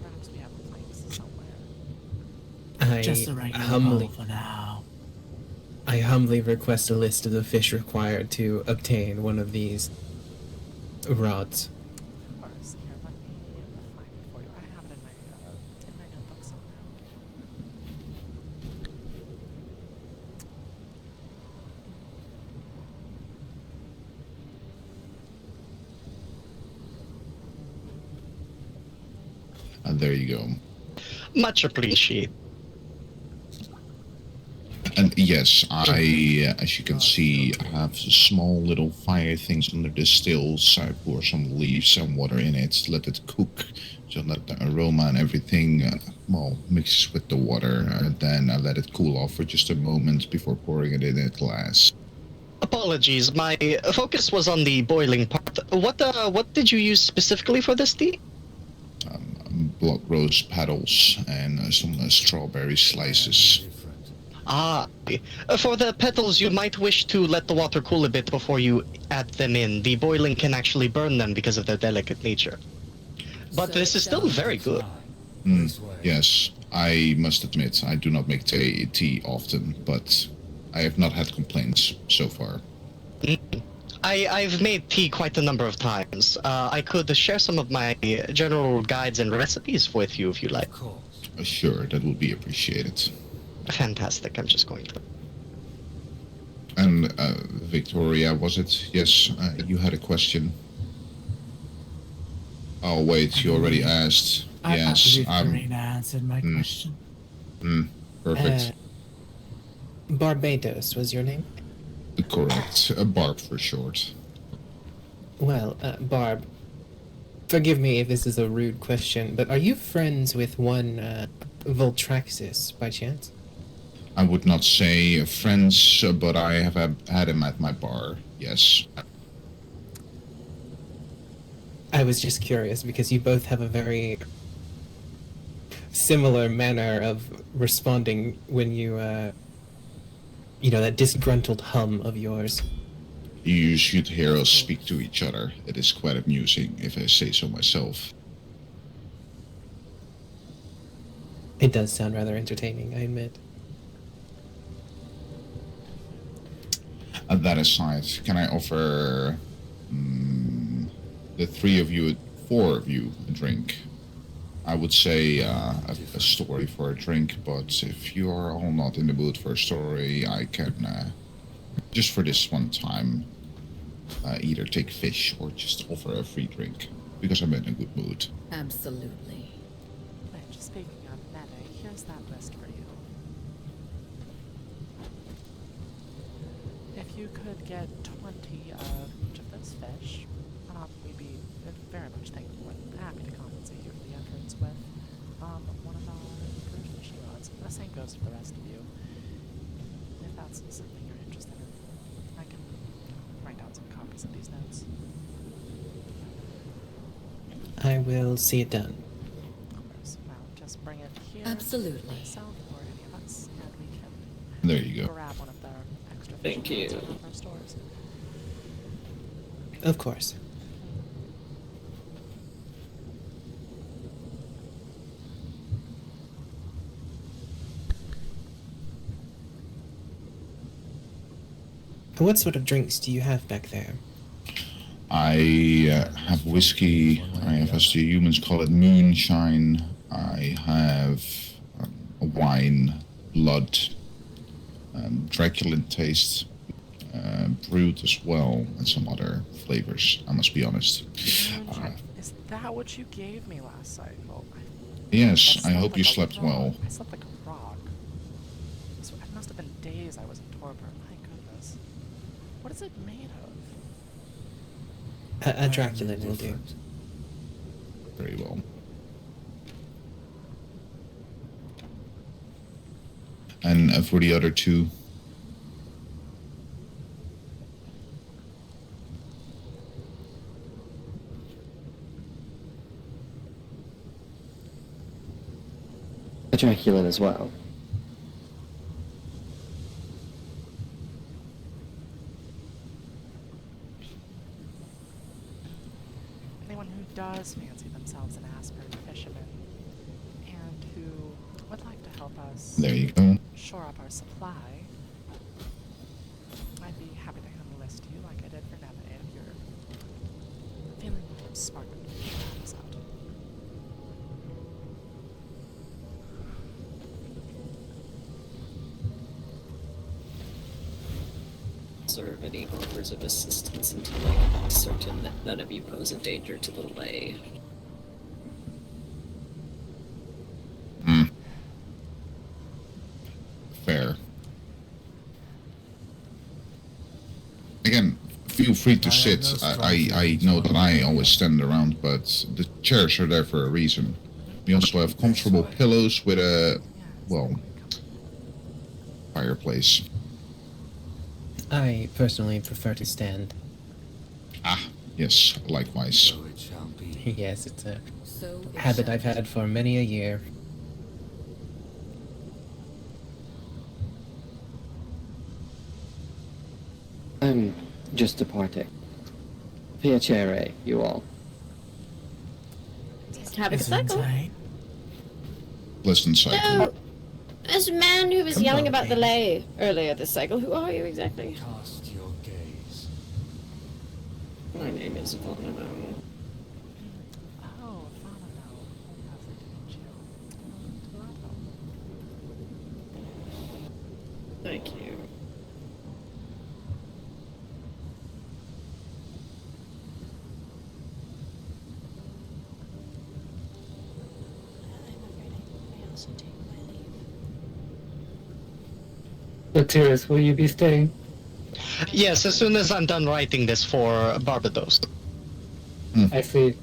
Speaker 1: perhaps we have planks somewhere.
Speaker 8: Just a regular
Speaker 14: humbly
Speaker 8: pole for now.
Speaker 14: I humbly request a list of the fish required to obtain one of these rods.
Speaker 1: Of course, here, let me find it for you. I have it in my notebook somewhere.
Speaker 17: And there you go.
Speaker 12: Much appreciated.
Speaker 17: And Yes, as you can see, I have small little fire things under the stills. I pour some leaves and water in it, let it cook, so that the aroma and everything, mixes with the water. And then I let it cool off for just a moment before pouring it in a glass.
Speaker 12: Apologies, my focus was on the boiling part. What did you use specifically for this tea?
Speaker 17: Blood rose petals and some strawberry slices.
Speaker 12: Ah, for the petals, you might wish to let the water cool a bit before you add them in. The boiling can actually burn them because of their delicate nature. But this is still very good.
Speaker 17: Yes, I must admit, I do not make tea often, but I have not had complaints so far.
Speaker 12: I've made tea quite a number of times. I could share some of my general guides and recipes with you if you like.
Speaker 17: Sure, that would be appreciated.
Speaker 12: Fantastic, I'm just going to...
Speaker 17: And Victoria, was it? Yes, you had a question. Oh wait, you already asked. Yes,
Speaker 2: Victorina answered my question.
Speaker 17: Perfect.
Speaker 8: Barbados was your name?
Speaker 17: Correct. Barb for short.
Speaker 8: Well, Barb, forgive me if this is a rude question, but are you friends with one Voltraxis by chance?
Speaker 17: I would not say friends, but I have had him at my bar, yes.
Speaker 8: I was just curious because you both have a very similar manner of responding when you, that disgruntled hum of yours.
Speaker 17: You should hear us speak to each other. It is quite amusing, if I say so myself.
Speaker 8: It does sound rather entertaining, I admit.
Speaker 17: That aside, can I offer the four of you a drink? I would say a story for a drink, but if you are all not in the mood for a story, I can, just for this one time, either take fish or just offer a free drink, because I'm in a good mood.
Speaker 6: Absolutely.
Speaker 1: Wait, just speaking of Nene, here's that list for you. If you could get 20 of each of those fish, we'd be very much thankful and happy to compensate you for the entrance with one of our improved fishing rods. The same goes for the rest of you. If that's something you're interested in, I can write down some copies of these notes.
Speaker 8: I will see it done.
Speaker 1: Of course. Well, just bring it here.
Speaker 6: Absolutely.
Speaker 1: Myself or any of us, and we can
Speaker 17: There you go.
Speaker 1: grab one of their extra
Speaker 14: Thank
Speaker 1: fishing rods
Speaker 14: you.
Speaker 1: from one of our stores.
Speaker 8: Of course. What sort of drinks do you have back there?
Speaker 17: I have whiskey. I have, as the humans call it, moonshine. I have wine, blood, Draculan taste, brewed as well, and some other flavors, I must be honest.
Speaker 1: Is that what you gave me last cycle?
Speaker 17: Yes, I hope you slept well.
Speaker 1: I slept like a rock. So it must have been days I was in torpor. My goodness. What is it made of?
Speaker 8: A Draculan will do.
Speaker 17: Very well. And for the other two?
Speaker 5: A Draculan as well.
Speaker 1: Anyone who does fancy themselves an Aspen fisherman and who would like to help us
Speaker 17: There you go.
Speaker 1: shore up our supply, I'd be happy to hand the list to you like I did for Neve if you're feeling smart enough to help us out.
Speaker 14: Serve any offers of assistance until I am certain that none of you pose a danger to the lay.
Speaker 17: Fair. feel free to sit. I know that I always stand around, but the chairs are there for a reason. We also have comfortable pillows with a, well, fireplace.
Speaker 8: I personally prefer to stand.
Speaker 17: Ah, yes, likewise.
Speaker 8: Yes, it's a habit I've had for many a year.
Speaker 13: I'm just departing. Piacere, you all.
Speaker 16: Have a cycle.
Speaker 17: Pleasant cycle.
Speaker 16: So, this man who was
Speaker 17: Come
Speaker 16: yelling
Speaker 17: on,
Speaker 16: about the lay earlier this cycle, who are you exactly?
Speaker 3: Cast your gaze.
Speaker 13: My name is Vonimo.
Speaker 1: Oh, Fonamo. Lovely to meet you.
Speaker 13: Thank you.
Speaker 22: Lotirius, will you be staying?
Speaker 12: Yes, as soon as I'm done writing this for Barbados.
Speaker 22: I see.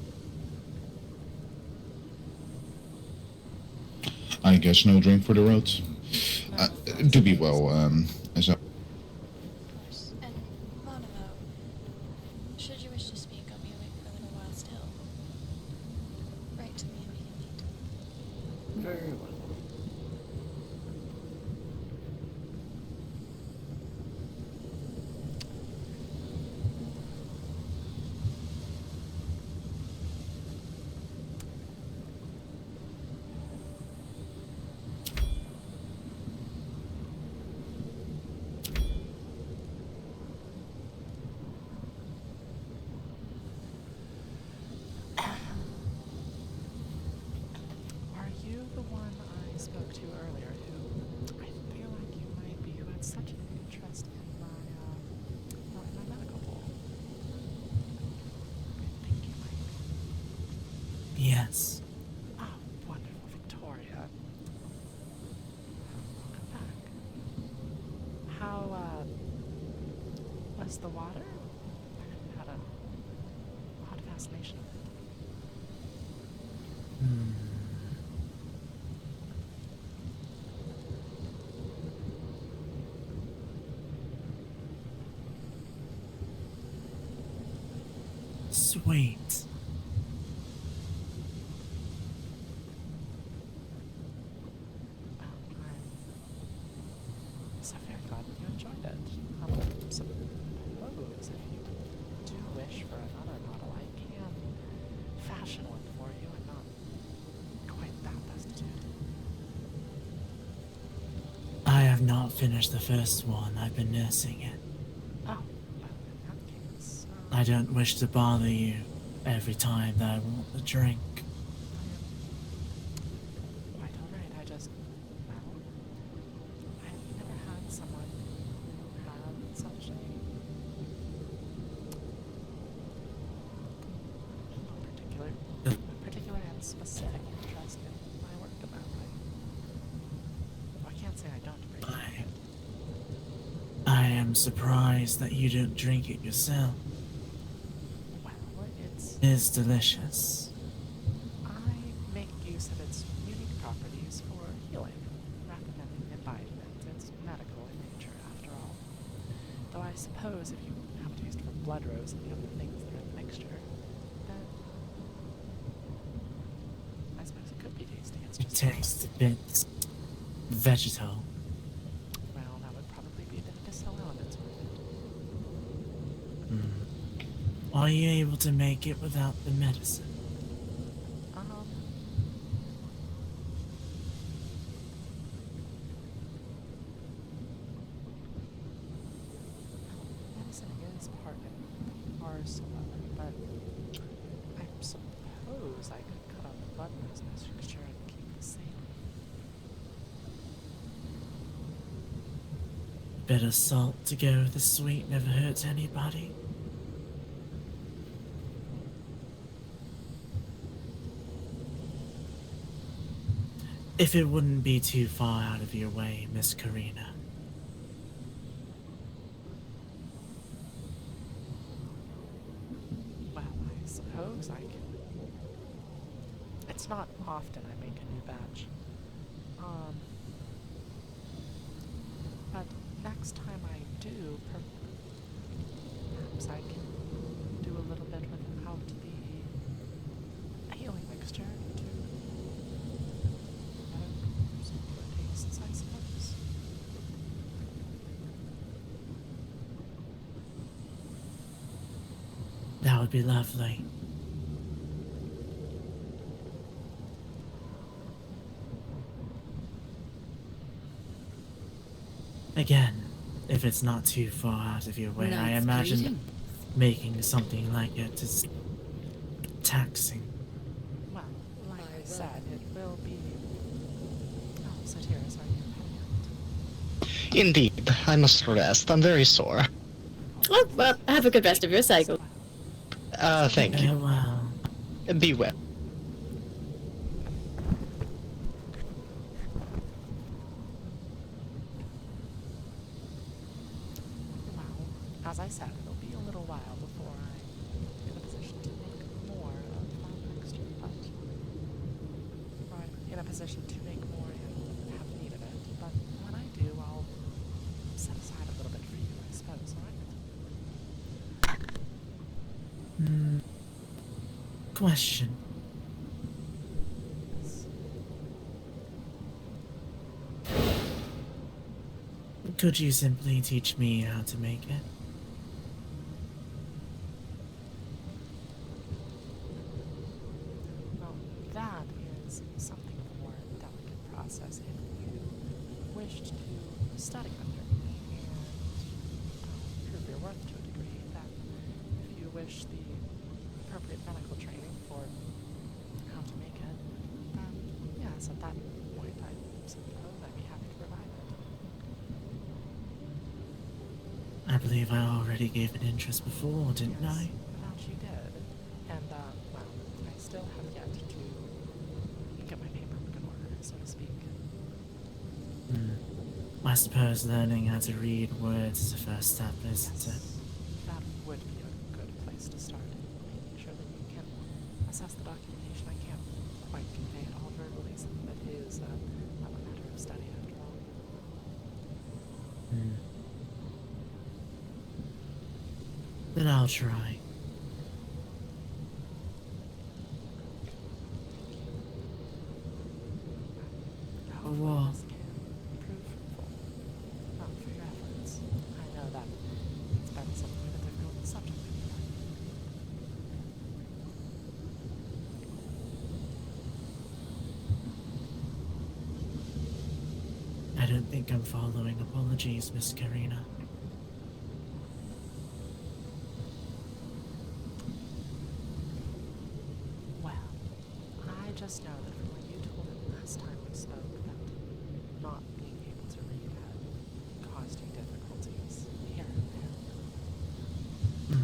Speaker 17: I guess no drink for the road. Do be well, as I...
Speaker 19: And Monimo, should you wish to speak, I'll be awake for a little while still. Write to me immediately.
Speaker 13: Very well.
Speaker 1: Are you the one I spoke to earlier who I feel like you might be, who had such an interest in my medical bowl? I think you might be.
Speaker 2: Yes.
Speaker 1: Oh, wonderful, Victoria. Welcome back. How, was the water? I had a odd fascination with it.
Speaker 2: Sweet.
Speaker 1: I'm so very glad that you enjoyed it. Suppose if you do wish for another model, I can fashion one for you. I'm not quite that destitute.
Speaker 2: I have not finished the first one. I've been nursing it.
Speaker 1: Oh, well, in that case,
Speaker 2: I don't wish to bother you every time that I want the drink.
Speaker 1: quite alright. I just, well, I've never had someone who had such a particular and specific interest in my work about I can't say I don't appreciate it.
Speaker 2: I am surprised that you don't drink it yourself.
Speaker 1: Well,
Speaker 2: It's delicious.
Speaker 1: I make use of its unique properties for healing, rather than imbibement. It's medical in nature, after all. Though I suppose if you have a taste for blood rose and the other things that are in the mixture, then I suppose it could be tasty. It's
Speaker 2: It
Speaker 1: just
Speaker 2: tastes a bit vegetal.
Speaker 1: well, that would probably be the medicinal elements with it.
Speaker 2: Are you able to make it without the medicine?
Speaker 1: Medicine is part and parcel of it, but I suppose I could cut out the blood rose mixture and keep the same.
Speaker 2: Bit of salt to go with the sweet never hurts anybody. If it wouldn't be too far out of your way, Miss Karina.
Speaker 1: It's not often I make a new batch. But next time I do, perhaps I can do a little bit without the healing mixture to better simpler tastes, I suppose.
Speaker 2: That would be lovely. Again, if it's not too far out of your way, I
Speaker 6: Nice
Speaker 2: imagine
Speaker 6: greeting.
Speaker 2: making something like it is taxing.
Speaker 1: Well, like I said, it will be... Oh, Sotiris, are you heading out?
Speaker 12: Indeed, I must rest. I'm very sore.
Speaker 16: Oh, well, have a good rest of your cycle.
Speaker 12: Thank you.
Speaker 2: Well.
Speaker 12: Be well.
Speaker 1: Well, as I said, it'll be a little while before I'm in a position to make more of my mixture, but... Or I'm in a position to make more and have need of it, but when I do, I'll set aside a little bit for you, I suppose, alright?
Speaker 2: Question. Could you simply teach me how to make it?
Speaker 1: Well, that is something of a more delicate process. If you wished to study under me and prove your worth to a degree, then if you wish the appropriate medical training for how to make it, then yes, at that point I suppose I'd be happy to provide it.
Speaker 2: I believe I already gave it interest before, didn't I?
Speaker 1: That you did. And, well, I still have yet to get my paperwork in order, so to speak.
Speaker 2: I suppose learning how to read words is a first step, isn't it?
Speaker 1: That would be a good place to start. Making sure that you can assess the documentation. I can't quite convey it all verbally, some of it is a matter of study after all.
Speaker 2: Then I'll try.
Speaker 1: Hopefully
Speaker 2: Well,
Speaker 1: this can prove fruitful. Well, for your efforts. I know that it's been something of a difficult subject in your life.
Speaker 2: I don't think I'm following. Apologies, Miss Karina.
Speaker 1: Well, I just know that from what you told him last time we spoke, that not being able to read had caused you difficulties here and there.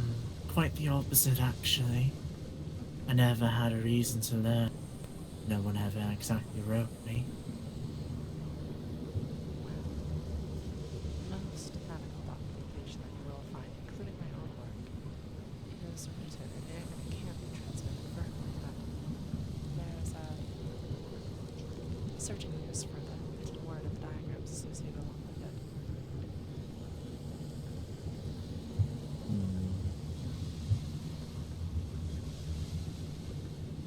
Speaker 2: Quite the opposite, actually. I never had a reason to learn. No one ever exactly wrote me.
Speaker 1: Most medical documentation that you will find, including my own work, is written and it can be transmitted verbally, but there's a searching use for the written word and the diagrams associated along with it.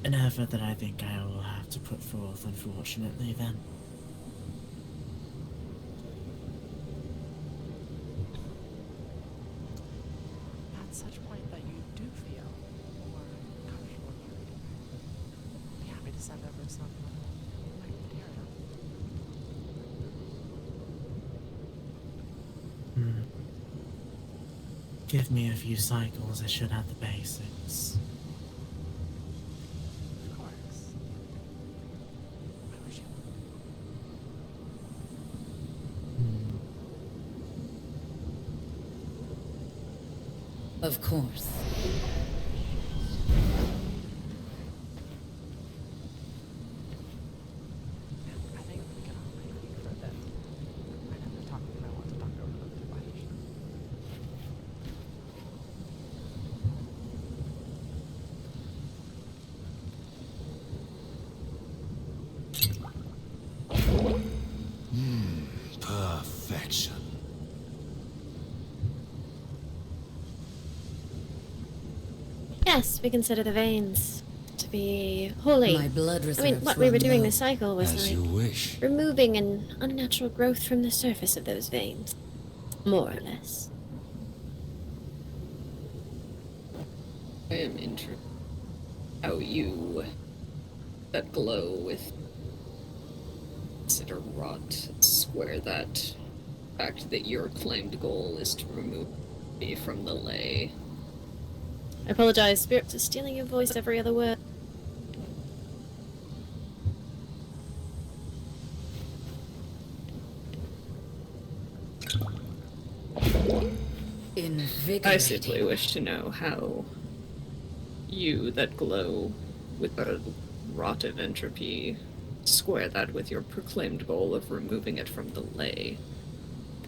Speaker 2: An effort that I think I will have to put forth, unfortunately, then.
Speaker 1: At such point that you do feel more comfortable in reading, I'd be happy to send over some writing material.
Speaker 2: Give me a few cycles, I should have the basics.
Speaker 1: Of course. I wish you luck.
Speaker 6: Of course.
Speaker 1: I think I'm gonna get off my feet for a bit. I know they're talking and I want to talk over them too much.
Speaker 16: Yes, we consider the veins to be holy.
Speaker 6: My blood
Speaker 16: I mean,
Speaker 6: reserves
Speaker 16: what we were
Speaker 6: run
Speaker 16: doing
Speaker 6: low.
Speaker 16: this cycle was
Speaker 3: As
Speaker 16: like
Speaker 3: you wish.
Speaker 16: removing an unnatural growth from the surface of those veins, more or less.
Speaker 13: I am interested how you that glow with consider rot, square that fact that your claimed goal is to remove me from the lay.
Speaker 16: I apologize, spirits are stealing your voice every other word.
Speaker 13: I simply wish to know how you that glow with a rot of entropy square that with your proclaimed goal of removing it from the lay.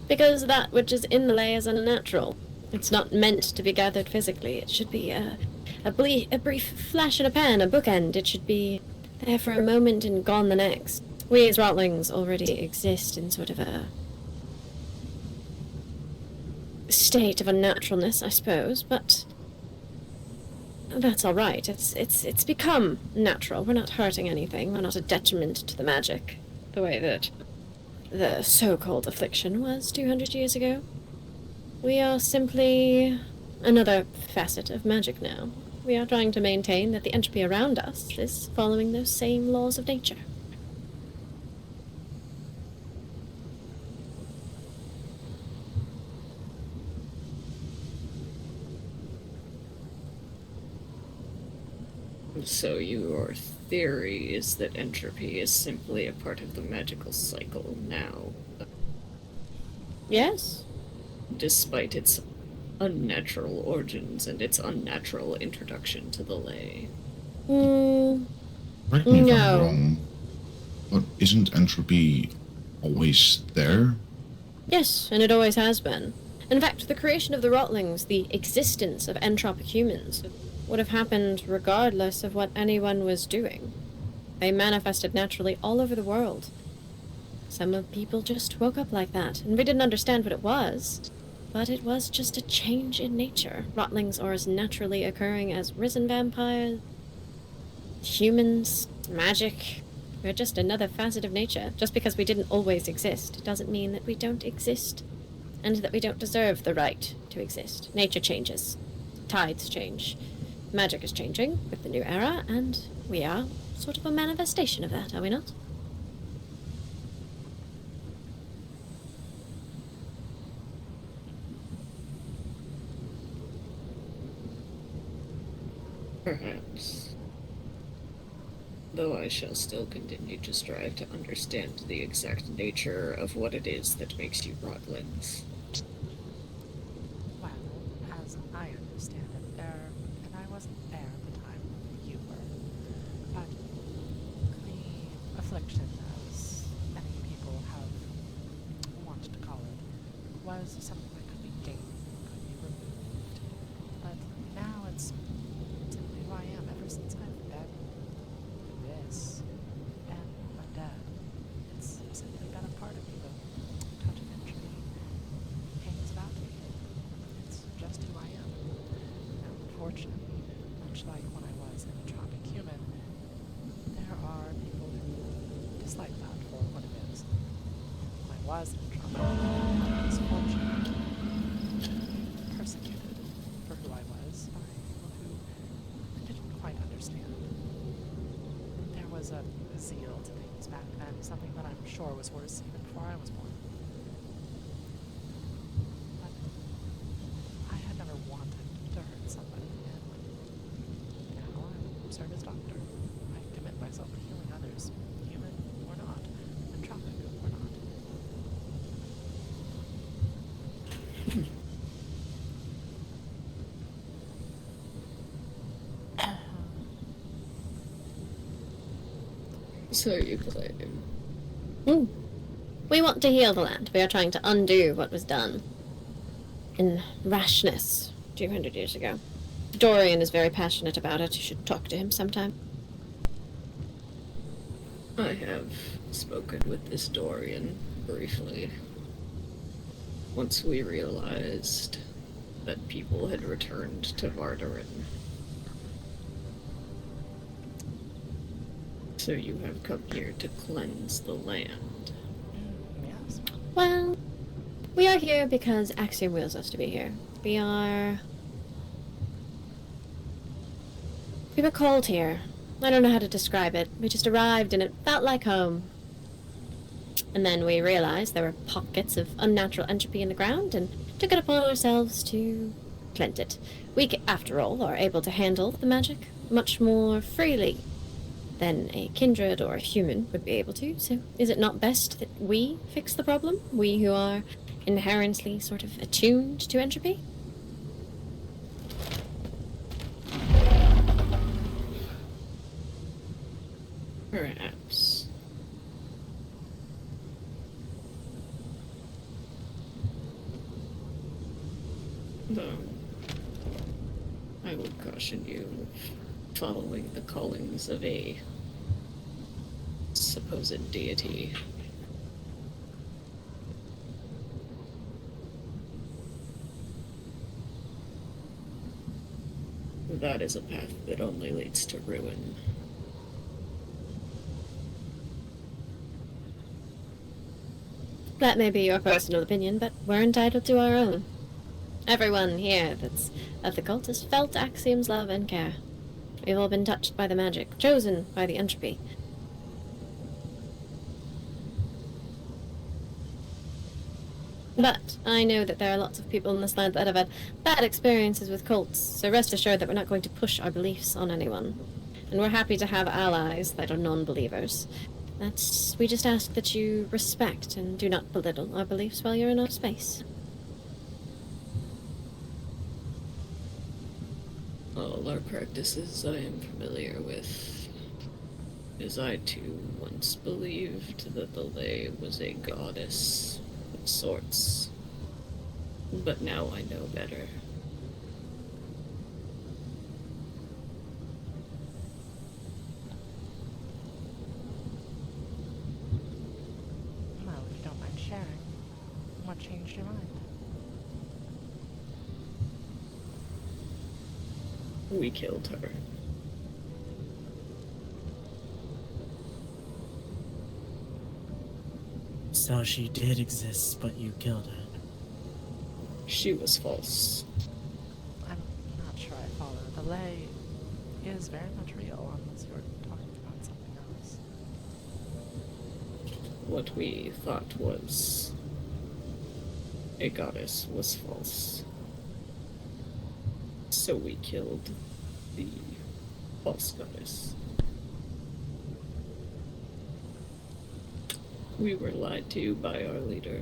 Speaker 16: Because that which is in the lay is unnatural. It's not meant to be gathered physically. It should be a brief flash in a pan, a bookend. It should be there for a moment and gone the next. We as rotlings already exist in sort of a state of unnaturalness, I suppose, but that's all right. It's become natural. We're not hurting anything. We're not a detriment to the magic, the way that the so-called affliction was 200 years ago. We are simply another facet of magic now. We are trying to maintain that the entropy around us is following those same laws of nature.
Speaker 13: So your theory is that entropy is simply a part of the magical cycle now.
Speaker 16: Yes.
Speaker 13: Despite its unnatural origins and its unnatural introduction to the lay.
Speaker 17: Correct me if I'm wrong, but isn't entropy always there?
Speaker 16: Yes, and it always has been. In fact, the creation of the rotlings, the existence of entropic humans, would have happened regardless of what anyone was doing. They manifested naturally all over the world. Some of people just woke up like that, and we didn't understand what it was. But it was just a change in nature. Rotlings are as naturally occurring as risen vampires, humans, magic. We're just another facet of nature. Just because we didn't always exist doesn't mean that we don't exist, and that we don't deserve the right to exist. Nature changes. Tides change. Magic is changing with the new era, and we are sort of a manifestation of that, are we not?
Speaker 13: Perhaps. Though I shall still continue to strive to understand the exact nature of what it is that makes you rotlings.
Speaker 1: Well, as I understand it, and I wasn't there at the time you were, but the affliction, as many people have wanted to call it, was something that could be gained, could be removed. But now it's simply who I am ever since I've been this and undead. It's simply been a part of me, the touch of entropy hangs about me. It's just who I am. Now, unfortunately, much like when I was an entropic human, there are people who dislike that for what it is. When I was an entropic human, I was fortunate, persecuted for who I was by people who didn't quite understand. There was a zeal to things back then, something that I'm sure was worse even before I was born. But I had never wanted to hurt somebody, and now I'm Serta's doctor. I commit myself to healing others, human or not, entropic or not.
Speaker 13: So you claim.
Speaker 16: We want to heal the land. We are trying to undo what was done in rashness 200 years ago. Dorian is very passionate about it. You should talk to him sometime.
Speaker 13: I have spoken with this Dorian briefly. Once we realized that people had returned to Vardarin. So you have come here to cleanse the land.
Speaker 1: Yes.
Speaker 16: Well, we are here because Axiom wills us to be here. We were called here. I don't know how to describe it. We just arrived and it felt like home. And then we realized there were pockets of unnatural entropy in the ground and took it upon ourselves to cleanse it. We, after all, are able to handle the magic much more freely than a kindred or a human would be able to. So is it not best that we fix the problem? We who are inherently sort of attuned to entropy?
Speaker 13: Perhaps. Though, I would caution you of following the callings of a supposed deity. That is a path that only leads to ruin.
Speaker 16: That may be your personal opinion, but we're entitled to our own. Everyone here that's of the cult has felt Axiom's love and care. We've all been touched by the magic, chosen by the entropy. But I know that there are lots of people in this land that have had bad experiences with cults, so rest assured that we're not going to push our beliefs on anyone. And we're happy to have allies that are non-believers. We just ask that you respect and do not belittle our beliefs while you're in our space.
Speaker 13: All our practices I am familiar with, as I too once believed that the Lay was a goddess of sorts. But now I know better.
Speaker 1: Well, if you don't mind sharing, what changed your mind?
Speaker 13: We killed her.
Speaker 2: So she did exist, but you killed her.
Speaker 13: She was false.
Speaker 1: I'm not sure I follow. The lay is very much real, unless you're talking about something else.
Speaker 13: What we thought was a goddess was false. So we killed the false goddess. We were lied to by our leader.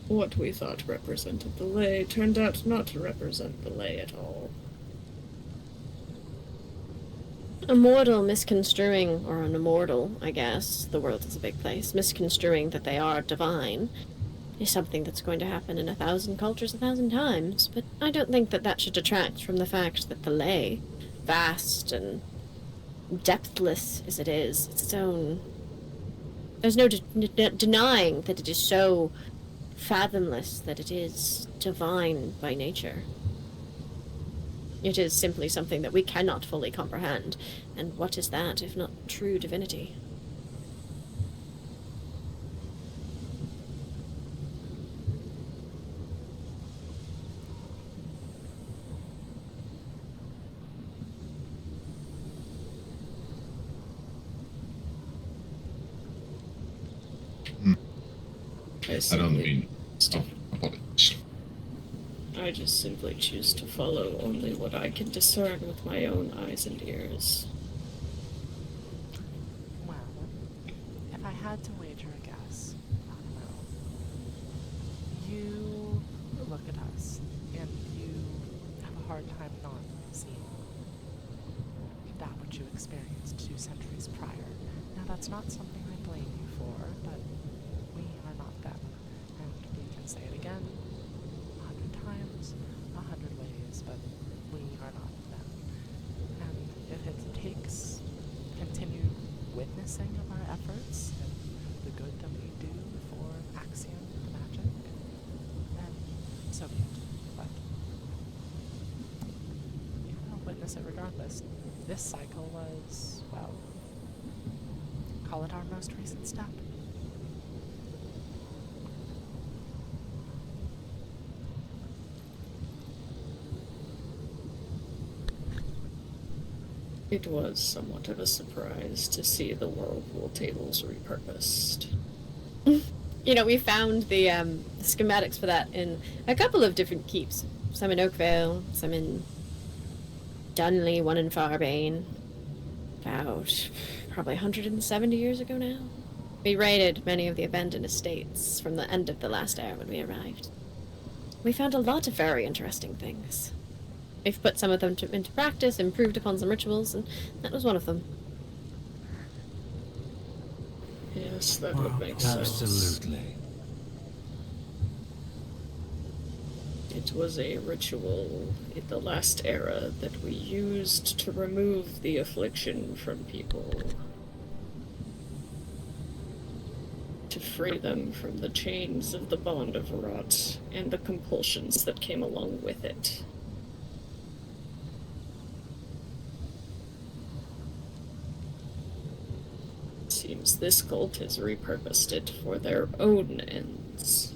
Speaker 13: What we thought represented the Lay turned out not to represent the Lay at all.
Speaker 16: A mortal misconstruing, or an immortal, I guess, the world is a big place, misconstruing that they are divine is something that's going to happen in 1,000 cultures 1,000 times, but I don't think that that should detract from the fact that the Lay, vast and depthless as it is, it's its own... There's no denying that it is so fathomless that it is divine by nature. It is simply something that we cannot fully comprehend. And what is that, if not true divinity?
Speaker 17: I don't mean stuff about it.
Speaker 13: I just simply choose to follow only what I can discern with my own eyes and ears.
Speaker 1: Well, if I had to wager a guess, I don't know. You look at us, and you have a hard time not seeing that which you experienced 2 centuries prior. Now, that's not something I blame you for, but we are not them, and we can say it again 100 times, 100 ways, but we are not them. And if it takes continued witnessing of our efforts and the good that we do for Axiom magic, then so be it. But witness it regardless. This cycle was, well, call it our most recent step.
Speaker 13: It was somewhat of a surprise to see the whirlpool tables repurposed.
Speaker 16: You know, we found the schematics for that in a couple of different keeps. Some in Oakvale, some in Dunley, one in Farbane. About probably 170 years ago now. We raided many of the abandoned estates from the end of the last era when we arrived. We found a lot of very interesting things. We've put some of them into practice, improved upon some rituals, and that was one of them.
Speaker 13: Yes, that would make sense.
Speaker 3: Absolutely.
Speaker 13: It was a ritual in the last era that we used to remove the affliction from people. To free them from the chains of the bond of rot and the compulsions that came along with it. Seems this cult has repurposed it for their own ends.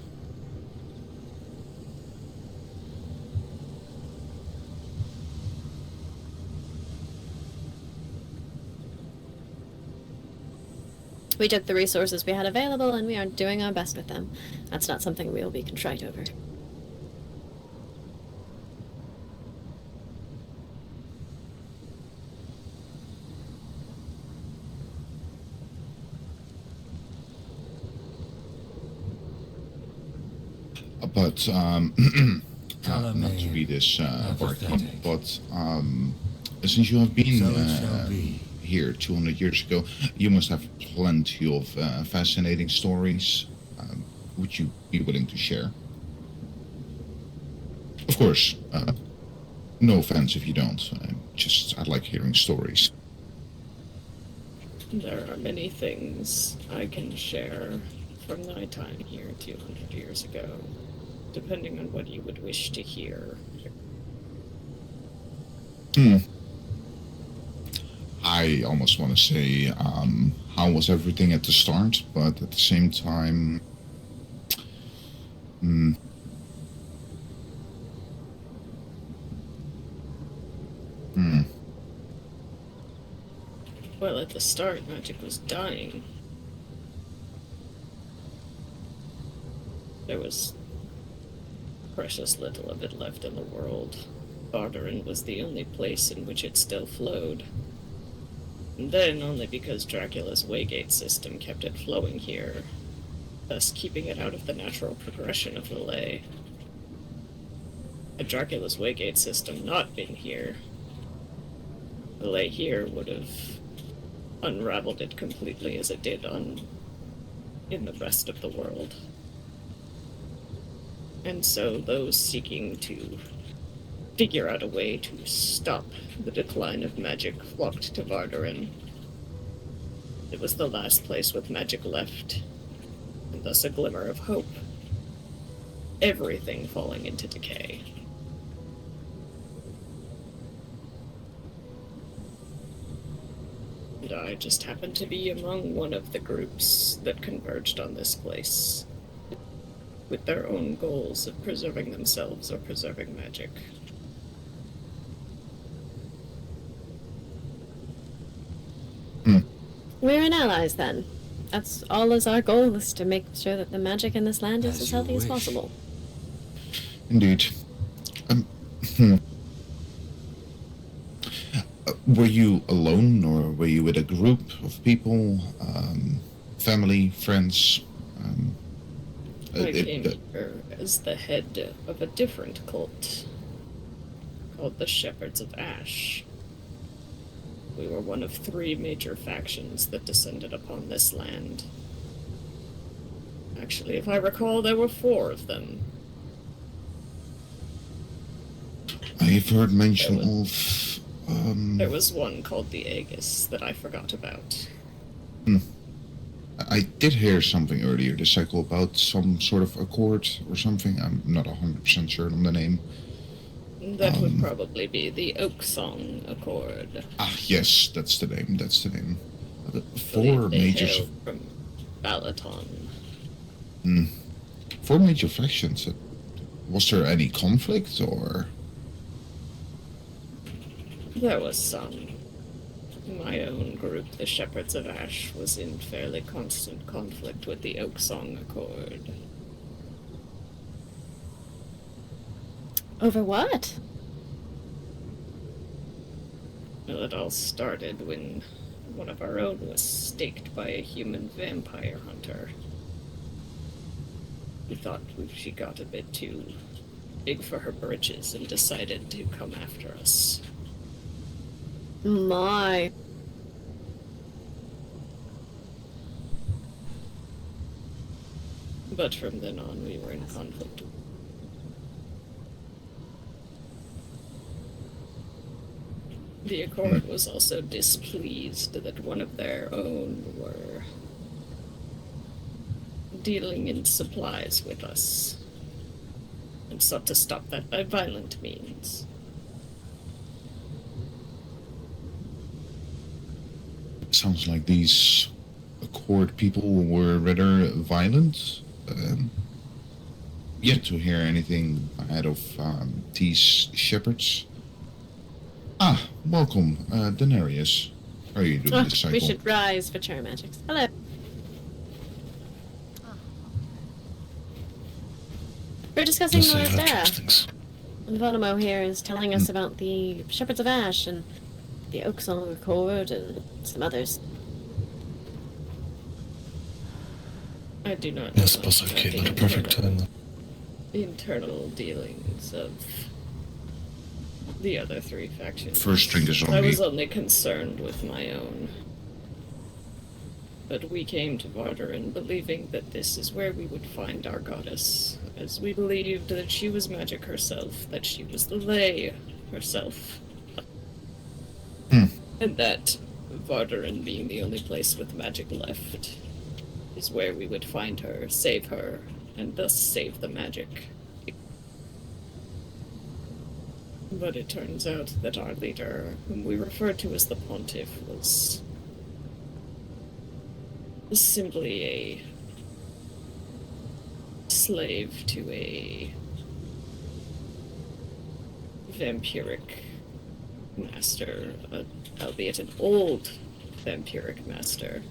Speaker 16: We took the resources we had available and we are doing our best with them. That's not something we will be contrite over.
Speaker 17: But not to be this barkeep, but since you have been here 200 years ago, you must have plenty of fascinating stories. Would you be willing to share? Of course, no offense if you don't. I'd like hearing stories.
Speaker 13: There are many things I can share from my time here 200 years ago, depending on what you would wish to hear.
Speaker 17: I almost want to say, how was everything at the start, but at the same time,
Speaker 13: Well, at the start, magic was dying. There was precious little of it left in the world. Barterin was the only place in which it still flowed. And then only because Dracula's Waygate system kept it flowing here, thus keeping it out of the natural progression of the ley. Had Dracula's Waygate system not been here, the ley here would have unraveled it completely as it did in the rest of the world. And so those seeking to figure out a way to stop the decline of magic flocked to Vardarin. It was the last place with magic left, and thus a glimmer of hope. Everything falling into decay. And I just happened to be among one of the groups that converged on this place, with their own goals of preserving themselves or preserving magic.
Speaker 16: We're an allies then. That's all is our goal, is to make sure that the magic in this land is as healthy as possible.
Speaker 17: Indeed. Were you alone, or were you with a group of people? Family, friends?
Speaker 13: I came here as the head of a different cult, called the Shepherds of Ash. We were one of 3 major factions that descended upon this land. Actually, if I recall, there were 4 of them.
Speaker 17: I've heard mention of...
Speaker 13: There was one called the Aegis that I forgot about.
Speaker 17: I did hear something earlier this cycle, about some sort of accord or something. I'm not 100% sure on the name.
Speaker 13: That would probably be the Oak Song Accord.
Speaker 17: Ah, yes, that's the name. That's the name.
Speaker 13: Believe
Speaker 17: Four
Speaker 13: they
Speaker 17: major.
Speaker 13: hail from Balaton.
Speaker 17: Four major factions. Was there any conflict or?
Speaker 13: There was some. My own group, the Shepherds of Ash, was in fairly constant conflict with the Oak Song Accord.
Speaker 16: Over what?
Speaker 13: Well, it all started when one of our own was staked by a human vampire hunter. We thought she got a bit too big for her britches and decided to come after us.
Speaker 16: My.
Speaker 13: But from then on, we were in conflict. The Accord was also displeased that one of their own were dealing in supplies with us, and sought to stop that by violent means.
Speaker 17: Sounds like these Accord people were rather violent. Yet to hear anything ahead of these shepherds. Ah, welcome, Daenerys. How are you doing this cycle?
Speaker 16: We should rise for charm magics. Hello. We're discussing the staff. And Vonomo here is telling us about the Shepherds of Ash and the Oak Song Accord and some others.
Speaker 13: I do not know.
Speaker 9: I suppose I came at a perfect time.
Speaker 13: The internal dealings of the other three factions.
Speaker 17: First drink is on
Speaker 13: I
Speaker 17: me.
Speaker 13: was only concerned with my own. But we came to Vardarin believing that this is where we would find our goddess, as we believed that she was magic herself, that she was the Lay herself. And that Vardarin being the only place with magic left is where we would find her, save her, and thus save the magic. But it turns out that our leader, whom we refer to as the Pontiff, was simply a slave to a vampiric master, albeit an old vampiric master,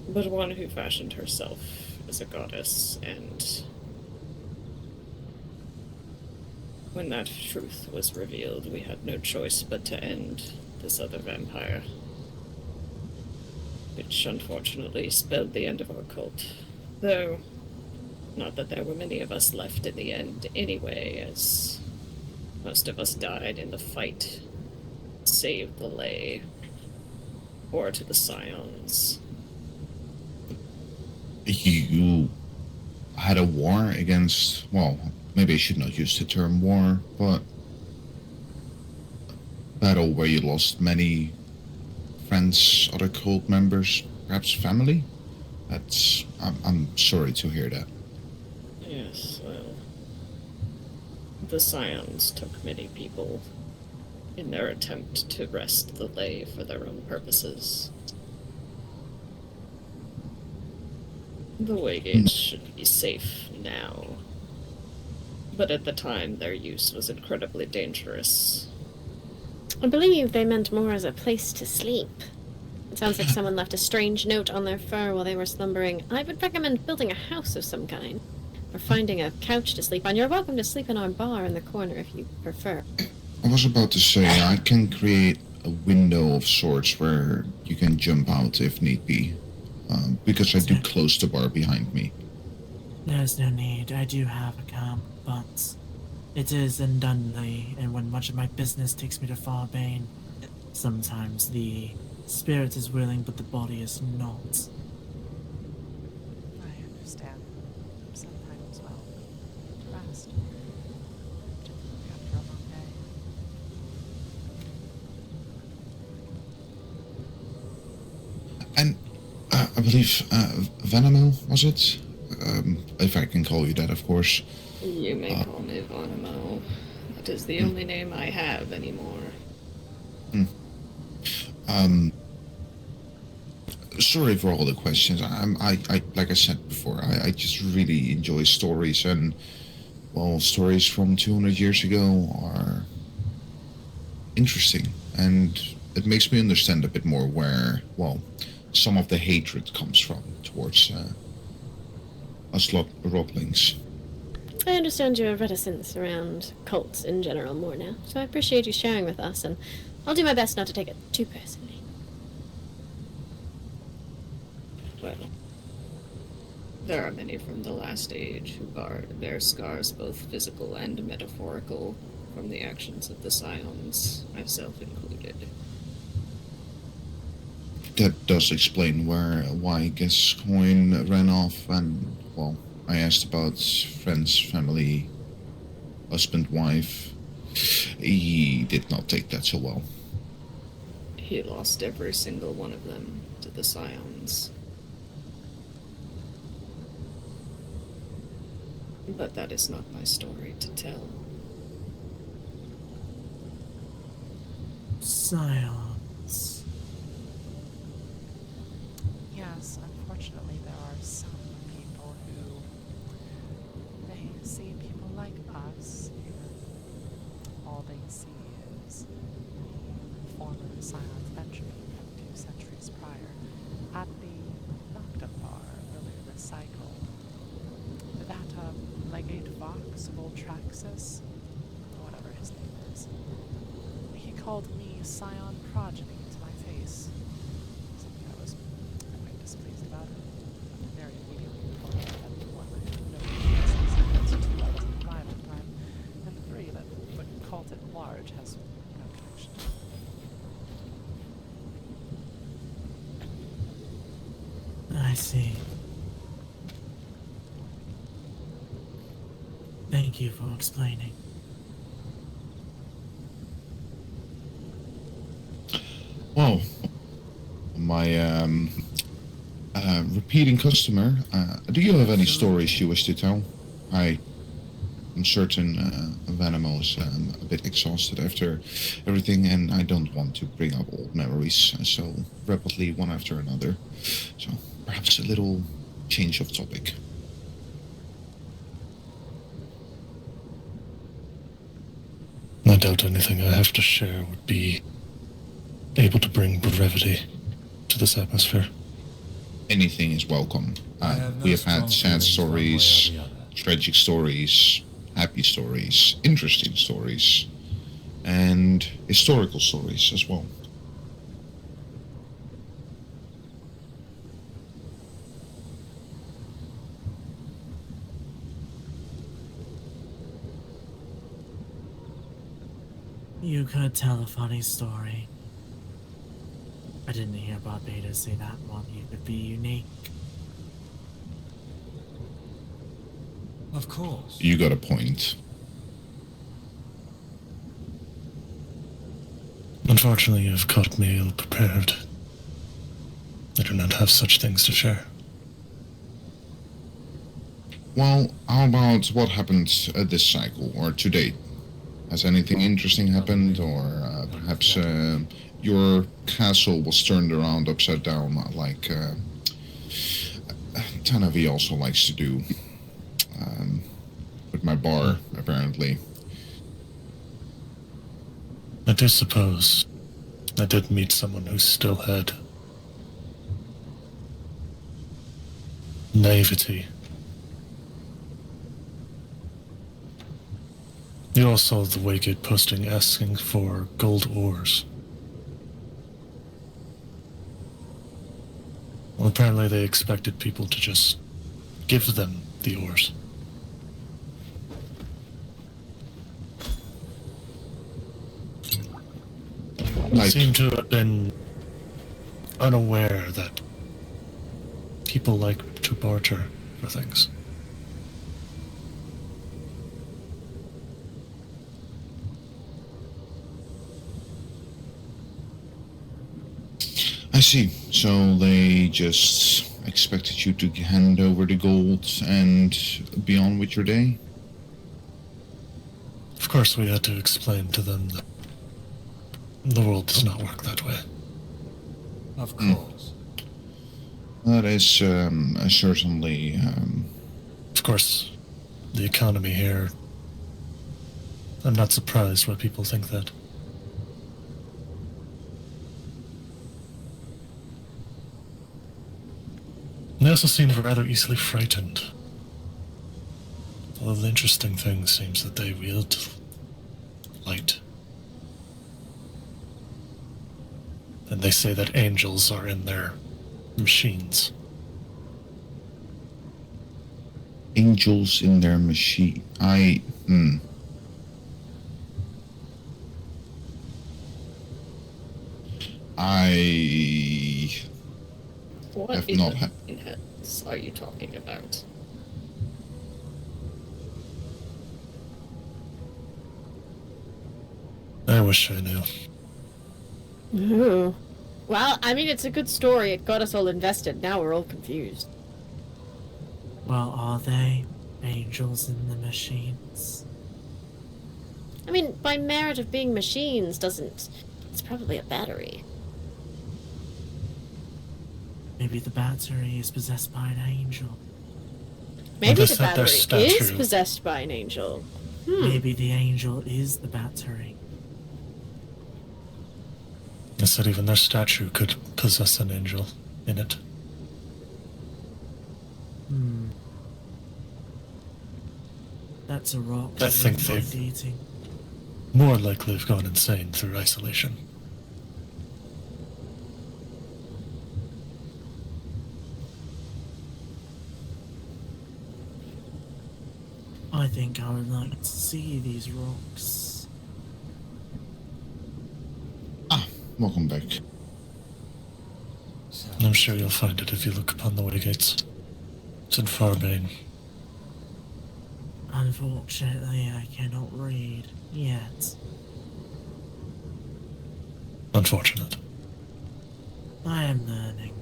Speaker 13: but one who fashioned herself as a goddess, and when that truth was revealed, we had no choice but to end this other vampire, which unfortunately spelled the end of our cult. Though, not that there were many of us left in the end anyway, as most of us died in the fight to save the Lay, or to the Scions.
Speaker 17: You had a war against, well, maybe I should not use the term war, but battle where you lost many friends, other cult members, perhaps family? I'm sorry to hear that.
Speaker 13: Yes, well, the Scions took many people in their attempt to wrest the Lay for their own purposes. The Waygates should be safe now, but at the time their use was incredibly dangerous.
Speaker 16: I believe they meant more as a place to sleep. It sounds like someone left a strange note on their fur while they were slumbering. I would recommend building a house of some kind, or finding a couch to sleep on. You're welcome to sleep in our bar in the corner if you prefer.
Speaker 17: I was about to say, I can create a window of sorts where you can jump out if need be, because I do close the bar behind me.
Speaker 2: There's no need. I do have a camp, but it is in Dunley, and when much of my business takes me to Farbane, sometimes the spirit is willing, but the body is not.
Speaker 1: I understand. Sometimes, well, to rest. Particularly after a long day.
Speaker 17: And I believe Venamo, was it? If I can call you that, of course.
Speaker 13: You may call me Vonimo. It is the only name I have anymore.
Speaker 17: Sorry for all the questions. I like I said before, I just really enjoy stories, and well, stories from 200 years ago are interesting, and it makes me understand a bit more where, well, some of the hatred comes from towards us Rotlings.
Speaker 16: I understand your reticence around cults in general more now, so I appreciate you sharing with us, and I'll do my best not to take it too personally.
Speaker 13: Well, there are many from the last age who bear scars both physical and metaphorical from the actions of the Scions, myself included.
Speaker 17: That does explain why Gascoigne ran off, and, well, I asked about friends, family, husband, wife. He did not take that so well.
Speaker 13: He lost every single one of them to the Scions. But that is not my story to tell.
Speaker 2: Silence.
Speaker 1: Yes, unfortunately there are some people who, they see people like us, and all they see is the former Scion's Benjamin from 2 centuries prior at the Lothric Bar earlier this cycle. That legate Vox of Ultraxis, whatever his name is, he called me Scion progeny to my face. Something I was quite displeased about. Very immediately informed me that one, I had no reasons, 2, I wasn't alive at the time, and 3, that the cult at large has no connection to it.
Speaker 2: I see. Thank you for explaining.
Speaker 17: Well, my repeating customer, do you have any stories you wish to tell? I am certain Vanimo is a bit exhausted after everything, and I don't want to bring up old memories so rapidly one after another. So perhaps a little change of topic.
Speaker 9: I doubt anything I have to share would be able to bring brevity to this atmosphere.
Speaker 17: Anything is welcome. We have had sad stories, tragic stories, happy stories, interesting stories, and historical stories as well.
Speaker 2: You could tell a funny story. I didn't hear Barbados say that one. You could be unique.
Speaker 3: Of course.
Speaker 17: You got a point.
Speaker 9: Unfortunately, you've caught me ill-prepared. I do not have such things to share.
Speaker 17: Well, how about what happened this cycle, or to date? Has anything interesting happened, or perhaps your castle was turned around upside down, like Tanavi also likes to do with my bar, apparently.
Speaker 9: I do suppose I did meet someone who still had naivety. You all saw the Waygate posting asking for gold ores. Well, apparently they expected people to just give them the ores. They seem to have been unaware that people like to barter for things.
Speaker 17: I see. So they just expected you to hand over the gold and be on with your day?
Speaker 9: Of course, we had to explain to them that the world does not work that way.
Speaker 3: Of course.
Speaker 17: That is certainly.
Speaker 9: Of course, the economy here. I'm not surprised why people think that. They also seem rather easily frightened. Although the interesting thing seems that they wield light. And they say that angels are in their machines.
Speaker 17: Angels in their machine. I
Speaker 13: What
Speaker 17: have
Speaker 13: in
Speaker 17: not
Speaker 13: the
Speaker 17: had.
Speaker 13: heads are you talking about?
Speaker 9: I wish I knew.
Speaker 16: Ooh. Well, I mean, it's a good story. It got us all invested. Now we're all confused.
Speaker 2: Well, are they angels in the machines?
Speaker 16: I mean, by merit of being machines doesn't... It's probably a battery.
Speaker 2: Maybe the battery is possessed by an angel.
Speaker 16: Maybe the battery is possessed by an angel.
Speaker 2: Maybe the angel is the battery.
Speaker 9: I said even their statue could possess an angel in it.
Speaker 2: That's a rock.
Speaker 9: I think
Speaker 2: they've
Speaker 9: they've
Speaker 2: eating.
Speaker 9: more likely have gone insane through isolation.
Speaker 2: I think I would like to see these rocks.
Speaker 17: Welcome back.
Speaker 9: I'm sure you'll find it if you look upon the way gates. It's in Farbane.
Speaker 2: Unfortunately, I cannot read yet.
Speaker 9: Unfortunate.
Speaker 2: I am learning.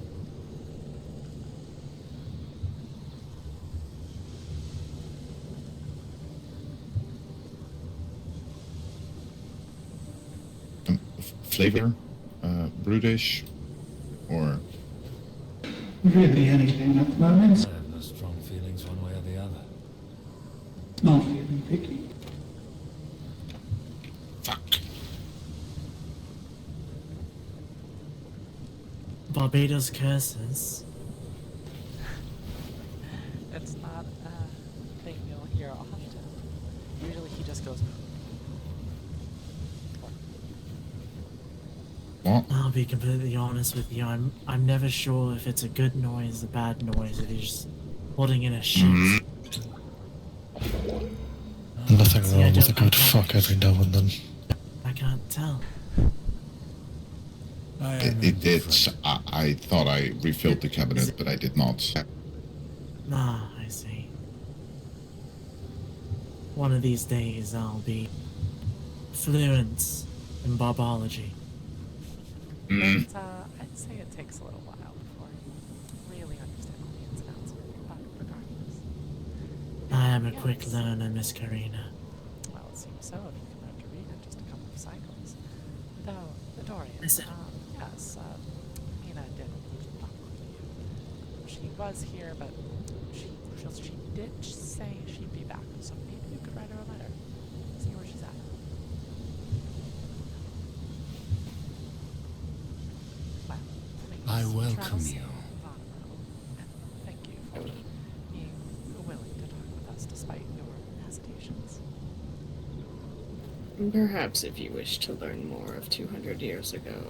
Speaker 17: Flavor, brutish, or
Speaker 4: Really anything at the moment.
Speaker 3: I have no strong feelings one way or the other.
Speaker 4: Not feeling picky.
Speaker 2: Barbados curses.
Speaker 1: It's not a thing you'll hear often. Usually he just goes...
Speaker 17: What?
Speaker 2: I'll be completely honest with you. I'm never sure if it's a good noise, a bad noise, if he's just putting in a shit.
Speaker 9: Nothing
Speaker 2: See, I
Speaker 9: wrong with a
Speaker 2: don't- I
Speaker 9: good
Speaker 2: can't-
Speaker 9: fuck every now and then.
Speaker 2: I can't tell.
Speaker 17: It did. I thought I refilled the cabinet, but I did not.
Speaker 2: Ah, I see. One of these days I'll be fluent in barbology.
Speaker 1: But, I'd say it takes a little while before you really understand all the ins and outs of it, but regardless.
Speaker 2: I am a quick learner, Miss Karina.
Speaker 1: Well, it seems so if you can learn to read in just a couple of cycles. Though, the Dorian,
Speaker 2: Is it-
Speaker 1: yes, Mina did talk with you. She was here, but she did say she'd be back, so maybe you could write her a letter. See where she's at. Well, please,
Speaker 3: I welcome
Speaker 1: travel
Speaker 3: you.
Speaker 1: safe, Vonero, and thank you for being willing to talk with us despite your hesitations.
Speaker 13: Perhaps if you wish to learn more of 200 years ago,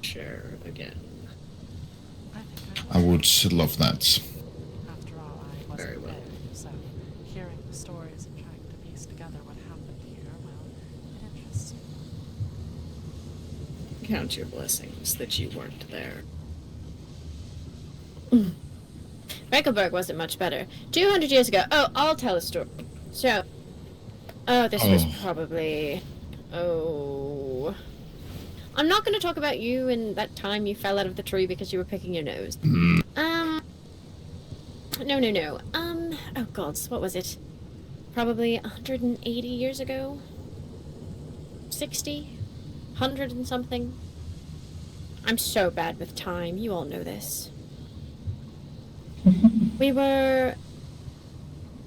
Speaker 13: share again.
Speaker 17: I would love that.
Speaker 1: After all, I wasn't
Speaker 13: Very well.
Speaker 1: there, so hearing the stories and trying to piece together what happened here, well, it interests me.
Speaker 13: Count your blessings that you weren't there.
Speaker 16: Reichelberg wasn't much better. 200 years ago. Oh, I'll tell a story. So, this was probably... Oh... I'm not going to talk about you and that time you fell out of the tree because you were picking your nose. No. Oh gods, what was it? probably 180 years ago. 60? 100 and something. I'm so bad with time, you all know this.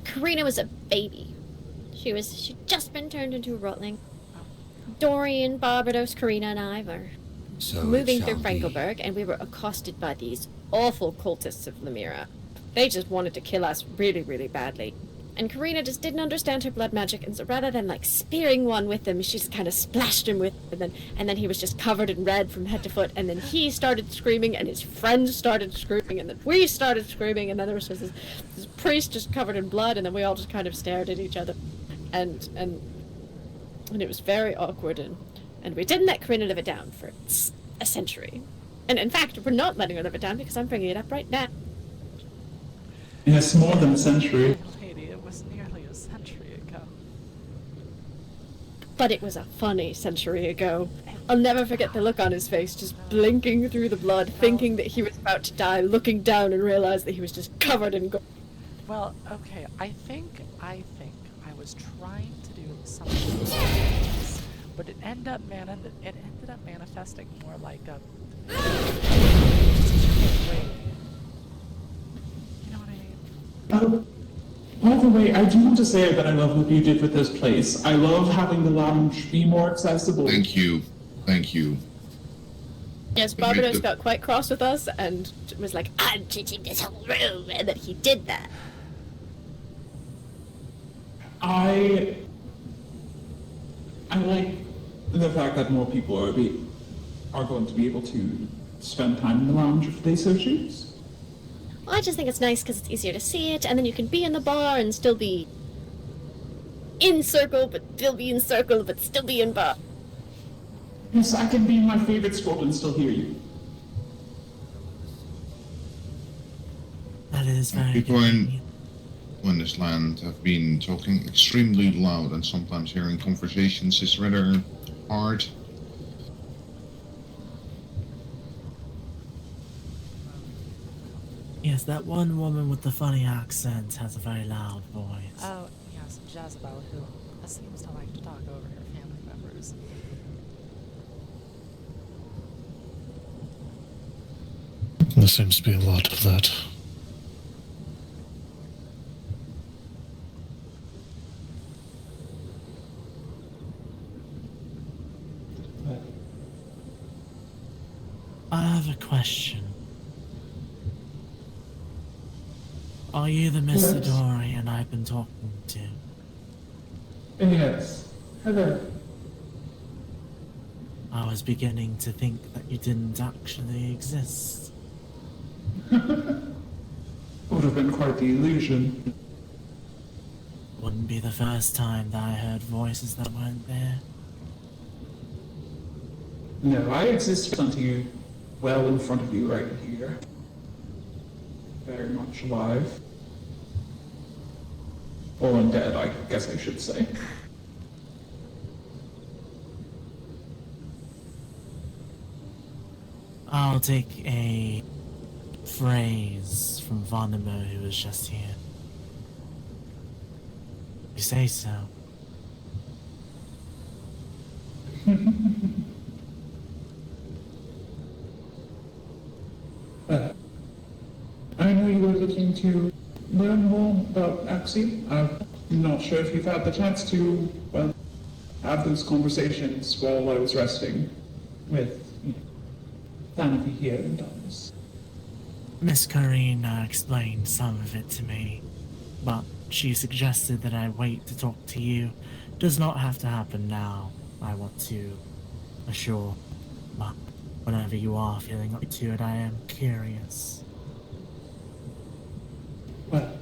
Speaker 16: Karina was a baby. She'd just been turned into a rotling. Dorian, Barbados, Karina, and I were
Speaker 3: So
Speaker 16: moving
Speaker 3: it
Speaker 16: through
Speaker 3: shall be.
Speaker 16: Frankelberg, and we were accosted by these awful cultists of Lemira. They just wanted to kill us really, really badly. And Karina just didn't understand her blood magic, and so rather than like spearing one with them, she just kind of splashed him with it, and then he was just covered in red from head to foot, and then he started screaming, and his friends started screaming, and then we started screaming, and then there was just this priest just covered in blood, and then we all just kind of stared at each other, and it was very awkward, and we didn't let Karina live it down for a century. And in fact, we're not letting her live it down because I'm bringing it up right now.
Speaker 4: Yes, more than a century.
Speaker 1: Lady, it was nearly a century ago.
Speaker 16: But it was a funny century ago. I'll never forget the look on his face, just blinking through the blood, thinking that he was about to die, looking down and realized that he was just covered in gold.
Speaker 1: Well, okay, I think I was trying to do something like this, but it ended up manifesting more like a you know what I mean?
Speaker 4: By the way, I do want to say that I love what you did with this place. I love having the lounge be more accessible.
Speaker 17: Thank you. Thank you.
Speaker 16: Yes, Barbados got quite cross with us and was like, I'm teaching this whole room, and that he did that.
Speaker 4: I like the fact that more people are going to be able to spend time in the lounge if they so choose.
Speaker 16: Well, I just think it's nice because it's easier to see it, and then you can be in the bar and still be in circle, but still be in circle, but still be in bar.
Speaker 4: Yes, I can be in my favorite spot and still hear you.
Speaker 2: That is very
Speaker 17: People
Speaker 2: good.
Speaker 17: in this land have been talking extremely loud, and sometimes hearing conversations is rather hard.
Speaker 2: Yes, that one woman with the funny accent has a very loud voice.
Speaker 1: Oh, yes, Jezebel, who seems to like to talk over her family members.
Speaker 9: There seems to be a lot of that.
Speaker 2: I have a question. Are you the Miss
Speaker 4: Yes.
Speaker 2: Dorian I've been talking to?
Speaker 4: Yes. Hello.
Speaker 2: I was beginning to think that you didn't actually exist.
Speaker 4: Would have been quite the illusion.
Speaker 2: Wouldn't be the first time that I heard voices that weren't there.
Speaker 4: No, I exist plenty well in front of you right here. Very much alive. Or undead, I guess I should say.
Speaker 2: I'll take a phrase from Vonnemer, who was just here. You say so.
Speaker 4: I know you were looking to learn more about Axie. I'm not sure if you've had the chance to, well, have those conversations while I was resting with Thanapi here and others.
Speaker 2: Miss Karina explained some of it to me, but she suggested that I wait to talk to you. Does not have to happen now, I want to assure, but whenever you are feeling up to it, I am curious.
Speaker 4: Well,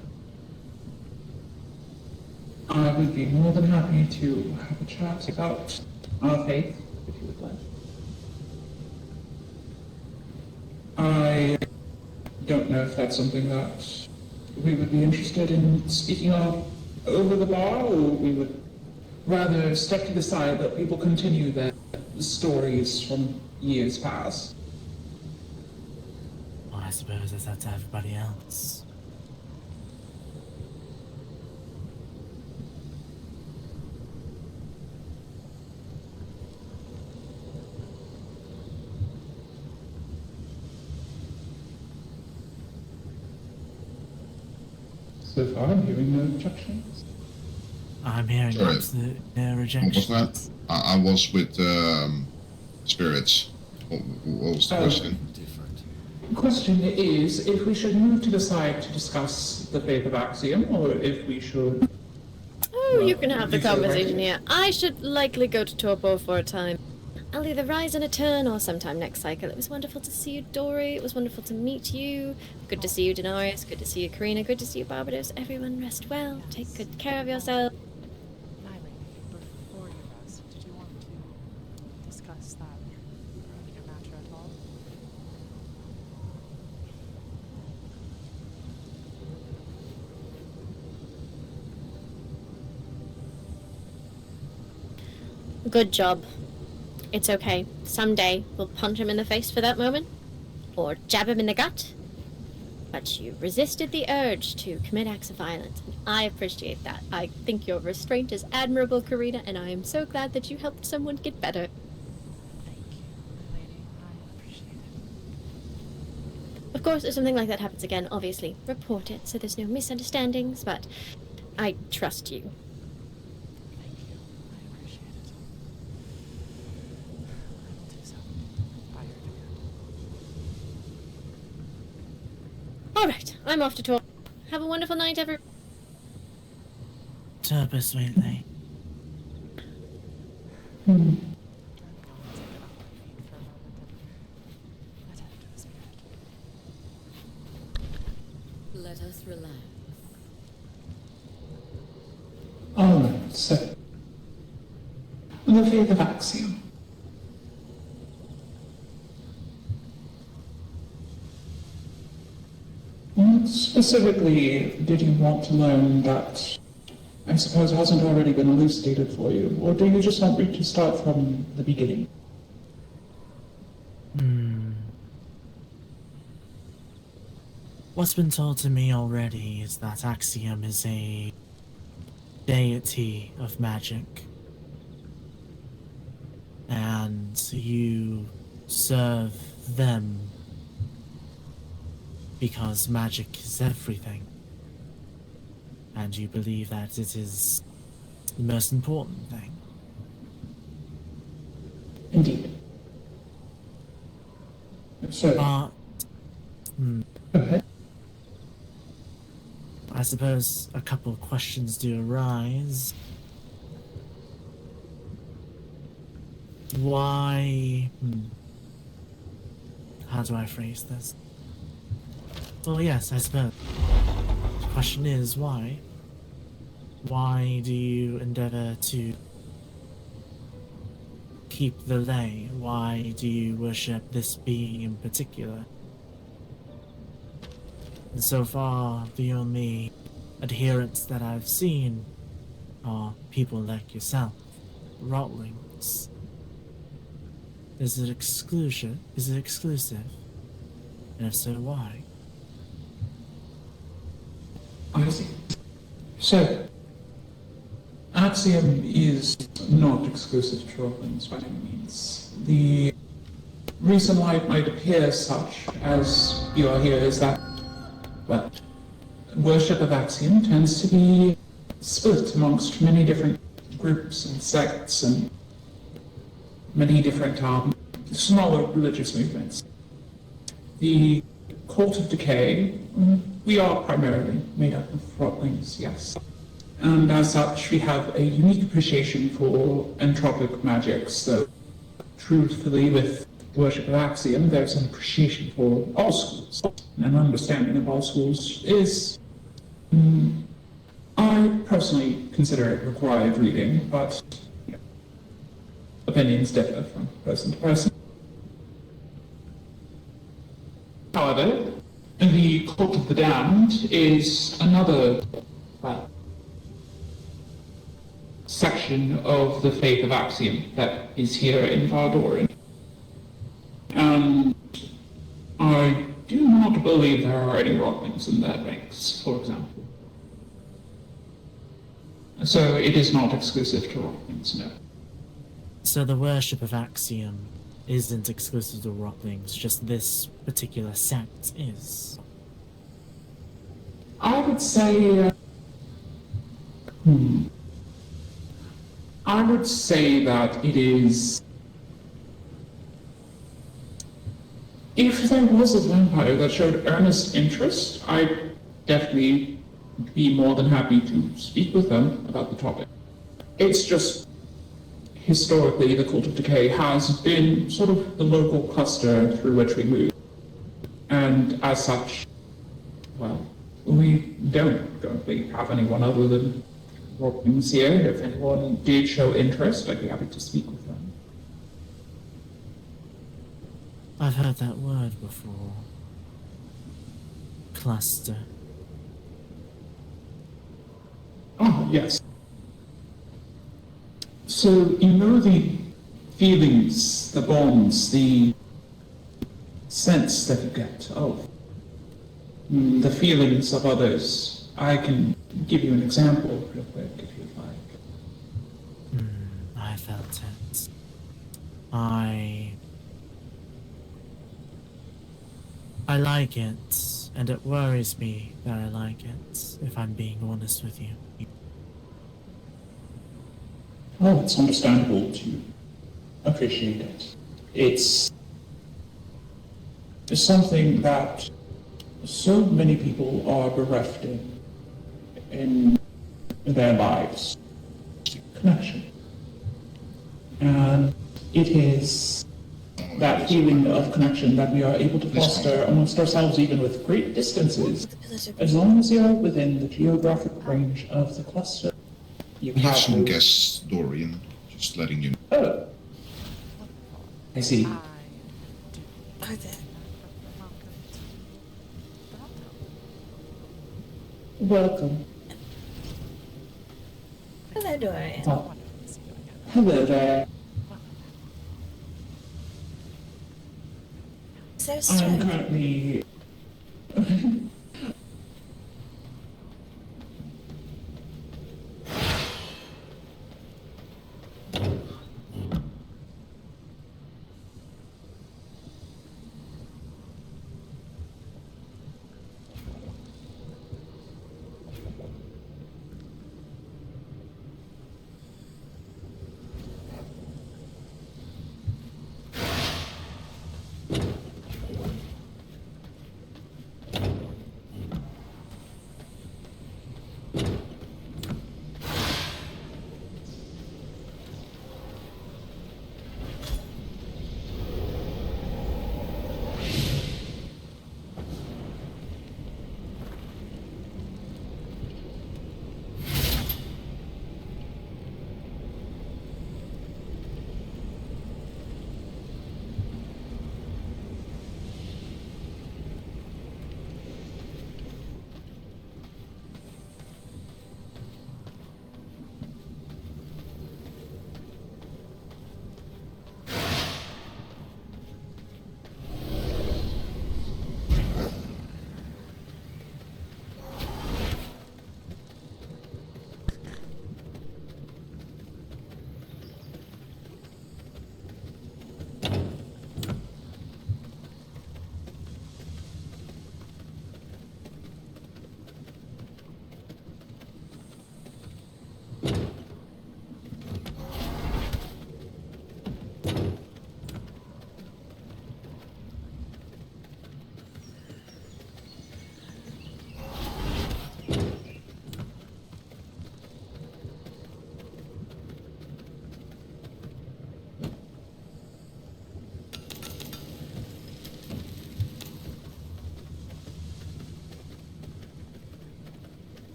Speaker 4: I would be more than happy to have a chat about our faith, if you would like. I don't know if that's something that we would be interested in speaking of over the bar, or we would rather step to the side and let people continue their stories from years past.
Speaker 2: Well, I suppose it's up to everybody else.
Speaker 4: So far, I'm hearing no objections.
Speaker 2: I'm hearing
Speaker 17: Sorry.
Speaker 2: absolute no
Speaker 17: What was
Speaker 2: rejection.
Speaker 17: that? I was with spirits. What was the question?
Speaker 4: The question is if we should move to the side to discuss the faith of Axiom, or if we should...
Speaker 16: Oh, you can have the
Speaker 4: you said right
Speaker 16: conversation
Speaker 4: here.
Speaker 16: here. I should likely go to Torpo for a time. I'll either rise in a turn or sometime next cycle. It was wonderful to see you, Dory. It was wonderful to meet you. Good to see you, Denarius. Good to see you, Karina. Good to see you, Barbados. Everyone rest well. Take good care of yourself.
Speaker 1: Before you rest, did you want to discuss that earlier matter at all?
Speaker 16: Good job. It's okay. Someday we'll punch him in the face for that moment, or jab him in the gut. But you resisted the urge to commit acts of violence, and I appreciate that. I think your restraint is admirable, Karina, and I am so glad that you helped someone get better.
Speaker 1: Thank you, my lady. I appreciate it.
Speaker 16: Of course, if something like that happens again, obviously report it so there's no misunderstandings, but I trust you.
Speaker 1: Thank you. I appreciate it. I will do so. Bye,
Speaker 16: Alright, I'm off to talk. Have a wonderful night, everyone.
Speaker 2: Turbo, sweetly.
Speaker 6: Let us relax.
Speaker 4: Alright, so... the faith of Axiom. What specifically did you want to learn that I suppose hasn't already been elucidated for you? Or do you just want me to start from the beginning?
Speaker 2: What's been told to me already is that Axiom is a deity of magic. And you serve them because magic is everything. And you believe that it is the most important thing.
Speaker 4: Indeed. So...
Speaker 2: But...
Speaker 4: Go ahead.
Speaker 2: I suppose a couple of questions do arise. Why... How do I phrase this? Well, yes, I suppose. The question is, why? Why do you endeavor to keep the lay? Why do you worship this being in particular? And so far, the only adherents that I've seen are people like yourself, Rotlings. Is it exclusive? Is it exclusive? And if so, why?
Speaker 4: I see. So, Axiom is not exclusive to Rotlings by any means. The reason why it might appear such as you are here is that, well, worship of Axiom tends to be split amongst many different groups and sects and many different smaller religious movements. The Cult of Decay, we are primarily made up of Rotlings, yes. And as such, we have a unique appreciation for entropic magics, though truthfully with worship of Axiom, there's an appreciation for all schools. An understanding of all schools is, I personally consider it required reading, but opinions differ from person to person. However, the Cult of the Damned is another, well, section of the faith of Axiom that is here in Vardoran. And I do not believe there are any Rotlings in their ranks, for example. So it is not exclusive to Rotlings, no.
Speaker 2: So the worship of Axiom isn't exclusive to Rotlings, just this particular sect is.
Speaker 4: I would say, I would say that it is. If there was a vampire that showed earnest interest, I'd definitely be more than happy to speak with them about the topic. It's just historically the Cult of Decay has been sort of the local cluster through which we move. And as such, well, we don't currently have anyone other than Robins here. If anyone did show interest, I'd be happy to speak with them.
Speaker 2: I've heard that word before. Cluster.
Speaker 4: Oh, yes. So, you know the feelings, the bonds, the sense that you get of the feelings of others. I can give you an example real quick if you'd like.
Speaker 2: I felt it. I like it, and it worries me that I like it, if I'm being honest with you.
Speaker 4: Well, it's understandable to appreciate it. It's something that so many people are bereft in their lives. Connection. And it is that feeling of connection that we are able to foster amongst ourselves even with great distances, as long as you're within the geographic range of the cluster. You
Speaker 17: We have some
Speaker 4: those-
Speaker 17: guests, Dorian. Just letting you know.
Speaker 4: Oh. I see.
Speaker 21: Are there?
Speaker 4: Welcome.
Speaker 21: Hello, Dorian.
Speaker 4: Oh. Hello there.
Speaker 21: So
Speaker 4: I'm
Speaker 21: strange.
Speaker 4: currently...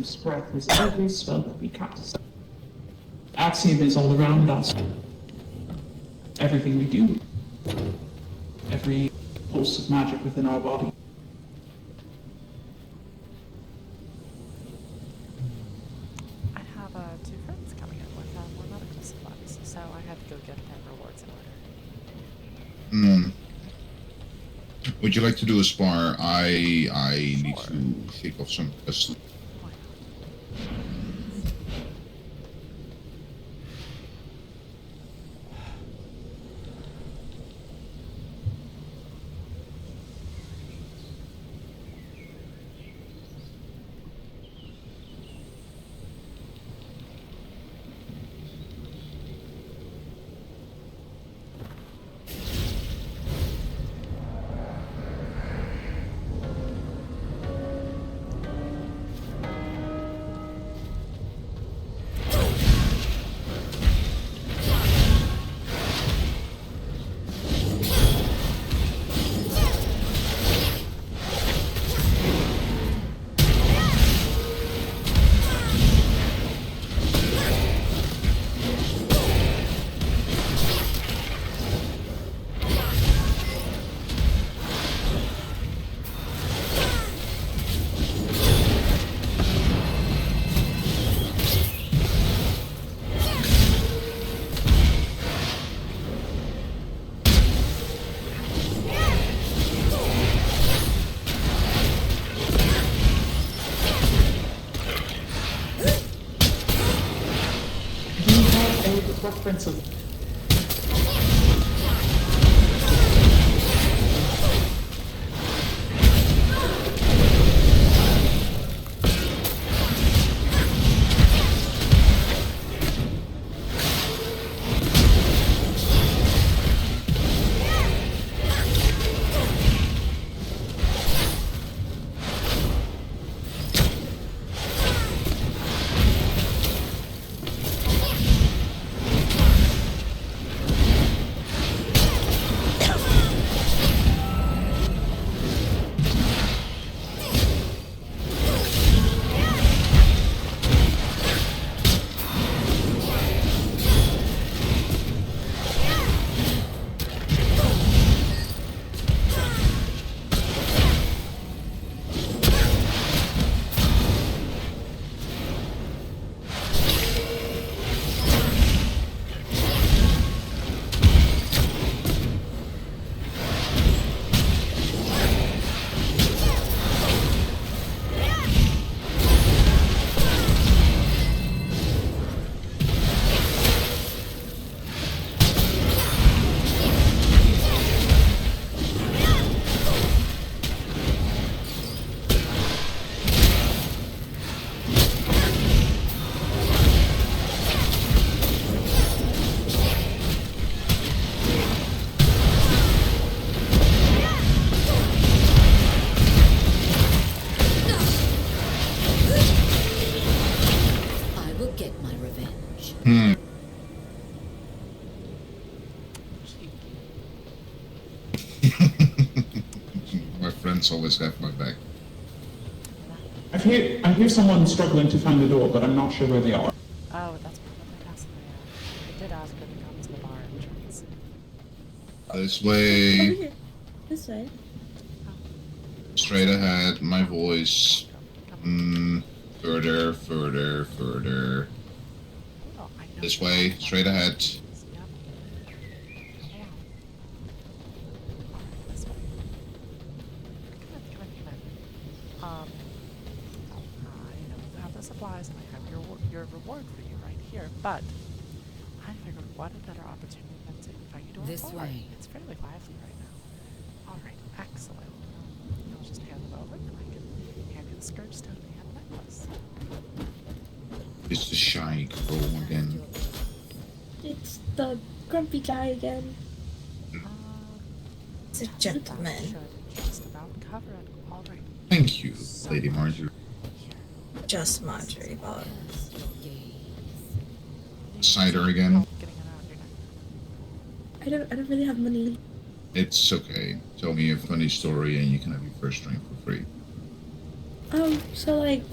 Speaker 4: spread through every spell that we cast. Axiom is all around us. Everything we do. Every pulse of magic within our body.
Speaker 1: I have two friends coming in with more medical supplies, so I had to go get their rewards in order.
Speaker 17: Would you like to do a spar? I need to shake off some dust.
Speaker 4: Preference of
Speaker 17: My friends always have my back.
Speaker 4: I hear someone struggling to find the door, but I'm not sure where they are.
Speaker 1: Oh, that's probably possibly. I did ask her to come to the bar entrance.
Speaker 17: This way.
Speaker 7: Over here. This way.
Speaker 17: Straight ahead, my voice. Further, further, further. This way, straight ahead.
Speaker 1: You have the supplies and I have your reward for you right here, but I figured what a better opportunity than to invite you to a
Speaker 6: This
Speaker 1: bar.
Speaker 6: way.
Speaker 1: It's fairly lively right now. Alright, excellent. I'll just hand it over and I can hand you the Scourge Stone and necklace.
Speaker 17: It's the shy girl again.
Speaker 7: It's the grumpy guy again.
Speaker 21: It's a gentleman.
Speaker 1: Just about cover it. Alright.
Speaker 17: Thank you, Lady Marjorie.
Speaker 21: Just Marjorie, Bob.
Speaker 17: Cider again.
Speaker 7: I don't really have money.
Speaker 17: It's okay. Tell me a funny story and you can have your first drink for free.
Speaker 7: So like,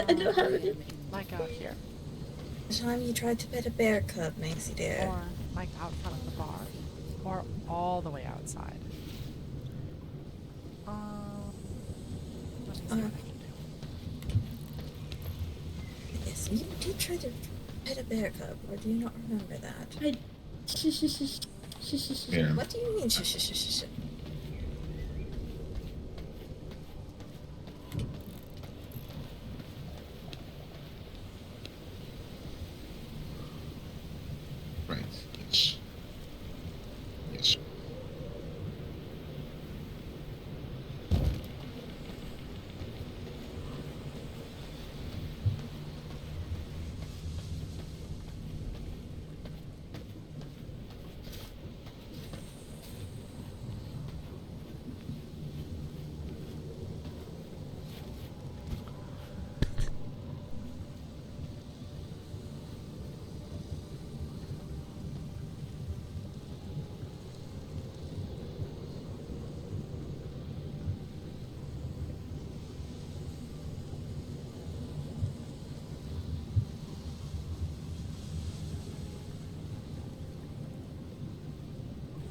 Speaker 7: I don't have any.
Speaker 1: Like out here.
Speaker 21: The time you tried to pet a bear cub, Macy dear.
Speaker 1: Or like out front of the bar. Or all the way outside. Let me see what I can do.
Speaker 21: Yes, you did try to pet a bear cub, or do you not remember that?
Speaker 17: Here.
Speaker 21: What do you mean, shh?
Speaker 17: Right. Yes. Yes.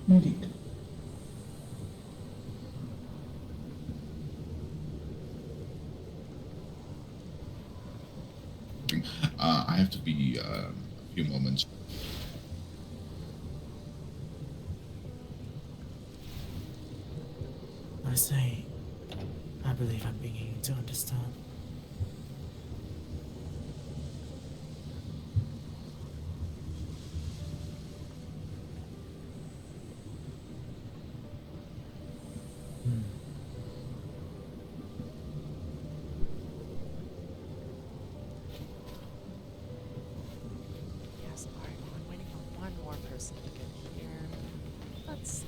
Speaker 4: Indeed.
Speaker 17: I have to be a few moments.
Speaker 2: I say, I believe I'm beginning to understand.
Speaker 1: Yes, alright, well, I'm waiting for one more person to get here. Let's see.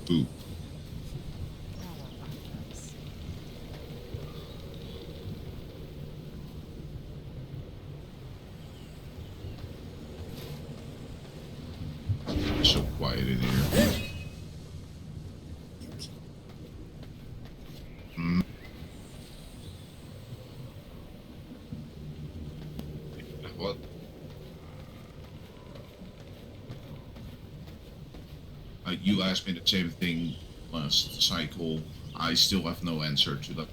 Speaker 17: Boo. It's so quiet in here. Hmm. What? You asked me the same thing last cycle. I still have no answer to that.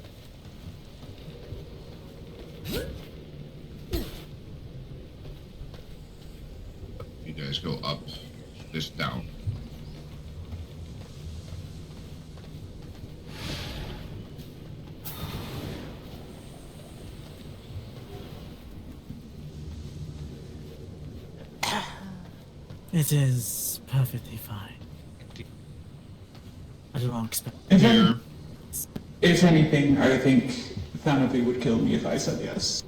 Speaker 17: You guys go up, this down.
Speaker 2: It is perfectly fine. I do not expect.
Speaker 4: If anything, I think Thanapi would kill me if I said yes.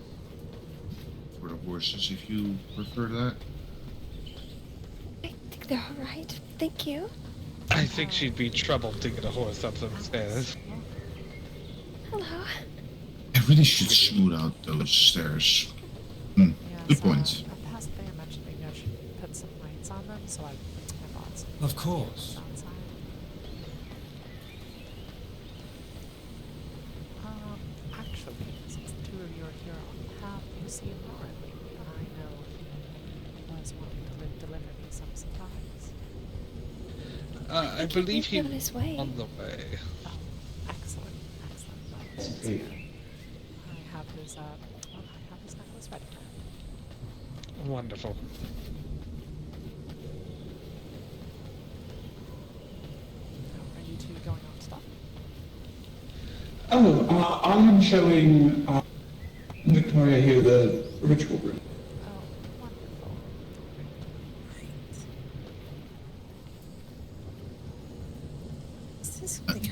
Speaker 17: For the horses, if you prefer that.
Speaker 21: I think they're alright. Thank you.
Speaker 10: I think she'd be troubled to get a horse up some stairs.
Speaker 16: Hello.
Speaker 17: I really should smooth out those stairs. Good point.
Speaker 1: Past there mentioned maybe I should put some lights on them, so I bought some.
Speaker 3: Of course.
Speaker 1: Outside. Actually, since the two of you are here, have you seen Lauren lately? I know he was wanting to deliver me some supplies.
Speaker 10: I believe
Speaker 16: he's on his way.
Speaker 10: on the way.
Speaker 1: Oh, excellent, excellent. I have his necklace ready.
Speaker 10: Wonderful.
Speaker 1: Are you two going on stuff?
Speaker 4: Oh, I am showing Victoria here the ritual room.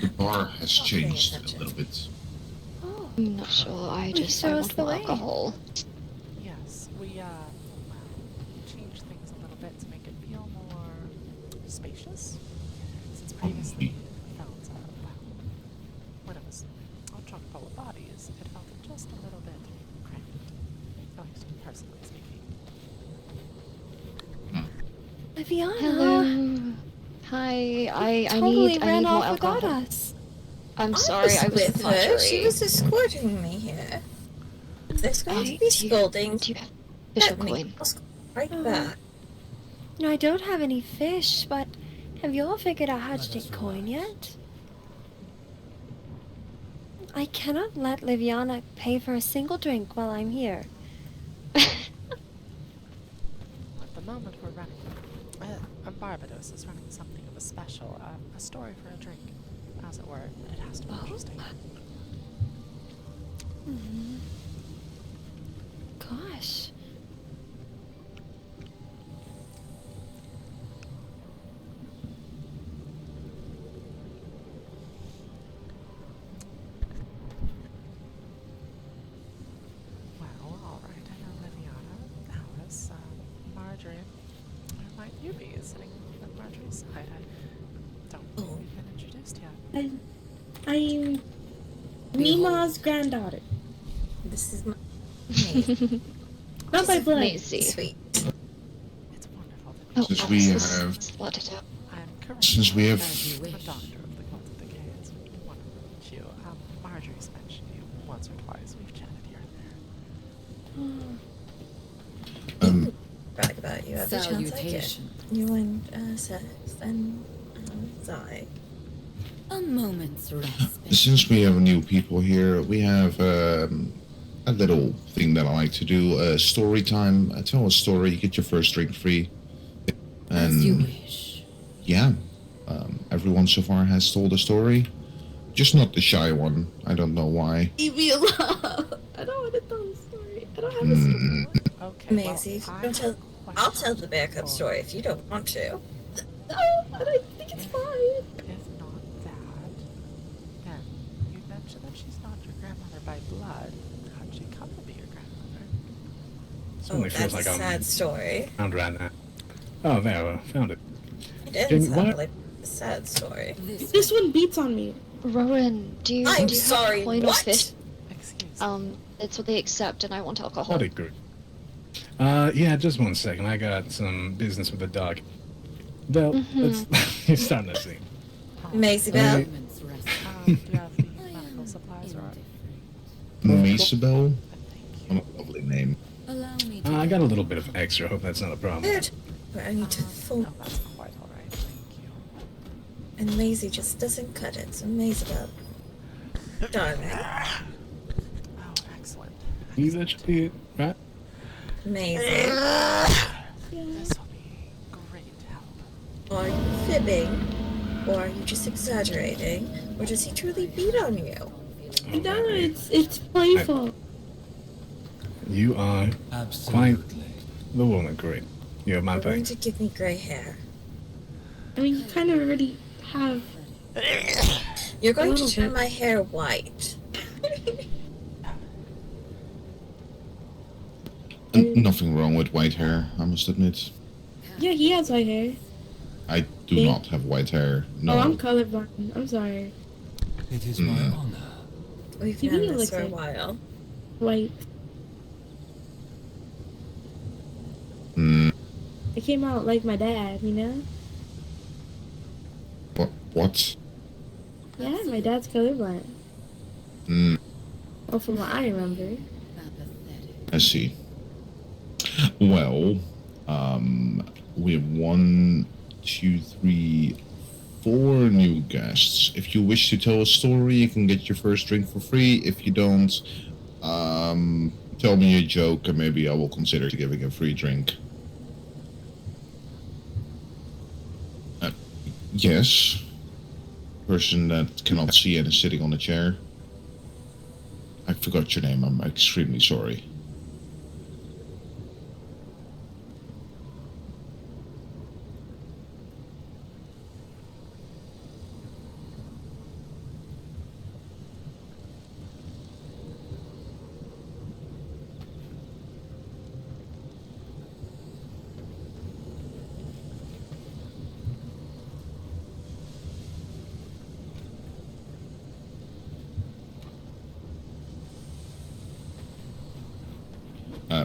Speaker 17: The bar has changed a little bit.
Speaker 16: I'm not sure. I want more alcohol.
Speaker 1: Yes, we changed things a little bit to make it feel more spacious. Since previously it felt when it was all chock full of bodies, it felt just a little bit cramped. At least personally speaking.
Speaker 16: Viviana.
Speaker 15: Hello. Hi. I
Speaker 16: totally
Speaker 15: need
Speaker 16: ran
Speaker 15: more
Speaker 16: off
Speaker 15: alcohol.
Speaker 16: without us.
Speaker 15: I'm sorry. I was
Speaker 21: with her.
Speaker 15: Marjorie.
Speaker 21: She was escorting me here. There's going to be scolding.
Speaker 15: Do you have fish or coin?
Speaker 21: Right back.
Speaker 16: No, I don't have any fish, but have you all figured out how to take coin yet? I cannot let Liviana pay for a single drink while I'm here.
Speaker 1: At the moment we're running, Barbados is running something of a special, a story for a drink, as it were. It has to be interesting.
Speaker 16: Gosh.
Speaker 1: Well, alright, I know Liviana, Alice, Marjorie. Where might you be sitting at Marjorie's side? I don't think we've been introduced yet.
Speaker 7: I'm Mima's granddaughter.
Speaker 21: This is my Maisie.
Speaker 7: Not by blood.
Speaker 15: Maisie.
Speaker 21: Sweet.
Speaker 1: It's wonderful to
Speaker 17: Since we have, since we have,
Speaker 1: a doctor of the cult of the Gays. Wonderful to meet you. Marjorie's mentioned you once or twice. We've chatted here and there.
Speaker 21: Brag about you every chance I get. You and Seth and Zai.
Speaker 6: A moment's rest.
Speaker 17: since we have new people here, we have a little thing that I like to do. Story time. I tell a story. You get your first drink free. And
Speaker 6: As you wish.
Speaker 17: yeah, everyone so far has told a story. Just not the shy one. I don't know why.
Speaker 7: Leave me alone. I don't want to tell a story. I don't have a story.
Speaker 1: Okay,
Speaker 21: Maisie, I'll tell the backup story if you don't want to.
Speaker 7: No, but I think it's fine.
Speaker 1: If not that, then you mentioned that she's not your grandmother by blood. How'd she come to be your grandmother?
Speaker 21: Oh, that's a sad story.
Speaker 23: Found right now. Oh, there, found it.
Speaker 21: It didn't
Speaker 23: Jamie,
Speaker 21: sound
Speaker 23: what?
Speaker 21: like a sad story.
Speaker 7: This one beats on me.
Speaker 15: Rowan, do you
Speaker 21: I'm
Speaker 15: do you
Speaker 21: sorry,
Speaker 15: have coin or
Speaker 21: what?
Speaker 15: fish? It's what they accept, and I want alcohol.
Speaker 23: Howdy, good. Yeah, just one second. I got some business with the dog. Well, you're starting to see.
Speaker 21: Maisie Bell.
Speaker 1: Do you have the medical supplies or?
Speaker 17: Maisabel? What a lovely name.
Speaker 6: Allow me
Speaker 23: I got a little bit of extra. Hope that's not a problem.
Speaker 21: Good. But I need to full.
Speaker 1: That's quite alright, thank you.
Speaker 21: And Maisie just doesn't cut it, so Maisabel. Darling.
Speaker 1: Oh, excellent.
Speaker 23: That should be it, right?
Speaker 21: Maisie.
Speaker 1: This will be great help.
Speaker 21: Are you fibbing? Or are you just exaggerating? Or does he truly beat on you?
Speaker 7: No, it's playful.
Speaker 23: You are quite the woman, great. You have my
Speaker 21: You're going
Speaker 23: thanks.
Speaker 21: to give me gray hair.
Speaker 7: I mean, you kind of already have.
Speaker 21: You're going
Speaker 7: A
Speaker 21: to
Speaker 7: little
Speaker 21: turn
Speaker 7: bit.
Speaker 21: my hair white.
Speaker 17: Nothing wrong with white hair, I must admit.
Speaker 7: Yeah, he has white hair.
Speaker 17: I do
Speaker 7: Me?
Speaker 17: not have white hair. No.
Speaker 7: Oh, I'm colorblind. I'm sorry.
Speaker 3: It is my
Speaker 17: Mm.
Speaker 3: honor.
Speaker 21: We've
Speaker 7: You
Speaker 21: known
Speaker 7: think it
Speaker 21: this
Speaker 7: looks
Speaker 21: for a
Speaker 7: like
Speaker 21: while.
Speaker 7: white.
Speaker 17: Mm.
Speaker 7: It came out like my dad, you know?
Speaker 17: What?
Speaker 7: Yeah, my dad's colorblind.
Speaker 17: Mm.
Speaker 7: Well, from what I remember.
Speaker 17: I see. Well, we have 1, 2, 3, 4 new guests. If you wish to tell a story, you can get your first drink for free. If you don't, tell me a joke and maybe I will consider giving a free drink. Yes. Person that cannot see and is sitting on a chair. I forgot your name. I'm extremely sorry.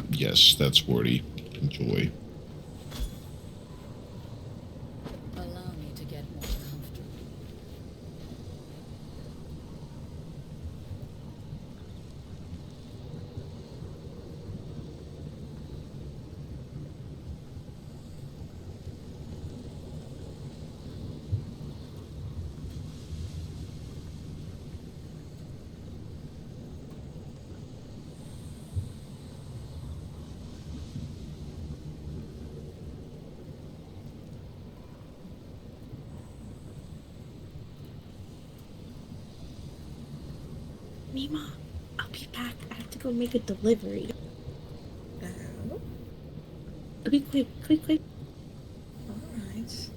Speaker 17: Yes, that's wordy. Enjoy.
Speaker 6: Allow me to get more comfortable.
Speaker 7: Mima, I'll be back. I have to go make a delivery.
Speaker 21: No.
Speaker 7: I'll be quick.
Speaker 21: Alright.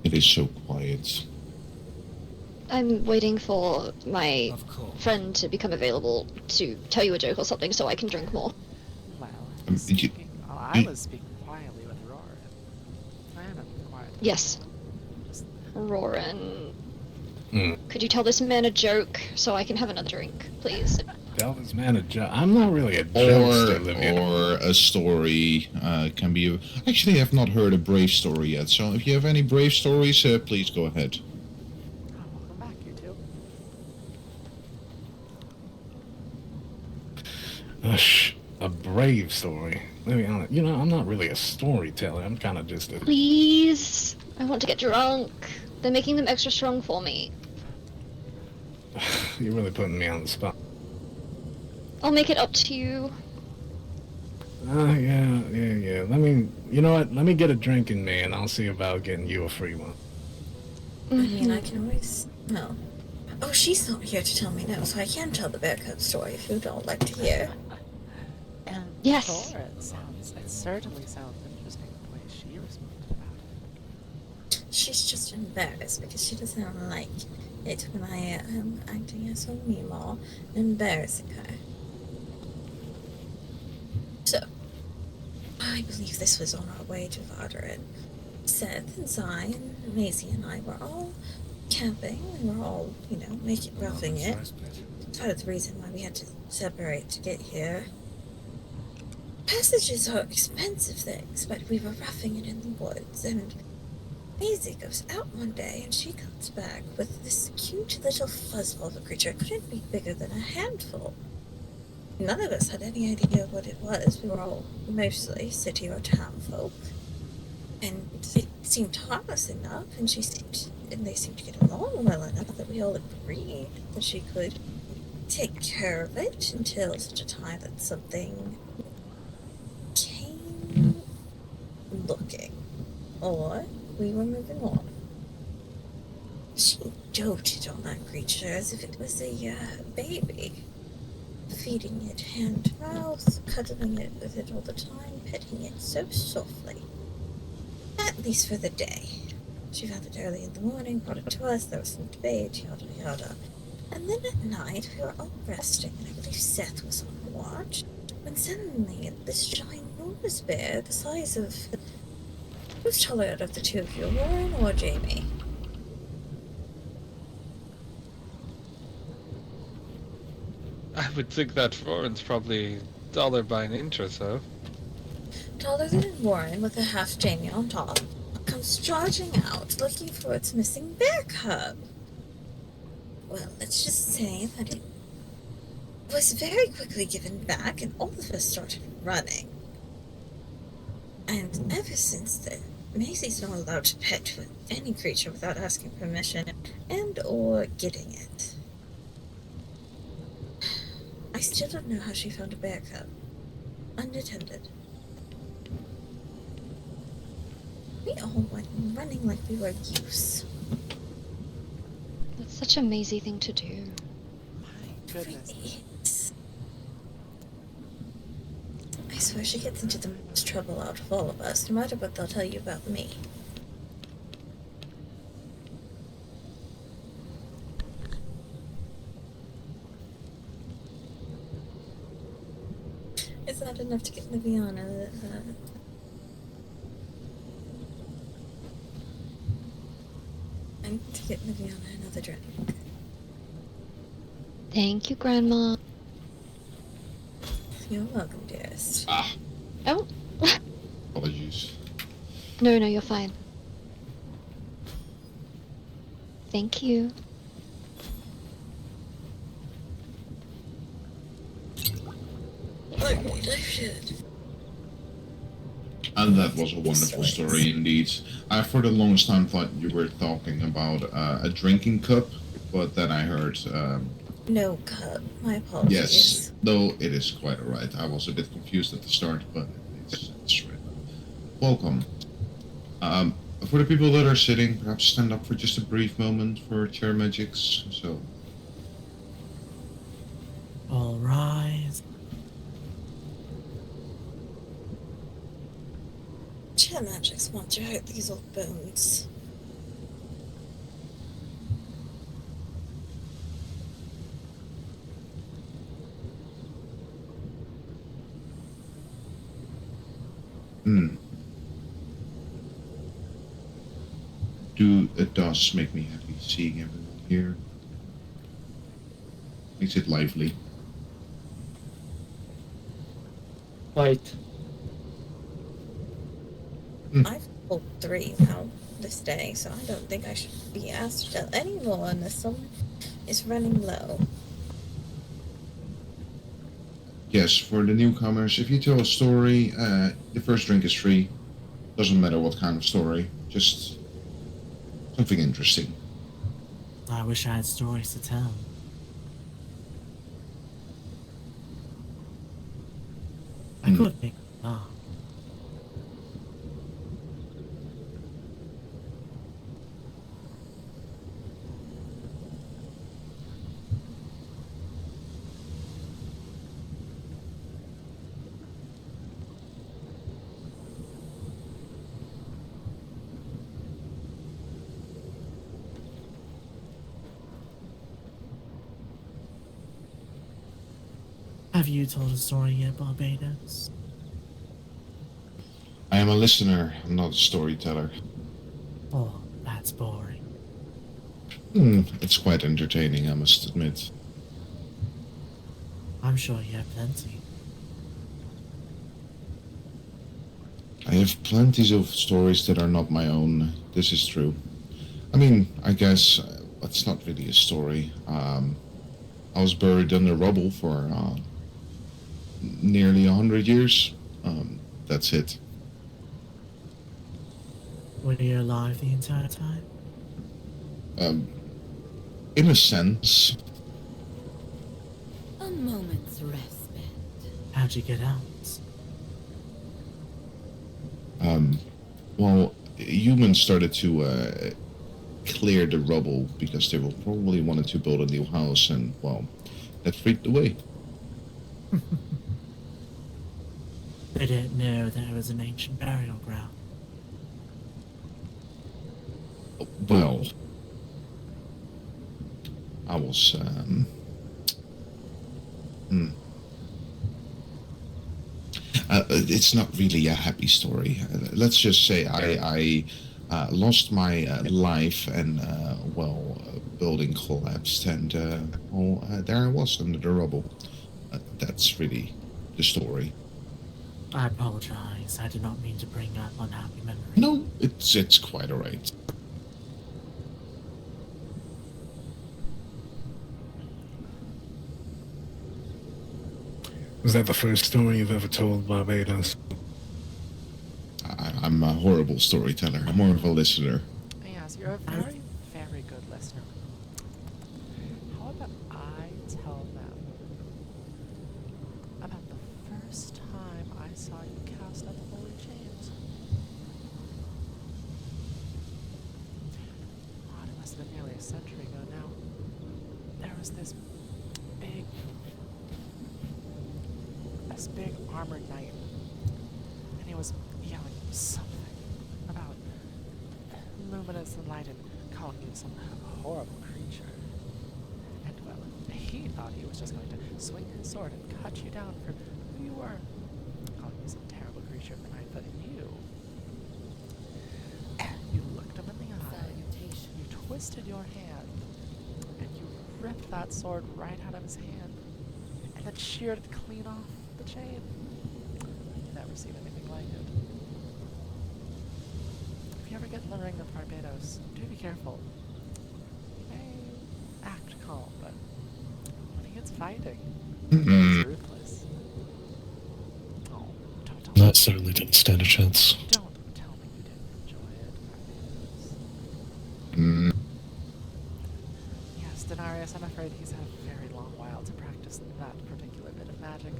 Speaker 17: It is so quiet.
Speaker 15: I'm waiting for my friend to become available to tell you a joke or something so I can drink more.
Speaker 1: Well,
Speaker 17: Did
Speaker 1: I was speaking quietly with Roar. I haven't been quiet.
Speaker 15: Yes. Roran.
Speaker 23: Mm.
Speaker 15: Could you tell this man a joke so I can have another drink, please?
Speaker 23: Tell this man a joke. I'm not really a jokester, Olivia.
Speaker 17: Or a story can be. Actually, I've not heard a brave story yet. So if you have any brave stories, please go ahead.
Speaker 1: Welcome back, you two.
Speaker 23: A brave story. Let me be honest. You know, I'm not really a storyteller. I'm kind of just a.
Speaker 15: Please! I want to get drunk. They're making them extra strong for me.
Speaker 23: You're really putting me on the spot.
Speaker 15: I'll make it up to you.
Speaker 23: Yeah. You know what? Let me get a drink in me, and I'll see about getting you a free one.
Speaker 21: I mean, I can always. No. Oh, she's not here to tell me no, so I can tell the bear cub story if you don't like to hear.
Speaker 1: And
Speaker 15: yes.
Speaker 1: Sure, it certainly sounds interesting the way she responded about it.
Speaker 21: She's just embarrassed because she doesn't like it when I am acting as a Mima, embarrassing her. So, I believe this was on our way to Vardarin. Seth and Zai and Maisie and I were all camping. We were all, roughing it. Part of the reason why we had to separate to get here. Passages are expensive things, but we were roughing it in the woods, and Maisie goes out one day and she comes back with this cute little fuzzball of a creature. It couldn't be bigger than a handful. None of us had any idea what it was. We were all mostly city or town folk. And it seemed harmless enough, and they seemed to get along well enough that we all agreed that she could take care of it until such a time that something came looking. Or we were moving on. She doted on that creature as if it was a baby. Feeding it hand to mouth, cuddling it with it all the time, petting it so softly. At least for the day. She found it early in the morning, brought it to us, there was some debate, yada yada. And then at night, we were all resting, and I believe Seth was on watch, when suddenly this ginormous bear, the size of... Who's taller out of the two of you, Warren or Jamie?
Speaker 10: I would think that Warren's probably taller by an inch or so.
Speaker 21: Taller than Warren, with a half Jamie on top, comes charging out, looking for its missing bear cub. Well, let's just say that it was very quickly given back, and all of us started running. And ever since then, Maisie's not allowed to pet with any creature without asking permission and or getting it. I still don't know how she found a bear cub. Unattended. We all went running like we were geese.
Speaker 15: That's such a Maisie thing to do.
Speaker 1: My goodness.
Speaker 21: I swear she gets into the most trouble out of all of us, no matter what they'll tell you about me. Is that enough to get Liviana? I need to get Liviana another drink.
Speaker 15: Thank you, Grandma.
Speaker 21: You're welcome, dearest.
Speaker 15: Oh.
Speaker 17: Apologies.
Speaker 15: No, you're fine. Thank you.
Speaker 21: I should.
Speaker 17: And that was a wonderful story indeed. I for the longest time thought you were talking about a drinking cup, but then I heard...
Speaker 21: No cup. My apologies.
Speaker 17: Yes, though it is quite alright. I was a bit confused at the start, but it's right. Welcome. For the people that are sitting, perhaps stand up for just a brief moment for chair magics. So...
Speaker 2: All rise.
Speaker 21: Chair magics want to hurt these old bones.
Speaker 17: It does make me happy seeing everyone here. Makes it lively.
Speaker 22: Right.
Speaker 21: I've pulled 3 now this day, so I don't think I should be asked to tell any more unless someone is running low.
Speaker 17: Yes, for the newcomers, if you tell a story, the first drink is free. Doesn't matter what kind of story, just something interesting.
Speaker 2: I wish I had stories to tell. I could make them laugh. Have you told a story yet, Barbados?
Speaker 17: I am a listener, I'm not a storyteller.
Speaker 2: Oh, that's boring.
Speaker 17: It's quite entertaining, I must admit.
Speaker 2: I'm sure you have plenty.
Speaker 17: I have plenty of stories that are not my own. This is true. I mean, I guess it's not really a story. I was buried under rubble for nearly 100 years. That's it.
Speaker 2: Were you alive the entire time?
Speaker 17: In a sense,
Speaker 6: A moment's respite.
Speaker 2: How'd you get out?
Speaker 17: well, humans started to clear the rubble because they will probably wanted to build a new house, and well, that freaked the way.
Speaker 2: They didn't know that it was an ancient burial ground.
Speaker 17: Well, I was it's not really a happy story. Let's just say I lost my life, and building collapsed, and there I was under the rubble. That's really the story.
Speaker 2: I apologize. I did not mean to bring up unhappy memories.
Speaker 17: No, it's quite alright.
Speaker 23: Was that the first story you've ever told, Barbados?
Speaker 17: I'm a horrible storyteller. I'm more of a listener.
Speaker 1: Yes, you're a very, very good listener. How about I tell them about the first time I saw you cast Unholy Chains? Oh, it must have been nearly a century ago now. There was this big armored knight, and he was yelling something about luminous and light and calling you some horrible creature. And well, he thought he was just going to swing his sword and cut you down for who you were, calling you some terrible creature of the night. But you looked him in the eye, you twisted your hand, and you ripped that sword right out of his hand, and then sheared it clean off the chain. You've never seen anything like it. If you ever get in the ring with Barbados, do be careful. He may act calm, but when he gets fighting, he's ruthless. Oh, don't tell me.
Speaker 9: That certainly didn't stand a chance.
Speaker 1: Don't tell me you didn't enjoy it, Barbados. Yes, Denarius, I'm afraid he's had a very long while to practice that particular bit of magic.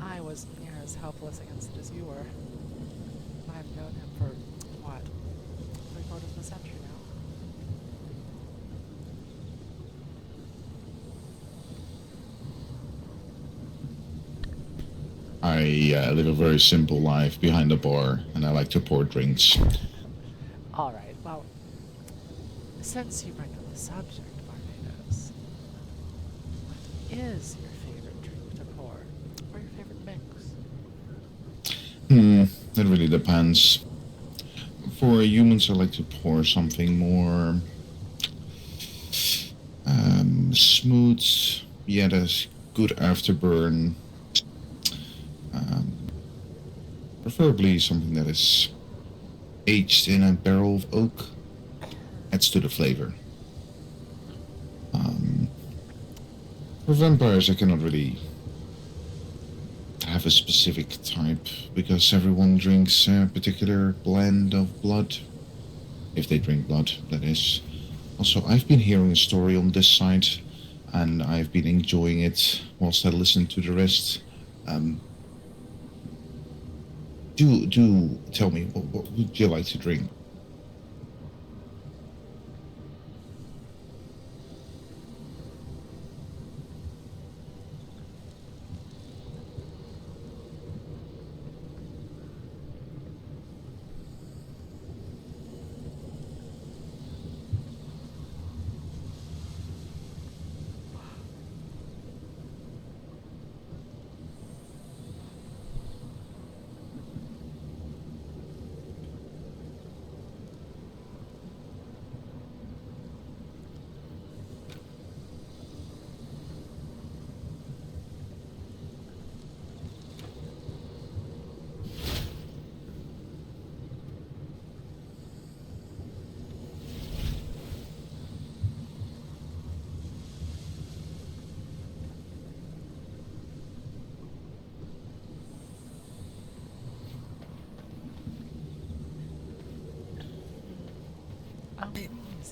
Speaker 1: I was near as helpless against it as you were. I've known him for, what, 3/4 of a century now.
Speaker 17: I live a very simple life behind a bar, and I like to pour drinks.
Speaker 1: Alright, well, since you bring up the subject, Barbados, what is your favorite drink to pour? Or your favorite mix?
Speaker 17: That really depends. For humans, I like to pour something more smooth, yet a good afterburn. Preferably something that is aged in a barrel of oak. Adds to the flavor. For vampires, I cannot really have a specific type, because everyone drinks a particular blend of blood. If they drink blood, that is. Also, I've been hearing a story on this side, and I've been enjoying it whilst I listen to the rest. Do tell me, what would you like to drink?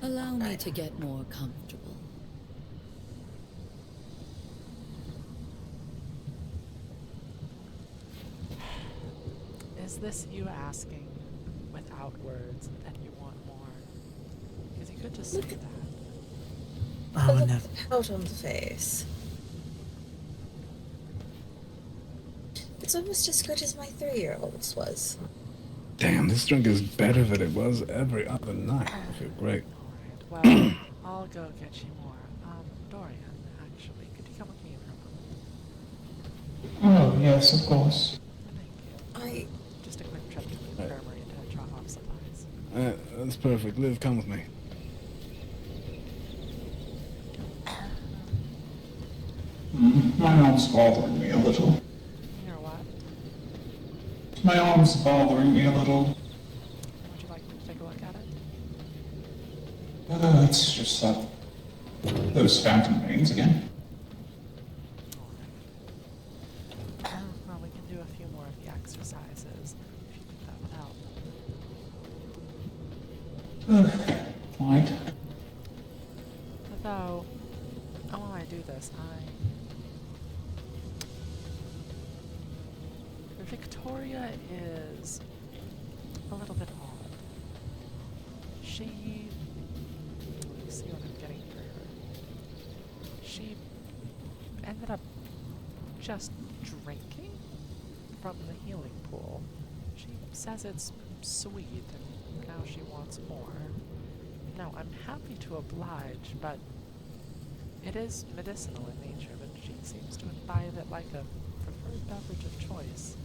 Speaker 6: Allow me to get more comfortable.
Speaker 1: Is this you asking without words that you want more? Because you could just say that.
Speaker 2: Oh,
Speaker 21: Look
Speaker 2: no.
Speaker 21: at the pout on the face. It's almost as good as my 3-year-old's was.
Speaker 23: Damn, this drink is better than it was every other night. I feel great.
Speaker 1: Alright, well, I'll go get you more. Dorian, actually, could you come with me for a moment?
Speaker 4: Oh, yes, of course.
Speaker 1: Just a quick trip to the infirmary to drop off supplies.
Speaker 23: That's perfect. Liv, come with me.
Speaker 4: My arm's bothering me a little.
Speaker 1: Your what?
Speaker 4: My arm's bothering me a little.
Speaker 1: Would you like me to take a look at it?
Speaker 4: It's just that... those phantom pains again.
Speaker 1: Well, we can do a few more of the exercises, if you think that would help.
Speaker 4: Right.
Speaker 1: Though, while I do this, Victoria is a little bit odd. She... let me see what I'm getting for her. She ended up just drinking from the healing pool. She says it's sweet and now she wants more. Now, I'm happy to oblige, but it is medicinal in nature, but she seems to imbibe it like a preferred beverage of choice.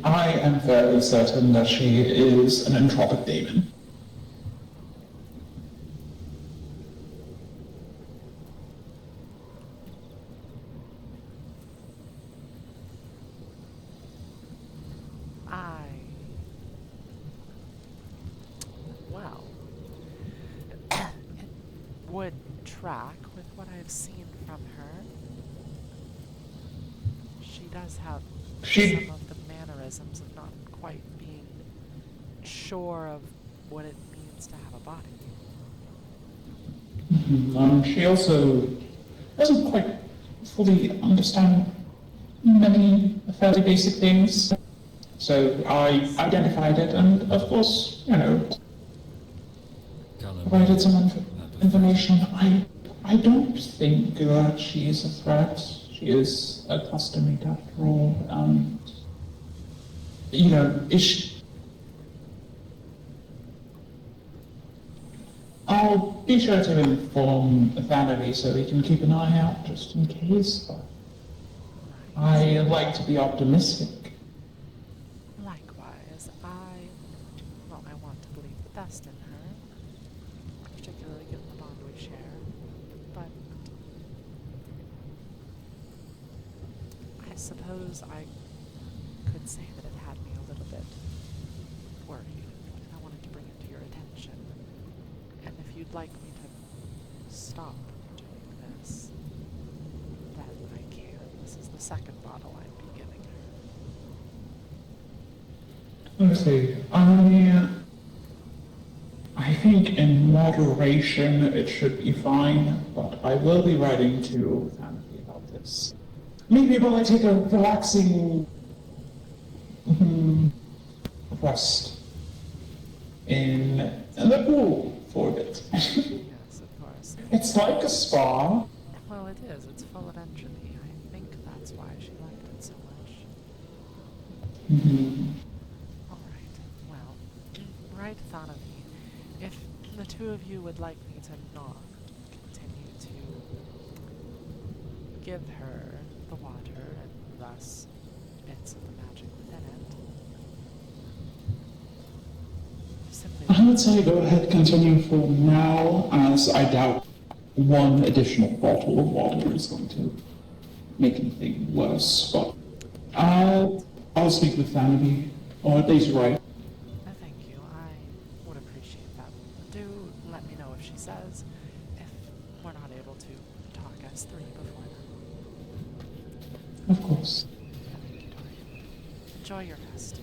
Speaker 4: I am fairly certain that she is an entropic demon.
Speaker 1: Well, it would track with what I've seen from her. She does have some of the mannerisms of not quite being sure of what it means to have a body.
Speaker 4: She also doesn't quite fully understand many fairly basic things. So I identified it and, of course, provided some information. I don't think that she is a threat. She is a custom-made after all. And, is she... I'll be sure to inform Valerie so we can keep an eye out just in case. But I like to be optimistic.
Speaker 1: Likewise, I want to believe the best in her, particularly given the bond we share, but I suppose I could say that it had me a little bit worried, and I wanted to bring it to your attention. And if you'd like me to stop doing this, then I can. This is the second bottle I'd be giving her.
Speaker 4: Let's see. I think in moderation it should be fine, but I will be writing to Family about this. Maybe while I take a relaxing rest in the pool for a bit.
Speaker 1: Yes, of course.
Speaker 4: It's like a spa.
Speaker 1: Well, it is. It's full of entropy. I think that's why she liked it so much. Alright, well, right thought of me. If the two of you would like me to not continue to give her the water and thus bits of the magic within it, simply...
Speaker 4: I would say go ahead, continue for now, as I doubt one additional bottle of water is going to make anything worse, but I'll speak with Vanity, or at least write.
Speaker 1: Thank you. I would appreciate that. Do let me know if she says, if we're not able to talk as three before then.
Speaker 4: Of course.
Speaker 1: Thank you, Dorian. Enjoy your rest.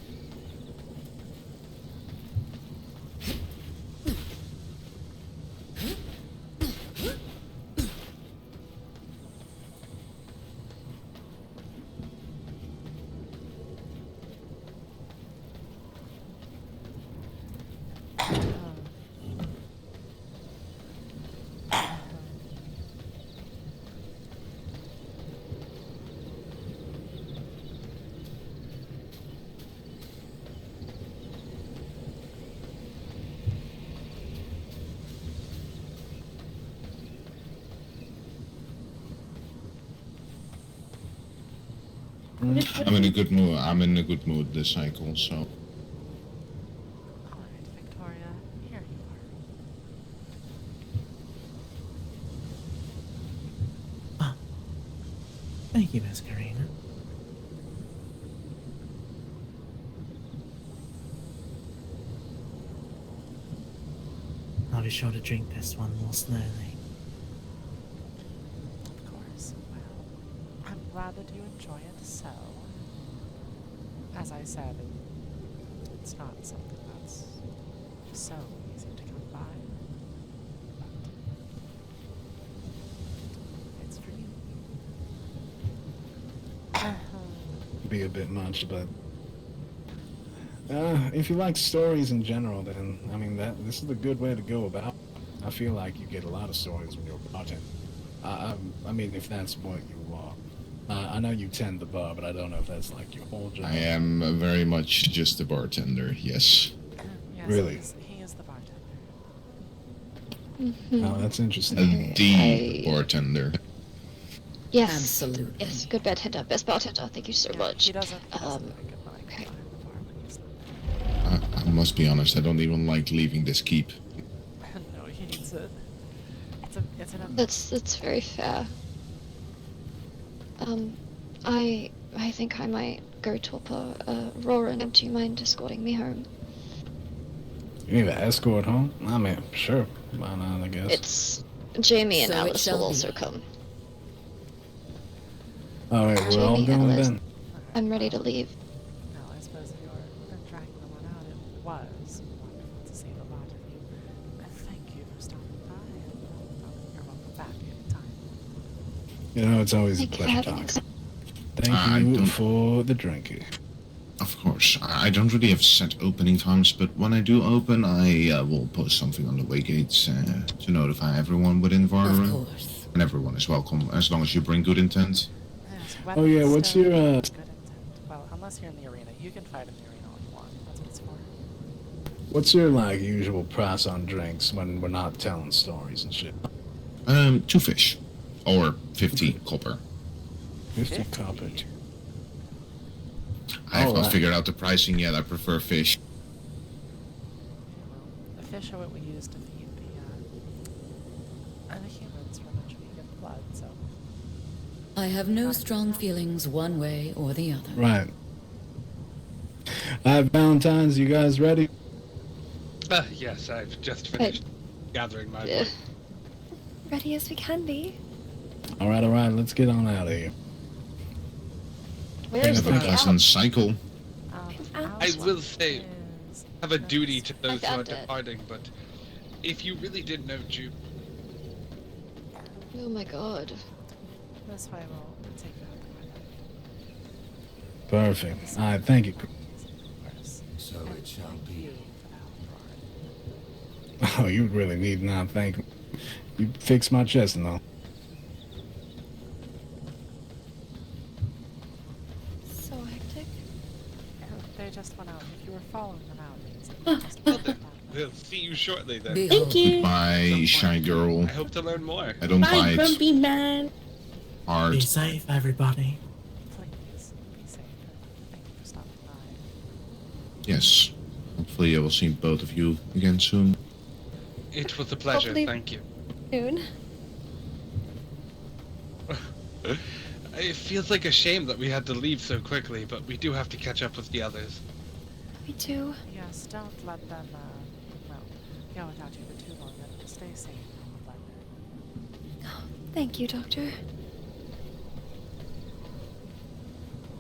Speaker 17: I'm in a good mood. I'm in a good mood this cycle, so.
Speaker 1: Alright, Victoria, here you are.
Speaker 2: Thank you, Miss Karina. I'll be sure to drink this one more slowly.
Speaker 1: Of course. Well, I'm glad that you enjoy it so. As I said, it's not something that's so easy to come by. But it's for you.
Speaker 23: Be a bit much, but if you like stories in general, then I mean this is a good way to go about it. I feel like you get a lot of stories when you're a bartender. I mean, if that's what you are. I know you tend the bar, but I don't know if that's like your whole job.
Speaker 17: I am very much just a bartender, yes.
Speaker 1: Yes,
Speaker 23: Really?
Speaker 1: he is the bartender.
Speaker 23: Oh, that's interesting.
Speaker 17: The bartender.
Speaker 15: Yes.
Speaker 6: Absolutely.
Speaker 15: Yes, good bartender. Best bartender. Thank you so much.
Speaker 1: He doesn't
Speaker 15: Okay.
Speaker 17: I must be honest, I don't even like leaving this keep.
Speaker 1: No, he needs it. It's an
Speaker 15: That's very fair. I think I might go top Roran. Do you mind escorting me home?
Speaker 23: You need an escort home? I mean, sure. Why not, I guess.
Speaker 15: It's Jamie and
Speaker 6: So it
Speaker 15: Alice
Speaker 6: shall
Speaker 15: will
Speaker 6: be.
Speaker 15: also come.
Speaker 23: Alright, we're all
Speaker 15: Jamie,
Speaker 23: going
Speaker 15: Alice.
Speaker 23: then.
Speaker 15: I'm ready to leave.
Speaker 1: Well, I suppose if you're dragging the one out, it was wonderful to see the lot of you. And thank you for stopping by, and you're welcome back anytime.
Speaker 23: You know, it's always a
Speaker 15: Thank you for
Speaker 23: pleasure
Speaker 15: having
Speaker 23: talking.
Speaker 15: us.
Speaker 23: Thank
Speaker 17: I
Speaker 23: you
Speaker 17: don't-
Speaker 23: for the drinking.
Speaker 17: Of course, I don't really have set opening times, but when I do open, I will post something on the way gates to notify everyone within
Speaker 6: Of
Speaker 17: Vardaran.
Speaker 6: course.
Speaker 17: And everyone is welcome, as long as you bring good intent.
Speaker 1: Yes,
Speaker 23: Oh, yeah, what's
Speaker 1: still
Speaker 23: your,
Speaker 1: good intent. Well, unless you're in the arena, you can fight in the arena all you want. That's what it's for.
Speaker 23: What's your, like, usual price on drinks when we're not telling stories and shit?
Speaker 17: 2 fish. Or 50 copper.
Speaker 23: 50 copper.
Speaker 17: I have not
Speaker 23: Alright.
Speaker 17: figured out the pricing yet, I prefer fish.
Speaker 1: The fish are what we use to feed the humans from which we get blood, so.
Speaker 6: I have no strong feelings one way or the other.
Speaker 23: Right. Valentine's, you guys ready?
Speaker 10: Yes, I've just finished gathering my wood.
Speaker 7: Ready as we can be.
Speaker 23: Alright, let's get on out of here.
Speaker 15: Where's the
Speaker 17: Pleasant cycle.
Speaker 10: I will say, have a duty to those who are
Speaker 15: found it.
Speaker 10: departing, but if you really did know Jude,
Speaker 15: Oh my god.
Speaker 1: This way will take you out the
Speaker 23: Perfect. Alright, thank you.
Speaker 3: So it shall be.
Speaker 23: Oh, you really need not thank me. You fixed my chest and all.
Speaker 7: So hectic.
Speaker 1: They just went out. If you were following them out, means that
Speaker 7: Oh.
Speaker 1: they just went out.
Speaker 10: we'll see you shortly then.
Speaker 7: Thank you.
Speaker 17: Goodbye, shy girl.
Speaker 10: I hope to learn more.
Speaker 17: I don't
Speaker 7: Bye,
Speaker 17: bite
Speaker 7: grumpy man.
Speaker 17: hard.
Speaker 2: Be safe, everybody.
Speaker 1: Please, be safe. Thank you for stopping by.
Speaker 17: Yes. Hopefully I will see both of you again soon.
Speaker 10: It was a pleasure,
Speaker 7: Hopefully-
Speaker 10: thank you.
Speaker 7: Soon.
Speaker 10: It feels like a shame that we had to leave so quickly, but we do have to catch up with the others.
Speaker 7: Me too.
Speaker 1: Yes, don't let them, go without you for too long. And stay safe on the blender.
Speaker 7: Thank you, Doctor.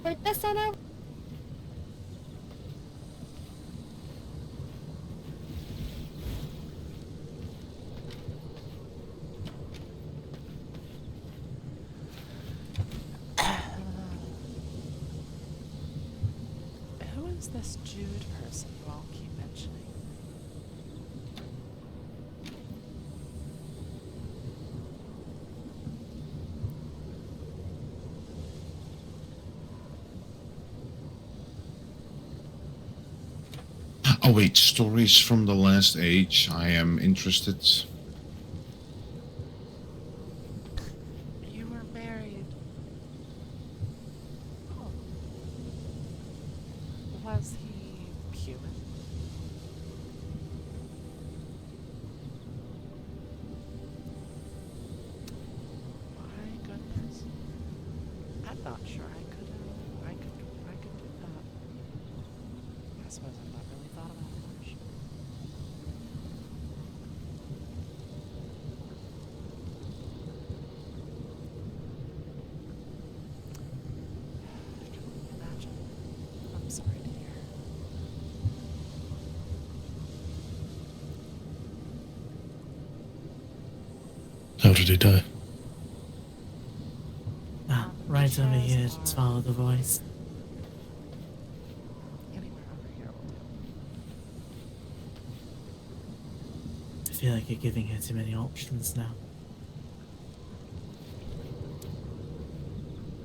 Speaker 7: We're just on our.
Speaker 1: Who is this Jude person you all keep mentioning?
Speaker 17: Oh wait, stories from the last age. I am interested.
Speaker 1: You were married. Oh, human? My goodness. I'm not sure I could do that. I suppose I've not really thought about it much. I can only imagine. I'm sorry to hear.
Speaker 9: How did he die?
Speaker 2: Ah, right over here, just follow the voice.
Speaker 1: Anywhere over here will do.
Speaker 2: I feel like you're giving her too many options now.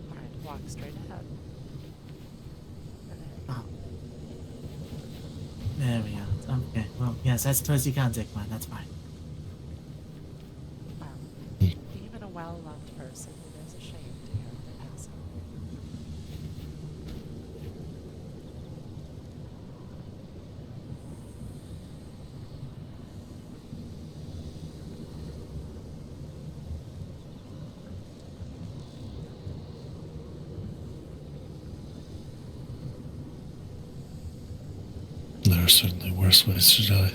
Speaker 1: Alright, walk straight ahead.
Speaker 2: Oh. There we go. Okay, well, yes, I suppose you can't take mine, that's fine.
Speaker 1: Well, even a well-loved person is ashamed to hear of their passing.
Speaker 9: There are certainly worse ways to die.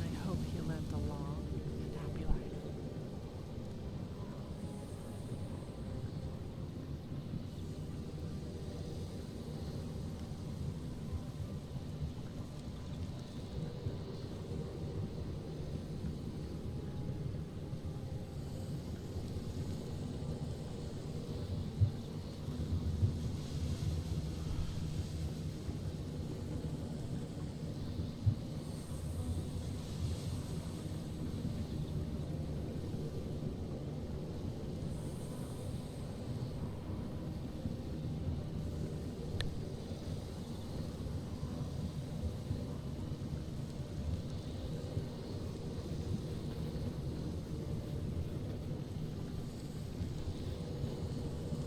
Speaker 1: And I hope he lived a long and happy life.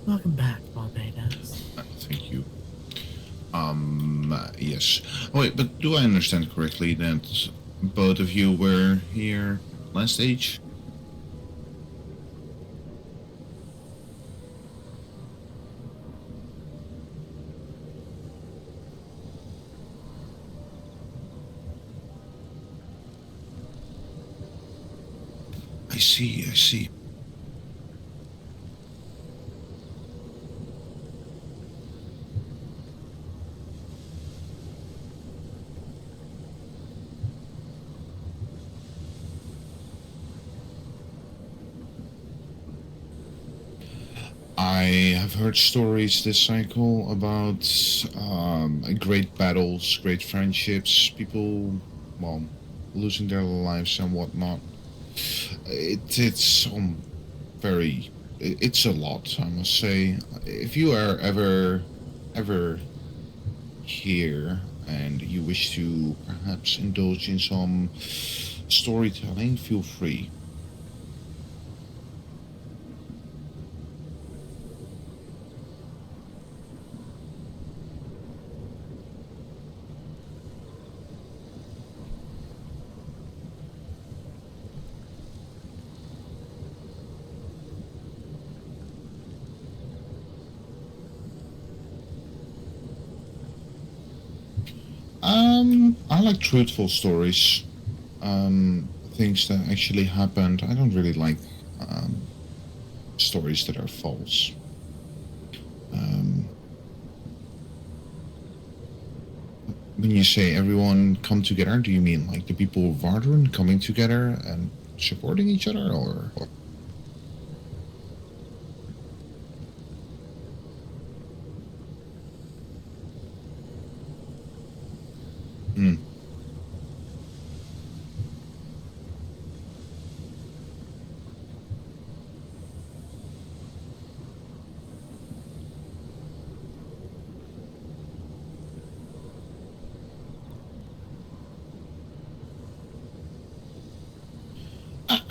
Speaker 2: Welcome back, Barbados.
Speaker 17: Thank you. Yes. Oh, wait, but do I understand correctly that both of you were here last stage? I see, I see. I have heard stories this cycle about great battles, great friendships, people, well, losing their lives and whatnot. It's very, it's a lot, I must say. If you are ever here and you wish to perhaps indulge in some storytelling, feel free. I like truthful stories. Things that actually happened. I don't really like stories that are false. When you say everyone come together, do you mean like the people of Vardrun coming together and supporting each other, or? Hmm.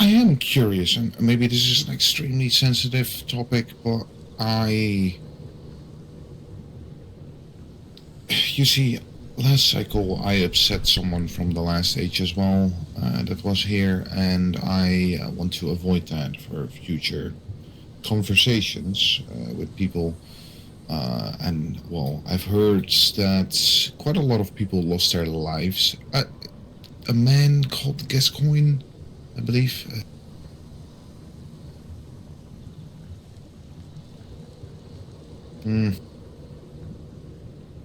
Speaker 17: I am curious, and maybe this is an extremely sensitive topic, but you see, last cycle I upset someone from the last age as well that was here, and I want to avoid that for future conversations with people. And well, I've heard that quite a lot of people lost their lives. A man called Gascoigne, I believe.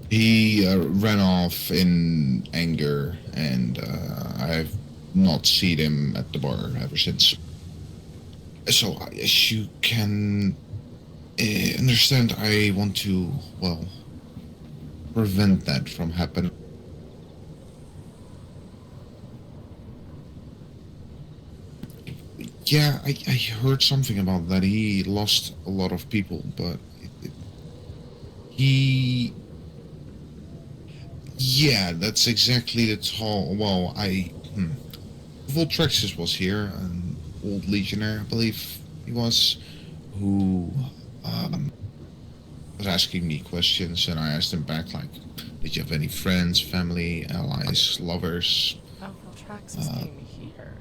Speaker 17: He ran off in anger, and I've not seen him at the bar ever since. So, as you can understand, I want to, well, prevent that from happening. Yeah, I heard something about that. He lost a lot of people, but he... Yeah, that's exactly the tall... Well, Voltrexus was here, an old legionnaire, I believe he was, who was asking me questions, and I asked him back, like, did you have any friends, family, allies, lovers?
Speaker 1: Oh, Voltraxus came here.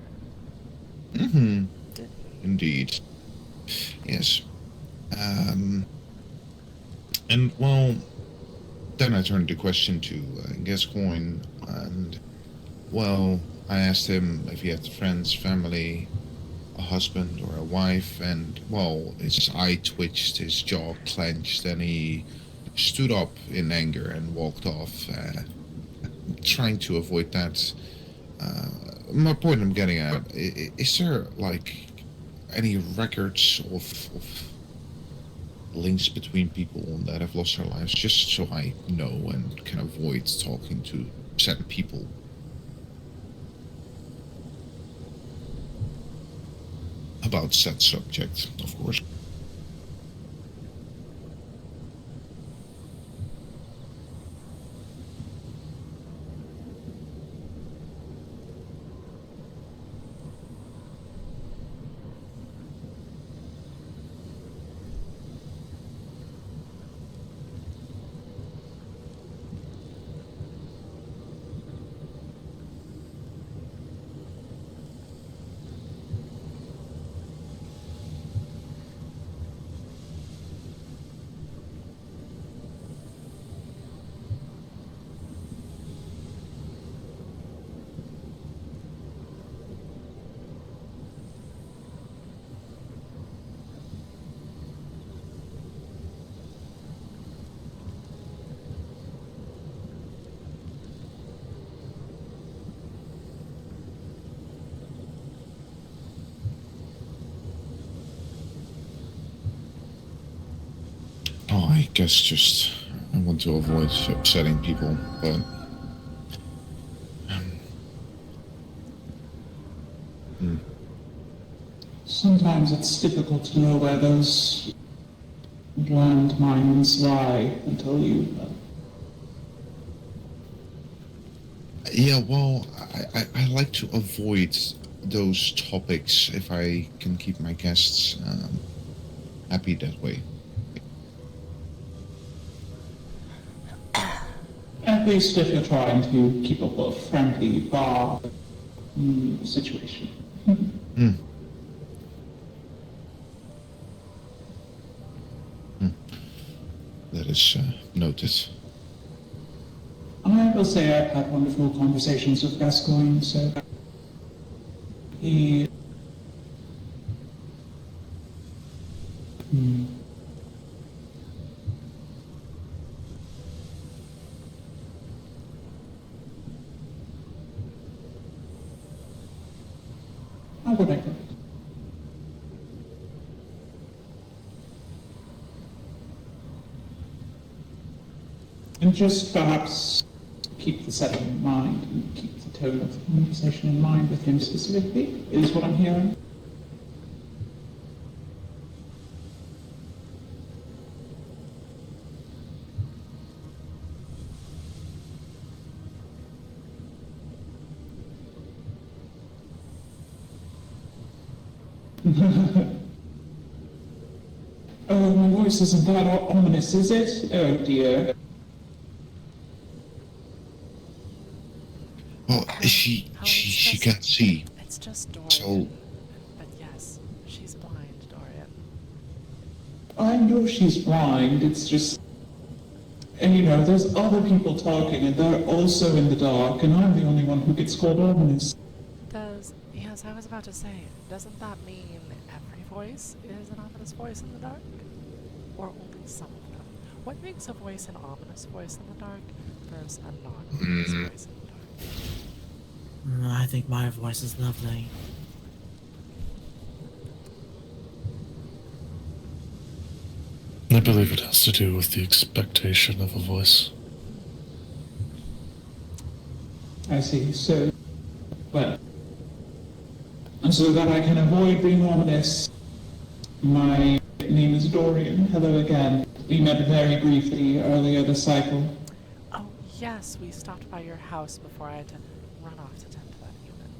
Speaker 17: Mm-hmm.
Speaker 1: Did
Speaker 17: Indeed. Yes. And, well, then I turned the question to Gascoigne, and, well, I asked him if he had friends, family, a husband or a wife, and, well, his eye twitched, his jaw clenched, and he stood up in anger and walked off, trying to avoid that. My point I'm getting at, is there, like, any records of links between people that have lost their lives, just so I know and can avoid talking to certain people? About said subject, of course. Oh, I guess just I want to avoid upsetting people, but
Speaker 4: sometimes it's difficult to know where those landmines lie until you...
Speaker 17: Yeah, well, I like to avoid those topics if I can keep my guests happy that way.
Speaker 4: At least if you're trying to keep up a friendly bar situation.
Speaker 17: That is noted.
Speaker 4: I will say I've had wonderful conversations with Gascoigne, so he... How would I put it? And just perhaps keep the setting in mind and keep the tone of the conversation in mind with him specifically, is what I'm hearing. Oh, my voice isn't that ominous, is it? Oh dear.
Speaker 17: Well, she can't see.
Speaker 1: It's just Dorian.
Speaker 17: So
Speaker 1: But yes, she's blind, Dorian.
Speaker 4: I know she's blind, it's just... And you know, there's other people talking, and they're also in the dark, and I'm the only one who gets called ominous.
Speaker 1: Yes, I was about to say, doesn't that mean every voice is an ominous voice in the dark? Or only some of them? What makes a voice an ominous voice in the dark versus a non-ominous voice in the dark?
Speaker 2: I think my voice is lovely.
Speaker 9: I believe it has to do with the expectation of a voice.
Speaker 4: I see, so... Well... So that I can avoid being ominous, my name is Dorian. Hello again. We met very briefly earlier this cycle.
Speaker 1: Oh, yes, we stopped by your house before I had to run off to tend to that human.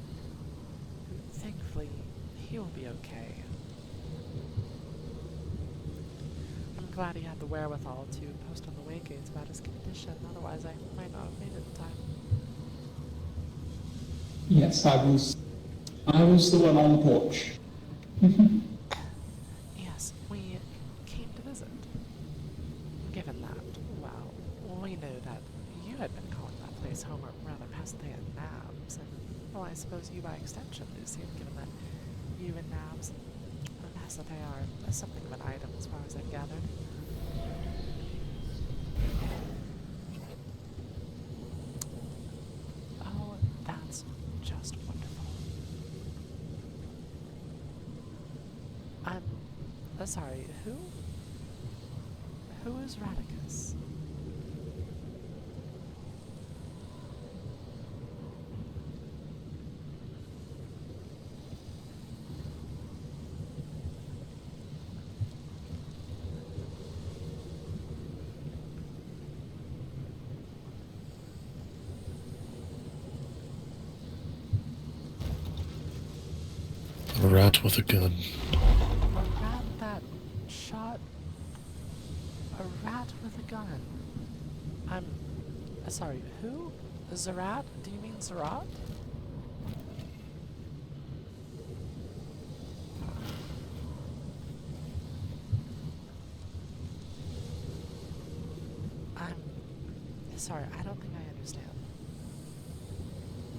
Speaker 1: Thankfully, he will be okay. I'm glad he had the wherewithal to post on the waygates about his condition, otherwise I might not have made it in time.
Speaker 4: Yes, I was the one on the porch.
Speaker 1: Yes, we came to visit. Given that, well, we knew that you had been calling that place home, or rather past the Nabs, and, well, I suppose you by extension, Lucian, given that you and Nabs, as that they are something of an item as far as I've gathered. Oh, that's just wonderful. I'm sorry, who? Who is Radicus?
Speaker 9: A rat with a gun.
Speaker 1: A rat that shot a rat with a gun. I'm sorry, who? Zerat? Do you mean Zerat? I'm sorry, I don't think I understand.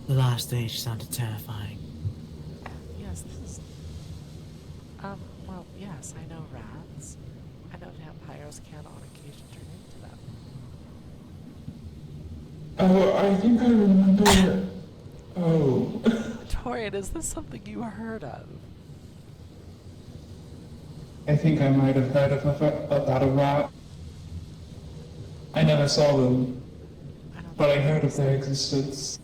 Speaker 2: The last stage sounded terrifying.
Speaker 1: Yes, this is... well, yes, I know rats. I know vampires can on occasion turn into them.
Speaker 4: Oh, I think I remember... Oh.
Speaker 1: Dorian, is this something you heard of?
Speaker 4: I think I might have heard about a rat. I never saw them, but I heard of their existence.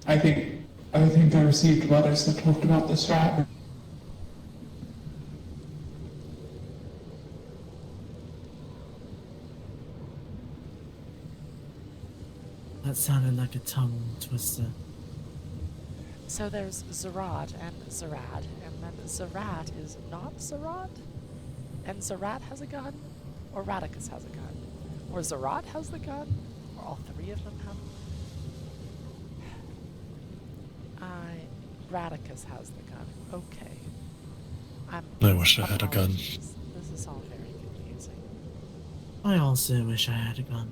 Speaker 4: I think I received letters that talked about this rat.
Speaker 2: That sounded like a tongue twister.
Speaker 1: So there's Zerat and Zerat, and then Zerat is not Zerat? And Zerat has a gun? Or Radicus has a gun? Or Zerat has the gun? Or all three of them have? Radicus has the gun. Okay.
Speaker 9: I wish I had a gun.
Speaker 1: This is all very confusing.
Speaker 2: I also wish I had a gun.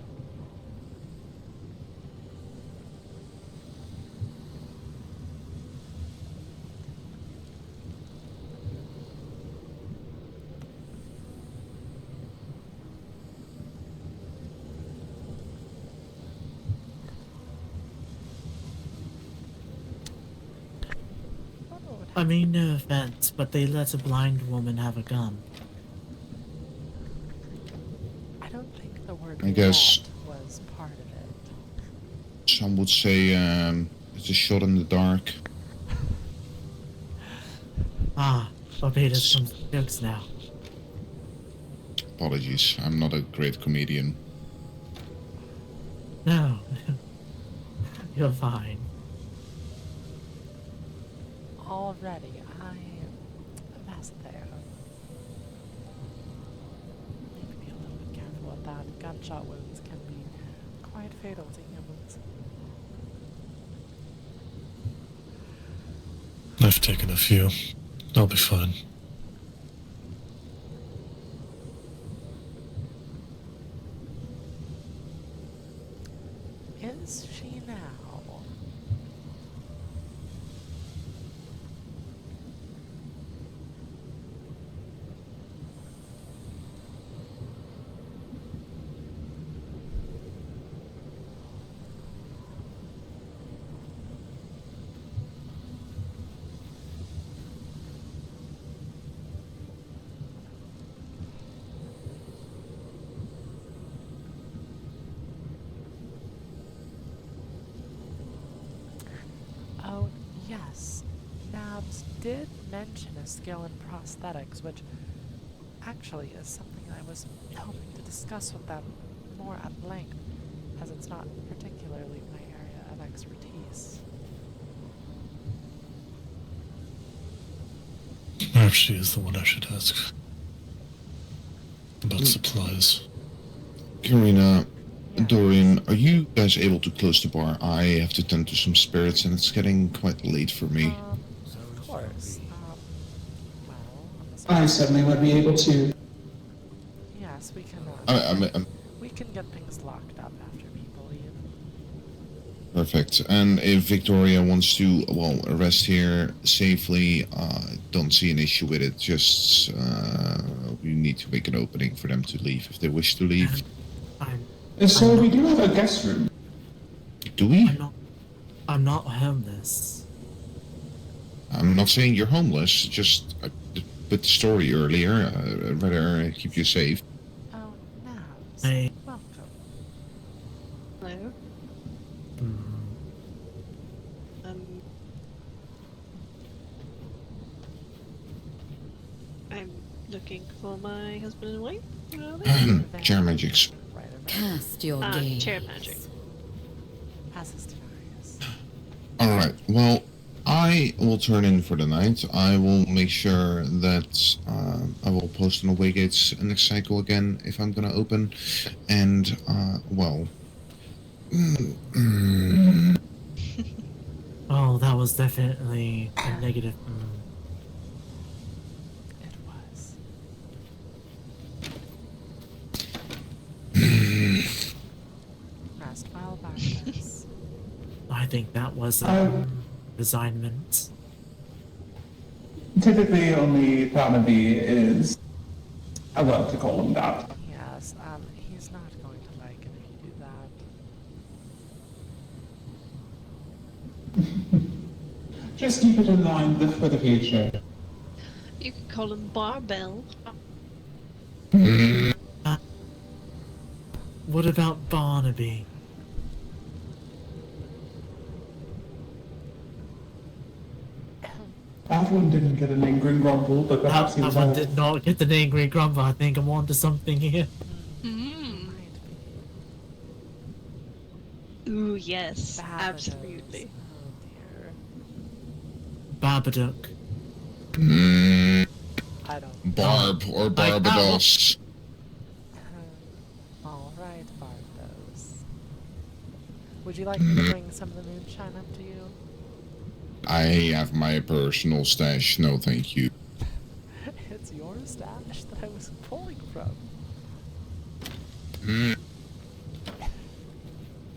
Speaker 2: I mean, no offense, but they let a blind woman have a gun.
Speaker 1: I don't think the word
Speaker 17: I guess
Speaker 1: was part of it.
Speaker 17: some would say it's a shot in the dark.
Speaker 2: Ah, Barbados comes to jokes now.
Speaker 17: Apologies, I'm not a great comedian.
Speaker 2: No. You're fine.
Speaker 1: Already, that's there. Need to be a little bit careful with that. Gunshot wounds can be quite fatal to humans.
Speaker 9: I've taken a few. I'll be fine.
Speaker 1: Is she now? Oh, yes. Nabs did mention a skill in prosthetics, which actually is something I was hoping to discuss with them more at length, as it's not particularly my area of expertise.
Speaker 9: Perhaps she is the one I should ask. About supplies.
Speaker 17: Karina, Dorian, are you guys able to close the bar? I have to tend to some spirits and it's getting quite late for me.
Speaker 1: Of course.
Speaker 4: I certainly would be able to.
Speaker 1: Yes, we can. We can get things locked up after people leave.
Speaker 17: Perfect. And if Victoria wants to, well, rest here safely, don't see an issue with it. Just, we need to make an opening for them to leave if they wish to leave.
Speaker 4: So we do have a guest room.
Speaker 17: Do we?
Speaker 2: I'm not homeless.
Speaker 17: I'm not saying you're homeless, just with the story earlier, I'd rather keep you safe.
Speaker 1: Oh, Nabs.
Speaker 2: Hey.
Speaker 1: Welcome.
Speaker 13: Hello. I'm looking for my husband and wife. Where are they?
Speaker 17: Chair magics.
Speaker 6: Cast your gaze.
Speaker 13: Chair magic.
Speaker 1: Passes to Marius.
Speaker 17: Alright, well, I will turn in for the night. I will make sure that I will post on the Waygates next cycle again if I'm gonna open. And, well...
Speaker 2: Oh, that was definitely a negative.
Speaker 1: It was. Rest while Bartos.
Speaker 2: I think that was resignment.
Speaker 4: Typically, only Barnaby is allowed to call him that.
Speaker 1: Yes, he's not going to like it if you do that.
Speaker 4: Just keep it in mind for the future.
Speaker 13: You could call him Barbell.
Speaker 2: What about Barnaby?
Speaker 4: That one didn't get an angry grumble, but perhaps he
Speaker 2: That
Speaker 4: was
Speaker 2: one
Speaker 4: all...
Speaker 2: did not get an angry grumble. I think I'm onto something here.
Speaker 13: Ooh, yes, absolutely.
Speaker 2: Babadook.
Speaker 1: I don't.
Speaker 17: Barb or Barbados.
Speaker 1: All right, Barbados. Would you like me to bring some of the moonshine up to you?
Speaker 17: I have my personal stash, no thank you.
Speaker 1: It's your stash that I was pulling from.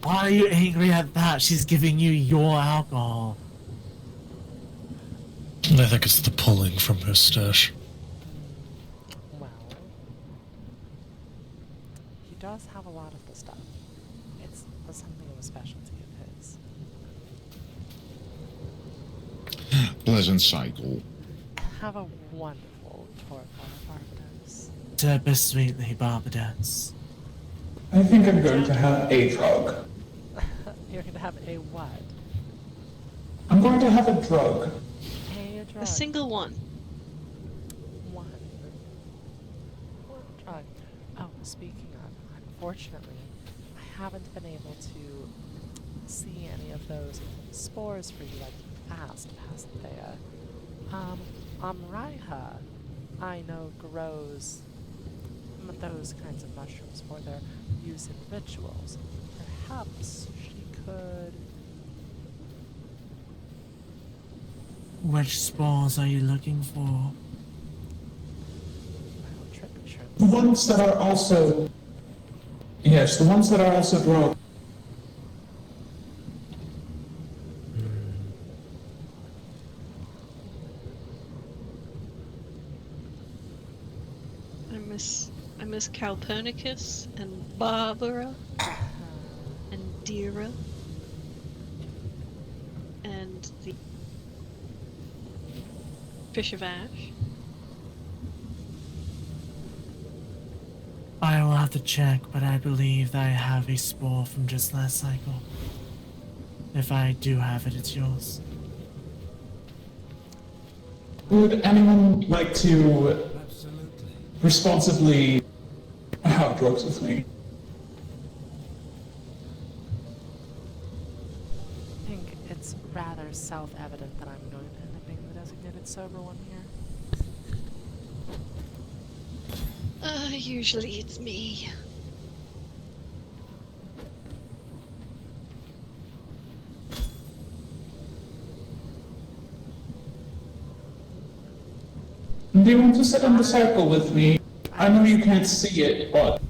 Speaker 2: Why are you angry at that? She's giving you your alcohol.
Speaker 9: I think it's the pulling from her stash.
Speaker 1: Well, he does have a lot of the stuff. It's something of a specialty of his.
Speaker 17: Pleasant cycle.
Speaker 1: Have a wonderful tour, Barbados.
Speaker 2: Turbo sweetly, Barbados.
Speaker 4: I think I'm going to have a drug.
Speaker 1: You're going to have a what?
Speaker 4: I'm going to have a drug.
Speaker 1: A drug.
Speaker 13: A single one.
Speaker 1: One drug. Oh, speaking of, unfortunately, I haven't been able to see any of those spores for you like you asked, Pasthea. Amraiha, I know grows those kinds of mushrooms for their use in rituals. Perhaps she could...
Speaker 2: Which spores are you looking for?
Speaker 4: The ones that are also... Yes, the ones that are also grown.
Speaker 11: I miss Calpernicus and Barbara and Dira and the Fish of Ash.
Speaker 2: I will have to check, but I believe that I have a spore from just last cycle. If I do have it, it's yours.
Speaker 4: Would anyone like to responsibly have drugs with me?
Speaker 1: I think it's rather self-evident that I'm going to end up being the designated sober one here.
Speaker 11: Usually it's me.
Speaker 4: Do you want to sit in the circle with me? I know you can't see it, but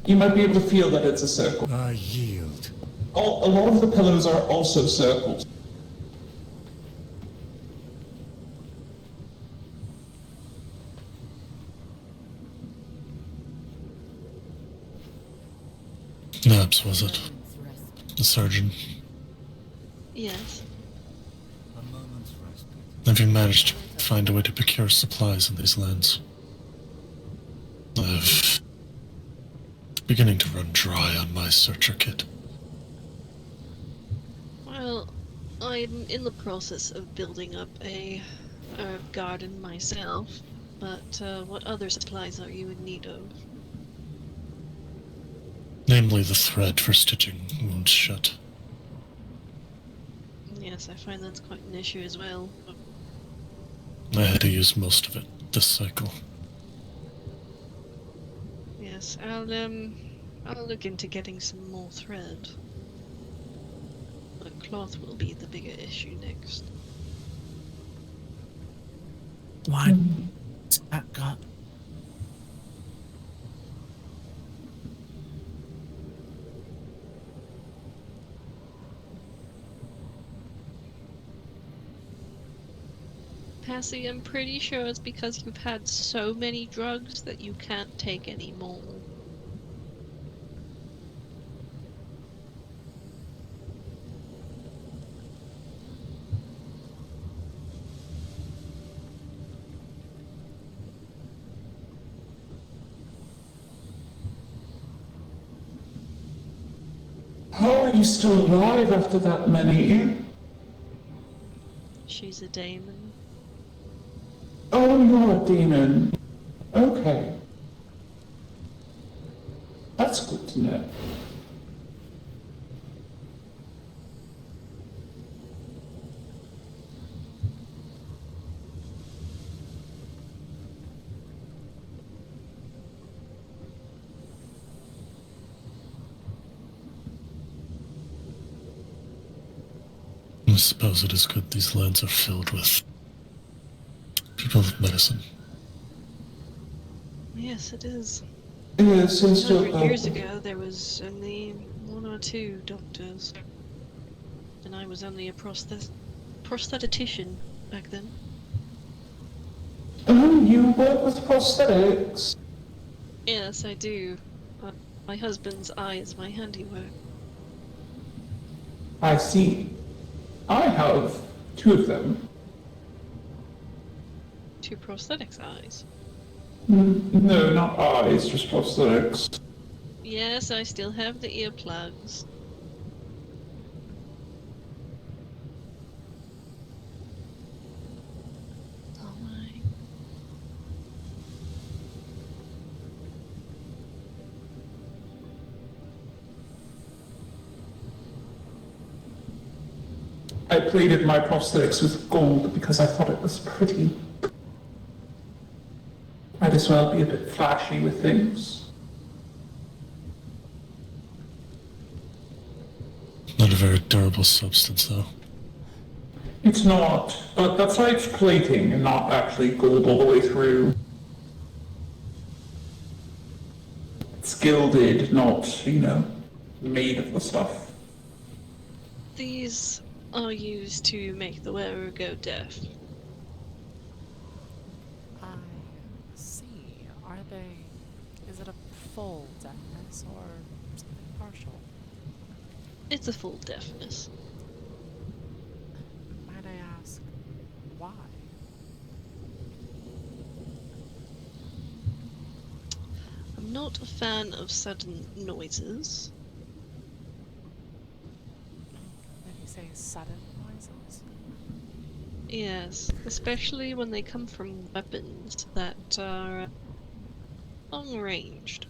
Speaker 4: you might be able to feel that it's a circle.
Speaker 3: I yield.
Speaker 4: A lot of the pillars are also circles.
Speaker 9: Nabbs, was it? The surgeon.
Speaker 11: Yes.
Speaker 9: Have you managed to find a way to procure supplies in these lands? I'm beginning to run dry on my searcher kit.
Speaker 11: Well, I'm in the process of building up a herb garden myself, but what other supplies are you in need of?
Speaker 9: Namely the thread for stitching wounds shut.
Speaker 11: Yes, I find that's quite an issue as well.
Speaker 9: I had to use most of it this cycle.
Speaker 11: Yes, I'll look into getting some more thread. But cloth will be the bigger issue next.
Speaker 2: Why that got?
Speaker 11: Passy, I'm pretty sure it's because you've had so many drugs that you can't take any more.
Speaker 4: How are you still alive after that many?
Speaker 11: She's a daemon.
Speaker 4: Oh, you're a demon. Okay. That's good to know.
Speaker 9: I suppose it is good these lands are filled with people of medicine.
Speaker 11: Yes, it is.
Speaker 4: Yeah, since
Speaker 11: 100 years ago, there was only 1 or 2 doctors. And I was only a prosthetician back then.
Speaker 4: Oh, you work with prosthetics?
Speaker 11: Yes, I do. My husband's eye is my handiwork.
Speaker 4: I see. I have 2 of them.
Speaker 11: 2 prosthetics eyes.
Speaker 4: No, not eyes, just prosthetics.
Speaker 11: Yes, I still have the earplugs. Oh my.
Speaker 4: I plated my prosthetics with gold because I thought it was pretty. Might as well be a bit flashy with things.
Speaker 9: Not a very durable substance, though.
Speaker 4: It's not, but that's why it's plating and not actually gold all the way through. It's gilded, not, made of the stuff.
Speaker 11: These are used to make the wearer go deaf.
Speaker 1: I see. Are they... Is it a full deafness or something partial?
Speaker 11: It's a full deafness.
Speaker 1: Might I ask why?
Speaker 11: I'm not a fan of sudden noises.
Speaker 1: Did you say sudden noises?
Speaker 11: Yes, especially when they come from weapons that are long-ranged.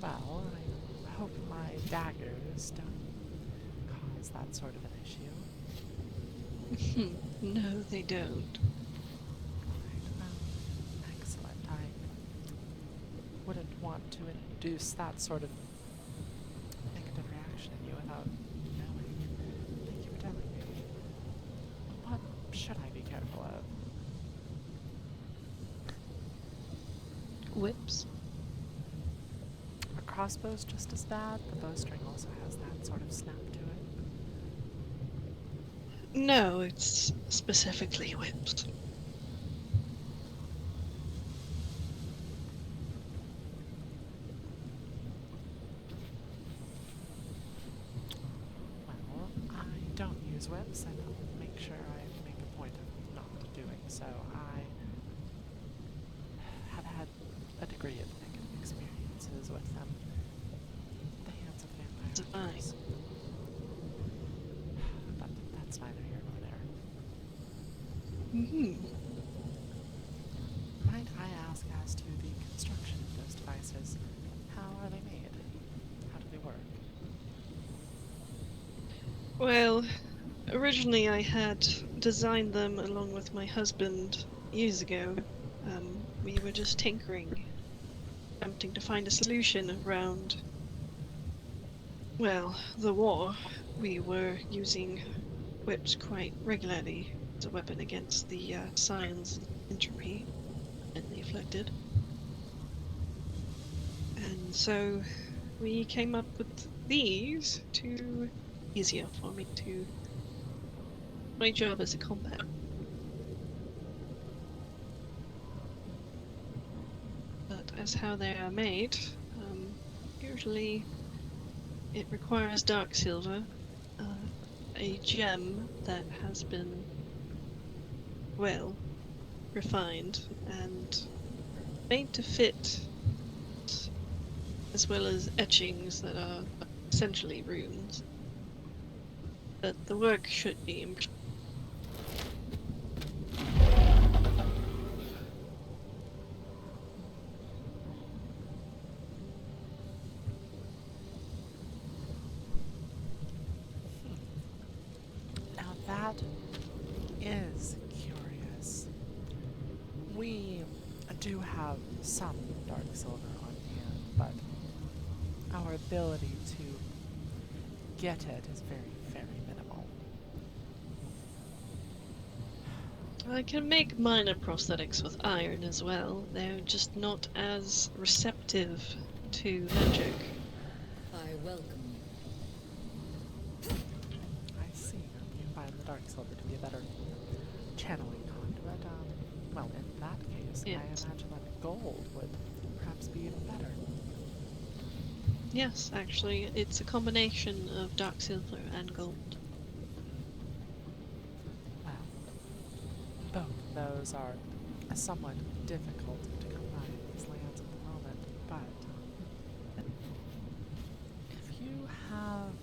Speaker 1: Well, I hope my daggers don't cause that sort of an issue.
Speaker 11: No, they don't.
Speaker 1: Excellent. I wouldn't want to induce that sort of negative reaction in you without knowing. Thank you for telling me. What should I be careful of?
Speaker 11: Whips.
Speaker 1: A crossbow's just as bad. The bowstring also has that sort of snap to it.
Speaker 11: No, it's specifically whips.
Speaker 1: Well, I don't use whips, and I'll make sure I make a point of not doing so. I have had a degree of negative experiences with them. The hands of vampires. But that's neither here nor there. Might I ask as to the construction of those devices? How are they made? How do they work?
Speaker 11: Well, originally I had designed them along with my husband years ago. We were just tinkering, attempting to find a solution around, well, the war. We were using whips quite regularly as a weapon against the scions and entropy and the afflicted. And so we came up with these to easier for me to my job as a combat. But as how they are made, usually it requires dark silver, a gem that has been well refined and made to fit, as well as etchings that are essentially runes. But the work should be
Speaker 1: Now that is curious. We do have some dark silver on hand, but our ability to get it is very, very minimal.
Speaker 11: I can make minor prosthetics with iron as well. They're just not as receptive to magic.
Speaker 6: I welcome
Speaker 1: I see. You find the dark silver to be a better channeling conduit. Well, in that case, I imagine that gold would perhaps be even better.
Speaker 11: Yes, actually, it's a combination of dark silver and gold.
Speaker 1: Both of those are somewhat difficult to come by in these lands at the moment, but if you have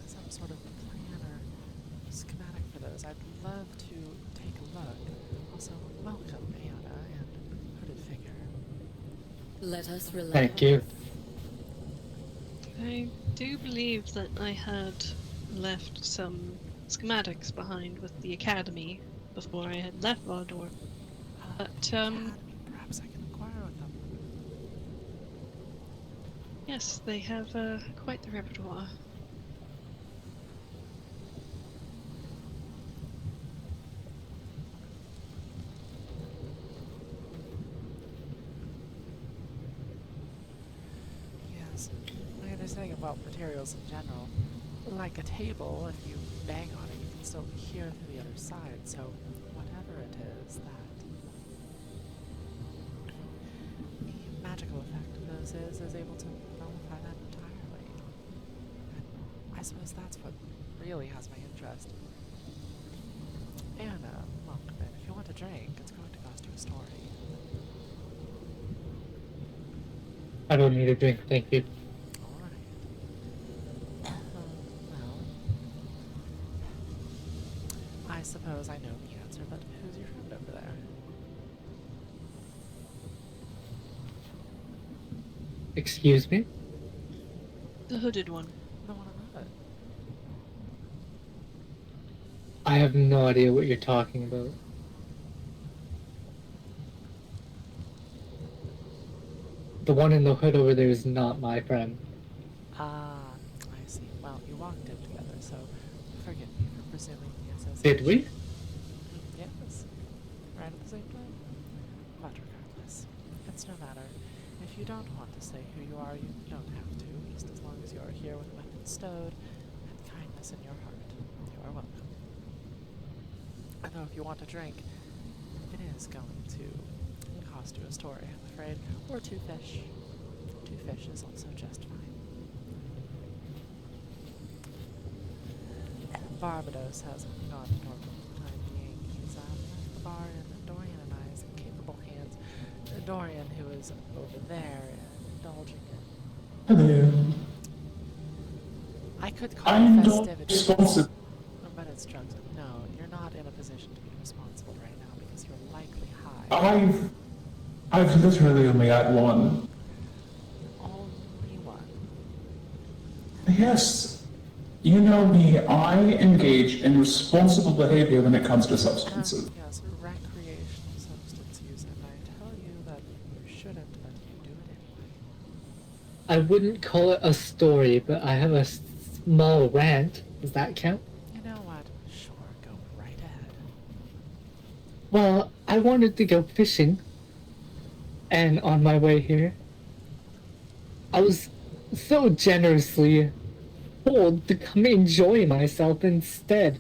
Speaker 1: some sort of plan or schematic for those, I'd love to take a look. Also, welcome, Anna and Hooded Figure.
Speaker 6: Let us relax.
Speaker 8: Thank you.
Speaker 11: I do believe that I had left some schematics behind with the academy before I had left Valdor. But
Speaker 1: perhaps I can inquire with them.
Speaker 11: yes, they have quite the repertoire.
Speaker 1: Yes, my understanding about materials in general, like a table, if you bang on it, you can still hear through the other side, so whatever it is, that the magical effect of those is able to nullify that entirely. And I suppose that's what really has my interest. And, look, if you want a drink, it's going to cost you a story.
Speaker 5: I don't need a drink, thank you.
Speaker 1: Well, I suppose I know the answer, but who's your friend over there?
Speaker 5: Excuse me?
Speaker 11: The hooded one.
Speaker 1: The one on the hood.
Speaker 5: I have no idea what you're talking about. The one in the hood over there is not my friend.
Speaker 1: Ah, I see. Well, you walked in together, so forgive me for presuming the association.
Speaker 5: Did we?
Speaker 1: Yes. Right at the same time? But regardless, it's no matter. If you don't want to say who you are, you don't have to, just as long as you are here with weapons stowed and kindness in your heart. You are welcome. Although if you want a drink, it is going to cost you a story, I'm afraid. Or 2 fish. 2 fish is also just fine. Barbados has gone to normal for the time being. He's left the bar in Dorian and I's capable hands. Dorian, who is over there, indulging in...
Speaker 4: Hello.
Speaker 1: I could call
Speaker 4: I'm
Speaker 1: it
Speaker 4: not
Speaker 1: festivities.
Speaker 4: responsible.
Speaker 1: But it's drugs. No, you're not in a position to be responsible right now because you're likely high.
Speaker 4: I've literally only had one.
Speaker 1: Only one.
Speaker 4: Yes. You know me, I engage in responsible behavior when it comes to substances.
Speaker 1: Yes, recreational substance use, and I tell you that you shouldn't, but you do it anyway.
Speaker 5: I wouldn't call it a story, but I have a small rant. Does that count?
Speaker 1: You know what? Sure, go right ahead.
Speaker 5: Well, I wanted to go fishing, and on my way here, I was so generously told to come enjoy myself instead.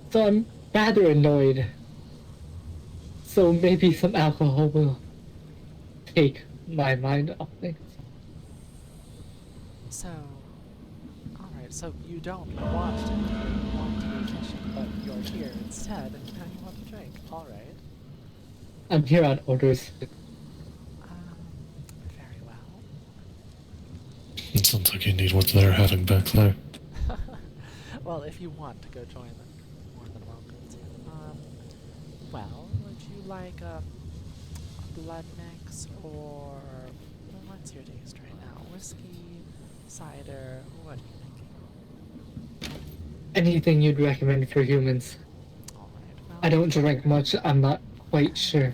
Speaker 5: So I'm rather annoyed. So maybe some alcohol will take my mind off things.
Speaker 1: So, alright, so you don't want to go fishing, but you're here instead, and now you want to drink. Alright.
Speaker 5: I'm here on orders.
Speaker 1: Very well.
Speaker 9: It sounds like you need what they're having back there.
Speaker 1: Well, if you want to go join them, more than welcome to. Well, would you like a blood mix, or what's your taste right now? Whiskey, cider, what are you thinking?
Speaker 5: Anything you'd recommend for humans. I don't drink much, I'm not quite sure.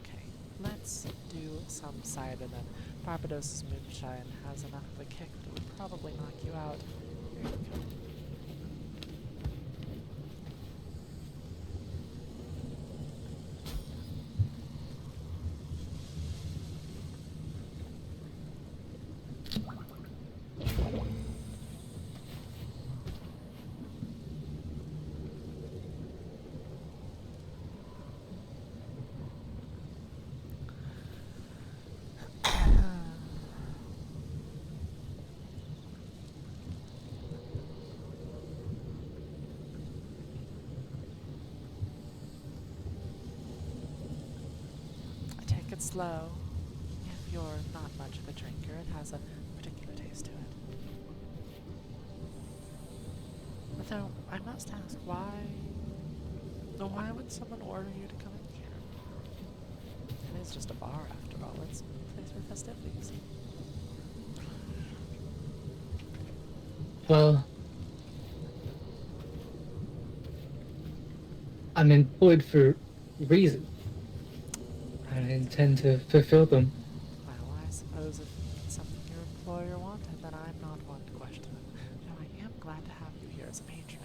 Speaker 1: Okay, let's do some cider then. Barbados' moonshine has enough of a kick that it would probably knock you out. Here you go. Take it slow. If you're not much of a drinker, it has a particular taste to it. But though, I must ask, why would someone order you to come in here? It is just a bar after all, it's a place for festivities.
Speaker 5: Well, I'm employed for reasons. I intend to fulfill them.
Speaker 1: Well, I suppose if it's something your employer wanted, then I'm not one to question it. Though I am glad to have you here as a patron.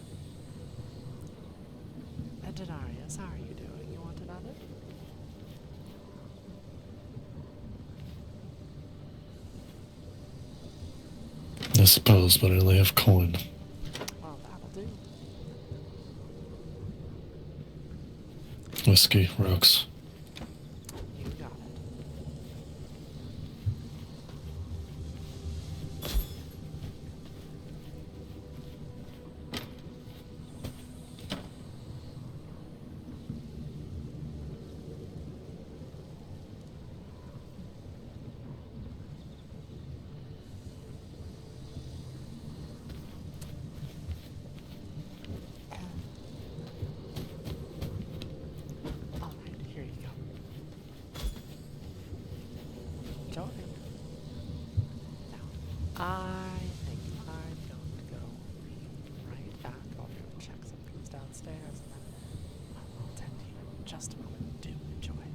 Speaker 1: Denarius, how are you doing? You want another?
Speaker 9: I suppose, but I only have coin.
Speaker 1: Well, that'll do.
Speaker 9: Whiskey, rocks.
Speaker 1: You got it. Alright, here you go. Enjoy. Now, I think I'm going to go right back. I'll go check some things downstairs, and then I'll attend to you in just a moment. Do enjoy.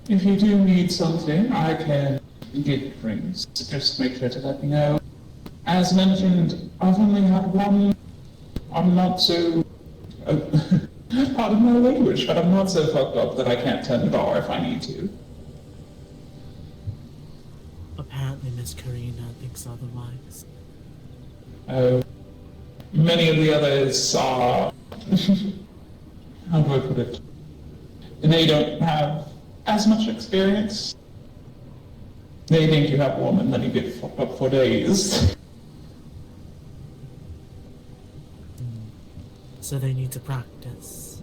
Speaker 4: If you do need something, I can get drinks. Just make sure to let me know. As mentioned, I've only had one. I'm not so... pardon my language, but I'm not so fucked up that I can't tend the bar if I need to.
Speaker 2: Apparently, Miss Karina thinks otherwise.
Speaker 4: Many of the others are... how do I put it? They don't have as much experience. They think you have one and then you get fucked up for days.
Speaker 2: So they need to practice.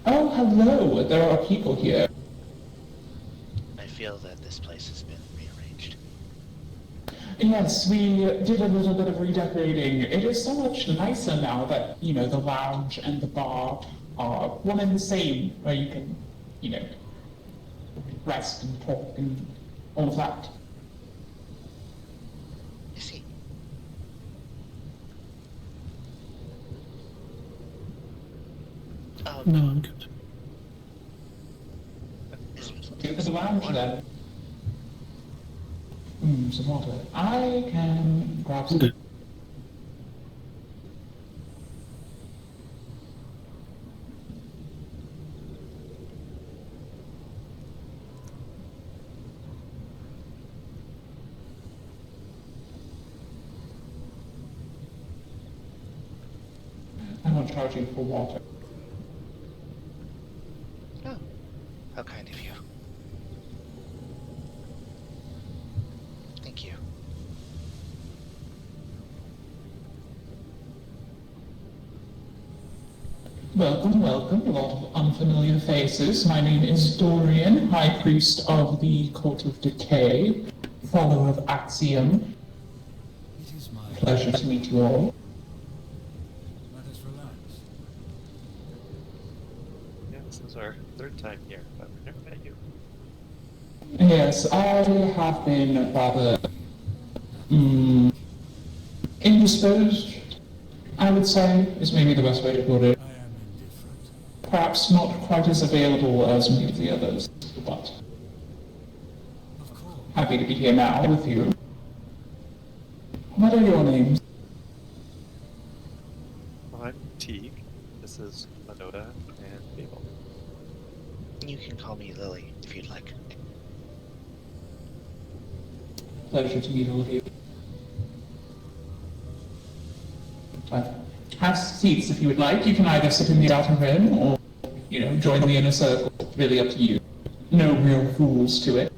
Speaker 4: Oh, hello. There are people here.
Speaker 14: I feel that this place has been rearranged.
Speaker 4: Yes, we did a little bit of redecorating. It is so much nicer now that, you know, the lounge and the bar are one and the same, where you can, you know, rest and talk and all of that.
Speaker 14: I see.
Speaker 9: No, I'm good.
Speaker 4: There's a lounge there. Some water. I can grab some.
Speaker 9: Good.
Speaker 4: I'm not charging for water.
Speaker 14: Oh, how kind of you. Thank you.
Speaker 4: Welcome, welcome. A lot of unfamiliar faces. My name is Dorian, High Priest of the Court of Decay, follower of Axiom.
Speaker 3: It is my
Speaker 4: Pleasure to meet you all.
Speaker 3: Let us relax.
Speaker 18: Yeah, this is our third time here, but we've never met you.
Speaker 4: Yes, I have been rather indisposed, I would say, is maybe the best way to put it.
Speaker 3: I am indifferent.
Speaker 4: Perhaps not quite as available as many of the others, but
Speaker 3: Of course.
Speaker 4: happy to be here now with you. What are your names?
Speaker 18: Well, I'm Teague. This is Manoda and Babel.
Speaker 14: You can call me Lily if you'd like.
Speaker 4: Pleasure to meet all of you. Have seats if you would like. You can either sit in the outer rim or, you know, join the inner circle. Really up to you. No real rules to it.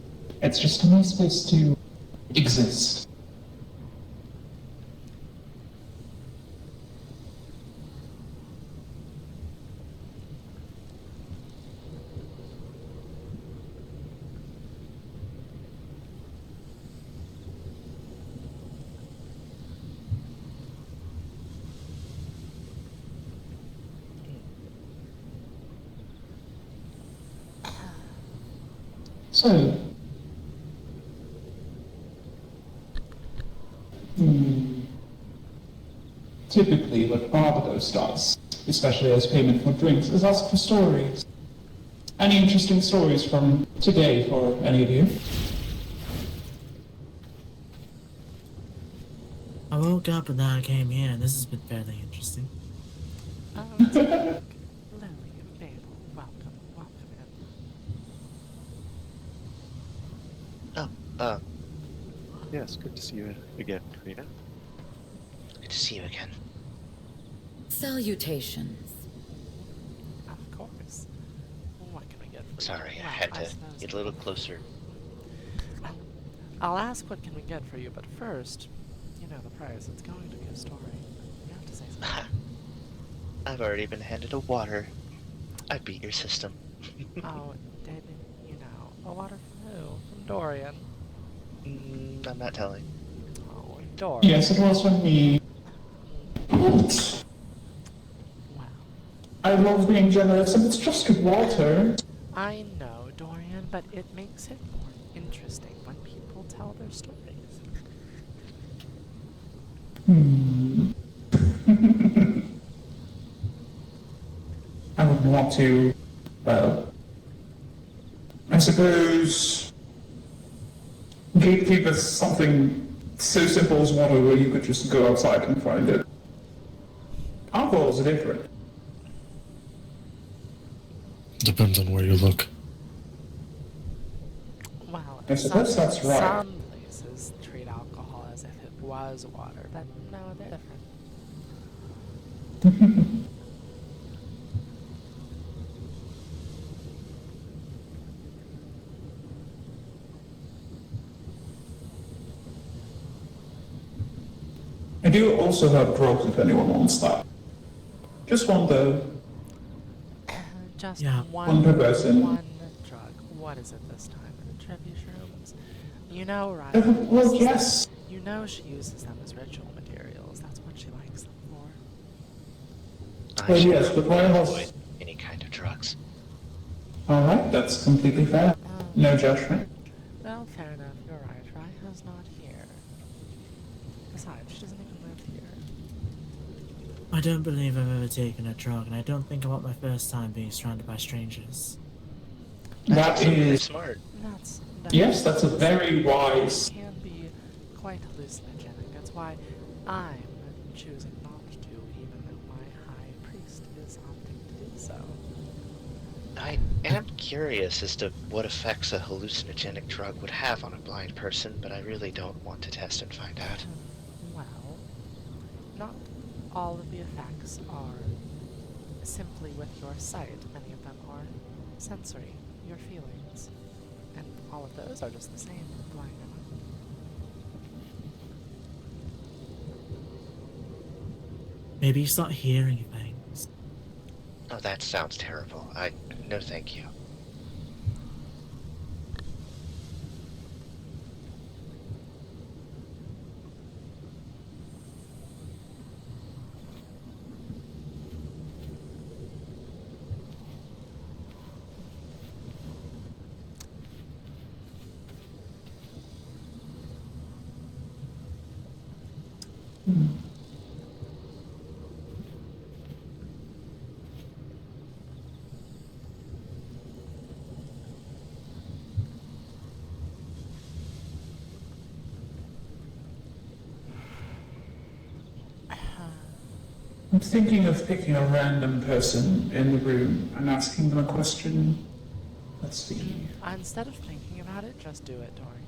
Speaker 4: It's just a nice place to exist. So, typically what Barbados does, especially as payment for drinks, is ask for stories. Any interesting stories from today for any of you?
Speaker 2: I woke up and then I came here, and this has been fairly interesting.
Speaker 1: Oh, Lily and Babel, welcome in.
Speaker 18: Oh, yes, good to see you again, Karina.
Speaker 14: Good to see you again.
Speaker 6: Salutations.
Speaker 1: Of course. What can we get for you?
Speaker 14: Sorry, I
Speaker 1: Well,
Speaker 14: had to
Speaker 1: suppose
Speaker 14: get a little closer.
Speaker 1: I'll ask what can we get for you, but first, you know the price. It's going to be a story. You have to say something.
Speaker 14: I've already been handed a water. I beat your system.
Speaker 1: Oh, did you know? A water from who? From Dorian.
Speaker 14: I'm not telling.
Speaker 1: Oh, Dorian.
Speaker 4: Yes, it was from me. What?
Speaker 1: Wow.
Speaker 4: I love being generous, and it's just water.
Speaker 1: I know, Dorian, but it makes it more interesting when people tell their stories.
Speaker 4: I would want to, well, I suppose, gatekeep is something so simple as water where you could just go outside and find it. Alcohol is different.
Speaker 9: Depends on where you look.
Speaker 1: Well,
Speaker 4: I suppose that's right.
Speaker 1: Some places treat alcohol as if it was water, but no, they're different.
Speaker 4: I do also have drugs if anyone wants that. Just one though.
Speaker 1: Just
Speaker 2: Yeah.
Speaker 1: one
Speaker 4: per person.
Speaker 1: drug. What is it this time? The Trevish rooms? You know, right?
Speaker 4: Well, yes.
Speaker 1: You know she uses them as ritual materials. That's what she likes them for.
Speaker 4: Well, yes, but why else?
Speaker 14: Avoid any kind of drugs.
Speaker 4: Alright, that's completely fair. No judgment.
Speaker 1: Well, fair enough. You're right. Raiha's not here. Besides, she doesn't even live here.
Speaker 2: I don't believe I've ever taken a drug, and I don't think I want my first time being surrounded by strangers.
Speaker 4: That is
Speaker 14: smart.
Speaker 4: Yes, that's a very wise.
Speaker 1: Can be quite hallucinogenic. That's why I'm choosing not to, even though my high priest is opting to do so.
Speaker 14: I am curious as to what effects a hallucinogenic drug would have on a blind person, but I really don't want to test and find out.
Speaker 1: Well, not all of the effects are simply with your sight. Many of them are sensory, your feelings. And all of those are just the same, blind or not.
Speaker 2: Maybe you start hearing things.
Speaker 14: Oh, that sounds terrible. No thank you.
Speaker 4: I'm thinking of picking a random person in the room and asking them a question. Let's see.
Speaker 1: Instead of thinking about it, just do it, Dorian.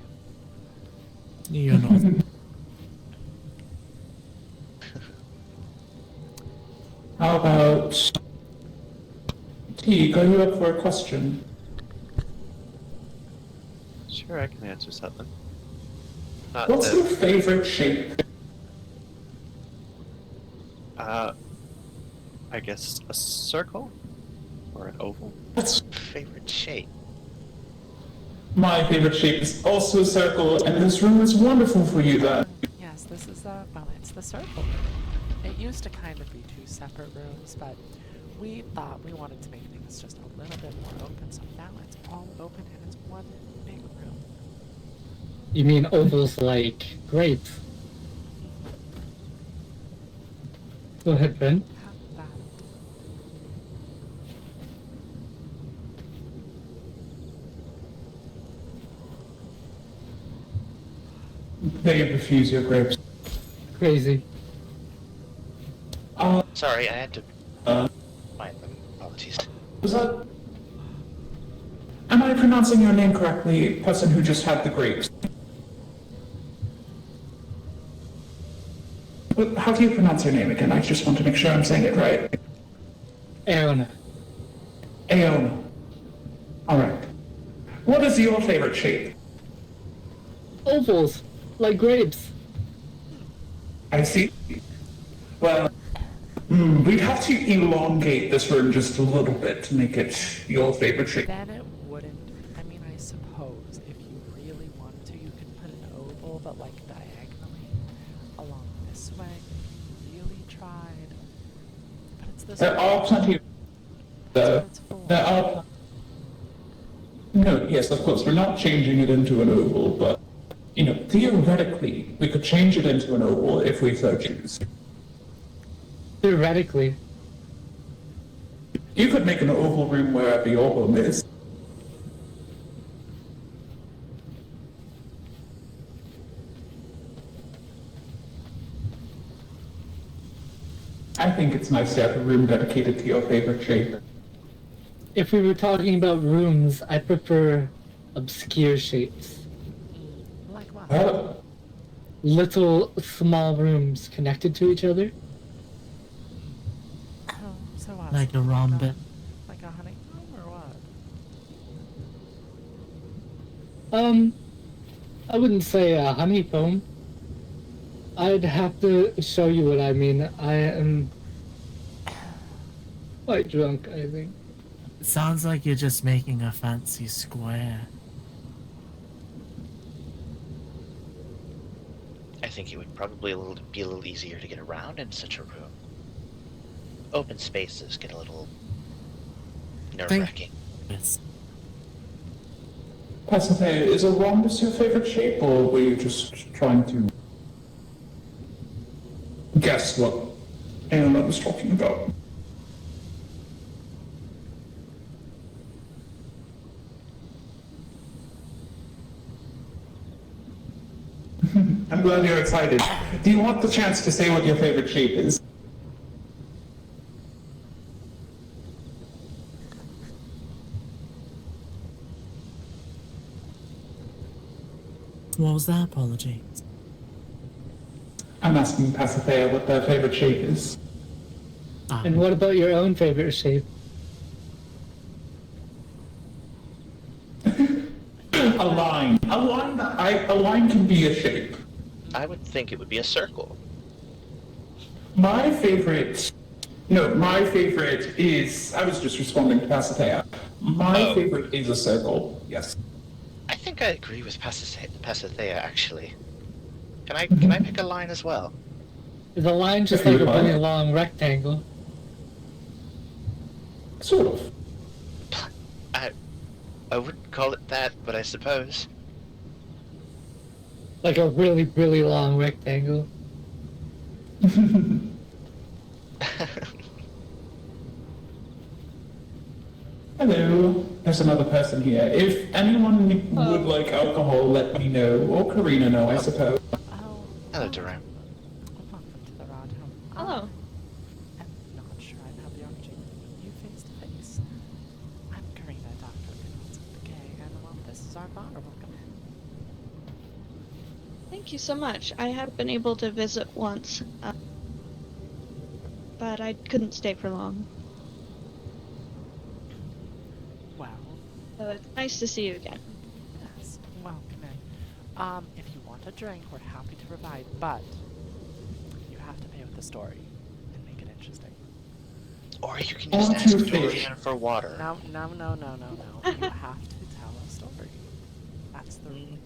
Speaker 2: You're not.
Speaker 4: How about Teague, are you up for a question?
Speaker 18: Sure, I can answer something.
Speaker 4: What's your favorite shape?
Speaker 18: I guess a circle or an oval.
Speaker 4: That's
Speaker 14: favorite shape.
Speaker 4: My favorite shape is also a circle, and this room is wonderful for you then.
Speaker 1: Yes, this is well, it's the circle room. It used to kind of be two separate rooms, but we thought we wanted to make things just a little bit more open, so now it's all open and it's one big room.
Speaker 5: You mean ovals like grape? Go ahead, Ben.
Speaker 1: Have that.
Speaker 4: They refuse your grapes.
Speaker 5: Crazy.
Speaker 14: Sorry, I had to find them. Apologies.
Speaker 4: Was that... Am I pronouncing your name correctly, person who just had the grapes? How do you pronounce your name again? I just want to make sure I'm saying it right.
Speaker 5: Aeona.
Speaker 4: Aeona. Alright. What is your favorite shape?
Speaker 5: Ovals, like grapes.
Speaker 4: I see. Well, we'd have to elongate this room just a little bit to make it your favorite shape.
Speaker 1: Then it wouldn't. I mean, I suppose if you really wanted to, you could put an oval, but like diagonally along this way. Really tried. But it's this
Speaker 4: There
Speaker 1: way.
Speaker 4: are plenty of... there are... No, yes, of course, we're not changing it into an oval, but, you know, theoretically, we could change it into an oval if we so choose.
Speaker 5: Theoretically.
Speaker 4: You could make an oval room wherever your home is. I think it's nice to have a room dedicated to your favorite shape.
Speaker 5: If we were talking about rooms, I prefer obscure shapes.
Speaker 1: Like what?
Speaker 4: Oh.
Speaker 5: Little, small rooms connected to each other.
Speaker 1: Oh, so what?
Speaker 2: Like a rhombus.
Speaker 1: Like a honeycomb or what?
Speaker 5: I wouldn't say a honeycomb. I'd have to show you what I mean. I am quite drunk, I think.
Speaker 2: It sounds like you're just making a fancy square.
Speaker 14: I think it would probably be a little easier to get around in such a room. Open spaces get a little nerve-wracking.
Speaker 2: Yes.
Speaker 4: Passathea, is a rhombus your favorite shape, or were you just trying to guess what Aeona was talking about? I'm glad you're excited. Do you want the chance to say what your favorite shape is?
Speaker 2: What was that? Apology.
Speaker 4: I'm asking Passathea what their favorite shape is.
Speaker 5: And what about your own favorite shape?
Speaker 4: A line. A line can be a shape.
Speaker 14: I would think it would be a circle.
Speaker 4: My favorite is, I was just responding to Passathea. My favorite is a circle, yes.
Speaker 14: I think I agree with Passathea, actually. Can I pick a line as well?
Speaker 5: Is a line just like a really long rectangle?
Speaker 4: Sort of.
Speaker 14: I wouldn't call it that, but I suppose.
Speaker 5: Like a really, really long rectangle.
Speaker 4: Hello, there's another person here. If anyone would like alcohol, let me know. Or Karina know, I suppose.
Speaker 14: Hello, Duran.
Speaker 1: Welcome to the Rod Home.
Speaker 7: Hello.
Speaker 1: I'm not sure I've had the opportunity to meet you face to face. I'm Karina, Doctor of Consultant Decay, and well, this is our bar. Welcome in.
Speaker 11: Thank you so much. I have been able to visit once, but I couldn't stay for long.
Speaker 1: Well,
Speaker 11: So it's nice to see you again.
Speaker 1: yes, welcome in. If you want a drink, we're happy to provide, but you have to pay with the story and make it interesting.
Speaker 14: Or you can just ask Dorian for water.
Speaker 1: No. You have to tell a story. That's the rule.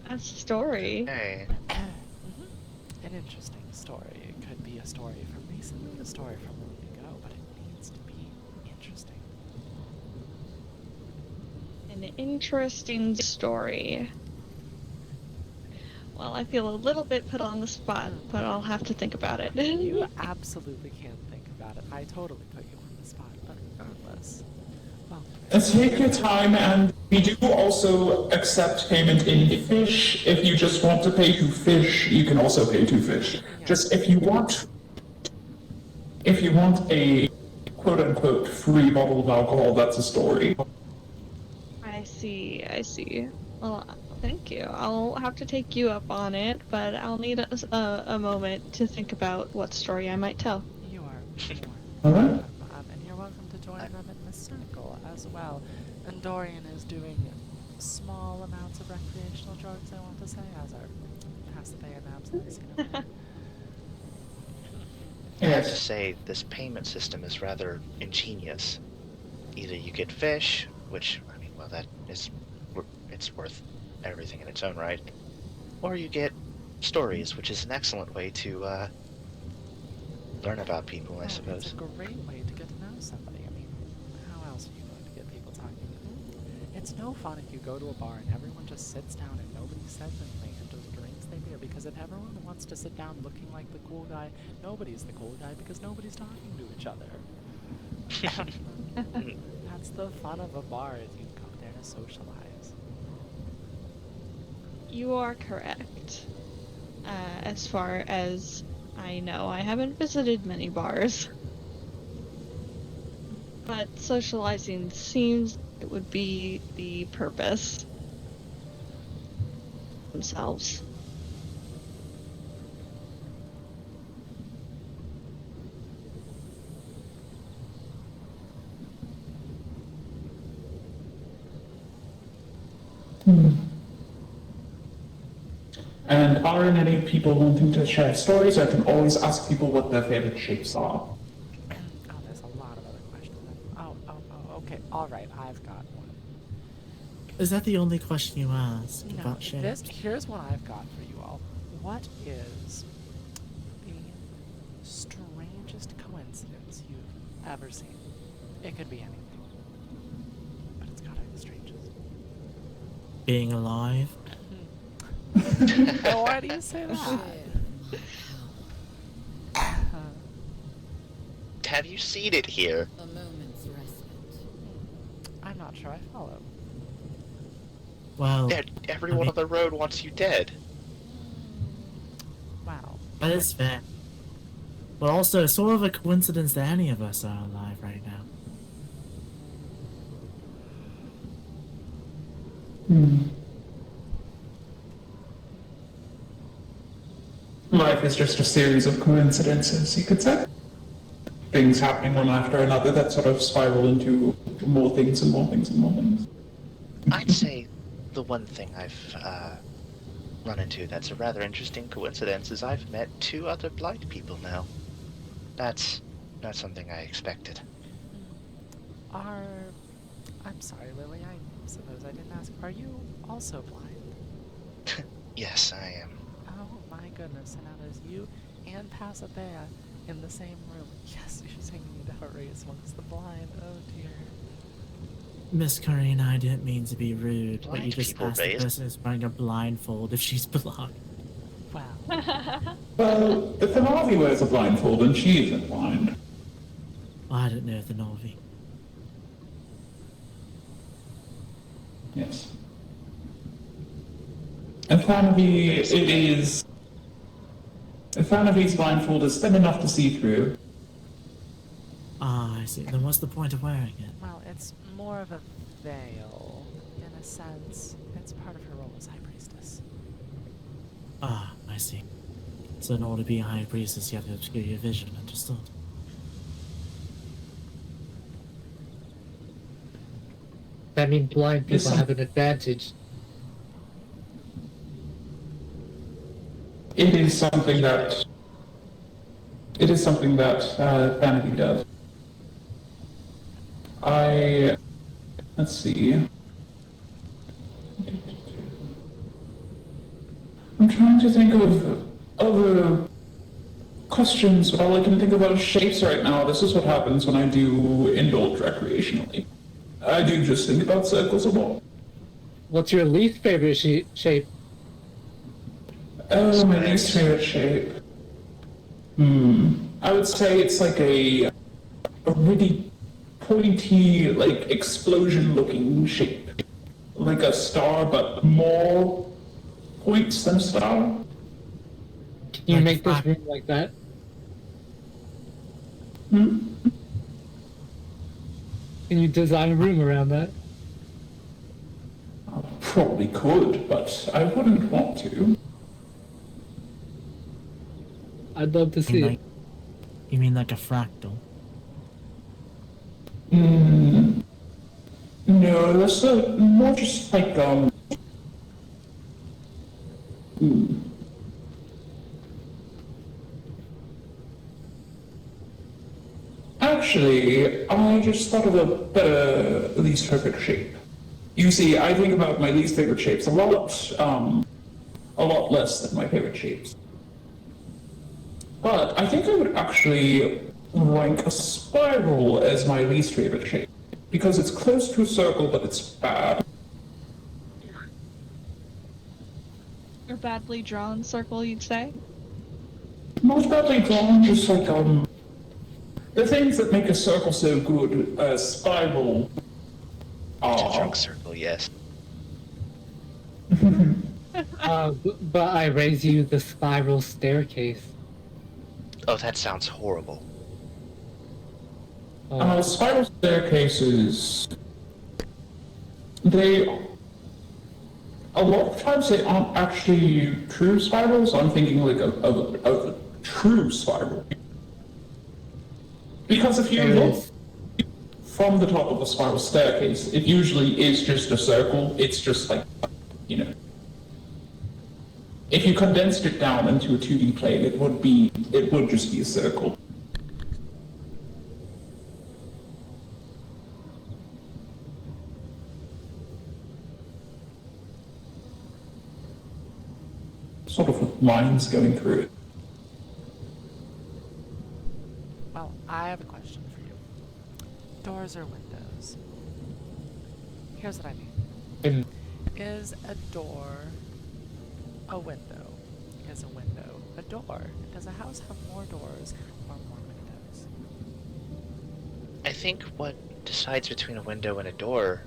Speaker 11: A story?
Speaker 14: Hey.
Speaker 1: An interesting story. It could be a story from recently, a story from long ago, but it needs to be interesting.
Speaker 11: An interesting story. Well,
Speaker 12: Well, I feel a little bit put on the spot, but I'll have to think about it.
Speaker 1: You absolutely can't think about it. I totally put you on the spot, but regardless. Well,
Speaker 4: Take your time, and we do also accept payment in fish. If you just want to pay to fish, you can also pay to fish. Just if you want a quote-unquote free bottle of alcohol, that's a story.
Speaker 12: I see. Well, thank you. I'll have to take you up on it, but I'll need a moment to think about what story I might tell.
Speaker 1: You are
Speaker 4: Alright.
Speaker 1: and you're welcome to join them in the circle as well. And Dorian is doing small amounts of recreational drugs, I want to say, as our Pasiphae announces,
Speaker 14: I have to say, this payment system is rather ingenious. Either you get fish, which, I mean, well, it's worth everything in its own right, or you get stories, which is an excellent way to learn about people, I suppose.
Speaker 1: It's a great way to get to know somebody. I mean, how else are you going to get people talking? It's no fun if you go to a bar and everyone just sits down and nobody says anything and just drinks their beer, because if everyone wants to sit down looking like the cool guy, nobody's the cool guy because nobody's talking to each other. That's the fun of a bar, is you come there to socialize.
Speaker 12: You are correct. As far as I know, I haven't visited many bars. But socializing seems it would be the purpose themselves.
Speaker 4: And are there any people wanting to share stories? I can always ask people what their favorite shapes are.
Speaker 1: Oh, there's a lot of other questions. Okay, alright, I've got one.
Speaker 2: Is that the only question you ask
Speaker 1: No,
Speaker 2: about shapes?
Speaker 1: here's what I've got for you all. What is the strangest coincidence you've ever seen? It could be anything, but it's gotta be the strangest.
Speaker 2: Being alive?
Speaker 1: Why do you say that?
Speaker 14: Have you seen it here?
Speaker 6: A moment's respite.
Speaker 1: I'm not sure I follow.
Speaker 2: Well,
Speaker 14: Everyone on the road wants you dead.
Speaker 1: Wow.
Speaker 2: that is fair. But also, sort of a coincidence that any of us are alive right now.
Speaker 4: Life is just a series of coincidences, you could say. Things happening one after another that sort of spiral into more things and more things and more things.
Speaker 14: I'd say the one thing I've run into that's a rather interesting coincidence is I've met 2 other blind people now. That's not something I expected.
Speaker 1: I'm sorry, Lily, I suppose I didn't ask. Are you also blind?
Speaker 14: Yes, I am.
Speaker 1: Oh my goodness, and now there's you and Pasiphae in the same room. Yes, you're singing the race amongst the blind. Oh dear.
Speaker 2: Miss Curry and I didn't mean to be rude, but you
Speaker 14: Blind
Speaker 2: just
Speaker 14: people
Speaker 2: asked the
Speaker 14: raised-
Speaker 2: person who's wearing a blindfold if she's blind.
Speaker 1: Wow.
Speaker 4: Well, the Thermavi wears a blindfold and she isn't blind.
Speaker 2: Well, I didn't know the Novi.
Speaker 4: Yes. And Thanavi's blindfold is thin enough to see through.
Speaker 2: Ah, I see. Then what's the point of wearing it?
Speaker 1: Well, it's more of a veil, in a sense. It's part of her role as High Priestess.
Speaker 2: Ah, I see. So in order to be a high priestess, you have to obscure your vision, understood?
Speaker 5: That means blind people have an advantage.
Speaker 4: It is something that Thanavi does. Let's see. I'm trying to think of other questions, but all I can think about is shapes right now. This is what happens when I do indulge recreationally. I do just think about circles a lot.
Speaker 5: What's your least favorite shape?
Speaker 4: Oh, my least favorite shape. I would say it's like a really pointy, like explosion-looking shape, like a star, but more points than a star.
Speaker 5: Can you make this room like that? Can you design a room around that?
Speaker 4: Probably could, but I wouldn't want to.
Speaker 5: I'd love to see it.
Speaker 2: You mean like a fractal?
Speaker 4: No, that's more just like Actually, I just thought of a better least favorite shape. You see, I think about my least favorite shapes a lot less than my favorite shapes. But I think I would actually rank a spiral as my least favorite shape. Because it's close to a circle, but it's bad.
Speaker 12: A badly drawn circle, you'd say?
Speaker 4: Not badly drawn, just like, the things that make a circle so good, a spiral
Speaker 14: A drunk circle, yes.
Speaker 5: But I raise you the spiral staircase.
Speaker 14: Oh, that sounds horrible.
Speaker 4: Spiral staircases, a lot of times they aren't actually true spirals. I'm thinking like of a true spiral. Because if you look from the top of a spiral staircase, it usually is just a circle. It's just like, you know. If you condensed it down into a 2D plane, it would just be a circle. Sort of with lines going through it.
Speaker 1: Well, I have a question for you. Doors or windows? Here's what I mean. Is a door a window? Is a window a door? Does a house have more doors or more windows?
Speaker 14: I think what decides between a window and a door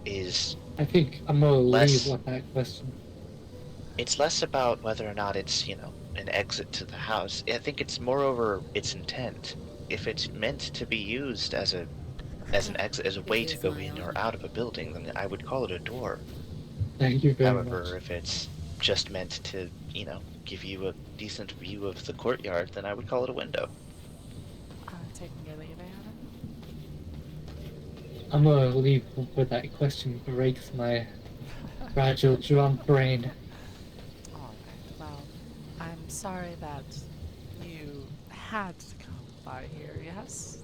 Speaker 14: is
Speaker 5: I think I'm gonna
Speaker 14: less,
Speaker 5: leave with that question.
Speaker 14: It's less about whether or not it's, an exit to the house. I think it's moreover its intent. If it's meant to be used as an exit, as a way to go in or out of a building, then I would call it a door.
Speaker 5: Thank you very
Speaker 14: However,
Speaker 5: much.
Speaker 14: if it's just meant to, give you a decent view of the courtyard, then I would call it a window.
Speaker 1: Taking your leave, Anna?
Speaker 5: I'm gonna leave with that question breaks my fragile drunk brain.
Speaker 1: Alright, well, I'm sorry that you had to come by here, yes?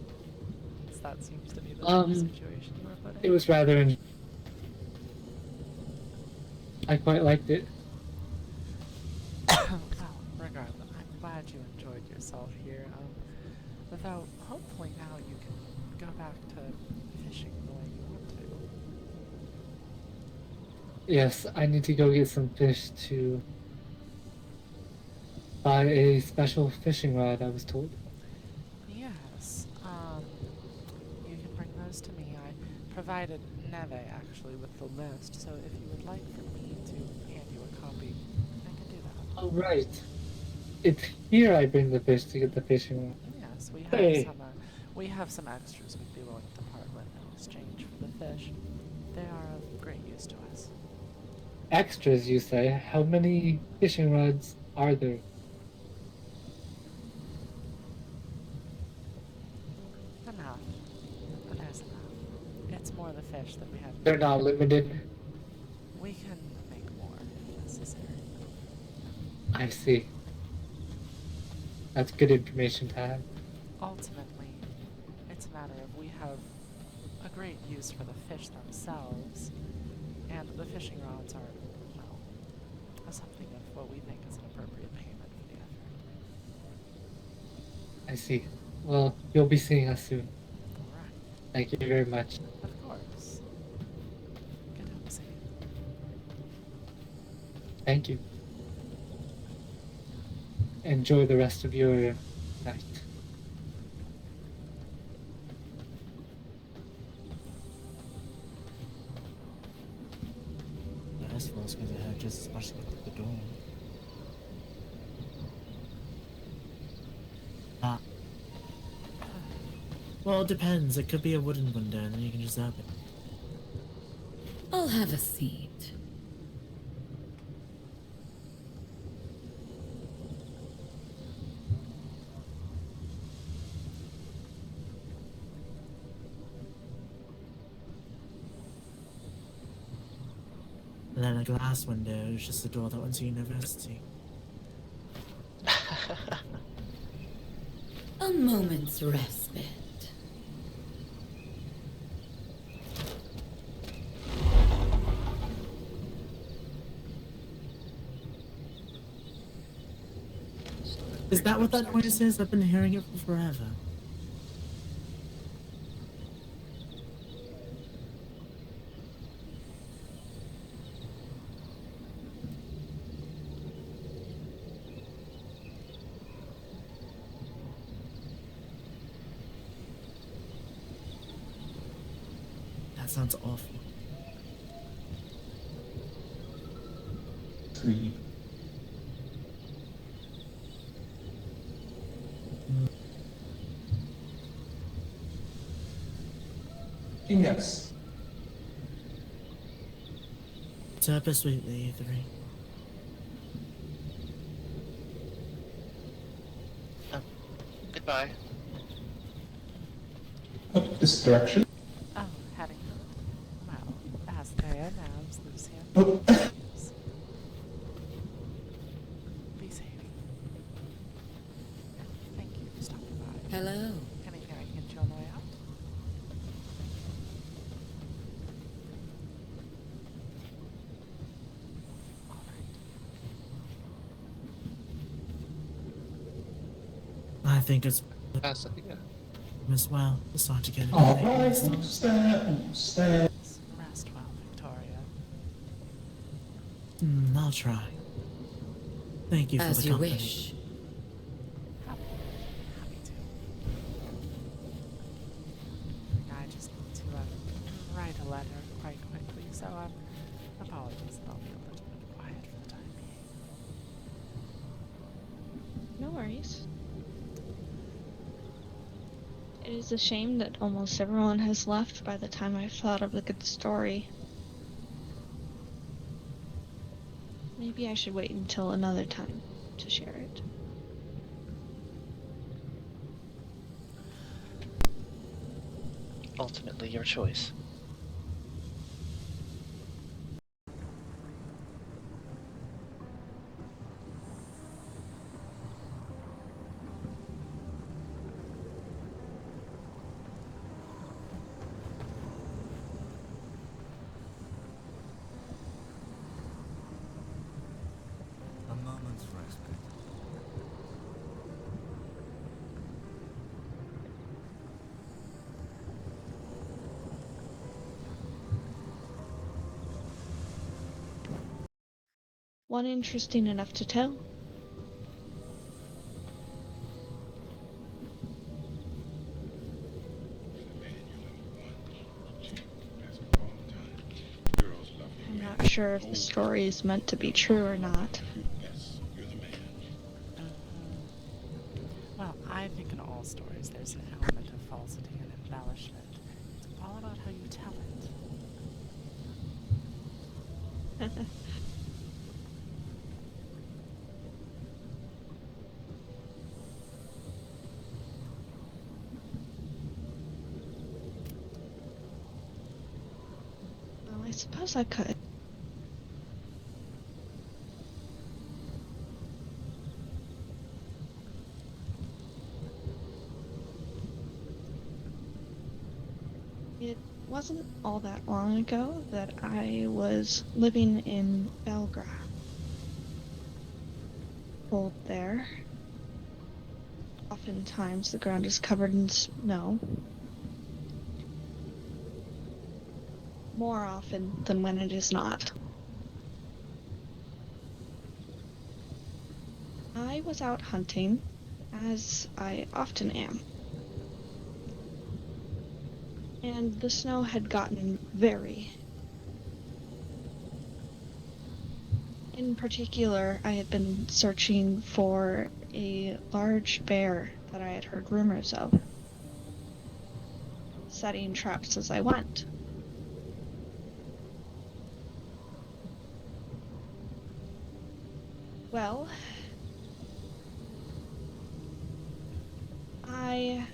Speaker 1: That seems to be the situation you were put in.
Speaker 5: It was rather I quite liked it.
Speaker 1: Well, regardless, I'm glad you enjoyed yourself here. Though, hopefully now you can go back to fishing the way you want to.
Speaker 5: Yes, I need to go get some fish to buy a special fishing rod, I was told.
Speaker 1: Yes, you can bring those to me. I provided Neve, actually, with the list, so if you would like for me to hand you a copy, I can do that.
Speaker 5: Oh, right. It's here I bring the fish to get the fishing rod.
Speaker 1: Yes, we have some extras we'd be willing to part with in exchange for the fish. They are of great use to us.
Speaker 5: Extras, you say? How many fishing rods are there?
Speaker 1: Enough. There's enough. It's more the fish that we have.
Speaker 5: They're not limited.
Speaker 1: We can make more if necessary.
Speaker 5: I see. That's good information to have.
Speaker 1: Ultimately, it's a matter of we have a great use for the fish themselves, and the fishing rods are, well, something of what we think is an appropriate payment for the effort.
Speaker 5: I see. Well, you'll be seeing us soon.
Speaker 1: Alright.
Speaker 5: Thank you very much.
Speaker 1: Of course. Good hope, see you.
Speaker 5: Thank you. enjoy the rest of your night.
Speaker 2: The rest of us going to have just as much to get through the door. Ah. Well, it depends. It could be a wooden window, and then you can just open it.
Speaker 6: I'll have a seat.
Speaker 2: And then a glass window is just a door that went to university.
Speaker 6: A moment's respite.
Speaker 2: Is that what that noise is? I've been hearing it for forever. That sounds awful.
Speaker 4: Sleep. Yes.
Speaker 2: Purposely, you three.
Speaker 14: Goodbye.
Speaker 4: Up this direction.
Speaker 1: Oh, heading. Well, Asthea, Nabs, Lucian.
Speaker 4: Oh.
Speaker 1: Be safe. And thank you for stopping by.
Speaker 6: Hello.
Speaker 1: Anything I can get you on the way out?
Speaker 2: I think it's
Speaker 14: Pass it, yeah.
Speaker 2: as well. It's not to get it.
Speaker 4: Alright, almost there, almost there.
Speaker 1: Rest well, Victoria.
Speaker 2: I'll try. Thank you for
Speaker 6: As
Speaker 2: the
Speaker 6: you
Speaker 2: company.
Speaker 6: wish.
Speaker 1: Happy to. I just need to write a letter quite quickly, so apologies that I'll be a little bit quiet for the time being.
Speaker 12: No worries. It is a shame that almost everyone has left by the time I've thought of a good story. Maybe I should wait until another time to share it.
Speaker 14: Ultimately, your choice.
Speaker 3: A moment's respite.
Speaker 12: One interesting enough to tell. I'm not sure if the story is meant to be true or not.
Speaker 1: Well, I think in all stories there's an element of falsity and embellishment. It's all about how you tell it.
Speaker 12: Well, I suppose I could. It wasn't all that long ago that I was living in Belgrade. Cold there. Oftentimes the ground is covered in snow. More often than when it is not. I was out hunting, as I often am. And the snow had gotten very. In particular, I had been searching for a large bear that I had heard rumors of, setting traps as I went. Well, I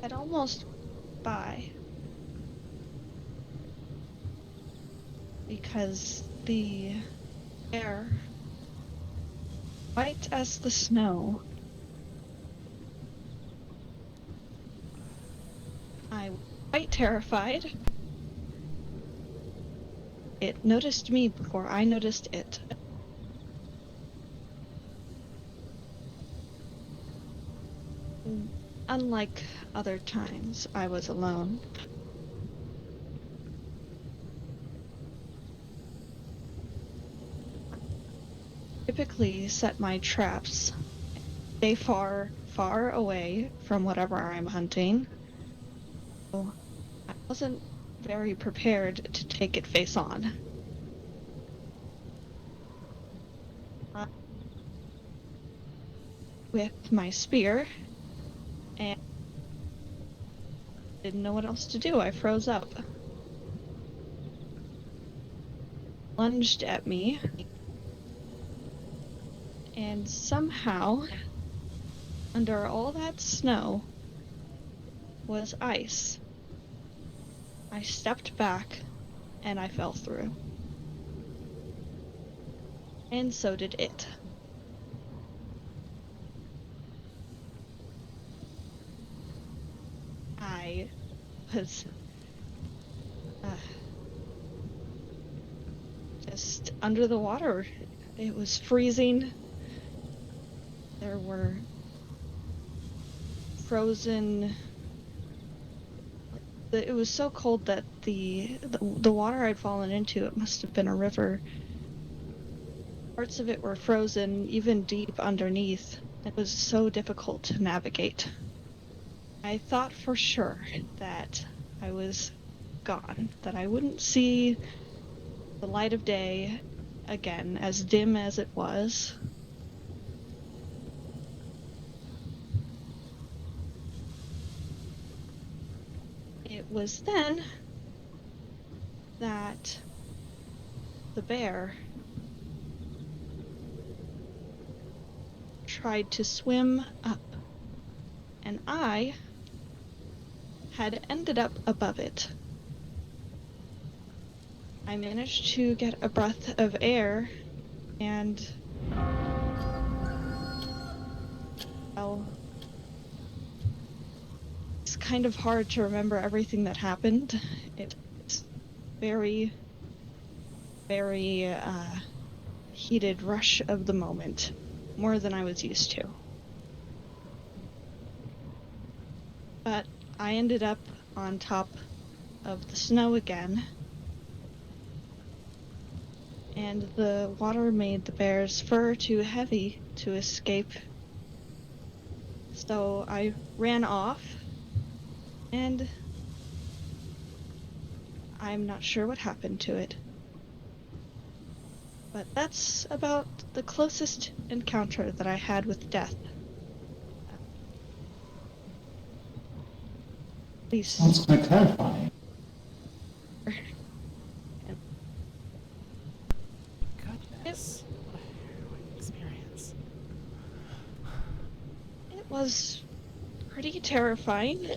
Speaker 12: had almost by because the air, white as the snow, I was quite terrified. It noticed me before I noticed it. Unlike other times, I was alone. Typically set my traps, stay far, far away from whatever I'm hunting. So I wasn't very prepared to take it face on. With my spear, and didn't know what else to do. I froze up. Lunged at me, and somehow, under all that snow, was ice. I stepped back, and I fell through. And so did it. I was just under the water. It was freezing. There were frozen. It was so cold that the water I'd fallen into, it must have been a river. Parts of it were frozen, even deep underneath. It was so difficult to navigate. I thought for sure that I was gone, that I wouldn't see the light of day again, as dim as it was. It was then that the bear tried to swim up, and I had ended up above it. I managed to get a breath of air, and well, it's kind of hard to remember everything that happened. It was very, very heated rush of the moment, more than I was used to. But I ended up on top of the snow again, and the water made the bear's fur too heavy to escape. So I ran off, and I'm not sure what happened to it. But that's about the closest encounter that I had with death. At least
Speaker 4: Sounds quite terrifying.
Speaker 1: Goodness, what a harrowing experience.
Speaker 12: It was pretty terrifying.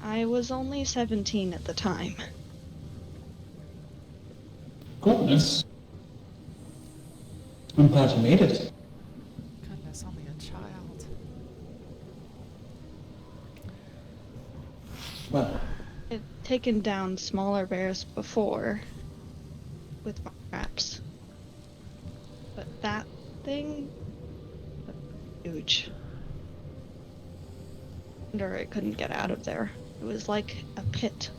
Speaker 12: I was only 17 at the time.
Speaker 4: Goodness. I'm glad you made it.
Speaker 1: Goodness, only a child.
Speaker 4: Well,
Speaker 12: I'd taken down smaller bears before with my traps. But that thing was huge. Wonder it couldn't get out of there. It was like a pit.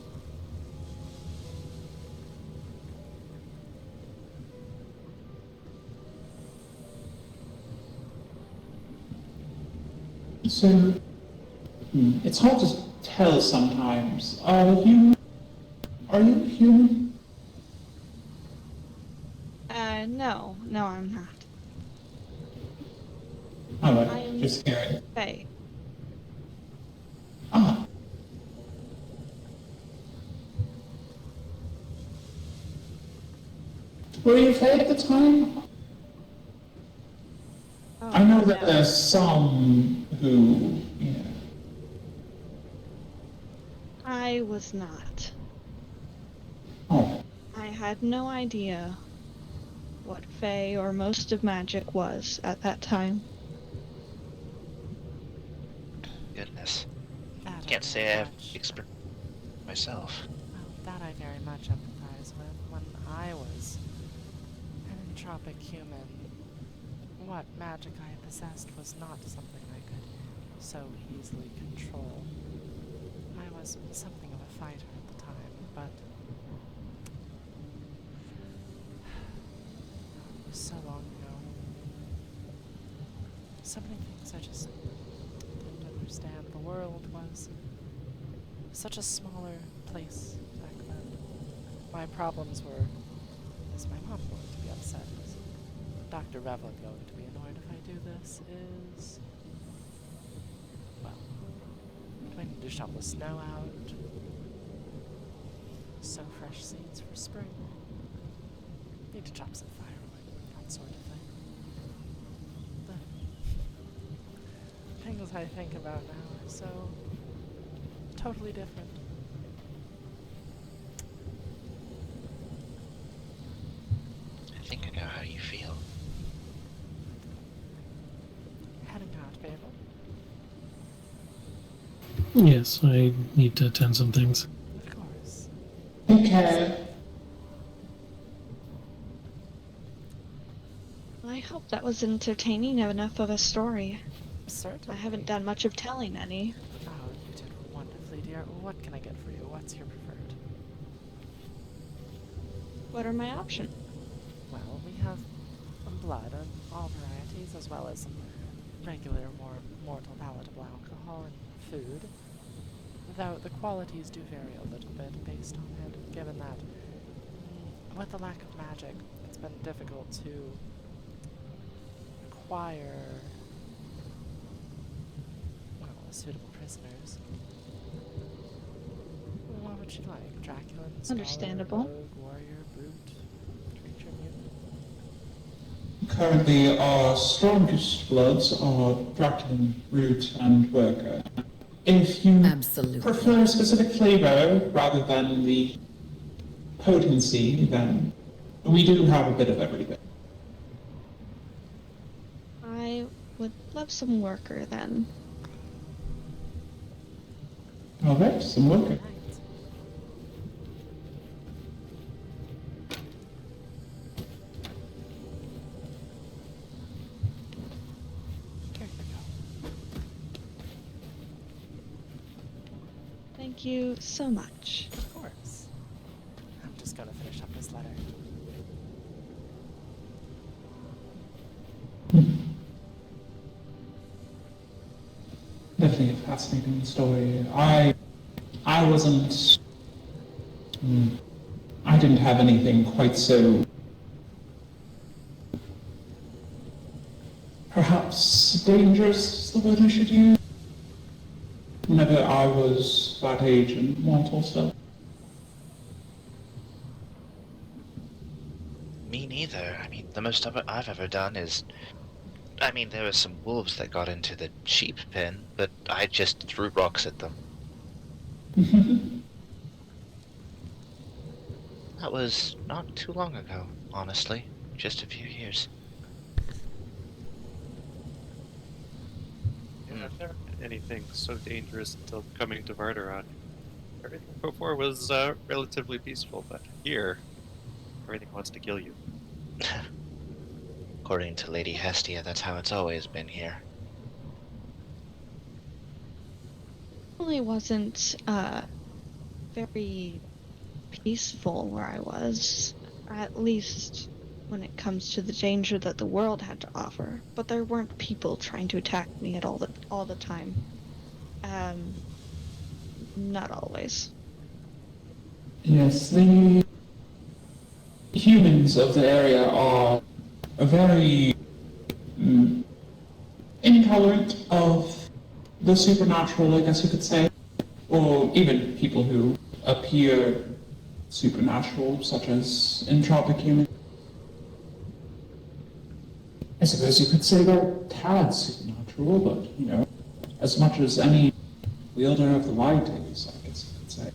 Speaker 4: So, it's hard to tell sometimes. Are you human?
Speaker 12: No, I'm not.
Speaker 4: Alright,
Speaker 12: I'm
Speaker 4: just curious.
Speaker 12: Faye.
Speaker 4: Ah. Were you afraid at the time?
Speaker 12: Oh,
Speaker 4: I know that
Speaker 12: no.
Speaker 4: there's some who,
Speaker 12: I was not.
Speaker 4: Oh.
Speaker 12: I had no idea what Fae or most of magic was at that time.
Speaker 14: Goodness.
Speaker 1: That
Speaker 14: Can't
Speaker 1: I
Speaker 14: say
Speaker 1: very
Speaker 14: I've
Speaker 1: much.
Speaker 14: experienced myself.
Speaker 1: Well, that I very much empathize with. When I was an entropic human, what magic I possessed was not something I could so easily control. I was something of a fighter at the time, but it was so long ago. So many things I just didn't understand. The world was such a smaller place back then. My problems were, is my mom going to be upset? Is Dr. Revlin going to be annoyed if I do this? Well, do I need to shovel the snow out? Sow fresh seeds for spring? Need to chop some firewood, that sort of thing. The things I think about now are so totally different.
Speaker 14: I think I know how you feel.
Speaker 1: Heading out, Babel.
Speaker 9: Yes, I need to attend some things.
Speaker 1: Of course.
Speaker 4: Okay.
Speaker 12: I hope that was entertaining enough of a story.
Speaker 1: Certainly.
Speaker 12: I haven't done much of telling any.
Speaker 1: Oh, you did wonderfully, dear. What can I get for you? What's your preferred?
Speaker 12: What are my options?
Speaker 1: Well, we have blood of all varieties, as well as some regular, more mortal palatable alcohol and food. Though the qualities do vary a little bit based on it, given that with the lack of magic, it's been difficult to acquire, well, suitable prisoners. What would you like? Draculan, scholar,
Speaker 12: Understandable.
Speaker 1: rogue, warrior, brute, creature, mutant?
Speaker 4: Currently, our strongest bloods are Draculan, Root, and Worker. If you prefer a specific flavor rather than the potency, then we do have a bit of everything.
Speaker 12: I would love some worker then.
Speaker 4: Alright, some Worker.
Speaker 1: Here you go.
Speaker 12: Thank you so much.
Speaker 1: Of course. I'm just gonna finish up this letter.
Speaker 4: Definitely a fascinating story. I wasn't. I didn't have anything quite so. Perhaps dangerous is the word I should use. Whenever I was that age and mortal stuff.
Speaker 14: Me neither. I mean, the most I've ever done is... I mean, there were some wolves that got into the sheep pen, but I just threw rocks at them. That was not too long ago, honestly. Just a few years.
Speaker 18: Yeah, I've never had anything so dangerous until coming to Varderon. Everything before was relatively peaceful, but here, everything wants to kill you.
Speaker 14: According to Lady Hestia, that's how it's always been here.
Speaker 12: Really wasn't very peaceful where I was. At least when it comes to the danger that the world had to offer, but there weren't people trying to attack me at all the time. Not always.
Speaker 4: Yes, the humans of the area are very intolerant of the supernatural, I guess you could say, or even people who appear supernatural, such as entropic humans. I suppose you could say they're tad supernatural, but, you know, as much as any wielder of the light is, I guess you could say.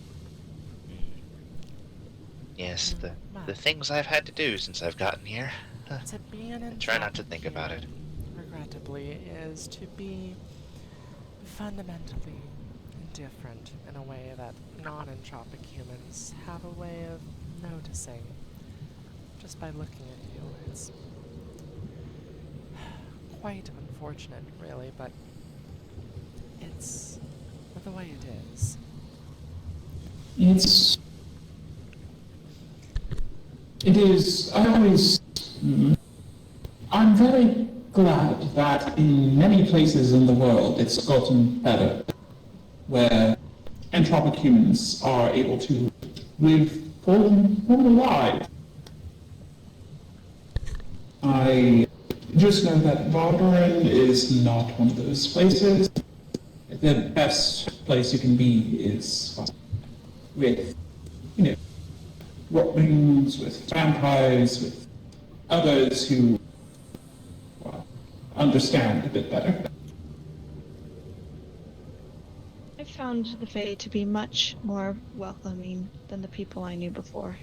Speaker 14: Yes, the things I've had to do since I've gotten here.
Speaker 1: To be an
Speaker 14: I try not to think
Speaker 1: entropic
Speaker 14: about it.
Speaker 1: human, regrettably, is to be fundamentally different in a way that non-entropic humans have a way of noticing just by looking at you. It's quite unfortunate, really, but it's the way it is.
Speaker 4: It is, I'm very glad that in many places in the world it's gotten better, where entropic humans are able to live full lives. I just know that Vardoran is not one of those places. The best place you can be is with, you know, rotlings, with vampires, with others who understand a bit better.
Speaker 12: I found the Fae to be much more welcoming than the people I knew before.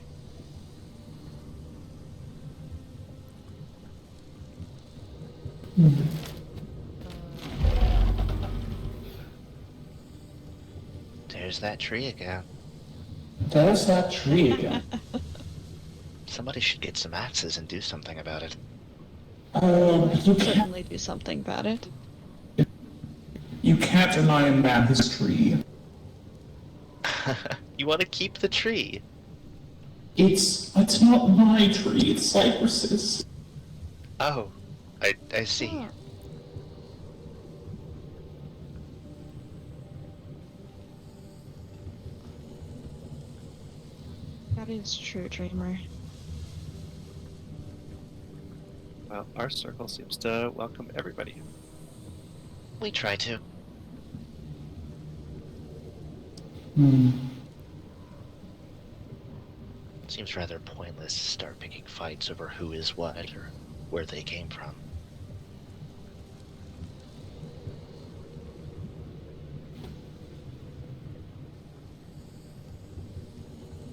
Speaker 14: There's that tree again.
Speaker 4: There's that tree again.
Speaker 14: Somebody should get some axes and do something about it.
Speaker 4: You can't,
Speaker 12: Certainly do something about it.
Speaker 4: you can't deny a man his tree.
Speaker 14: You want to keep the tree?
Speaker 4: It's not my tree, it's Cypress's.
Speaker 14: Oh, I see.
Speaker 12: Oh. That is true, Dreamer.
Speaker 18: Well, our circle seems to welcome everybody.
Speaker 14: We try to. Seems rather pointless to start picking fights over who is what or where they came from.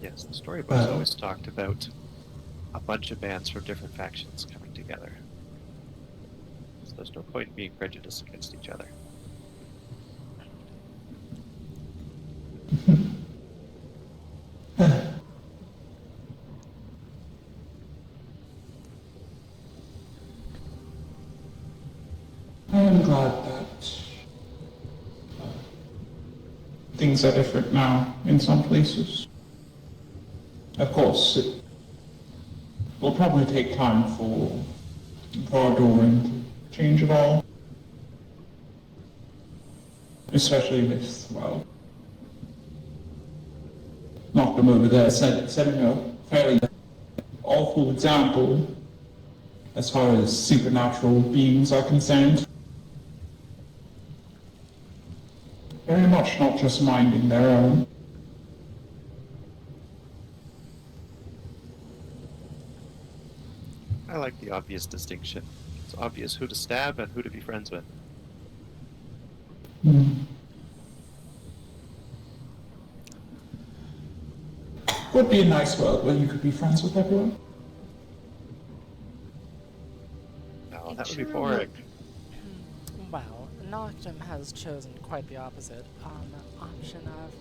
Speaker 18: Yes, the storybooks always talked about a bunch of bands from different factions coming together. So there's no point in being prejudiced against each other.
Speaker 4: I am glad that things are different now in some places. Of course, it will probably take time for Vardoran to change it all. Especially with, well, Knocked over there, setting a fairly awful example as far as supernatural beings are concerned. Very much not just minding their own.
Speaker 18: I like the obvious distinction. It's obvious who to stab and who to be friends with.
Speaker 4: Would be a nice world where you could be friends with everyone.
Speaker 18: No, that would be boring.
Speaker 1: Well, Noctum has chosen quite the opposite option of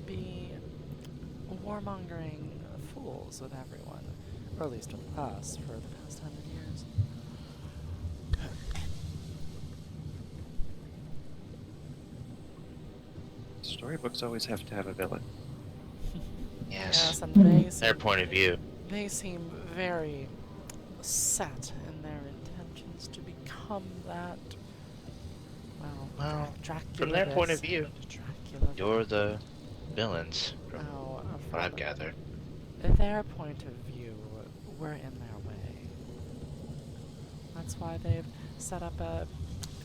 Speaker 1: be warmongering fools with everyone, or at least with us for the past 100 years.
Speaker 18: Storybooks always have to have a villain.
Speaker 14: Yes,
Speaker 1: and they
Speaker 14: their point of view.
Speaker 1: They seem very set in their intentions to become that.
Speaker 14: Well,
Speaker 1: Dracula.
Speaker 14: from their point of
Speaker 1: this,
Speaker 14: view,
Speaker 1: Dracula.
Speaker 14: you're the villains, from
Speaker 1: Oh,
Speaker 14: what I've gathered.
Speaker 1: Their point of view, we're in their way. That's why they've set up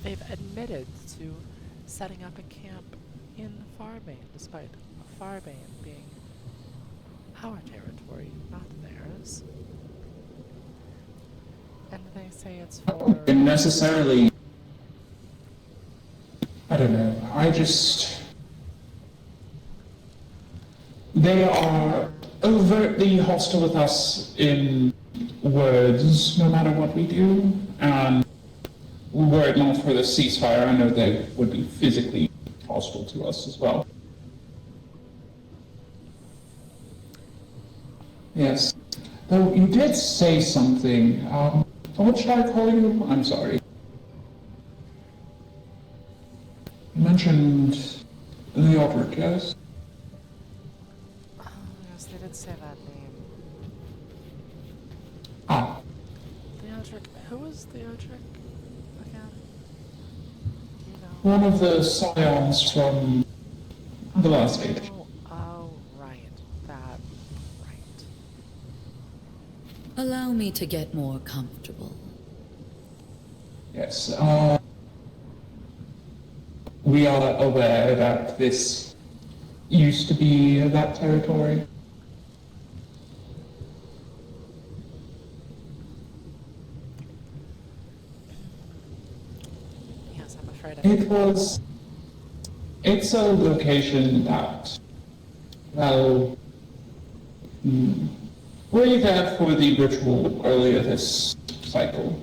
Speaker 1: they've admitted to setting up a camp in Farbane, despite Farbane being our territory, not theirs. And they say it's for...
Speaker 4: And necessarily... I don't know, They are overtly hostile with us in words, no matter what we do, and were it not for the ceasefire, I know they would be physically hostile to us as well. Yes. Though you did say something, what should I call you? I'm sorry. You mentioned Lothric, yes?
Speaker 1: Oh, yes, they did say that name.
Speaker 4: Ah.
Speaker 1: Lothric. Who was Lothric again? You know.
Speaker 4: One of the scions from the last age.
Speaker 1: Oh, right. That. Right.
Speaker 6: Allow me to get more comfortable.
Speaker 4: Yes, we are aware that this used to be that territory.
Speaker 1: Yes, I'm afraid
Speaker 4: It's a location that, well, were you there for the ritual earlier this cycle?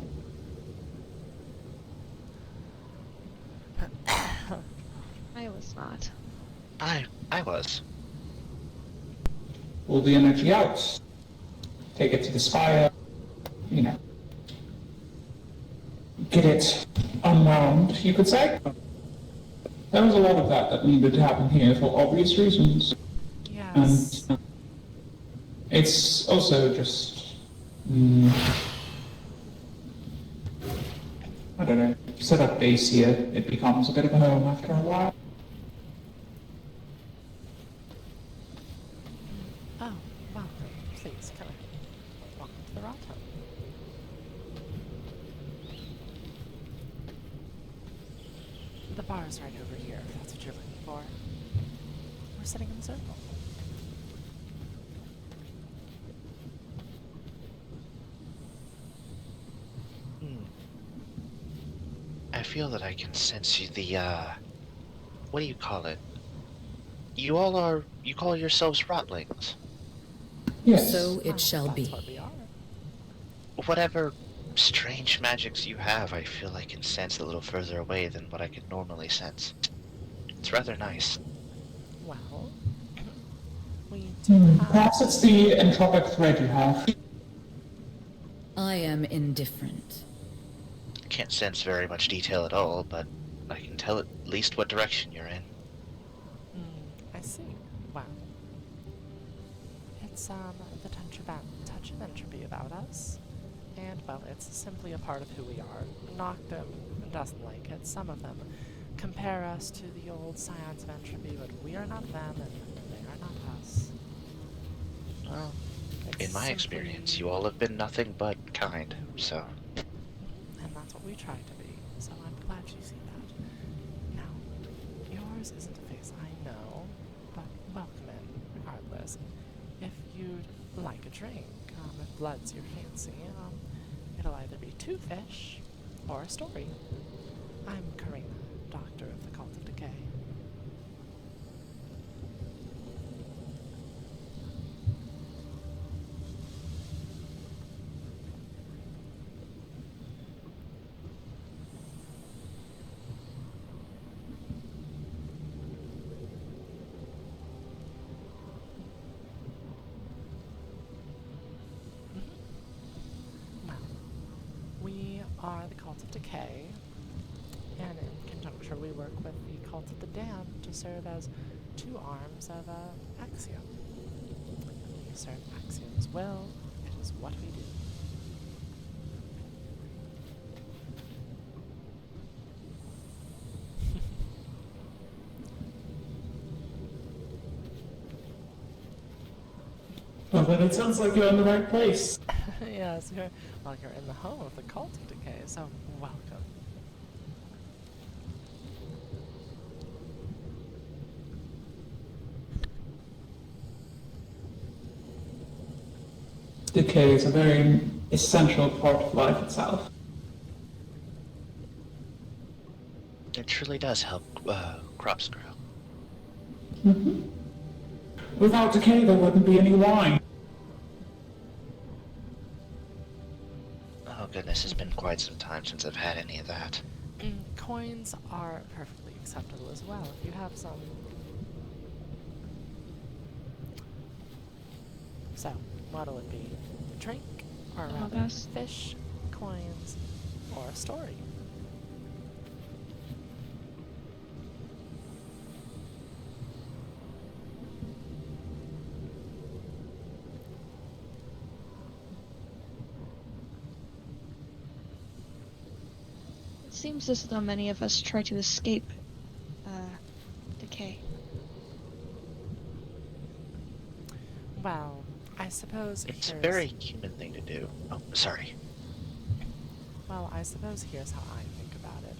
Speaker 12: I was not.
Speaker 14: I was.
Speaker 4: Pull the energy out, take it to the spire, get it unwound, you could say. There was a lot of that needed to happen here for obvious reasons.
Speaker 1: Yes.
Speaker 4: And it's also just... I don't know, set up base here, it becomes a bit of a home after a while.
Speaker 1: Oh, well, please, come in. Welcome to the Rot Home. The bar's right over here, if that's what you're looking for. We're sitting in a circle.
Speaker 14: I feel that I can sense what do you call it? You call yourselves rotlings.
Speaker 4: Yes.
Speaker 6: So it shall be.
Speaker 1: What we are.
Speaker 14: Whatever strange magics you have, I feel I can sense a little further away than what I could normally sense. It's rather nice.
Speaker 1: Well, we do
Speaker 4: Perhaps it's the entropic thread you have.
Speaker 6: I am indifferent.
Speaker 14: Can't sense very much detail at all, but I can tell at least what direction you're in.
Speaker 1: I see. Wow. It's the touch of entropy about us. And, well, it's simply a part of who we are. Noctum doesn't like it. Some of them compare us to the old scions of entropy, but we are not them, and they are not us.
Speaker 14: Well, in my experience, you all have been nothing but kind, so...
Speaker 1: And that's what we try to be, so I'm glad you see that. Now, yours isn't a face I know, but welcome in, regardless. If you'd like a drink, if blood's your fancy, it'll either be 2 fish or a story. I'm Karina, Doctor of the Cult of Decay. We are the Cult of Decay, and in conjunction we work with the Cult of the Damned to serve as 2 arms of Axiom. We serve Axiom's will, it is what we do.
Speaker 4: Well, then it sounds like you're in the right place.
Speaker 1: Yes, you're in the home of the Cult of Decay, so welcome.
Speaker 4: Decay is a very essential part of life itself.
Speaker 14: It truly does help crops grow.
Speaker 4: Mm-hmm. Without decay, there wouldn't be any wine.
Speaker 14: Oh goodness, it's been quite some time since I've had any of that.
Speaker 1: Coins are perfectly acceptable as well. If you have some. So, what'll it be? Drink, or rather, fish, coins, or a story?
Speaker 12: It seems as though many of us try to escape decay.
Speaker 1: Well, I suppose
Speaker 14: it's a very human thing to do. Oh, sorry.
Speaker 1: Well, I suppose here's how I think about it.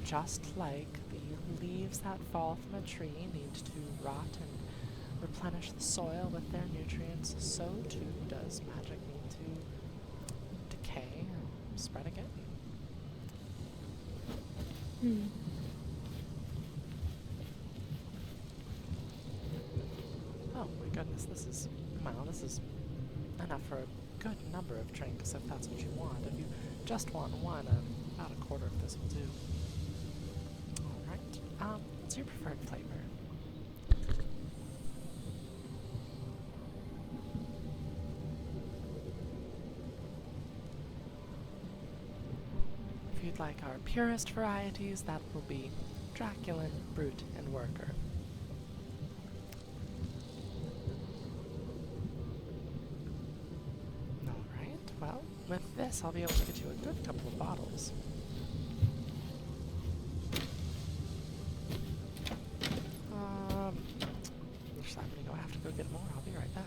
Speaker 1: Just like the leaves that fall from a tree need to rot and replenish the soil with their nutrients, so too does magic need to decay and spread again. Oh my goodness, this is enough for a good number of drinks if that's what you want. If you just want one, about a quarter of this will do. Alright, what's your preferred flavor? If you'd like our purest varieties, that will be Draculan, Brute, and Worker. Alright, well, with this I'll be able to get you a good couple of bottles. Looks like I'm gonna have to go get more. I'll be right back.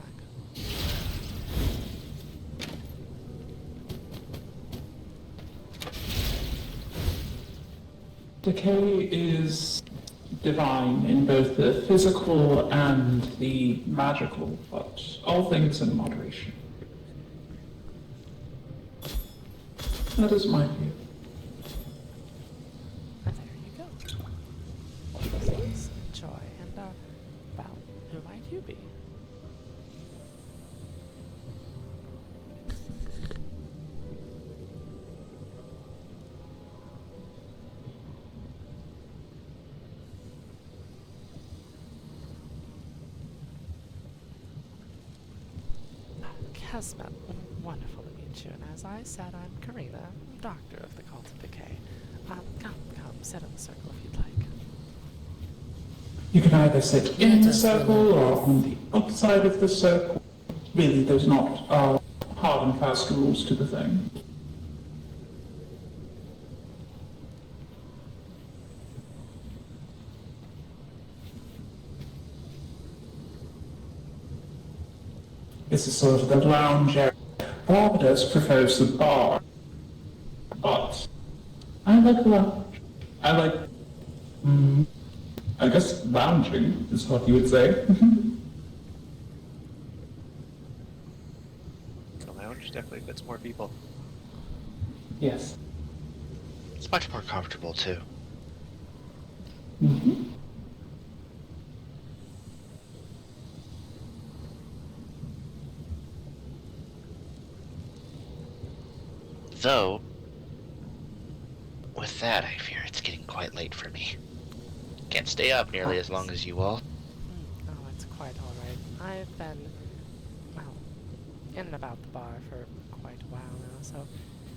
Speaker 4: Decay is divine in both the physical and the magical, but all things in moderation. That is my view.
Speaker 1: There you go. Please enjoy. And, well, who might you be? Kesmet, wonderful to meet you. And as I said, I'm Karina, Doctor of the Cult of Decay. Come, sit in the circle if you'd like.
Speaker 4: You can either sit in the circle or on the outside of the circle. Really, there's not hard and fast rules to the thing. This is sort of the lounge area. Barbados prefers the bar, but I like the lounge. I like, I guess lounging is what you would say.
Speaker 18: The lounge definitely fits more people.
Speaker 4: Yes.
Speaker 14: It's much more comfortable too.
Speaker 4: Mm-hmm.
Speaker 14: Though, with that, I fear it's getting quite late for me. Can't stay up nearly as long as you all.
Speaker 1: Oh, it's quite alright. I've been, well, in and about the bar for quite a while now, so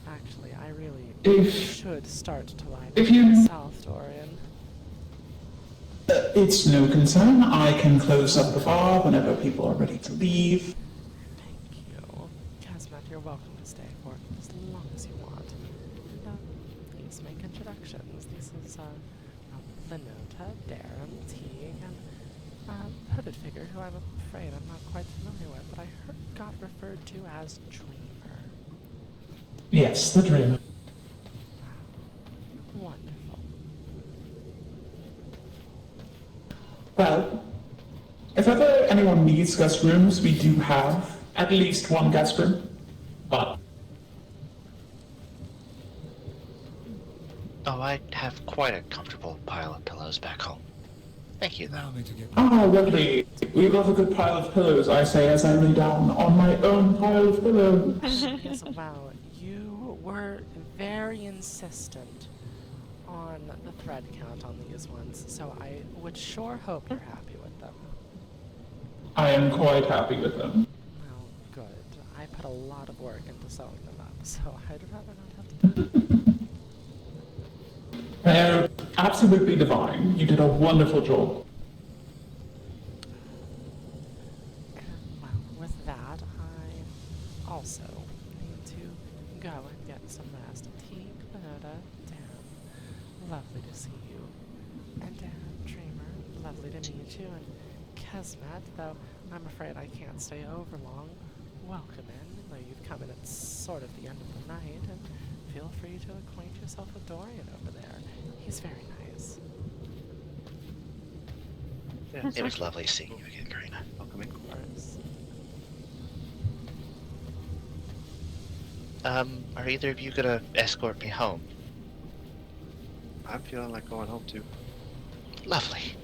Speaker 1: actually I really should start to line up myself, Dorian.
Speaker 4: It's no concern. I can close up the bar whenever people are ready to leave.
Speaker 1: Thank you. Kesmet, you're welcome to stay for as long as you want. And, please make introductions. This is, Lenota, Darren, Teague, and a hooded figure who I'm afraid I'm not quite familiar with, but I heard got referred to as Dreamer.
Speaker 4: Yes, the dreamer.
Speaker 1: Wonderful.
Speaker 4: Well, if ever anyone needs guest rooms, we do have at least one guest room. But
Speaker 14: Oh, I have quite a comfortable pile of pillows back home. Thank you, though.
Speaker 4: lovely. We love a good pile of pillows, I say, as I lay down on my own pile of pillows.
Speaker 1: Yes, wow, you were very insistent on the thread count on these ones, so I would sure hope you're happy with them.
Speaker 4: I am quite happy with them.
Speaker 1: Well, good. I put a lot of work into sewing them up, so I'd rather not have to do that.
Speaker 4: They're absolutely divine. You did a wonderful job.
Speaker 1: Well, with that, I also need to go and get some rest. Teague, Benota, Dan, lovely to see you. And Dan, Dreamer, lovely to meet you. And Kesmet, though I'm afraid I can't stay over long. Welcome in, though you've come in at sort of the end of the night, and feel free to acquaint yourself with Dorian over there. He's very nice.
Speaker 14: Yeah, it was lovely seeing you again, Karina.
Speaker 18: Welcome in.
Speaker 14: Are either of you gonna escort me home?
Speaker 18: I'm feeling like going home too.
Speaker 14: Lovely.